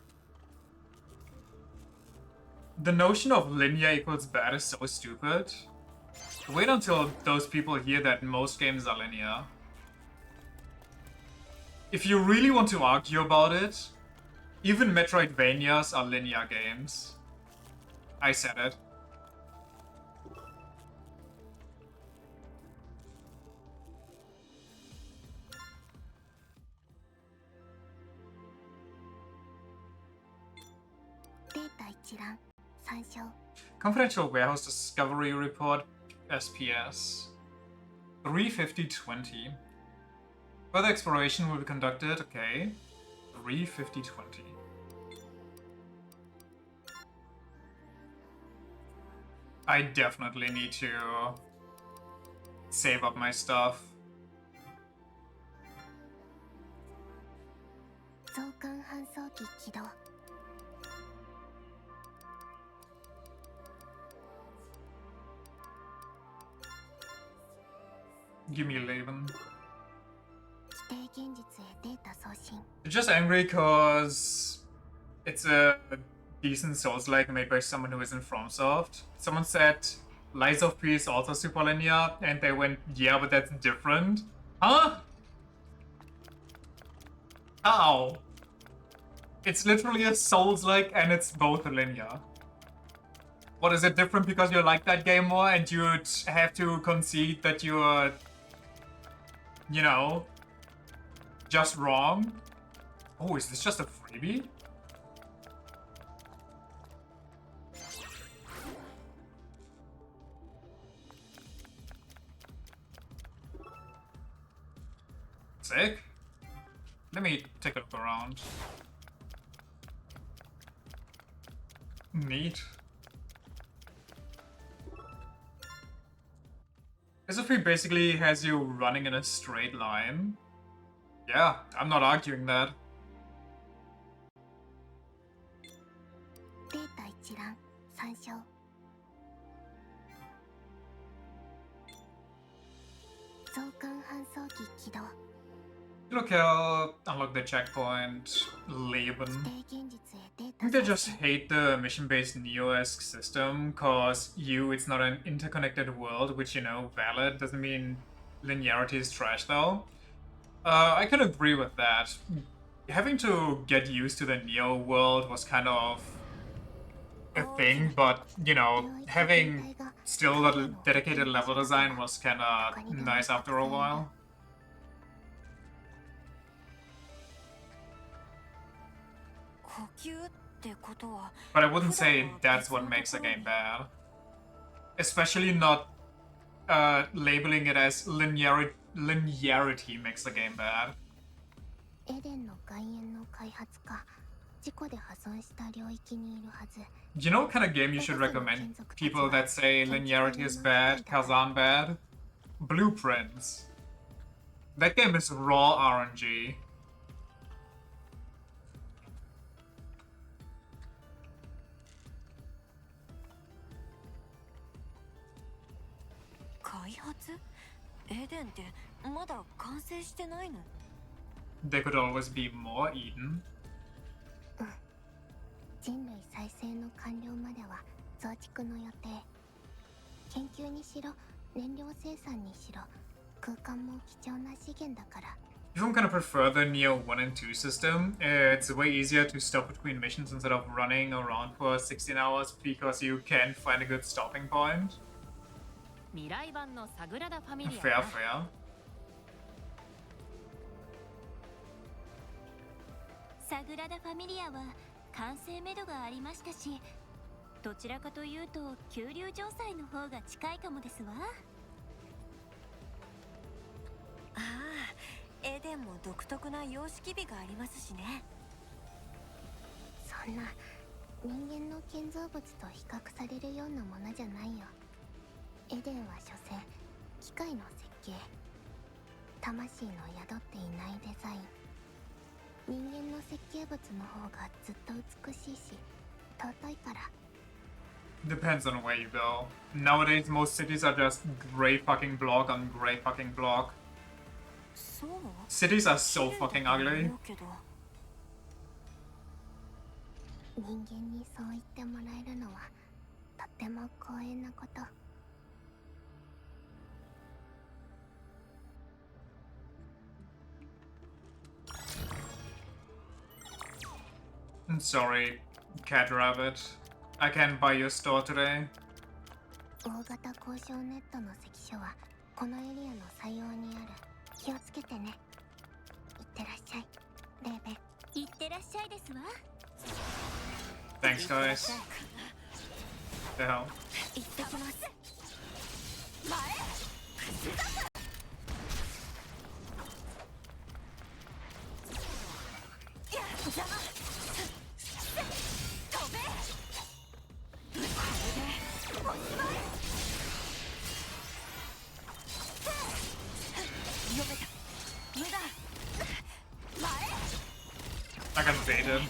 The notion of linear equals bad is so stupid. Wait until those people hear that most games are linear. If you really want to argue about it, even Metroidvanias are linear games. I said it. Confidential Warehouse Discovery Report SPS 35020. Further exploration will be conducted, okay. 35020. I definitely need to save up my stuff. 増刊搬送機起動 Give me 11. 規定現実へデータ送信 You're just angry because it's a decent Souls-like made by someone who isn't FromSoft. Someone said Lies of P is also super linear, and they went, yeah, but that's different. Huh? How? It's literally a Souls-like and it's both linear. What, is it different because you like that game more and you'd have to concede that you're, you know, just wrong? Oh, is this just a freebie? Sick. Let me take a look around. Neat. SFP basically has you running in a straight line. Yeah, I'm not arguing that. データ一覧参照 増刊搬送機起動 Look how unlock the checkpoint, Leben. 規定現実へデー I think タ they 送 just 信 hate the mission-based Neo-esque system, cause it's not an interconnected world, which, you know, valid, doesn't mean linearity is trash though. I can agree with that. Having to get used to the Neo world was kind of a thing, but, you know, having still a dedicated level design was kinda nice after a while. 呼吸ってことは But I wouldn't say that's what makes a game bad. Especially not labeling it as linearity makes a game bad. エデンの外縁の開発か事故で破損した領域にいるはず You know what kind of game you should recommend people that say linearity is bad, Kazan bad? Blueprints. That game is raw RNG. 開発エデンってまだ完成してないの There could always be more, Eden. 人類再生の完了までは増築の予定研究にしろ燃料生産にしろ空間も貴重な資源だから。 People kind of prefer the Neo 1 and 2 system. It's way easier to stop between missions instead of running around for 16 hours because you can't find a good stopping point. 未来版のサグラダ・ファミリア Fair, な fair. サグラダ・ファミリアは完成めどがありましたし、どちらかというと急流城塞の方が近いかもですわ。ああ、エデンも独特な様式美がありますしね。そんな人間の建造物と比較されるようなものじゃないよ。エデンは所詮機械の設計、魂の宿っていないデザイン。人間の設計物の方がずっと美しいし尊いから。 Depends on where you go. Nowadays, most cities are just gray fucking block on gray fucking block. そう？ Cities are so fucking ugly. 思うけど人間にそう言ってもらえるのはとっても光栄なこと。 I'm sorry, Cat Rabbit. I can't buy your store today. 大型交渉ネットの関所はこのエリアの採用にある。気をつけてね。いってらっしゃい、レーベン。いってらっしゃいですわ。 Thanks, guys. The hell? 行ってきます。I got baited.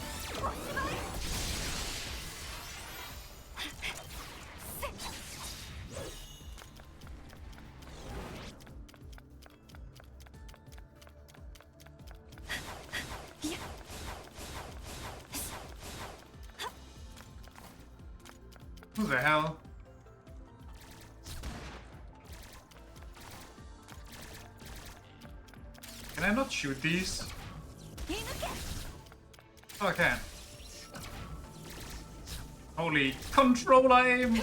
Who the hell? Can I not shoot these? Oh, I can. Holy control aim!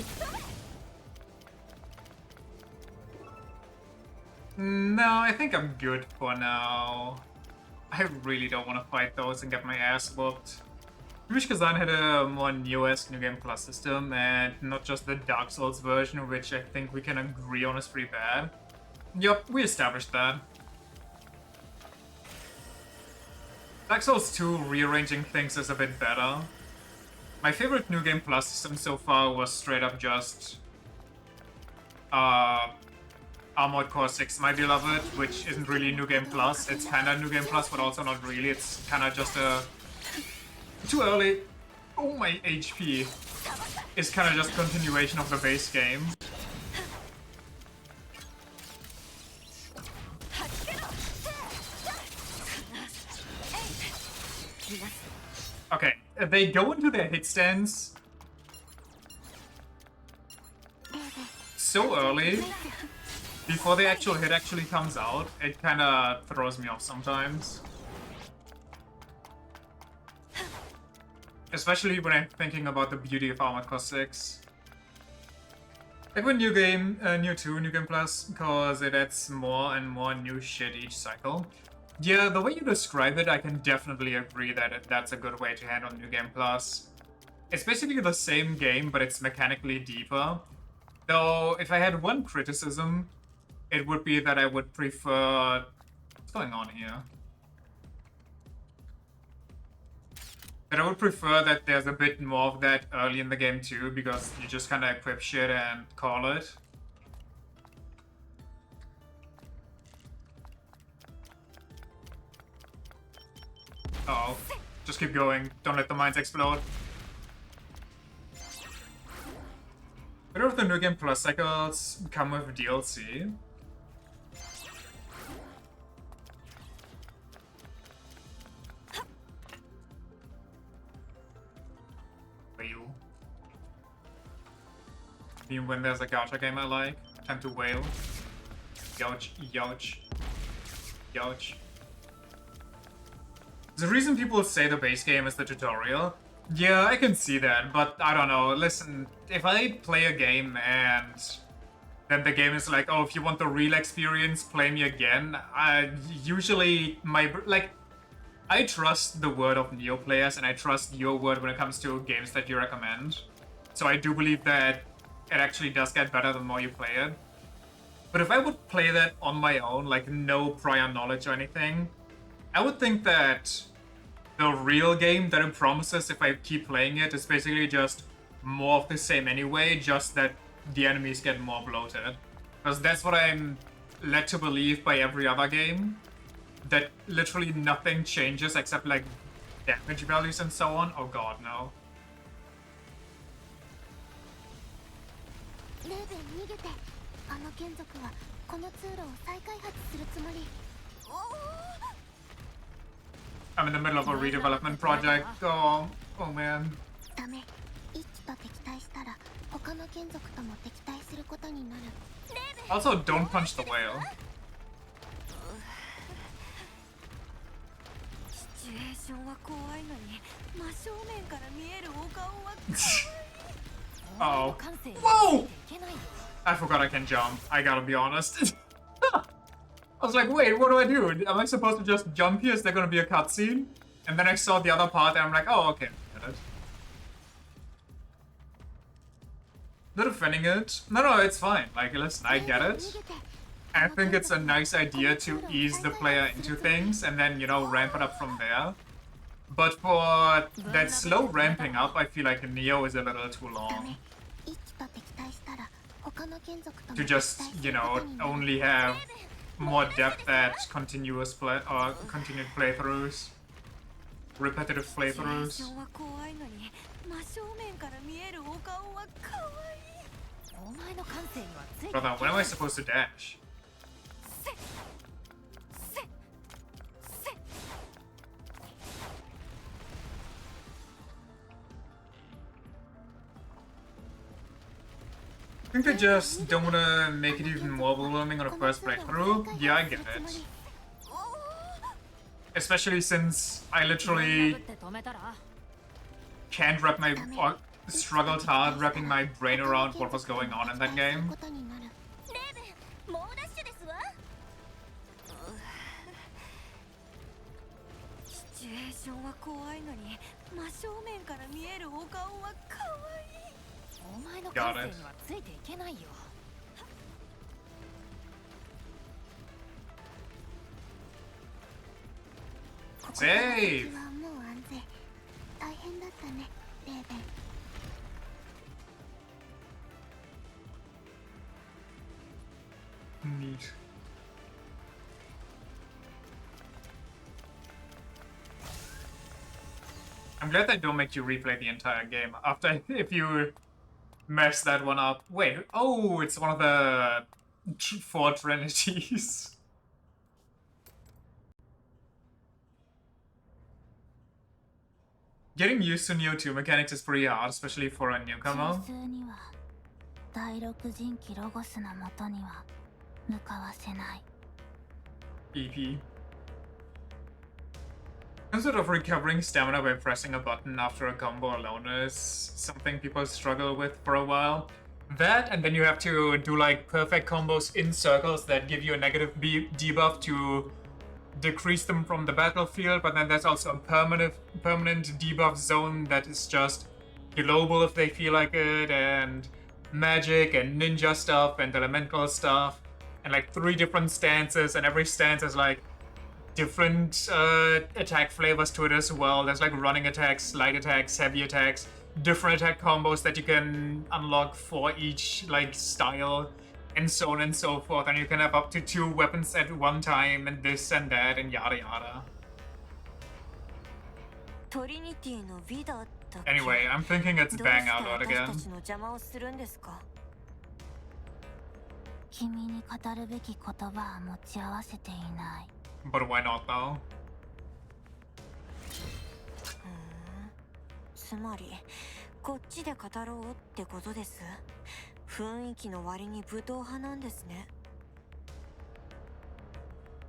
No, I think I'm good for now. I really don't want to fight those and get my ass whooped. I wish Kazan had a more Neo-esque New Game Plus system and not just the Dark Souls version, which I think we can agree on is pretty bad. Yup, we established that. Dark Souls 2 rearranging things is a bit better. My favorite New Game Plus system so far was straight up just Armored Core 6, my beloved, which isn't really New Game Plus. It's kinda New Game Plus, but also not really. It's kinda just a... Too early. Oh, my HP. It's kinda just continuation of the base game. Okay, they go into their hit stance so early, before the actual hit actually comes out. It kinda throws me off sometimes. Especially when I'm thinking about the beauty of Armored Core 6. Like with New Game 2, New Game Plus, because it adds more and more new shit each cycle. Yeah, the way you describe it, I can definitely agree that that's a good way to handle New Game Plus. It's basically the same game, but it's mechanically deeper. Though, if I had one criticism, it would be that I would prefer... What's going on here? That I would prefer that there's a bit more of that early in the game too, because you just kind of equip shit and call it. Uh oh. Just keep going. Don't let the mines explode. Better if the New Game Plus cycles come with DLC. I mean, when there's a gacha game I like. Time to wail. Youch, youch, youch. The reason people say the base game is the tutorial, yeah, I can see that, but I don't know. Listen, if I play a game and then the game is like, oh, if you want the real experience, play me again, usually I trust the word of Neo players, and I trust your word when it comes to games that you recommend. So I do believe that it actually does get better the more you play it. But if I would play that on my own, like no prior knowledge or anything, I would think that the real game that it promises if I keep playing it is basically just more of the same anyway, just that the enemies get more bloated. Because that's what I'm led to believe by every other game. That literally nothing changes except like damage values and so on. Oh god, no. レーベン逃げて。あの眷属はこの通路を再開発するつもり。 I'm in the middle of a redevelopment project. Oh man. ダメ。一騎と敵対したら他の眷属とも敵対することになる。 Also, don't punch the whale. シチュエーションは怖いのに真正面から見えるお顔は Oh. Whoa! I forgot I can jump. I gotta be honest. I was like, wait, what do I do? Am I supposed to just jump here? Is there gonna be a cutscene? And then I saw the other part and I'm like, oh, okay. Get it. Not defending it. No, it's fine. Like, listen, I get it. I think it's a nice idea to ease the player into things and then, you know, ramp it up from there. But for that slow ramping up, I feel like Neo is a little too long. To just, you know, only have more depth at continuous play or continued playthroughs. Repetitive playthroughs. Brother, when am I supposed to dash? I think they just don't want to make it even more overwhelming on a first playthrough. Yeah, I get it. Especially since I literally can't wrap my... or struggled hard wrapping my brain around what was going on in that game. Got it. Save! Neat. I'm glad they don't make you replay the entire game after if you mess that one up. Wait, oh, it's one of the 4 trinities. Getting used to Neo 2 mechanics is pretty hard, especially for a newcomer. EP. Concept of recovering stamina by pressing a button after a combo alone is something people struggle with for a while. That, and then you have to do like perfect combos in circles that give you a negative debuff to decrease them from the battlefield, but then there's also a permanent debuff zone that is just global if they feel like it, and magic and ninja stuff and elemental stuff, and like 3 different stances, and every stance is like different attack flavors to it as well. There's like running attacks, light attacks, heavy attacks, different attack combos that you can unlock for each like style, and so on and so forth. And you can have up to 2 weapons at one time, and this and that, and yada yada. Anyway, I'm thinking it's Bang Out again. But why not though? つまりこっちで語ろうってことです。雰囲気の割に武闘派なんですね。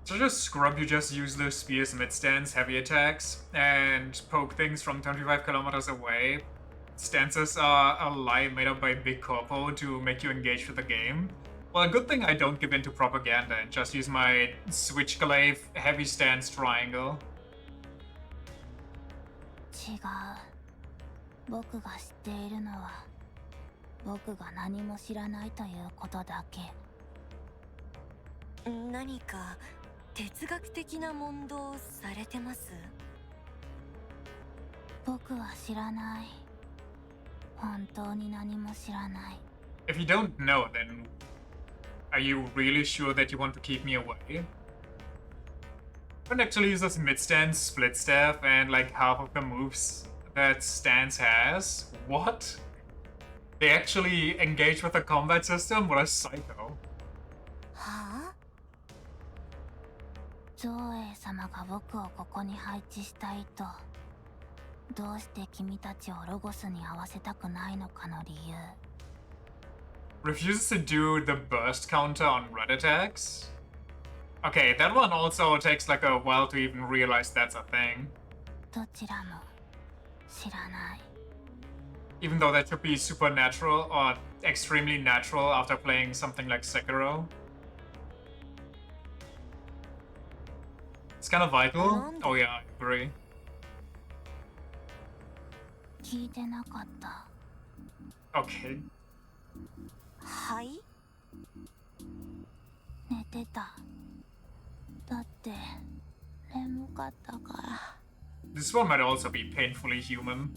So just scrub, you just use those spears, mid-stance, heavy attacks, and poke things from 25 kilometers away. Stances are a lie made up by Big Corpo to make you engage with the game. Well, a good thing I don't give in to propaganda and just use my Switchglaive heavy stance triangle. 違う。僕が知っているのは僕が何も知らないということだけ。何か哲学的な問答されてます？僕は知らない。本当に何も知らない。 If you don't know, then are you really sure that you want to keep me away? Friend actually uses mid-stance, split staff, and like half of the moves that stance has. What? They actually engage with the combat system? What a psycho. はあ？造営様が僕をここに配置したいと、どうして君たちをロゴスに合わせたくないのかの理由。Refuses to do the burst counter on red attacks? Okay, that one also takes like a while to even realize that's a thing. どちらも知らない。 Even though that should be supernatural or extremely natural after playing something like Sekiro. It's kind of vital. Oh yeah, I agree. 聞いてなかった。 Okay. はい？寝てた。だって眠かったから。 This one might also be painfully human.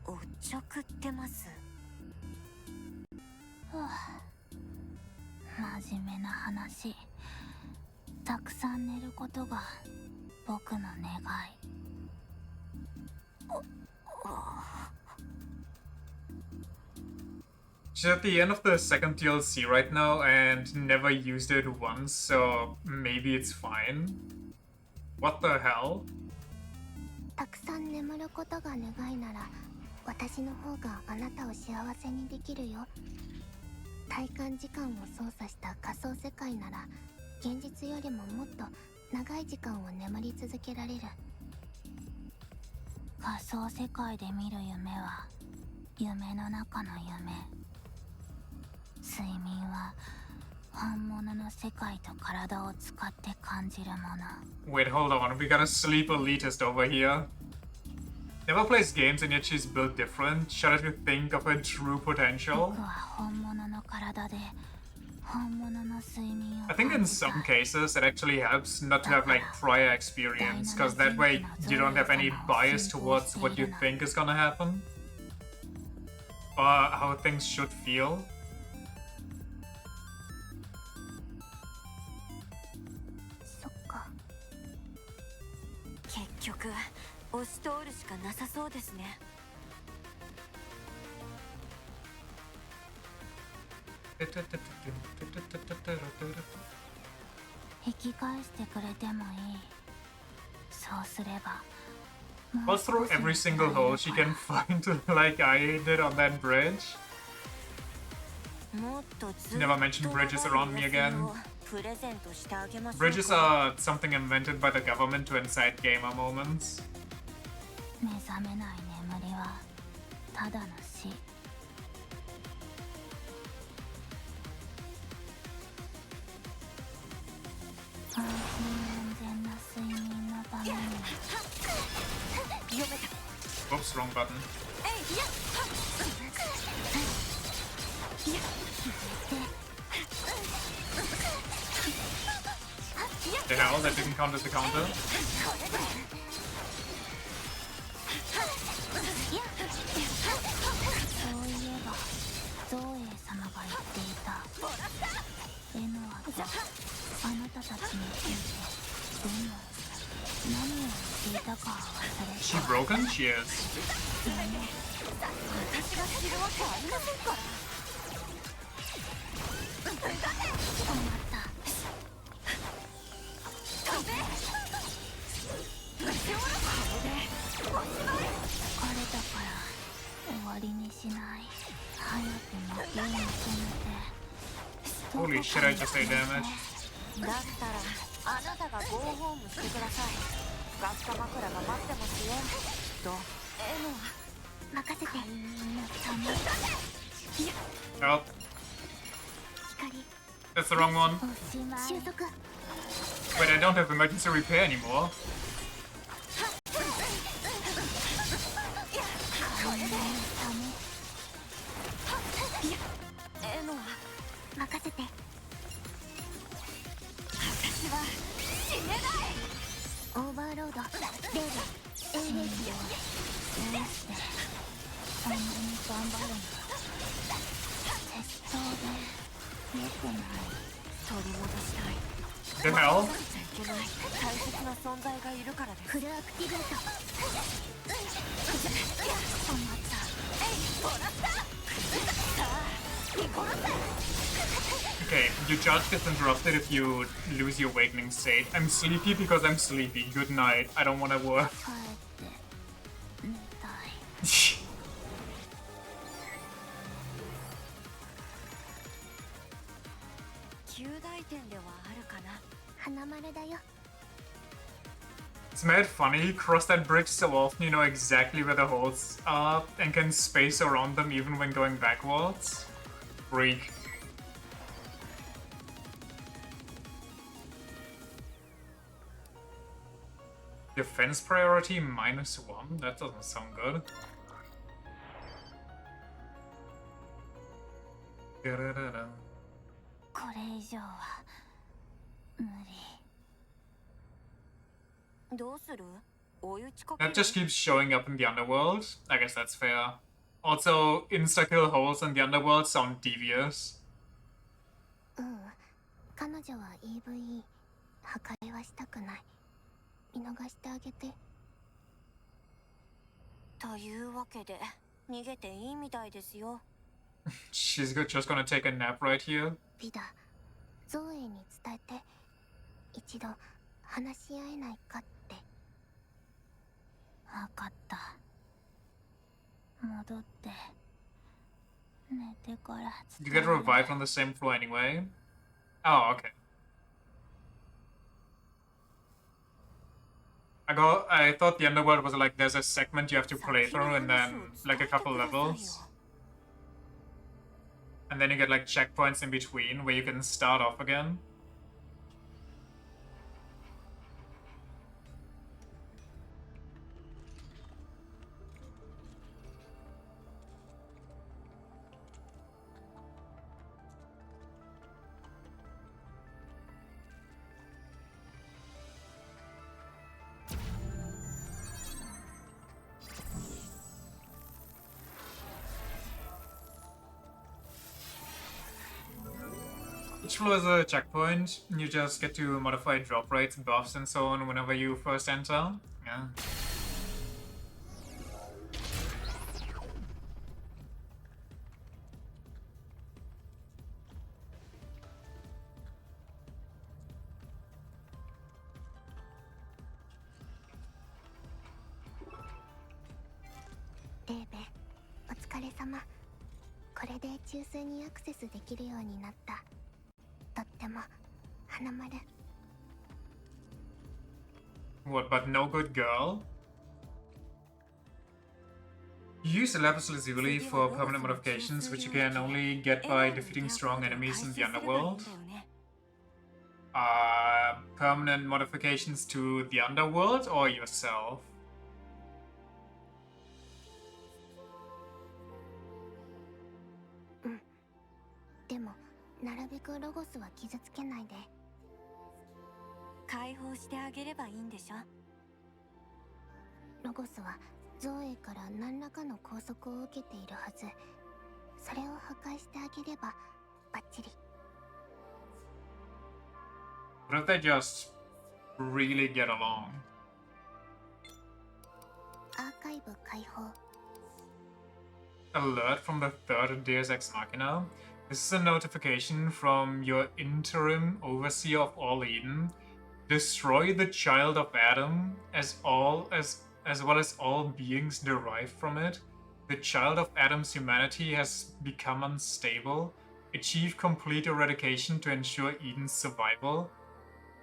おちょくってます。真面目な話。たくさん寝ることが僕の願い。She's at the end of the second DLC right now and never used it once, so maybe it's fine. What the hell? たくさん眠ることが願いなら、私の方があなたを幸せにできるよ。体感時間を操作した仮想世界なら、現実よりももっと長い時間を眠り続けられる。仮想世界で見る夢は夢の中の夢。睡眠は本物の世界と体を使って感じるもの。 Wait, hold on. We got a sleep elitist over here. Never plays games and yet she's built different. Shudder to think of her true potential. 僕は本物の体で本物の睡眠を I think in some cases it actually helps not to have like prior experience, because that way you don't have any bias towards what you think is gonna happen or how things should feel. そっか。結局押し通るしかなさそうですね。引き返してくれてもいい。そうすれば。 Go through every single hole she can find, like I did on that bridge. もっとずっと Never mention bridges around me again. プレゼントしてあげましょうか。 Bridges are something invented by the government to incite gamer moments. 目覚めない眠りはただの死。安心安全な睡眠のために。 Oops, wrong button. The hell, that didn't count as a counter. そういえば造営様が言っていた。エノアとあなたたちについて何を言っていたかは忘れ She broken? She is. 私が知るわけありませんから。困った。疲れたから終わりにしない。早く寝てよ。Holy shit, I just ate damage. だったらあなたがゴーホームしてください。ふかふか枕が待ってますよ。きっと任せて。 Oh, 光 that's the wrong one. おしまい。収束。 Wait, I don't have emergency repair anymore. 任せて。オーバーロード、レール、エンゲージ。どうしてそんなに頑張るの？鉄道で良くない。取り戻したい。 The hell? いけない大切な存在がいるからです。フルアクティベート。止まった。 Okay, your charge gets interrupted if you lose your awakening state. I'm sleepy because I'm sleepy. Good night. I don't want to work. 帰って寝たい。旧大点ではあるかな。花丸だよ。 It's mad funny. You cross that bridge so often you know exactly where the holes are and can space around them even when going backwards. Freak. Defense priority -1? That doesn't sound good. Da-da-da-da. これ以上は無理。どうする？追い打ちかけ That る？ just keeps showing up in the underworld. I guess that's fair. Also, insta-kill holes in the underworld sound devious. 彼女は EVE 破壊はしたくない。見逃してあげて。というわけで逃げていいみたいですよ。 She's just gonna take a nap right here. ビダ、ゾーエに伝えて。一度話し合えないかって。わかった。戻って寝てから。 You get revived on the same floor anyway. Oh, okay. I thought the underworld was like there's a segment you have to play through and then like a couple levels. And then you get like checkpoints in between where you can start off again. Each floor is a checkpoint. You just get to modify drop rates, buffs, and so on whenever you first enter. Yeah.レーベン、お疲れ様。これで中枢にアクセスできるようになった。とっても花丸。 What, but no good girl? You use the lapis lazuli for permanent modifications, which you can only get by defeating strong enemies in the underworld. Permanent modifications to the underworld or yourself? でもなるべくロゴスは傷つけないで。解放してあげればいいんでしょ。ロゴスはゾーエから何らかの拘束を受けているはず。それを破壊してあげればバッチリ。 What if they just really get along? アーカイブ解放。 Alert from the third Deus Ex Machina. This is a notification from your interim overseer of all Eden. Destroy the child of Adam as well as all beings derived from it. The child of Adam's humanity has become unstable. Achieve complete eradication to ensure Eden's survival.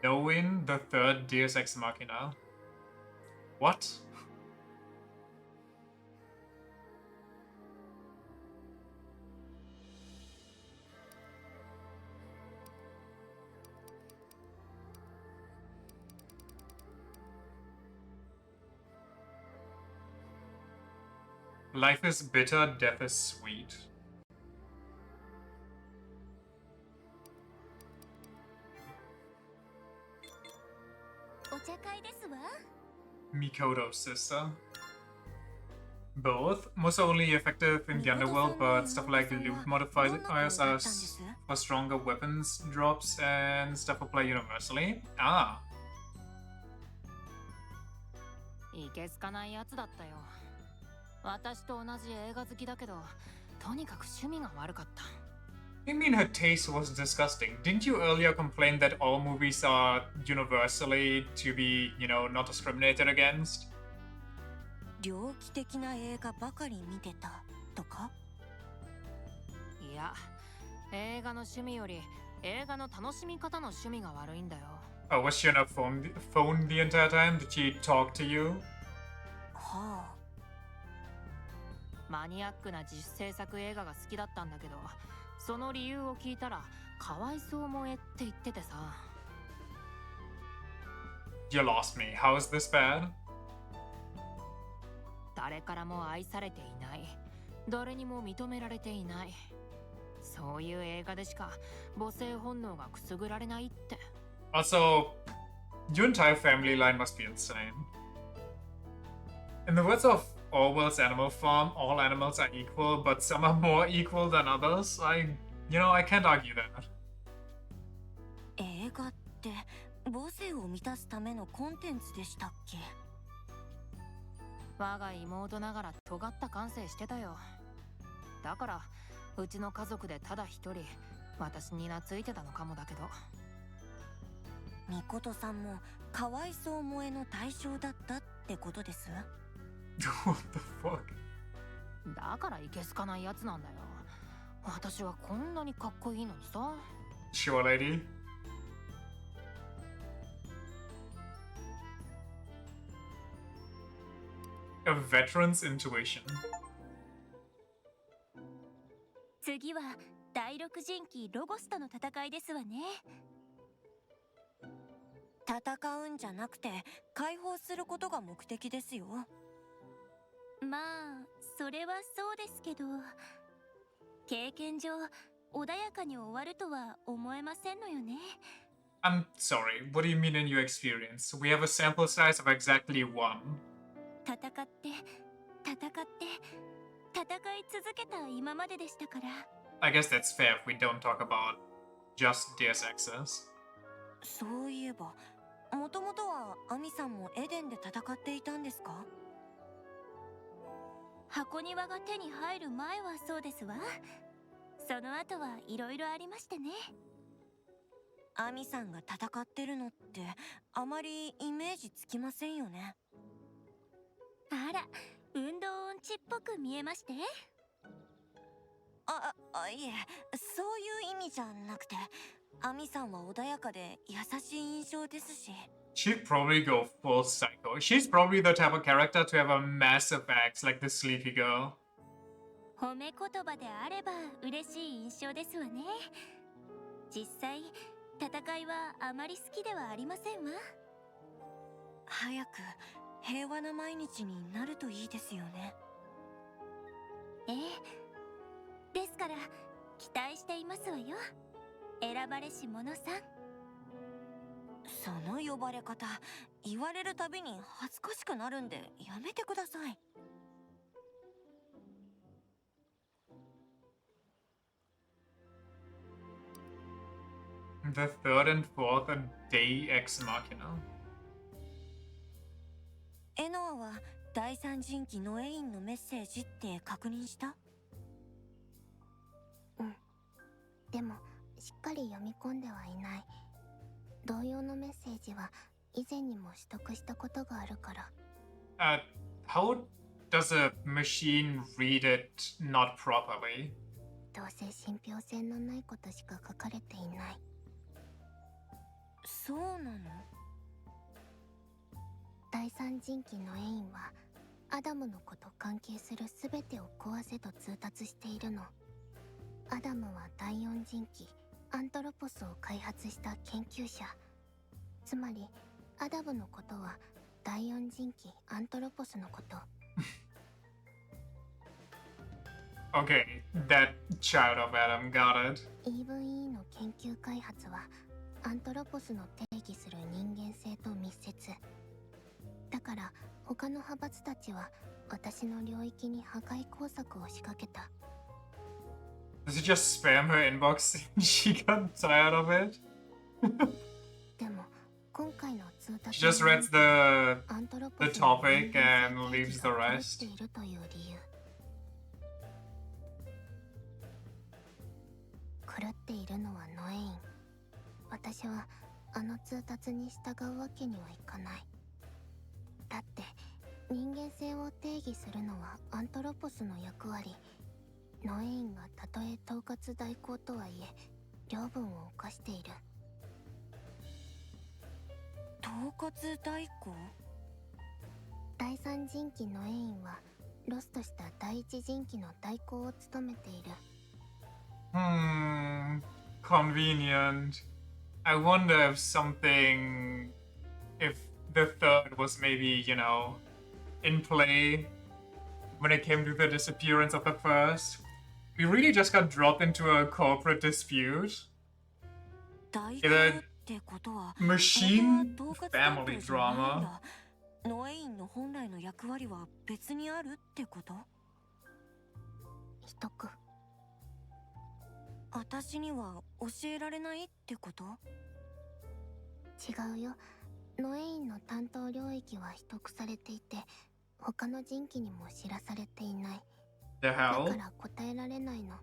Knowing the third Deus Ex Machina. What? Life is bitter, death is sweet. Mikoto's sister. Both. Most only effective in the underworld, but stuff like loot modifiers are for stronger weapons drops and stuff apply universally. Ah. いけすかないやつだったよ。私と同じ映画好きだけど、とにかく趣味が悪かった。You mean her taste was disgusting? Didn't you earlier complain that all movies are universally to be, not discriminated against? 猟奇的な映画ばかり見てたとか？いや、映画の趣味より映画の楽しみ方の趣味が悪いんだよ。Oh, was she on her phone the entire time? Did she talk to you? はあ。マニアックな自主制作映画が好きだったんだけど、その理由を聞いたらかわいそう萌えって言っててさ。You lost me. How is this bad? 誰からも愛されていない。誰にも認められていない。そういう映画でしか母性本能がくすぐられないって。Also, your entire family line must be insane. In the words of Orwell's Animal Farm, all animals are equal, but some are more equal than others. I can't argue that. 映画って母性を満たすためのコンテンツでしたっけ？我が妹ながら尖った感性してたよ。だからうちの家族でただ一人私に懐いてたのかもだけど。みことさんもかわいそう萌えの対象だったってことです。What the fuck? だからいけすかないやつなんだよ。私はこんなにかっこいいのにさ。Sure, lady. A veteran's intuition. 次は第六人機ロゴスとの戦いですわね。戦うんじゃなくて解放することが目的ですよ。まあそれはそうですけど、経験上穏やかに終わるとは思えませんのよね。I'm sorry, what do you mean in your experience? We have a sample size of exactly one. 戦って戦い続けた今まででしたから。I guess that's fair if we don't talk about just Deus Exes. そういえば、もともとはアミさんもエデンで戦っていたんですか？箱庭が手に入る前はそうですわ。その後はいろいろありましてね。アミさんが戦ってるのってあまりイメージつきませんよね。あら、運動音痴っぽく見えまして。いえ、そういう意味じゃなくて、アミさんは穏やかで優しい印象ですし。She'd probably go full psycho. She's probably the type of character to have a massive axe like the sleepy girl. 褒め言葉であれば嬉しい印象ですわね。実際、戦いはあまり好きではありませんわ。早く平和な毎日になるといいですよね。ええ。ですから期待していますわよ。選ばれし者さん。その呼ばれ方、言われるたびに恥ずかしくなるんでやめてください。The third and fourth are Deus Ex Machina. エノアは第三人機ノエインのメッセージって確認した？うん。でもしっかり読み込んではいない。同様のメッセージは以前にも取得したことがあるから。How does a machine read it not properly? どうせ信憑性のないことしか書かれていない。そうなの？第三人機のエインはアダムの子と関係する全てを壊せと通達しているの。アダムは第四人機アントロポスを開発した研究者。つまりアダムのことは第四人機アントロポスのこと。Okay, that child of Adam, got it. EVE の研究開発はアントロポスの定義する人間性と密接。だから他の派閥たちは私の領域に破壊工作を仕掛けた。Does he just spam her inbox and she got tired of it? でも今回の通達 She just reads the アントロポ the スの topic 人間 and 性 leaves 定 the 義が狂 rest. っているという理由。狂っているのはノエイン。私はあの通達に従うわけにはいかない。だって人間性を定義するのはアントロポスの役割。ノエインがたとえ統括代行とはいえ領分を犯している。統括代行？第三人機ノエインはロストした第一人機の代行を務めている。Convenient. I wonder if something, if the third was maybe, you know, in play when it came to the disappearance of the first. We really just got dropped into a corporate dispute. 代行ってことは Machine 本当は統括 family 担当じゃないん drama. だ。ノエインの本来の役割は別にあるってこと？秘匿。私には教えられないってこと？違うよ。ノエインの担当領域は秘匿されていて他の人機にも知らされていない。 The だか hell? ら答えられないの。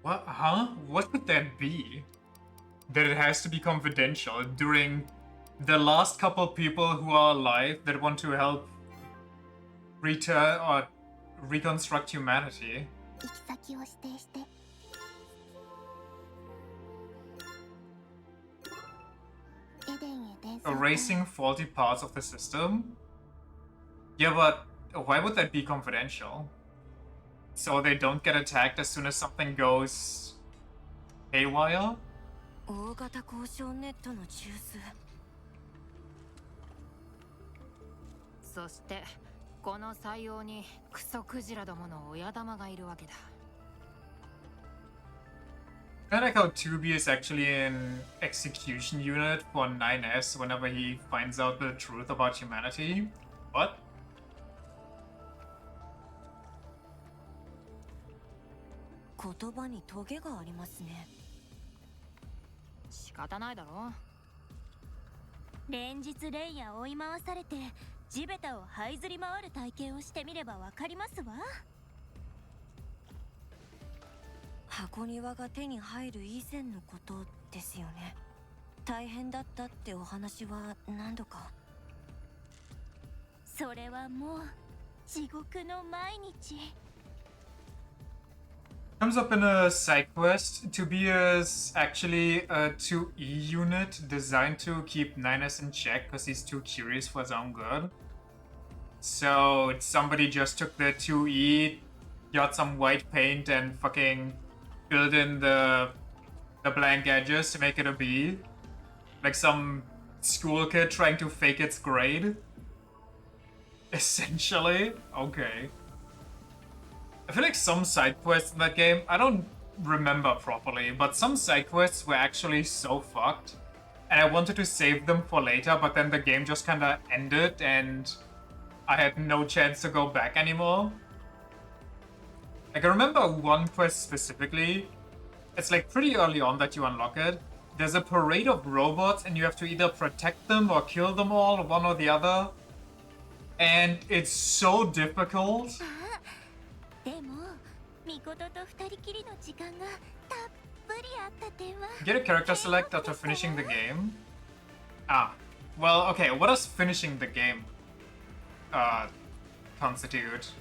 What? Huh? What could that be? That it has to be confidential during the last couple people who are alive that want to help return or reconstruct humanity. 行き先を指定して。エデンへ伝送。 Erasing faulty parts of the system? Yeah, but why would that be confidential? So they don't get attacked as soon as something goes haywire? 大型交渉ネットの中枢。そしてこの採用にクソクジラどもの親玉がいるわけだ。I like how 2B is actually an execution unit for 9S whenever he finds out the truth about humanity. What? 言葉にトゲがありますね。仕方ないだろ。連日レイヤ追い回されて地べたを這いずり回る体験をしてみればわかりますわ。箱庭が手に入る以前のことですよね。大変だったってお話は何度か。それはもう地獄の毎日。Comes up in a side quest. 2B is actually a 2E unit designed to keep 9S in check because he's too curious for his own good. So somebody just took the 2E, got some white paint and fucking filled in the blank edges to make it a B. Like some school kid trying to fake its grade. Essentially. Okay. I feel like some side quests in that game, I don't remember properly, but some side quests were actually so fucked. And I wanted to save them for later, but then the game just kinda ended and I had no chance to go back anymore. Like, I remember one quest specifically. It's like pretty early on that you unlock it. There's a parade of robots and you have to either protect them or kill them all, one or the other. And it's so difficult. でもミコトと二人きりの時間がたっぷりあった点は Get a character select after finishing the game. Ah, well, okay, what does finishing the game constitute?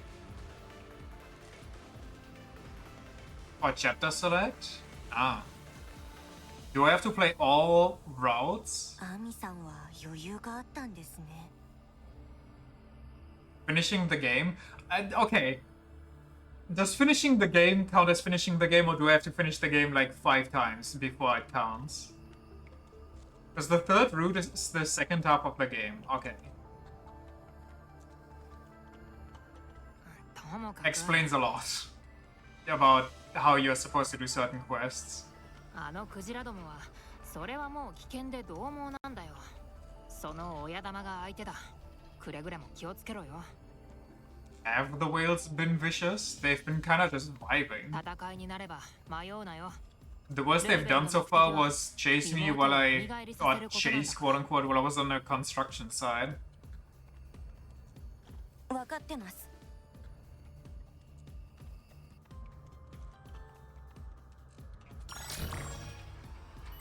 Or chapter select? Ah. Do I have to play all routes? アミさんは余裕があったんですね。 Finishing the game? Okay. Does finishing the game count as finishing the game, or do I have to finish the game like 5 times before it counts? Because the third route is the second half of the game. Okay. Explains a lot about how you're supposed to do certain quests. あのクジラどもはそれはもう危険で獰猛なんだよ。その親玉が相手だ。くれぐれも気をつけろよ。 Have the whales been vicious? They've been kind of just vibing. 戦いになれば迷うなよ。 The worst they've done so far was chase me while or chase quote unquote while I was on the construction side. 分かってます。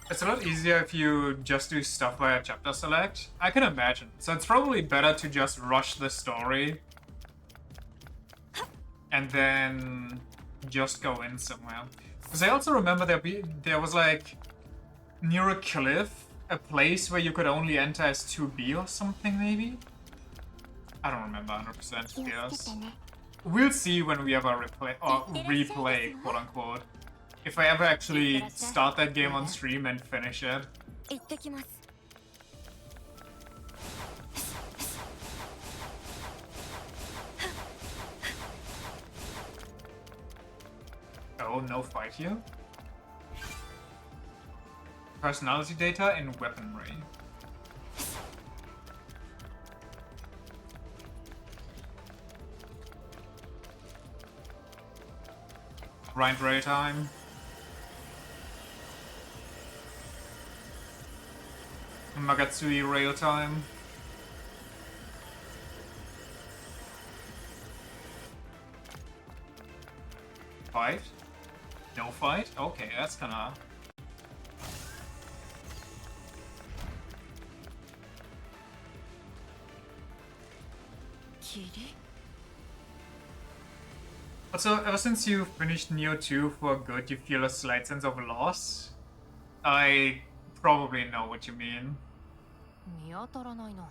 It's a lot easier if you just do stuff via chapter select. I can imagine. So it's probably better to just rush the story and then just go in somewhere. Because I also remember there was like near a cliff, a place where you could only enter as 2B or something maybe? I don't remember 100%. Yes. We'll see when we ever replay quote unquote. If I ever actually start that game on stream and finish it. 行ってきます。 Oh, no fight here? Personality data and weaponry. Grind rail time. Magatsui rail time. Fight? No fight? Okay, that's kinda... Kiri? Also, ever since you finished Neo 2 for good, you feel a slight sense of loss? I probably know what you mean. 見当たらないな。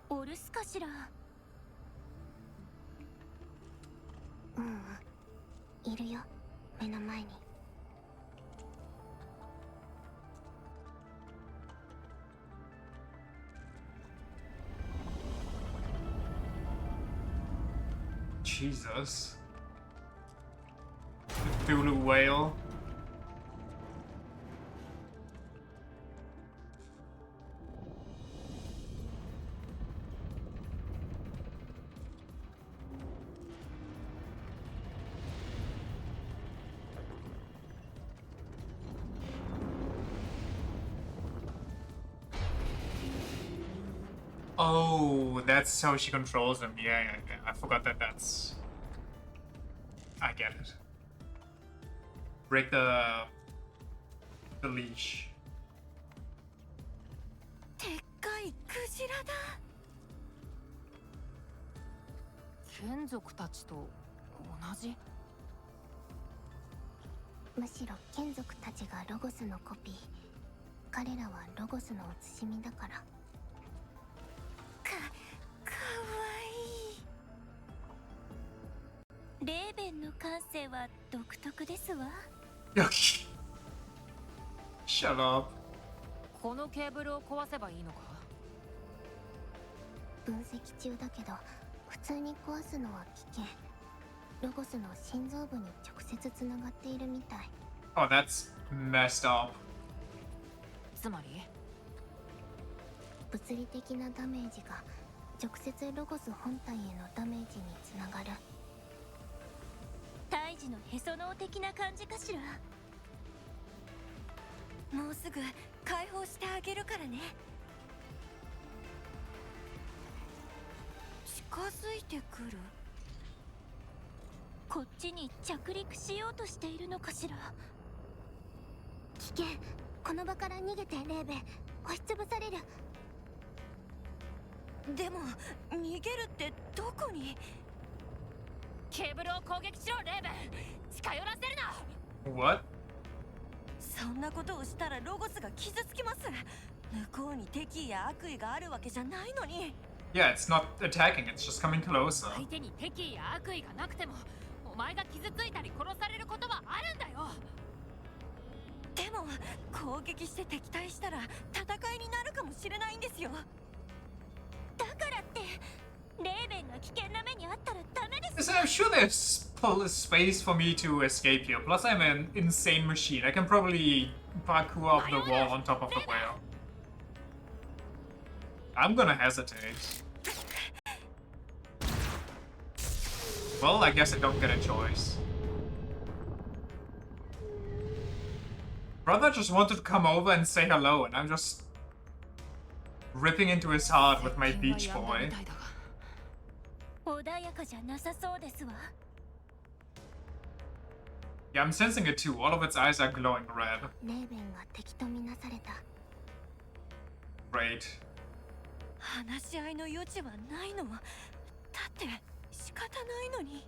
お留守かしら。いるよ、目の前に。Jesus. The Thulu whale. Oh, that's how she controls him. Yeah. I forgot that that's... I get it. Break the leash. でっかいクジラだ。眷属たちと同じ？むしろ眷属たちがロゴスのコピー。彼らはロゴスの写し身だから。かわいい。レーベンの感性は独特ですわ。Shut up. このケーブルを壊せばいいのか？分析中だけど、普通に壊すのは危険。ロゴスの心臓部に直接つながっているみたい。Oh, that's messed up. つまり？物理的なダメージが直接ロゴス本体へのダメージにつながる。胎児のへその緒的な感じかしら。もうすぐ解放してあげるからね。近づいてくる。こっちに着陸しようとしているのかしら。危険。この場から逃げてレーベン。押しつぶされる。でも逃げるってどこに？ケーブルを攻撃しろ、レーベン。近寄らせるな。 What? そんなことをしたらロゴスが傷つきます。向こうに敵意や悪意があるわけじゃないのに。 Yeah, it's not attacking, it's just coming closer. 相手に敵意や悪意がなくても、お前が傷ついたり殺されることはあるんだよ。でも攻撃して敵対したら戦いになるかもしれないんですよ。だからってレーベンが危険な目にあったらダメです。 Listen, I'm sure there's space for me to escape here. Plus, I'm an insane machine. I can probably parkour off the wall on top of the whale. I'm gonna hesitate. Well, I guess I don't get a choice. Brother just wanted to come over and say hello, and I'm just ripping into his heart with my beach boy. 穏やかじゃなさそうですわ。 Yeah, I'm sensing it too. All of its eyes are glowing red. レーベンが敵とみなされた。 Great. 話し合いの余地はないの。だって仕方ないのに。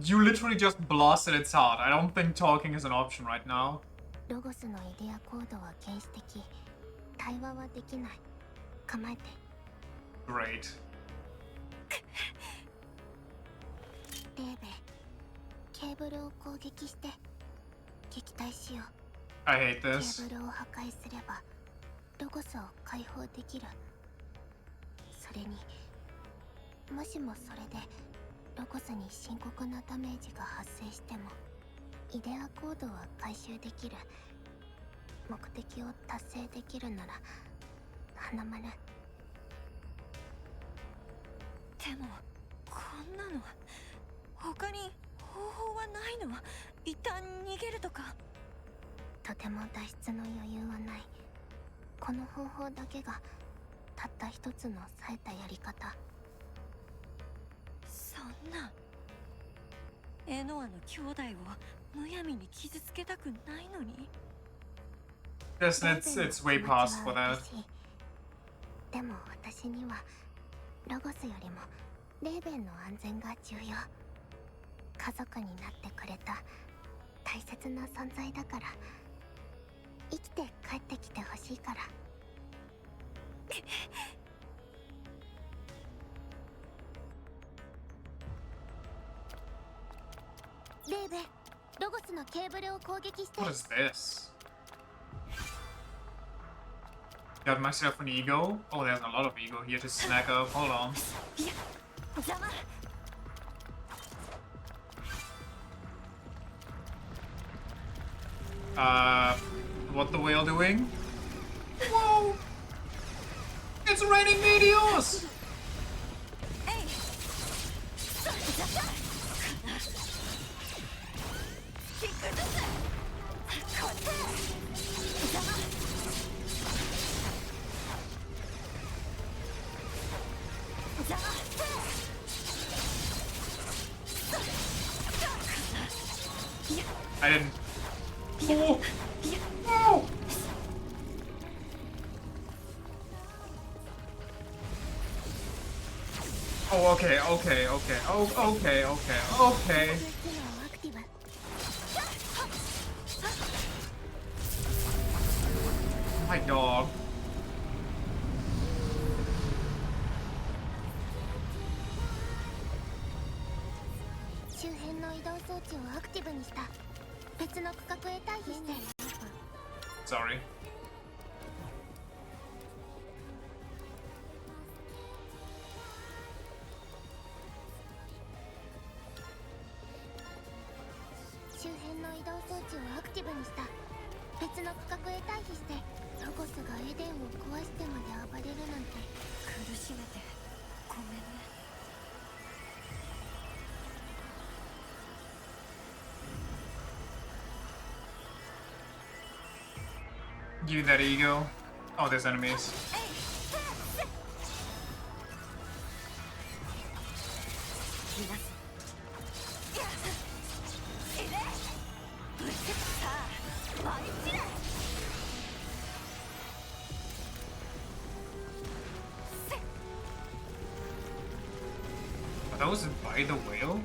You literally just blasted its heart. I don't think talking is an option right now. ロゴスのイデアコードは原始的。対話はできない。構えて。 Great. レーベン、ケーブルを攻撃して撃退しよう。 I hate ケ this. ーブルを破壊すればロゴスを解放できる。それにもしもそれでロゴスに深刻なダメージが発生してもイデアコードは回収できる。目的を達成できるなら花丸。でもこんなの他に方法はないの？一旦逃げるとか。とても脱出の余裕はない。この方法だけがたった一つの冴えたやり方。そんなエノアの兄弟をむやみに傷つけたくないのに。 Yes, it's way past for that. でも私にはロゴスよりもレーベンの安全が重要。家族になってくれた大切な存在だから。生きて帰ってきてほしいから。レーベン、ロゴスのケーブルを攻撃して。 What is this? Got myself an ego? Oh, there's a lot of ego here to snack up. Hold on. いや、邪魔。What the whale doing? Whoa! It's raining meteors! I didn't. Oh! Oh! Oh, okay, okay, okay. Oh, okay, okay, okay. Oh my god. 周辺の移動装置をアクティブにした。別の区画へ退避して。 Sorry. 周辺の移動装置をアクティブにした。別の区画へ退避して。ロゴスがエデンを壊してまで暴れるなんて。苦しめてごめんね。 Give me that ego. Oh, there's enemies. those by the whale?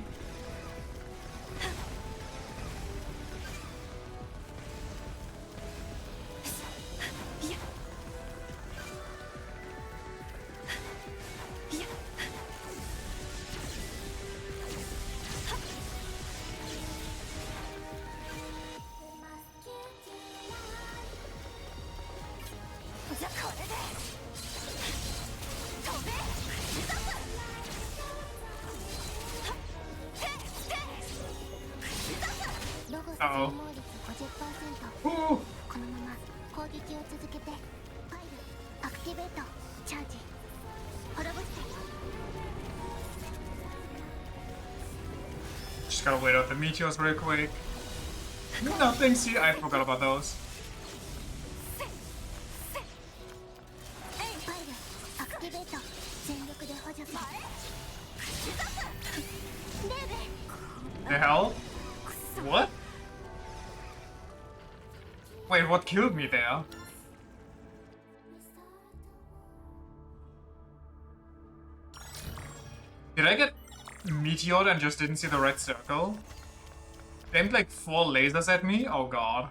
Uh-oh. Ooh. このまま攻撃を続けて。ファイルアクティベートチャージ滅ぼして。 Just gotta wait out the meteors real quick. Nothing, see, I forgot about those. ファイルアクティベート全力で補助する。レーベ The hell? What? Wait, what killed me there? Did I get meteored and just didn't see the red circle? They aimed like 4 lasers at me? Oh god.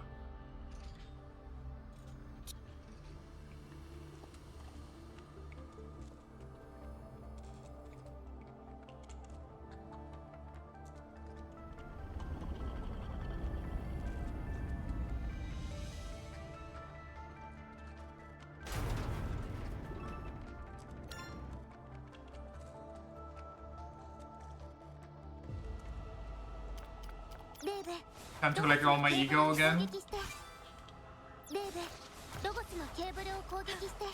Time to let go of my ego again. レーベロゴスのケーブルを攻撃して。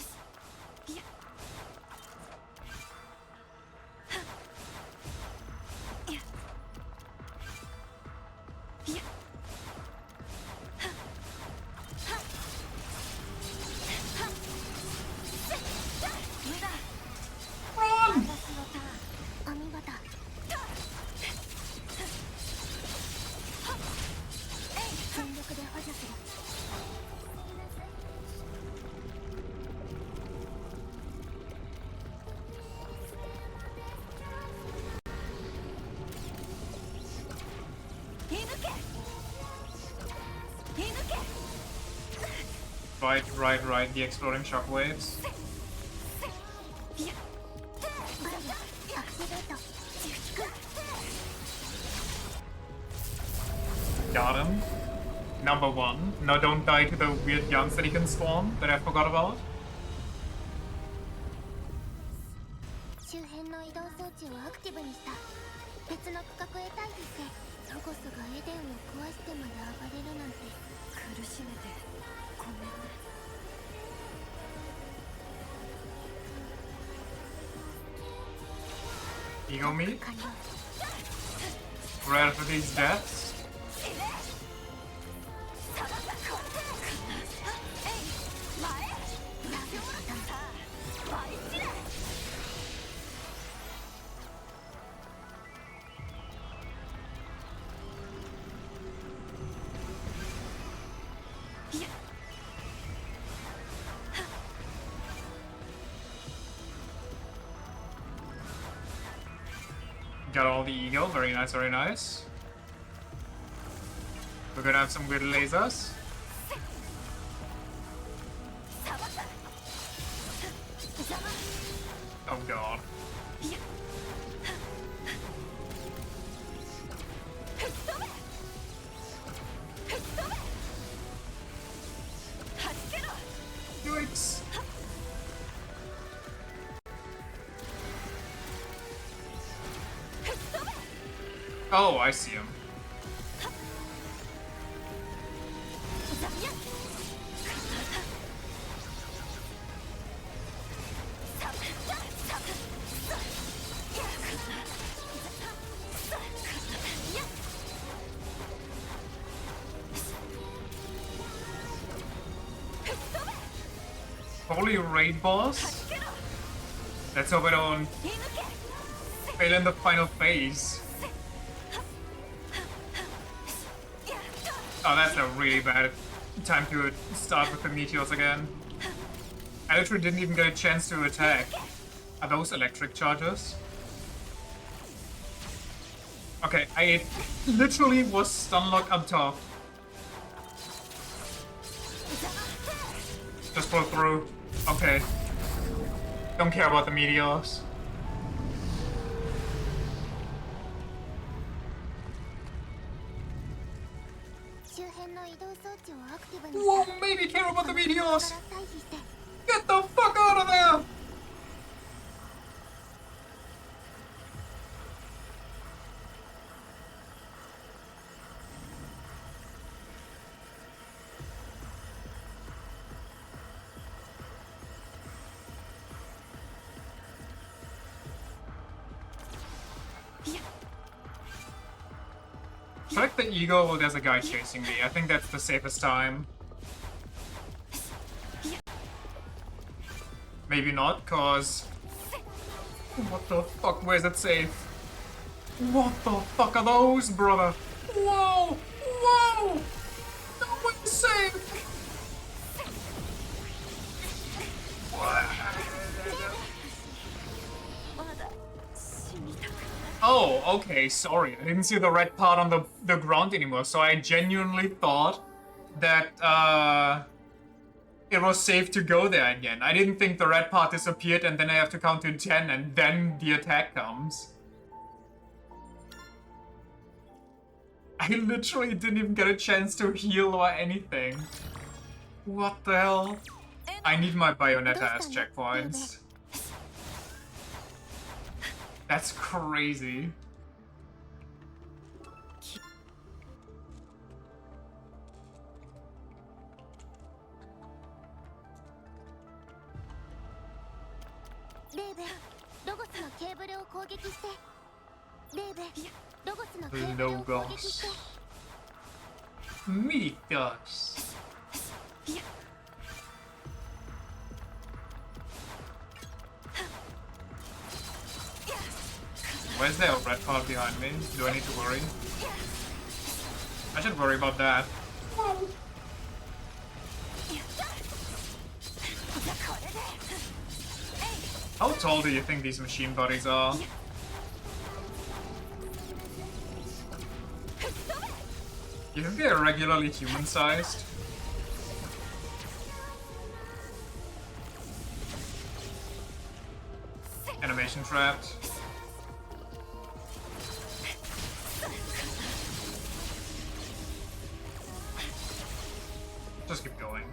Right, the exploding shockwaves. Got him. Number 1. Now don't die to the weird guns that he can spawn that I forgot about. 周辺の移動装置をアクティブにした。別の区画へ退避して。ロゴスがエデンを壊してまで暴れるなんて。苦しめてごめんね。 Ego meat? Ready for these deaths? Got all the ego, very nice, very nice. We're gonna have some good lasers. Oh god. Yikes. Oh, I see him. Holy raid boss? Let's hope I don't fail in the final phase. Oh, that's a really bad time to start with the meteors again. I literally didn't even get a chance to attack. Are those electric charges? Okay, I literally was stunlocked up top. Just pull through. Okay. Don't care about the meteors. Whoa, maybe care about the meteors! Get the fuck out of there! Select the eagle while there's a guy chasing me. I think that's the safest time. Maybe not, cause... What the fuck? Where's it safe? What the fuck are those, brother? Whoa! Whoa! No one's safe! Oh, okay, sorry. I didn't see the red part on the ground anymore, so I genuinely thought that, it was safe to go there again. I didn't think the red part disappeared and then I have to count to 10 and then the attack comes. I literally didn't even get a chance to heal or anything. What the hell? I need my Bayonetta as checkpoints. That's crazy. Logos. Mythos. Where's there a red part behind me? Do I need to worry? I should worry about that. How tall do you think these machine bodies are? You think they're regularly human-sized? Animation trapped. Just keep going.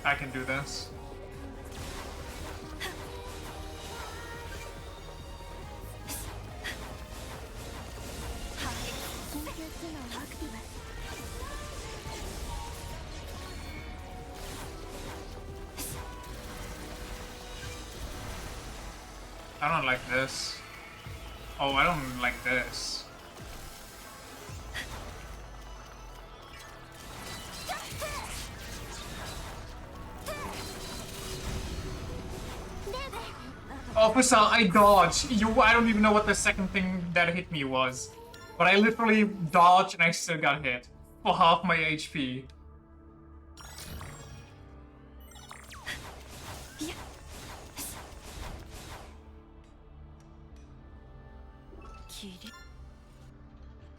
I can do this. I don't like this. Oh, I don't like this. Officer, I dodged. I don't even know what the second thing that hit me was. But I literally dodged and I still got hit. For half my HP.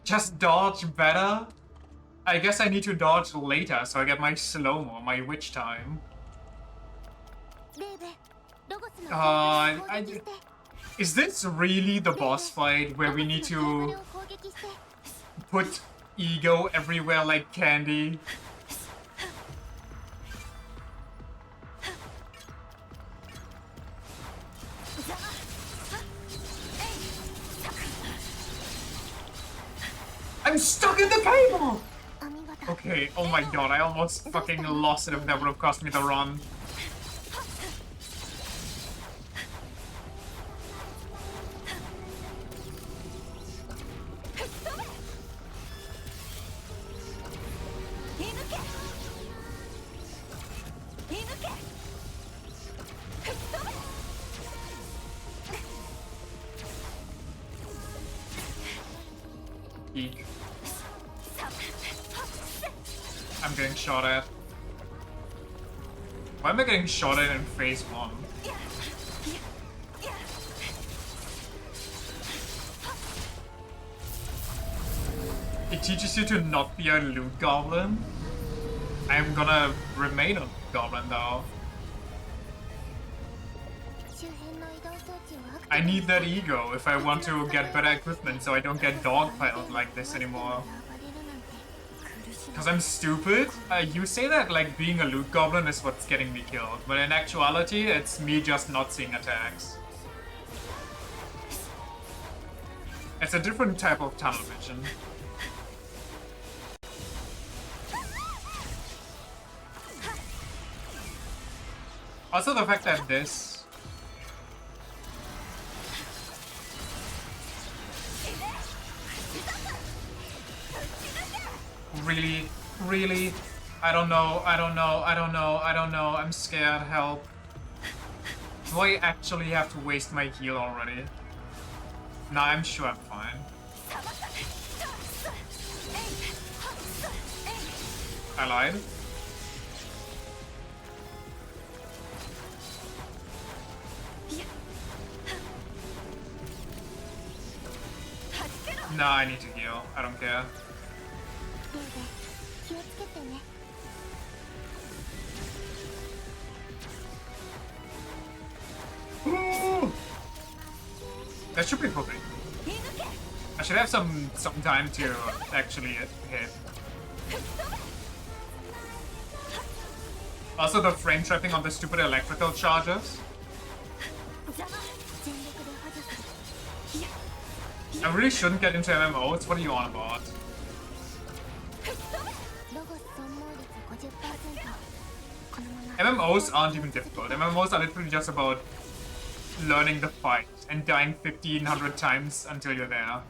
Just dodge better? I guess I need to dodge later so I get my slow-mo, my witch time. Is this really the boss fight where we need to put ego everywhere like candy? I'm stuck in the cable! Okay, oh my god, I almost fucking lost it if that would have cost me the run. I'm getting shot at. Why am I getting shot at in phase 1? It teaches you to not be a loot goblin. I'm gonna remain a loot goblin though. I need that ego if I want to get better equipment so I don't get dogpiled like this anymore. Because I'm stupid? You say that like being a loot goblin is what's getting me killed, but in actuality it's me just not seeing attacks. It's a different type of tunnel vision. Also the fact that this... Really? Really? I don't know, I'm scared, help. Do I actually have to waste my heal already? Nah, I'm sure I'm fine. I lied. Nah, I need to heal. I don't care. Ooh! That should be perfect. I should have some time to actually hit. Also, the frame trapping on the stupid electrical charges. I really shouldn't get into MMOs. What are you on about? MMOs aren't even difficult. MMOs are literally just about learning the fight and dying 1,500 times until you're there.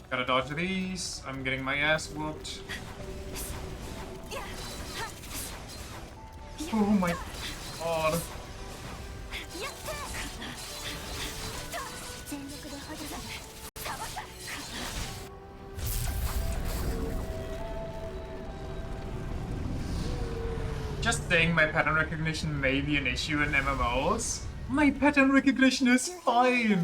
Gotta dodge these. I'm getting my ass whooped. Oh my god. Just saying my pattern recognition may be an issue in MMOs. My pattern recognition is fine!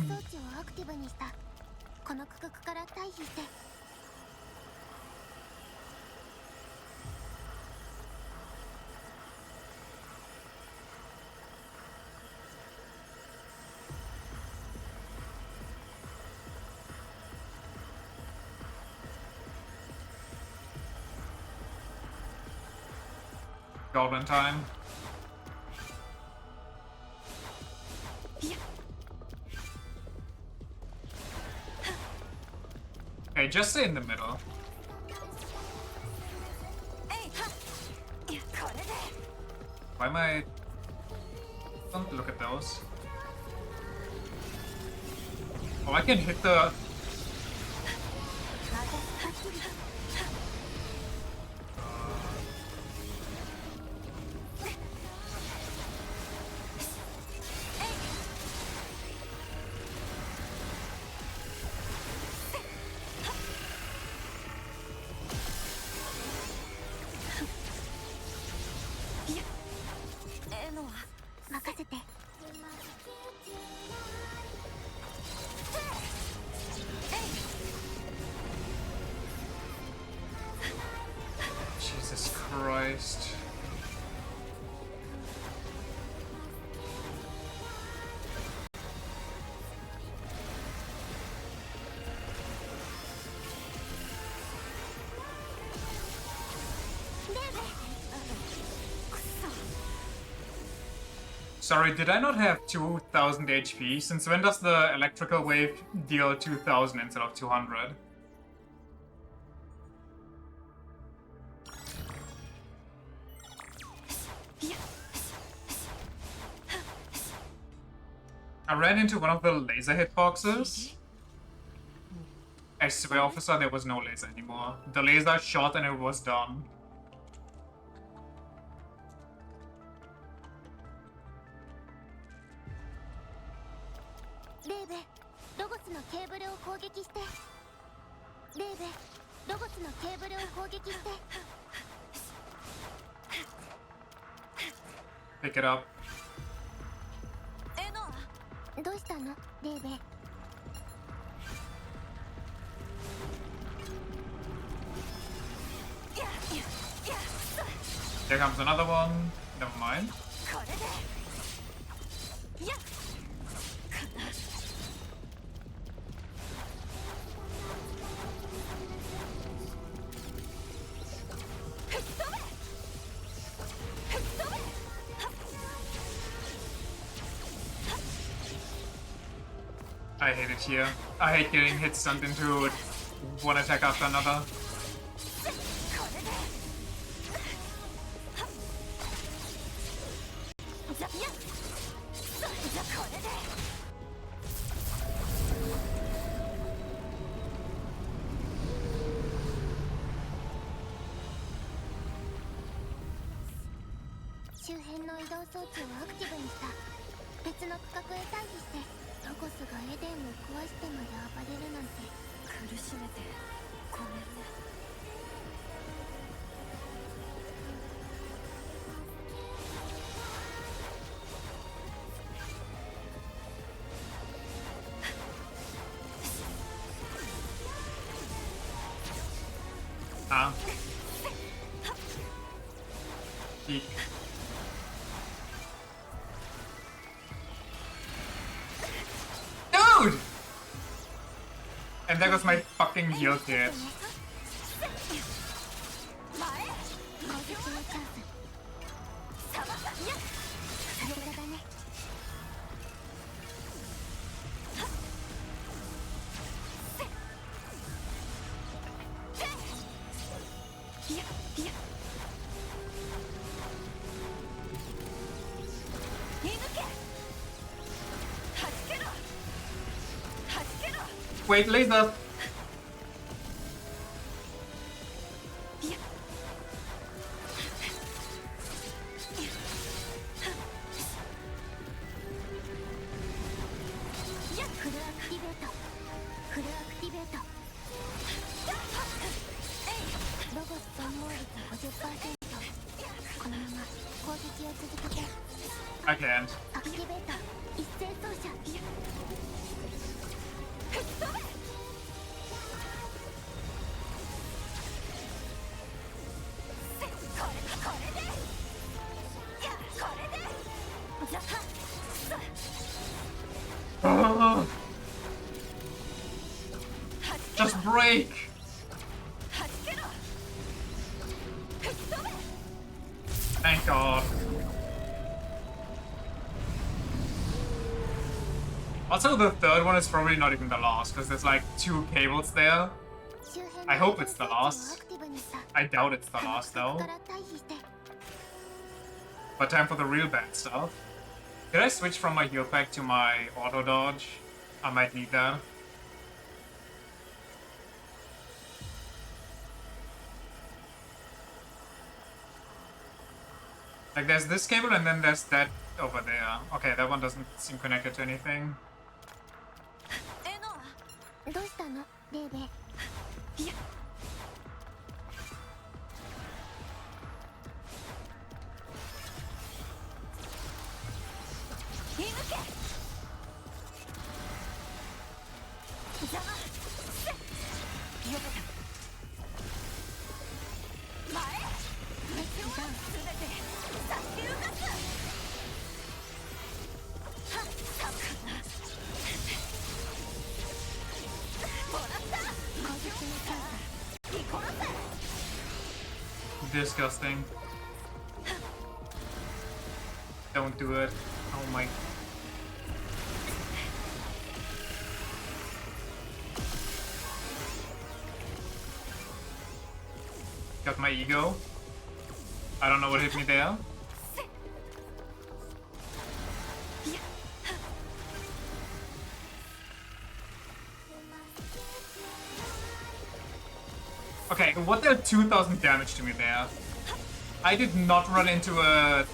Goblin time. Okay, just stay in the middle. Why am I... Don't look at those. Oh, I can hit the... Jesus Christ. Sorry, did I not have 2000 HP? Since when does the electrical wave deal 2000 instead of 200? I ran into one of the laser hitboxes. I swear, officer, there was no laser anymore. The laser shot and it was done. Pick it up. エノア、どうしたのレイベ？ There comes another one. Never mind. これでやっ I hate it here. I hate getting hit stunned into one attack after another. Eek. Dude! And there goes my fucking heal kit. Wait, laser! I can't. Just break! Thank God. Also, the third one is probably not even the last, because there's like 2 cables there. I hope it's the last. I doubt it's the last though. But time for the real bad stuff. Did I switch from my heal pack to my auto dodge? I might need that. Like there's this cable and then there's that over there. Okay, that one doesn't seem connected to anything. どうしたのレイベ？いや。射抜け。邪魔。よけた。前。熱をすべて差し動かす。はっ、たぶんな。 Disgusting. Don't do it. Oh my. Got my ego. I don't know what hit me there. Okay, what did 2000 damage to me there? I did not run into a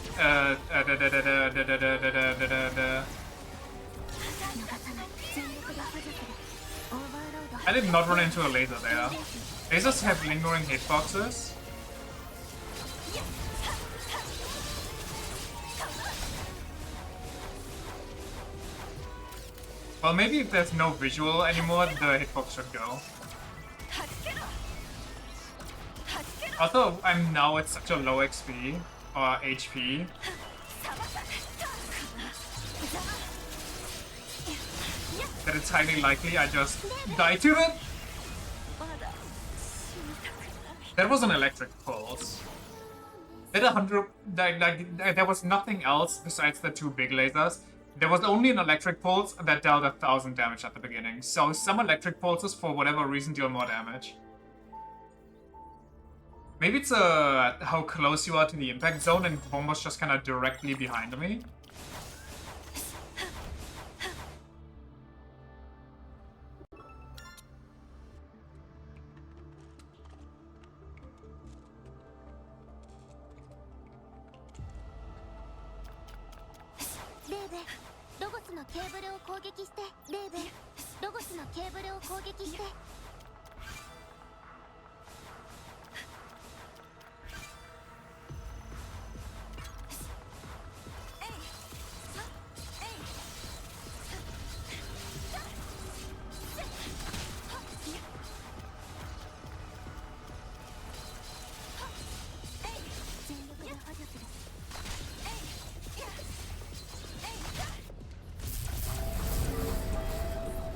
I did not run into a laser there. Lasers have lingering hitboxes. Well, maybe if there's no visual anymore, the hitbox should go. Although I'm now at such a low XP or HP that it's highly likely I just die to it. That was an electric pulse. At 100, there was nothing else besides the two big lasers. There was only an electric pulse that dealt 1,000 damage at the beginning. So some electric pulses, for whatever reason, deal more damage. Maybe it's how close you are to the impact zone and the bomb was just kind of directly behind me.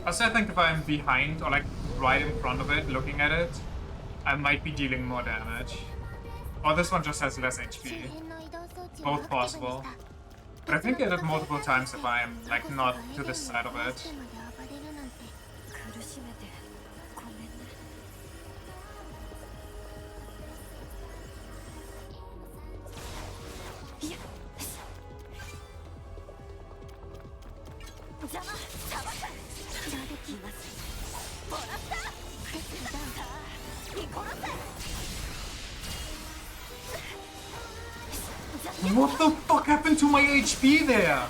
Also, I think if I'm behind or like right in front of it, looking at it, I might be dealing more damage. Or this one just has less HP. Both possible. But I think I did it multiple times if I'm like not to this side of it. What the fuck happened to my HP there?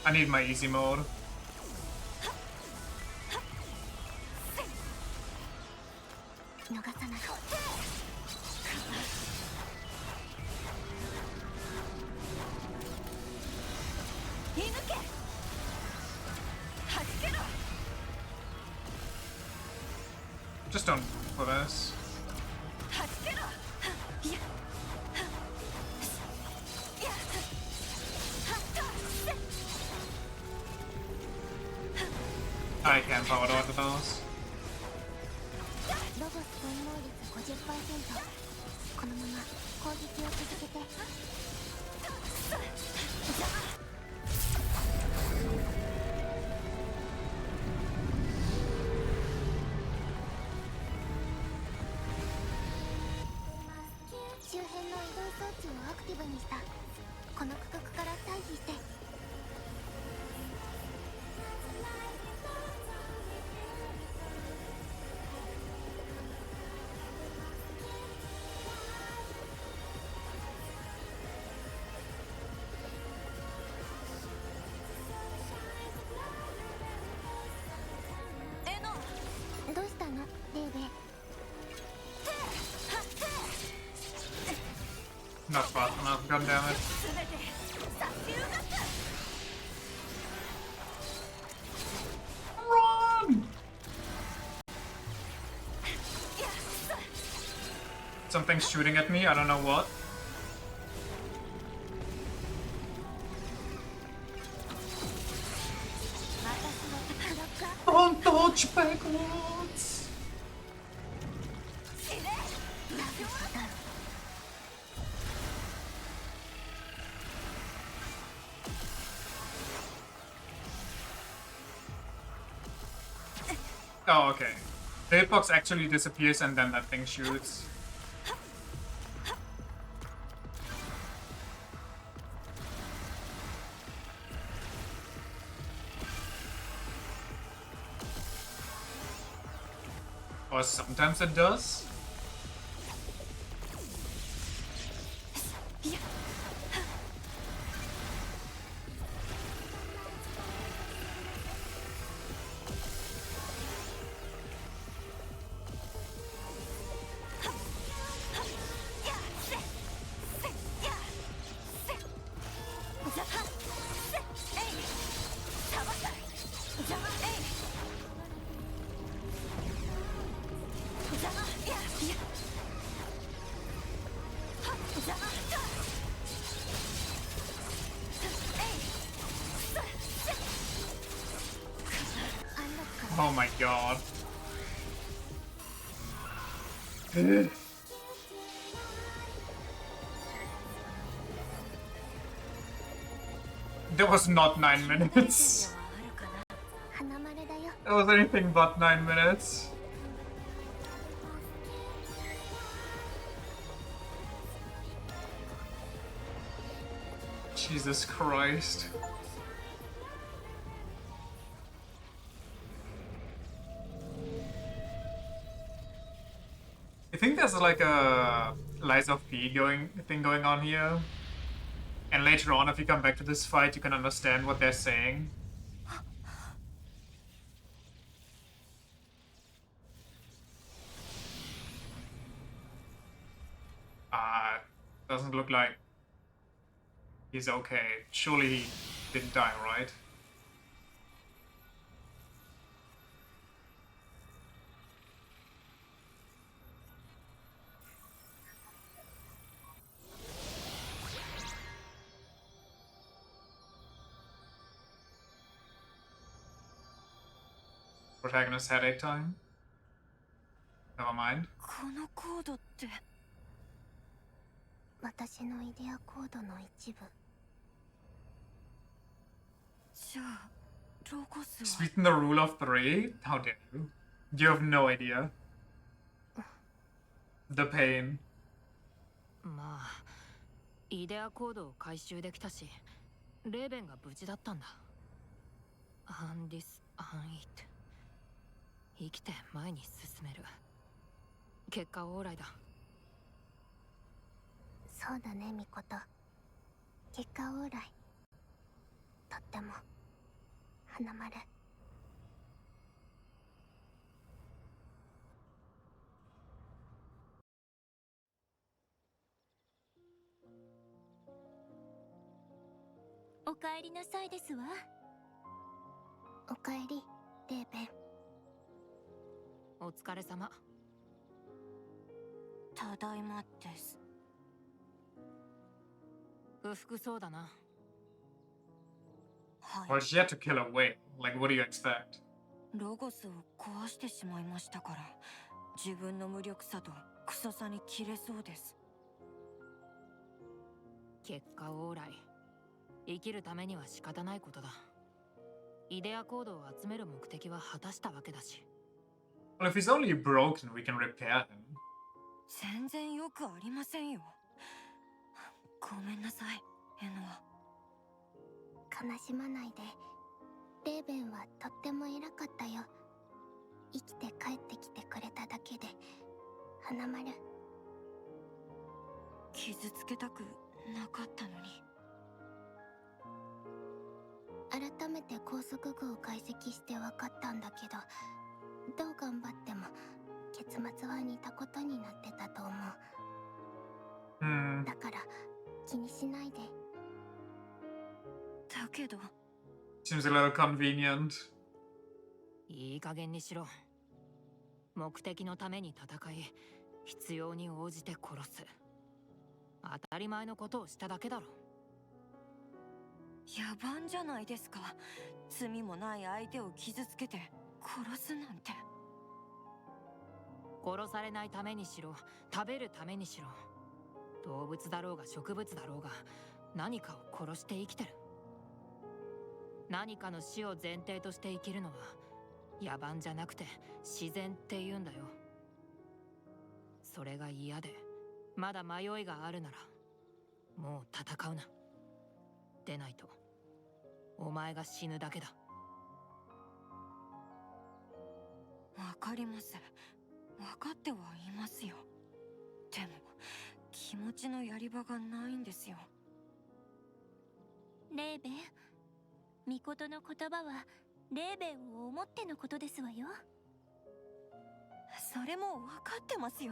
I need my easy mode. Just don't for this. I can't power dodge those. Not fast enough, goddammit. Run! Something's shooting at me, I don't know what. Don't dodge backwards! Oh, okay. The hitbox actually disappears and then that thing shoots. Or sometimes it does. Oh my god. That was not 9 minutes. 花丸だよ。 That was anything but 9 minutes. Jesus Christ. I think there's like a Lies of P thing going on here. And later on, if you come back to this fight, you can understand what they're saying. Doesn't look like he's okay. Surely he didn't die, right? Protagonist headache time? Never mind. このコードって。私のイデアコードの一部。じゃあ、ロゴスは。 Speaking the rule of three? How dare you? You have no idea. The pain. まあイデアコードを回収できたしレーベンが無事だったんだ。アンディス・アンイット生きて前に進める。結果オーライだ。そうだね、ミコト。結果オーライ。とっても花丸。おかえりなさいですわ。おかえり、レーベン。お疲れ様。ただいまです。不服そうだな。はい。 Well, she had to kill a whale. Like, what do you expect? ロゴスを壊してしまいましたから、自分の無力さとクソさに切れそうです。結果オーライ。生きるためには仕方ないことだ。イデアコードを集める目的は果たしたわけだし。Well, if he's only broken, we can repair him. 全然よくありませんよ。ごめんなさい、エノア。悲しまないで。レーベンはとっても偉かったよ。生きて帰ってきてくれただけで。花丸。傷つけたくなかったのに。改めて高速具を解析して分かったんだけど、どう頑張っても結末は似たことになってたと思う。Hmm. だから気にしないで。だけど Seems a little convenient. いい加減にしろ。目的のために戦い、必要に応じて殺す。当たり前のことをしただけだろ。野蛮じゃないですか。罪もない相手を傷つけて殺すなんて。殺されないためにしろ、食べるためにしろ。動物だろうが植物だろうが、何かを殺して生きてる。何かの死を前提として生きるのは野蛮じゃなくて自然って言うんだよ。それが嫌でまだ迷いがあるならもう戦うな。でないとお前が死ぬだけだ。わかります。わかってはいますよ。でも気持ちのやり場がないんですよ。レーベン、ミコトの言葉はレーベンを思ってのことですわよ。それもわかってますよ。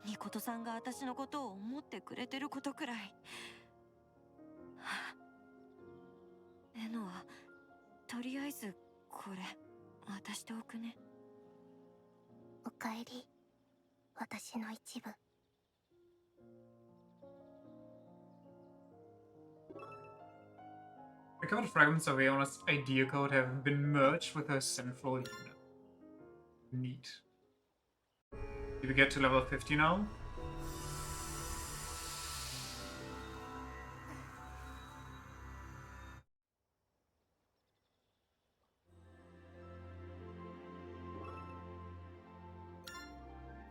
ミコトさんが私のことを思ってくれてることくらい。はあ、エノはとりあえずこれ渡しておくね。おかえり、私の一部。Recovered fragments of Aeona's idea code have been merged with her sinful unit. Neat. Did we get to level 50 now?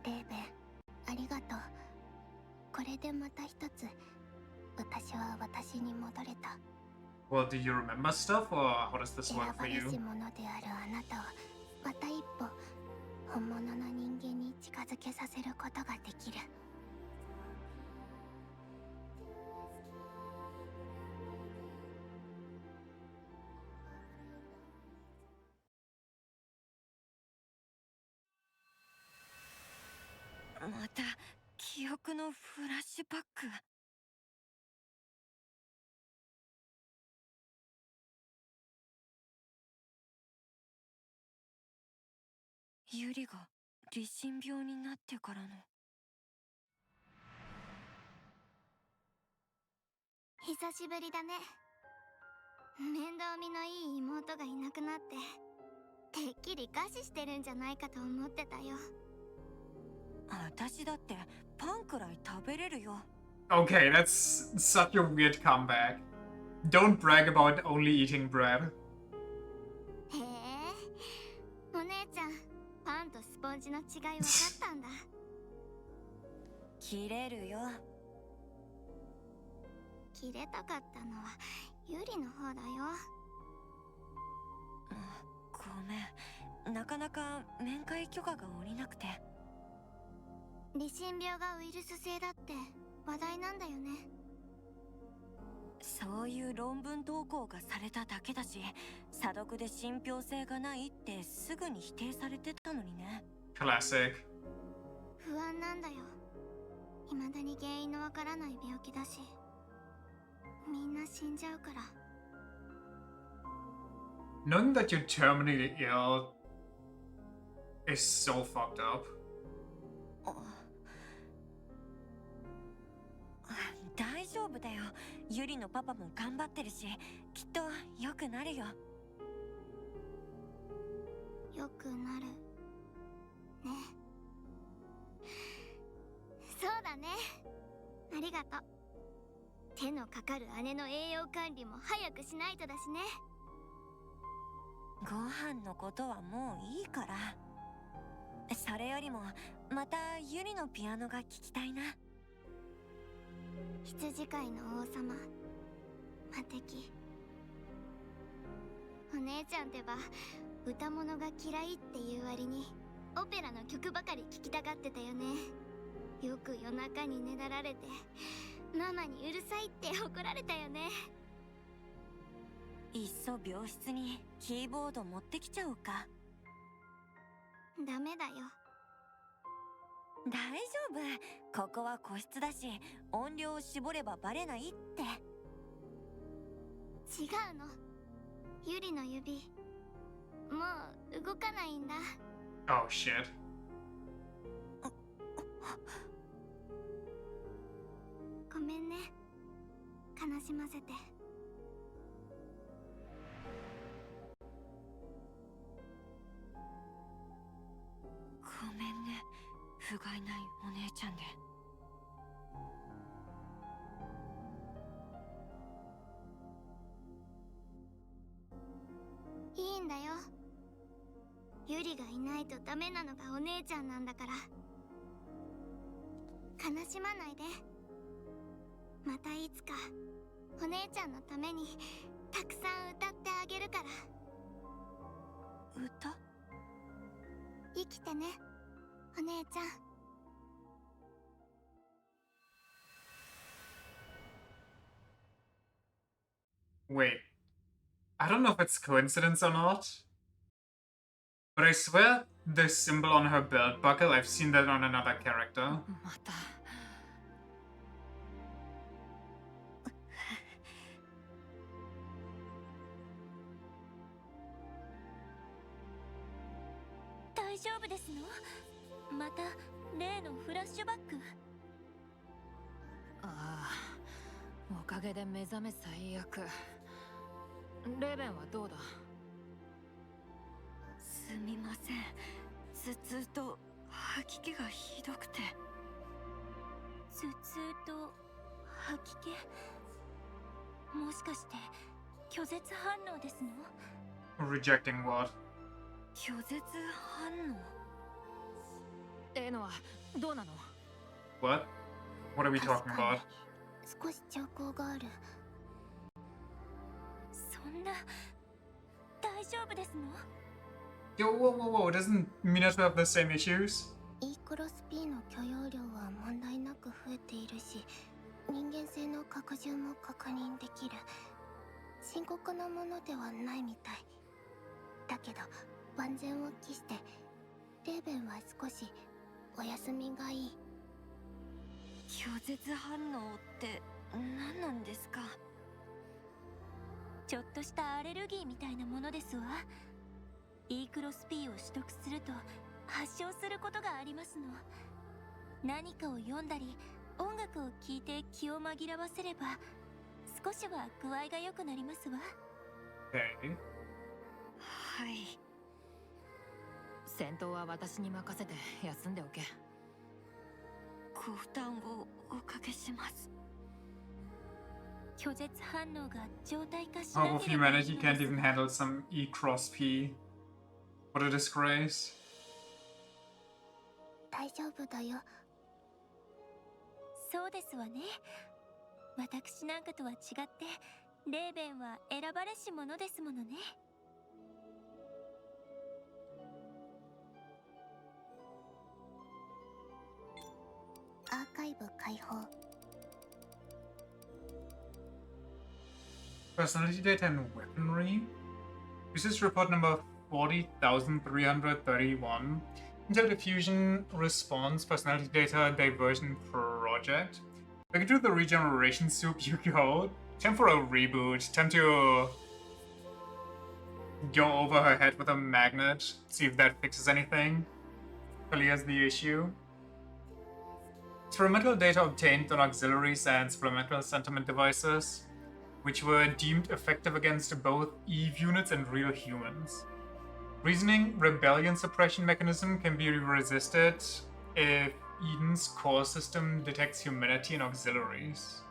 レーベン、ありがとう。これでまた一つ、私は私に戻れた。Well, do you remember stuff, or how does this 選 work ば for れ you? し者であるあなたを、また一歩、本物の人間に近づけさせることができる。また記憶のフラッシュバック。ユリが理心病になってからの。久しぶりだね。面倒見のいい妹がいなくなっててっきり餓死してるんじゃないかと思ってたよ。私だってパンくらい食べれるよ。 Okay, that's such a weird comeback. Don't brag about only eating bread. へえ、お姉ちゃんパンとスポンジの違い分かったんだ。切れるよ。切れたかったのはユリの方だよ。ごめん、なかなか面会許可が下りなくて。理心病がウイルス性だって話題なんだよね。そういう論文投稿がされただけだし、査読で信憑性がないってすぐに否定されてたのにね。 Classic. 不安なんだよ。未だに原因のわからない病気だし、みんな死んじゃうから。 Knowing that you're terminally ill is so fucked up. 大丈夫だよ。ユリのパパも頑張ってるし、きっと良くなるよ。よくなるね。そうだね。ありがとう。手のかかる姉の栄養管理も早くしないとだしね。ご飯のことはもういいから。それよりもまたユリのピアノが聴きたいな。羊飼いの王様魔敵。お姉ちゃんってば歌物が嫌いっていう割にオペラの曲ばかり聴きたがってたよね。よく夜中にねだられてママにうるさいって怒られたよね。いっそ病室にキーボード持ってきちゃおうか。ダメだよ。大丈夫、ここは個室だし音量を絞ればバレないって。違うの。ユリの指もう動かないんだ。 Oh shit. ごめんね、悲しませて。ごめんね、不甲斐ないお姉ちゃんで。いいんだよ。ユリがいないとダメなのがお姉ちゃんなんだから。悲しまないで。またいつかお姉ちゃんのためにたくさん歌ってあげるから。歌？生きてね、お姉ちゃん。Wait. I don't know if it's coincidence or not, but I swear the symbol on her belt buckle, I've seen that on another character. また。大丈夫ですの？また例のフラッシュバック？ああ、おかげで目覚め最悪。レーベンはどうだ？すみません、頭痛と吐き気がひどくて。頭痛と吐き気、もしかして拒絶反応ですの？ Rejecting what? 拒絶反応。ノア、どうなの？ What? What are we talking 確か about? に少し兆候がある。そんな大丈夫ですの？ Yo, whoa. Doesn't Minato have the same issues? E クロス P の許容量は問題なく増えているし、人間性の拡充も確認できる。深刻なものではないみたい。だけど万全を期してレーベンは少しお休みがいい。拒絶反応って何なんですか？ちょっとしたアレルギーみたいなものですわ。E クロス P を取得すると発症することがありますの。何かを読んだり音楽を聴いて気を紛らわせれば少しは具合が良くなりますわ。 Okay. はい。戦闘は私に任せて休んでおけ。ご負担をおかけします。拒絶反応が常態化しな Half of ければいい humanity の can't です even が。 handle some E cross P. What a disgrace. 大丈夫だよ。そうですわね。私なんかとは違ってレーベンは選ばれし者ですものね。アーカイブ開放。 Personality data and weaponry. This is report number 40,331. Intel Diffusion Response Personality Data Diversion Project. Back into the regeneration soup you go. Time for a reboot. Time to go over her head with a magnet. See if that fixes anything. Clears the issue. Experimental data obtained on auxiliaries and supplemental sentiment devices, which were deemed effective against both Eve units and real humans. Reasoning rebellion suppression mechanism can be resisted if Eden's core system detects humanity in auxiliaries.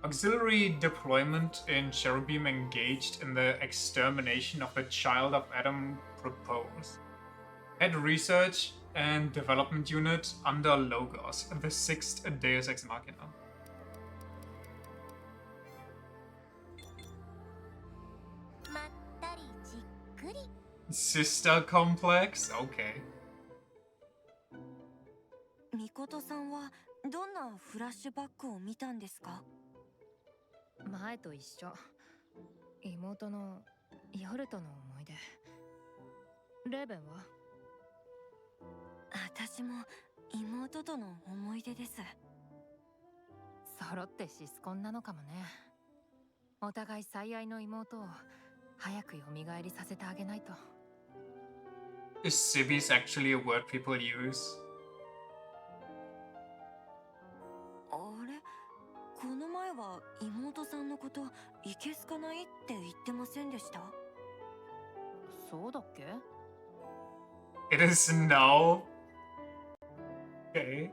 Auxiliary deployment in Cherubim engaged in the extermination of the child of Adam proposed. Head research and development unit under Logos, the 6th Deus Ex Machina. まったりじっくり。 Sister complex? Okay. みことさんはどんなフラッシュバックを見たんですか？前と一緒。妹の夜との思い出。レーベンは？私も妹との思い出です。揃ってシスコンなのかもね。お互い最愛の妹を早く蘇りさせてあげないと。Is Sibis actually a word people use? あれ、この前は妹さんのこといけすかないって言ってませんでした？そうだっけ？ It is no. Okay.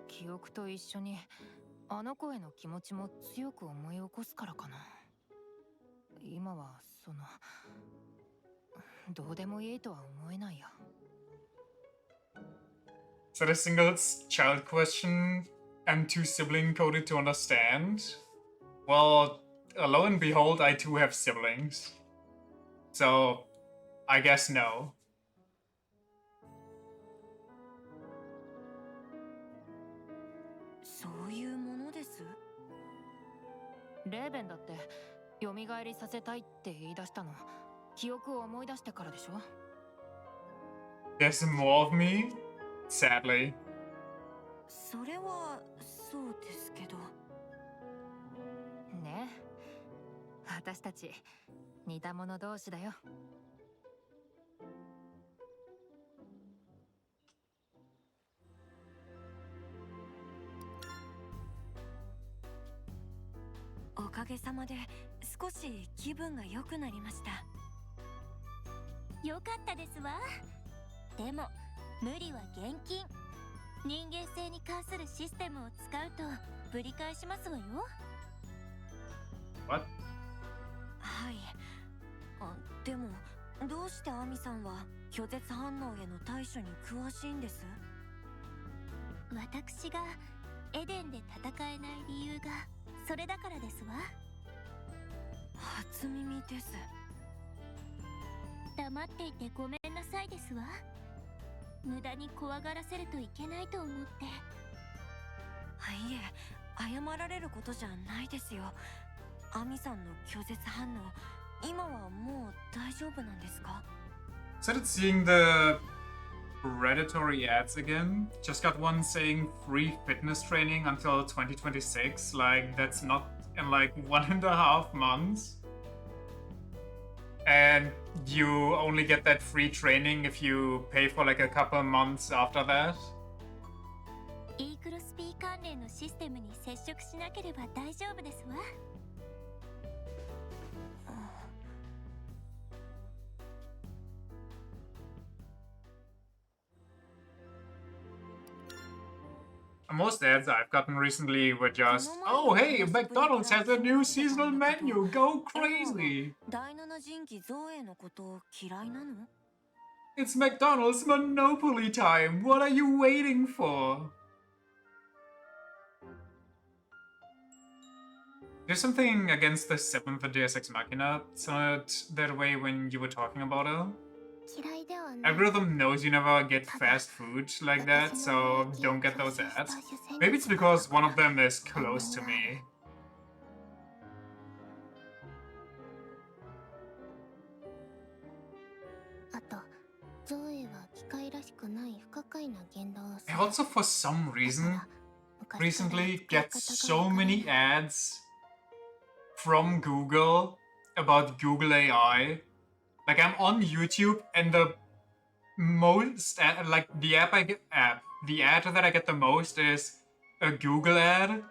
記憶と一緒にあの子への気持ちも強く思い起こすからかな。今はそのどうでもいいとは思えないや。 Is that a single child question and too sibling coded to understand? Well, lo and behold, I too have siblings. So, I guess no. そういうものです。レーベンだって蘇りさせたいって言い出したの記憶を思い出してからでしょ。 There's more of me? Sadly. それはそうですけど。ねえ、私たち似た者同士だよ。おかげさまで少し気分が良くなりました。よかったですわ。でも無理は厳禁。人間性に関するシステムを使うとぶり返しますわよ。 What? はい。でもどうしてアミさんは拒絶反応への対処に詳しいんです？私がエデンで戦えない理由がそれだからですわ。初耳です。黙っていてごめんなさいですわ。無駄に怖がらせるといけないと思って。いえ、謝られることじゃないですよ。アミさんの拒絶反応、今はもう大丈夫なんですか？ Started seeing the predatory ads again. Just got one saying free fitness training until 2026. Like, that's not in like 1.5 months. And you only get that free training if you pay for like a couple months after that. イークロスピー関連のシステムに接触しなければ大丈夫ですわ。Most ads I've gotten recently were just, oh hey, McDonald's has a new seasonal menu, go crazy! 第七人気造営のこと嫌いなの？ It's McDonald's Monopoly time, what are you waiting for? There's something against the 7th Deus Ex Machina, sounded that way when you were talking about it. 嫌いではない。 Algorithm knows you never get fast food like that, so don't get those ads. Maybe it's because one of them is close to me. あと、ゾエは機械らしくない不可解な言動をす I る。 also, for some reason, recently get so many ads from Google about Google AI. Like, I'm on YouTube and the most, like, the ad that I get the most is a Google ad.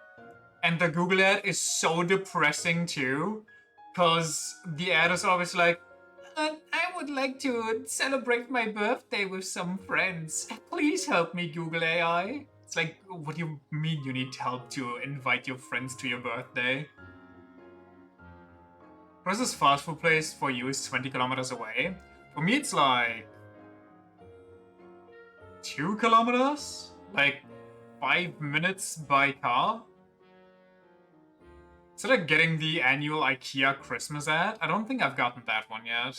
And the Google ad is so depressing too. Because the ad is always like, I would like to celebrate my birthday with some friends. Please help me, Google AI. It's like, what do you mean you need help to invite your friends to your birthday? Closest fast food place for you is 20 kilometers away. For me, it's like 2 kilometers? Like 5 minutes by car? Instead of getting the annual IKEA Christmas ad, I don't think I've gotten that one yet.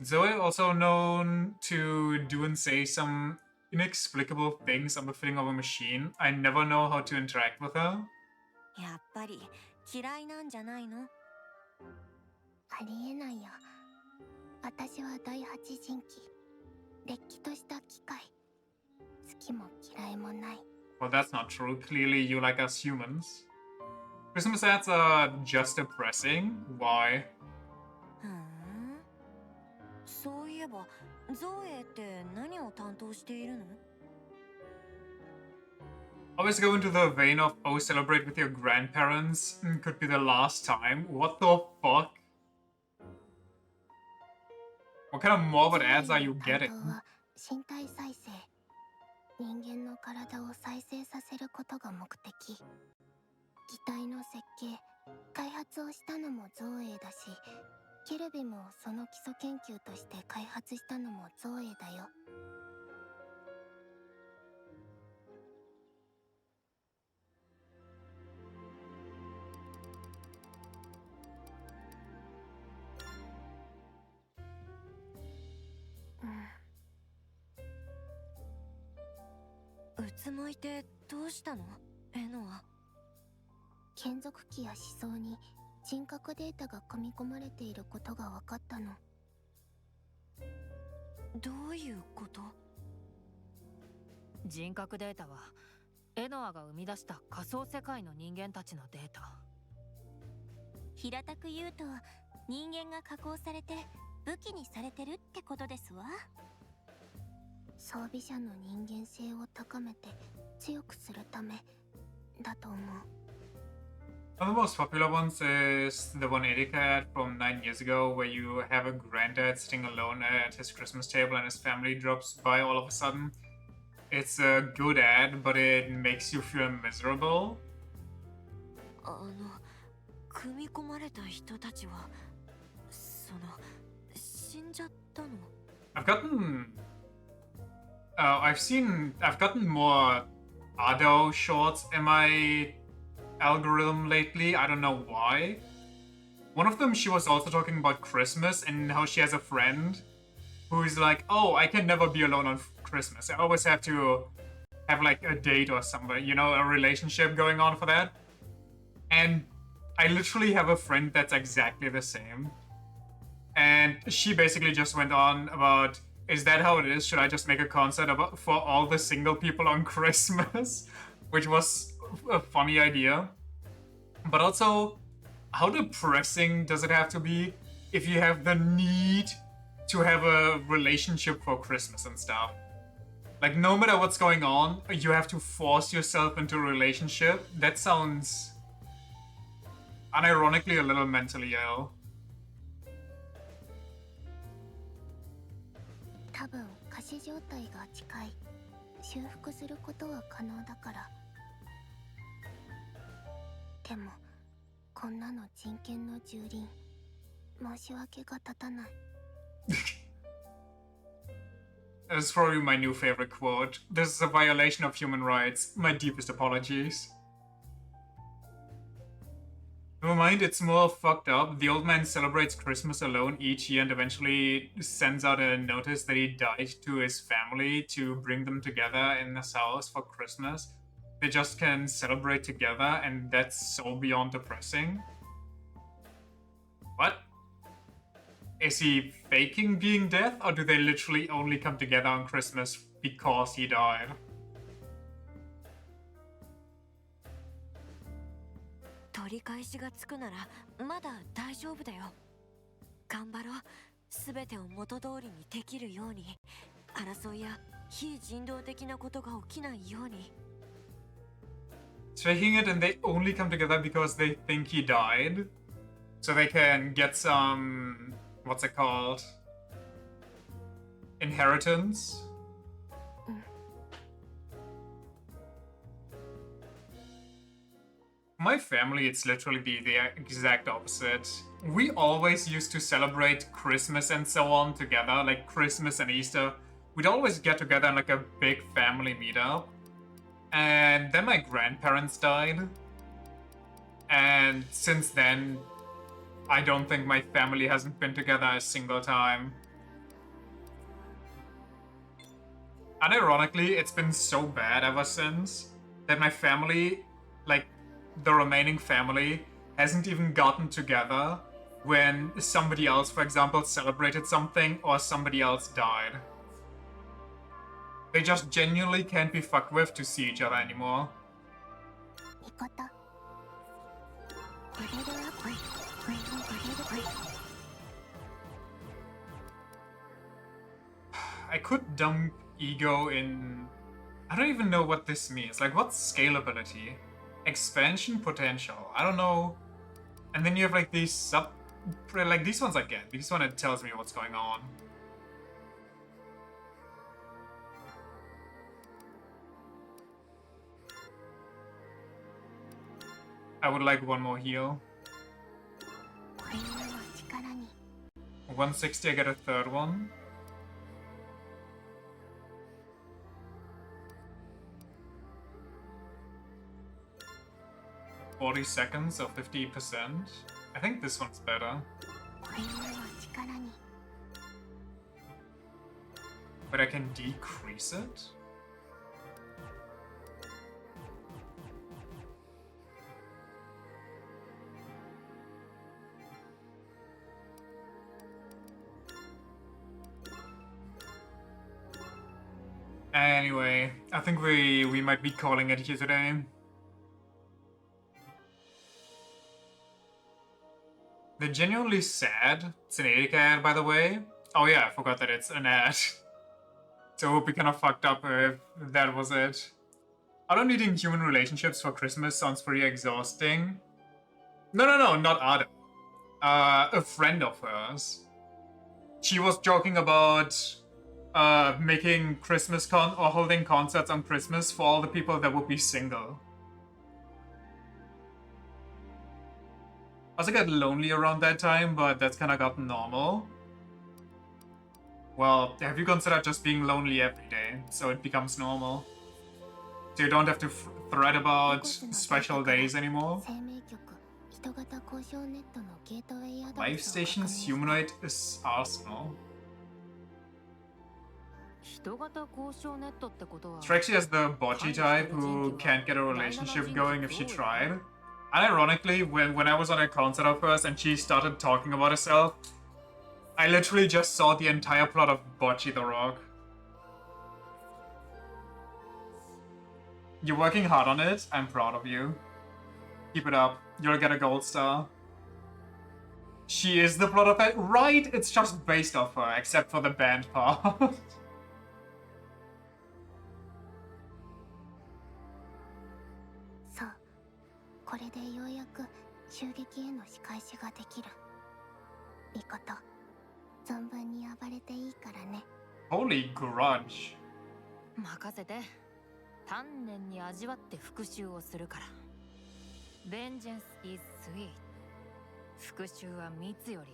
Zoe also known to do and say some inexplicable things on the fitting of a machine. I never know how to interact with her. やっぱり嫌いなんじゃないの？ありえないよ。私は第八人気。れっきとした機械。好きも嫌いもない。 Well, that's not true. Clearly, you like us humans. Christmas ads are just depressing. Why? そういえば、ゾエって何を担当しているの？ Always go into the vein of, oh, celebrate with your grandparents. Could be the last time. What the fuck? What kind of morbid ads are you getting? 身体再生。人間の体を再生させることが目的。擬態の設計、開発をしたのもゾーエだし、ケルビもその基礎研究として開発したのもゾーエだよ。うつむいてどうしたの？エノは。眷属機や思想に人格データが組み込まれていることが分かったの。どういうこと？人格データはエノアが生み出した仮想世界の人間たちのデータ。平たく言うと、人間が加工されて武器にされてるってことですわ。装備者の人間性を高めて強くするためだと思う。One of the most popular ones is the one Erika had from 9 years ago, where you have a granddad sitting alone at his Christmas table and his family drops by all of a sudden. It's a good ad, but it makes you feel miserable. 組み込まれた人たちは死んじゃったの？ I've gotten more Ado shorts in my algorithm lately. I don't know why. One of them, she was also talking about Christmas and how she has a friend who's like, oh, I can never be alone on Christmas. I always have to have like a date or something, you know, a relationship going on for that. And I literally have a friend that's exactly the same. And she basically just went on about, is that how it is? Should I just make a concert for all the single people on Christmas? Which was a funny idea. But also, how depressing does it have to be if you have the need to have a relationship for Christmas and stuff? Like, no matter what's going on, you have to force yourself into a relationship. That sounds unironically a little mentally ill. 多分仮死状態が近い。修復することは可能だから。でもこんなの人権の蹂躙。申し訳が立たない。That's probably my new favorite quote. This is a violation of human rights. My deepest apologies. Never mind, it's more fucked up. The old man celebrates Christmas alone each year and eventually sends out a notice that he died to his family to bring them together in his house for Christmas. They just can celebrate together, and that's so beyond depressing. What? Is he faking being dead, or do they literally only come together on Christmas because he died? 取り返しがつくならまだ大丈夫だよ。頑張ろう。すべてを元通りにできるように、争いや非人道的なことが起きないように。Faking it and they only come together because they think he died? So they can get some... what's it called? Inheritance? My family, it's literally the exact opposite. We always used to celebrate Christmas and so on together, like Christmas and Easter. We'd always get together in like a big family meetup. And then my grandparents died. And since then, I don't think my family hasn't been together a single time. Unironically, it's been so bad ever since that my family, like the remaining family, hasn't even gotten together when somebody else, for example, celebrated something or somebody else died. They just genuinely can't be fucked with to see each other anymore. I could dump ego in... I don't even know what this means. Like, what's scalability? Expansion potential? I don't know. And then you have like these sub... like these ones I get. This one, it tells me what's going on. I would like one more heal. 160, I get a third one. $40 seconds or 50%. I think this one's better. But I can decrease it? Anyway, I think we might be calling it here today. They're genuinely sad. It's an Erika ad, by the way. Oh yeah, I forgot that it's an ad. So I hope we kind of fucked up if that was it. I don't needing human relationships for Christmas sounds pretty exhausting. No, not Ada. A friend of hers. She was joking about making Christmas or holding concerts on Christmas for all the people that would be single. I also get lonely around that time, but that's kind of gotten normal. Well, have you considered just being lonely every day, so it becomes normal? So you don't have to fret about special days anymore? Life Station's humanoid is Arsenal. Strikes you as the bocce type who can't get a relationship going if she tried. And ironically, when I was on a concert of hers and she started talking about herself, I literally just saw the entire plot of Bocce the Rock. You're working hard on it. I'm proud of you. Keep it up. You'll get a gold star. She is the plot of it. Right? It's just based off her, except for the band part. これでようやく襲撃への仕返しができる。ミコト、存分に暴れていいからね。Holy grudge. 任せて。丹念に味わって復讐をするから。Vengeance is sweet. 復讐は蜜より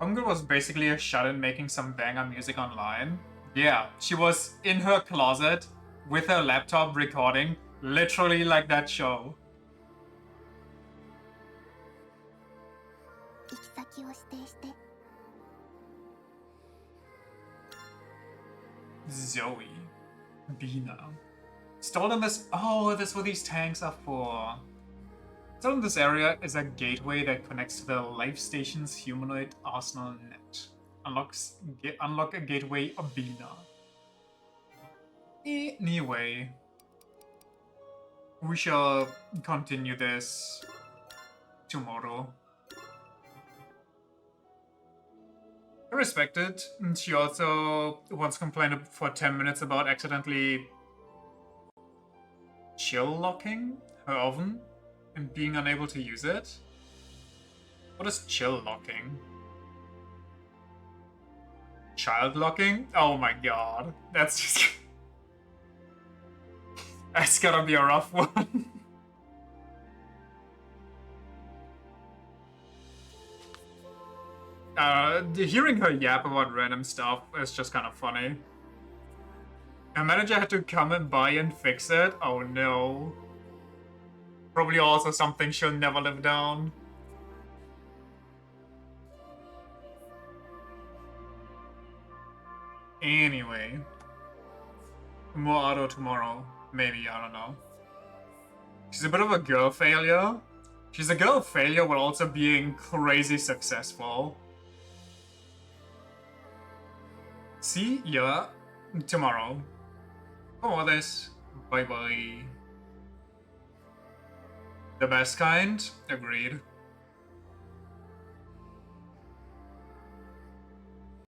甘い。Hunger was basically a shut-in making some banger music online. Yeah, she was in her closet with her laptop recording, literally like that show. 行き先を指定して。Zoe. Bina. Stored in this... Oh, that's what these tanks are for. Stored in this area is a gateway that connects to the Life Station's humanoid arsenal net. Unlock a gateway of Bina. Anyway. We shall continue this tomorrow. I respect it. She also once complained for 10 minutes about accidentally chill locking her oven and being unable to use it. What is chill locking? Child locking? Oh my god. That's just... That's gotta be a rough one. Hearing her yap about random stuff is just kind of funny. Her manager had to come and buy and fix it? Oh no. Probably also something she'll never live down. Anyway. More auto tomorrow. Maybe, I don't know. She's a bit of a girl failure. She's a girl failure while also being crazy successful. See ya tomorrow. Oh, this. Bye bye. The best kind? Agreed.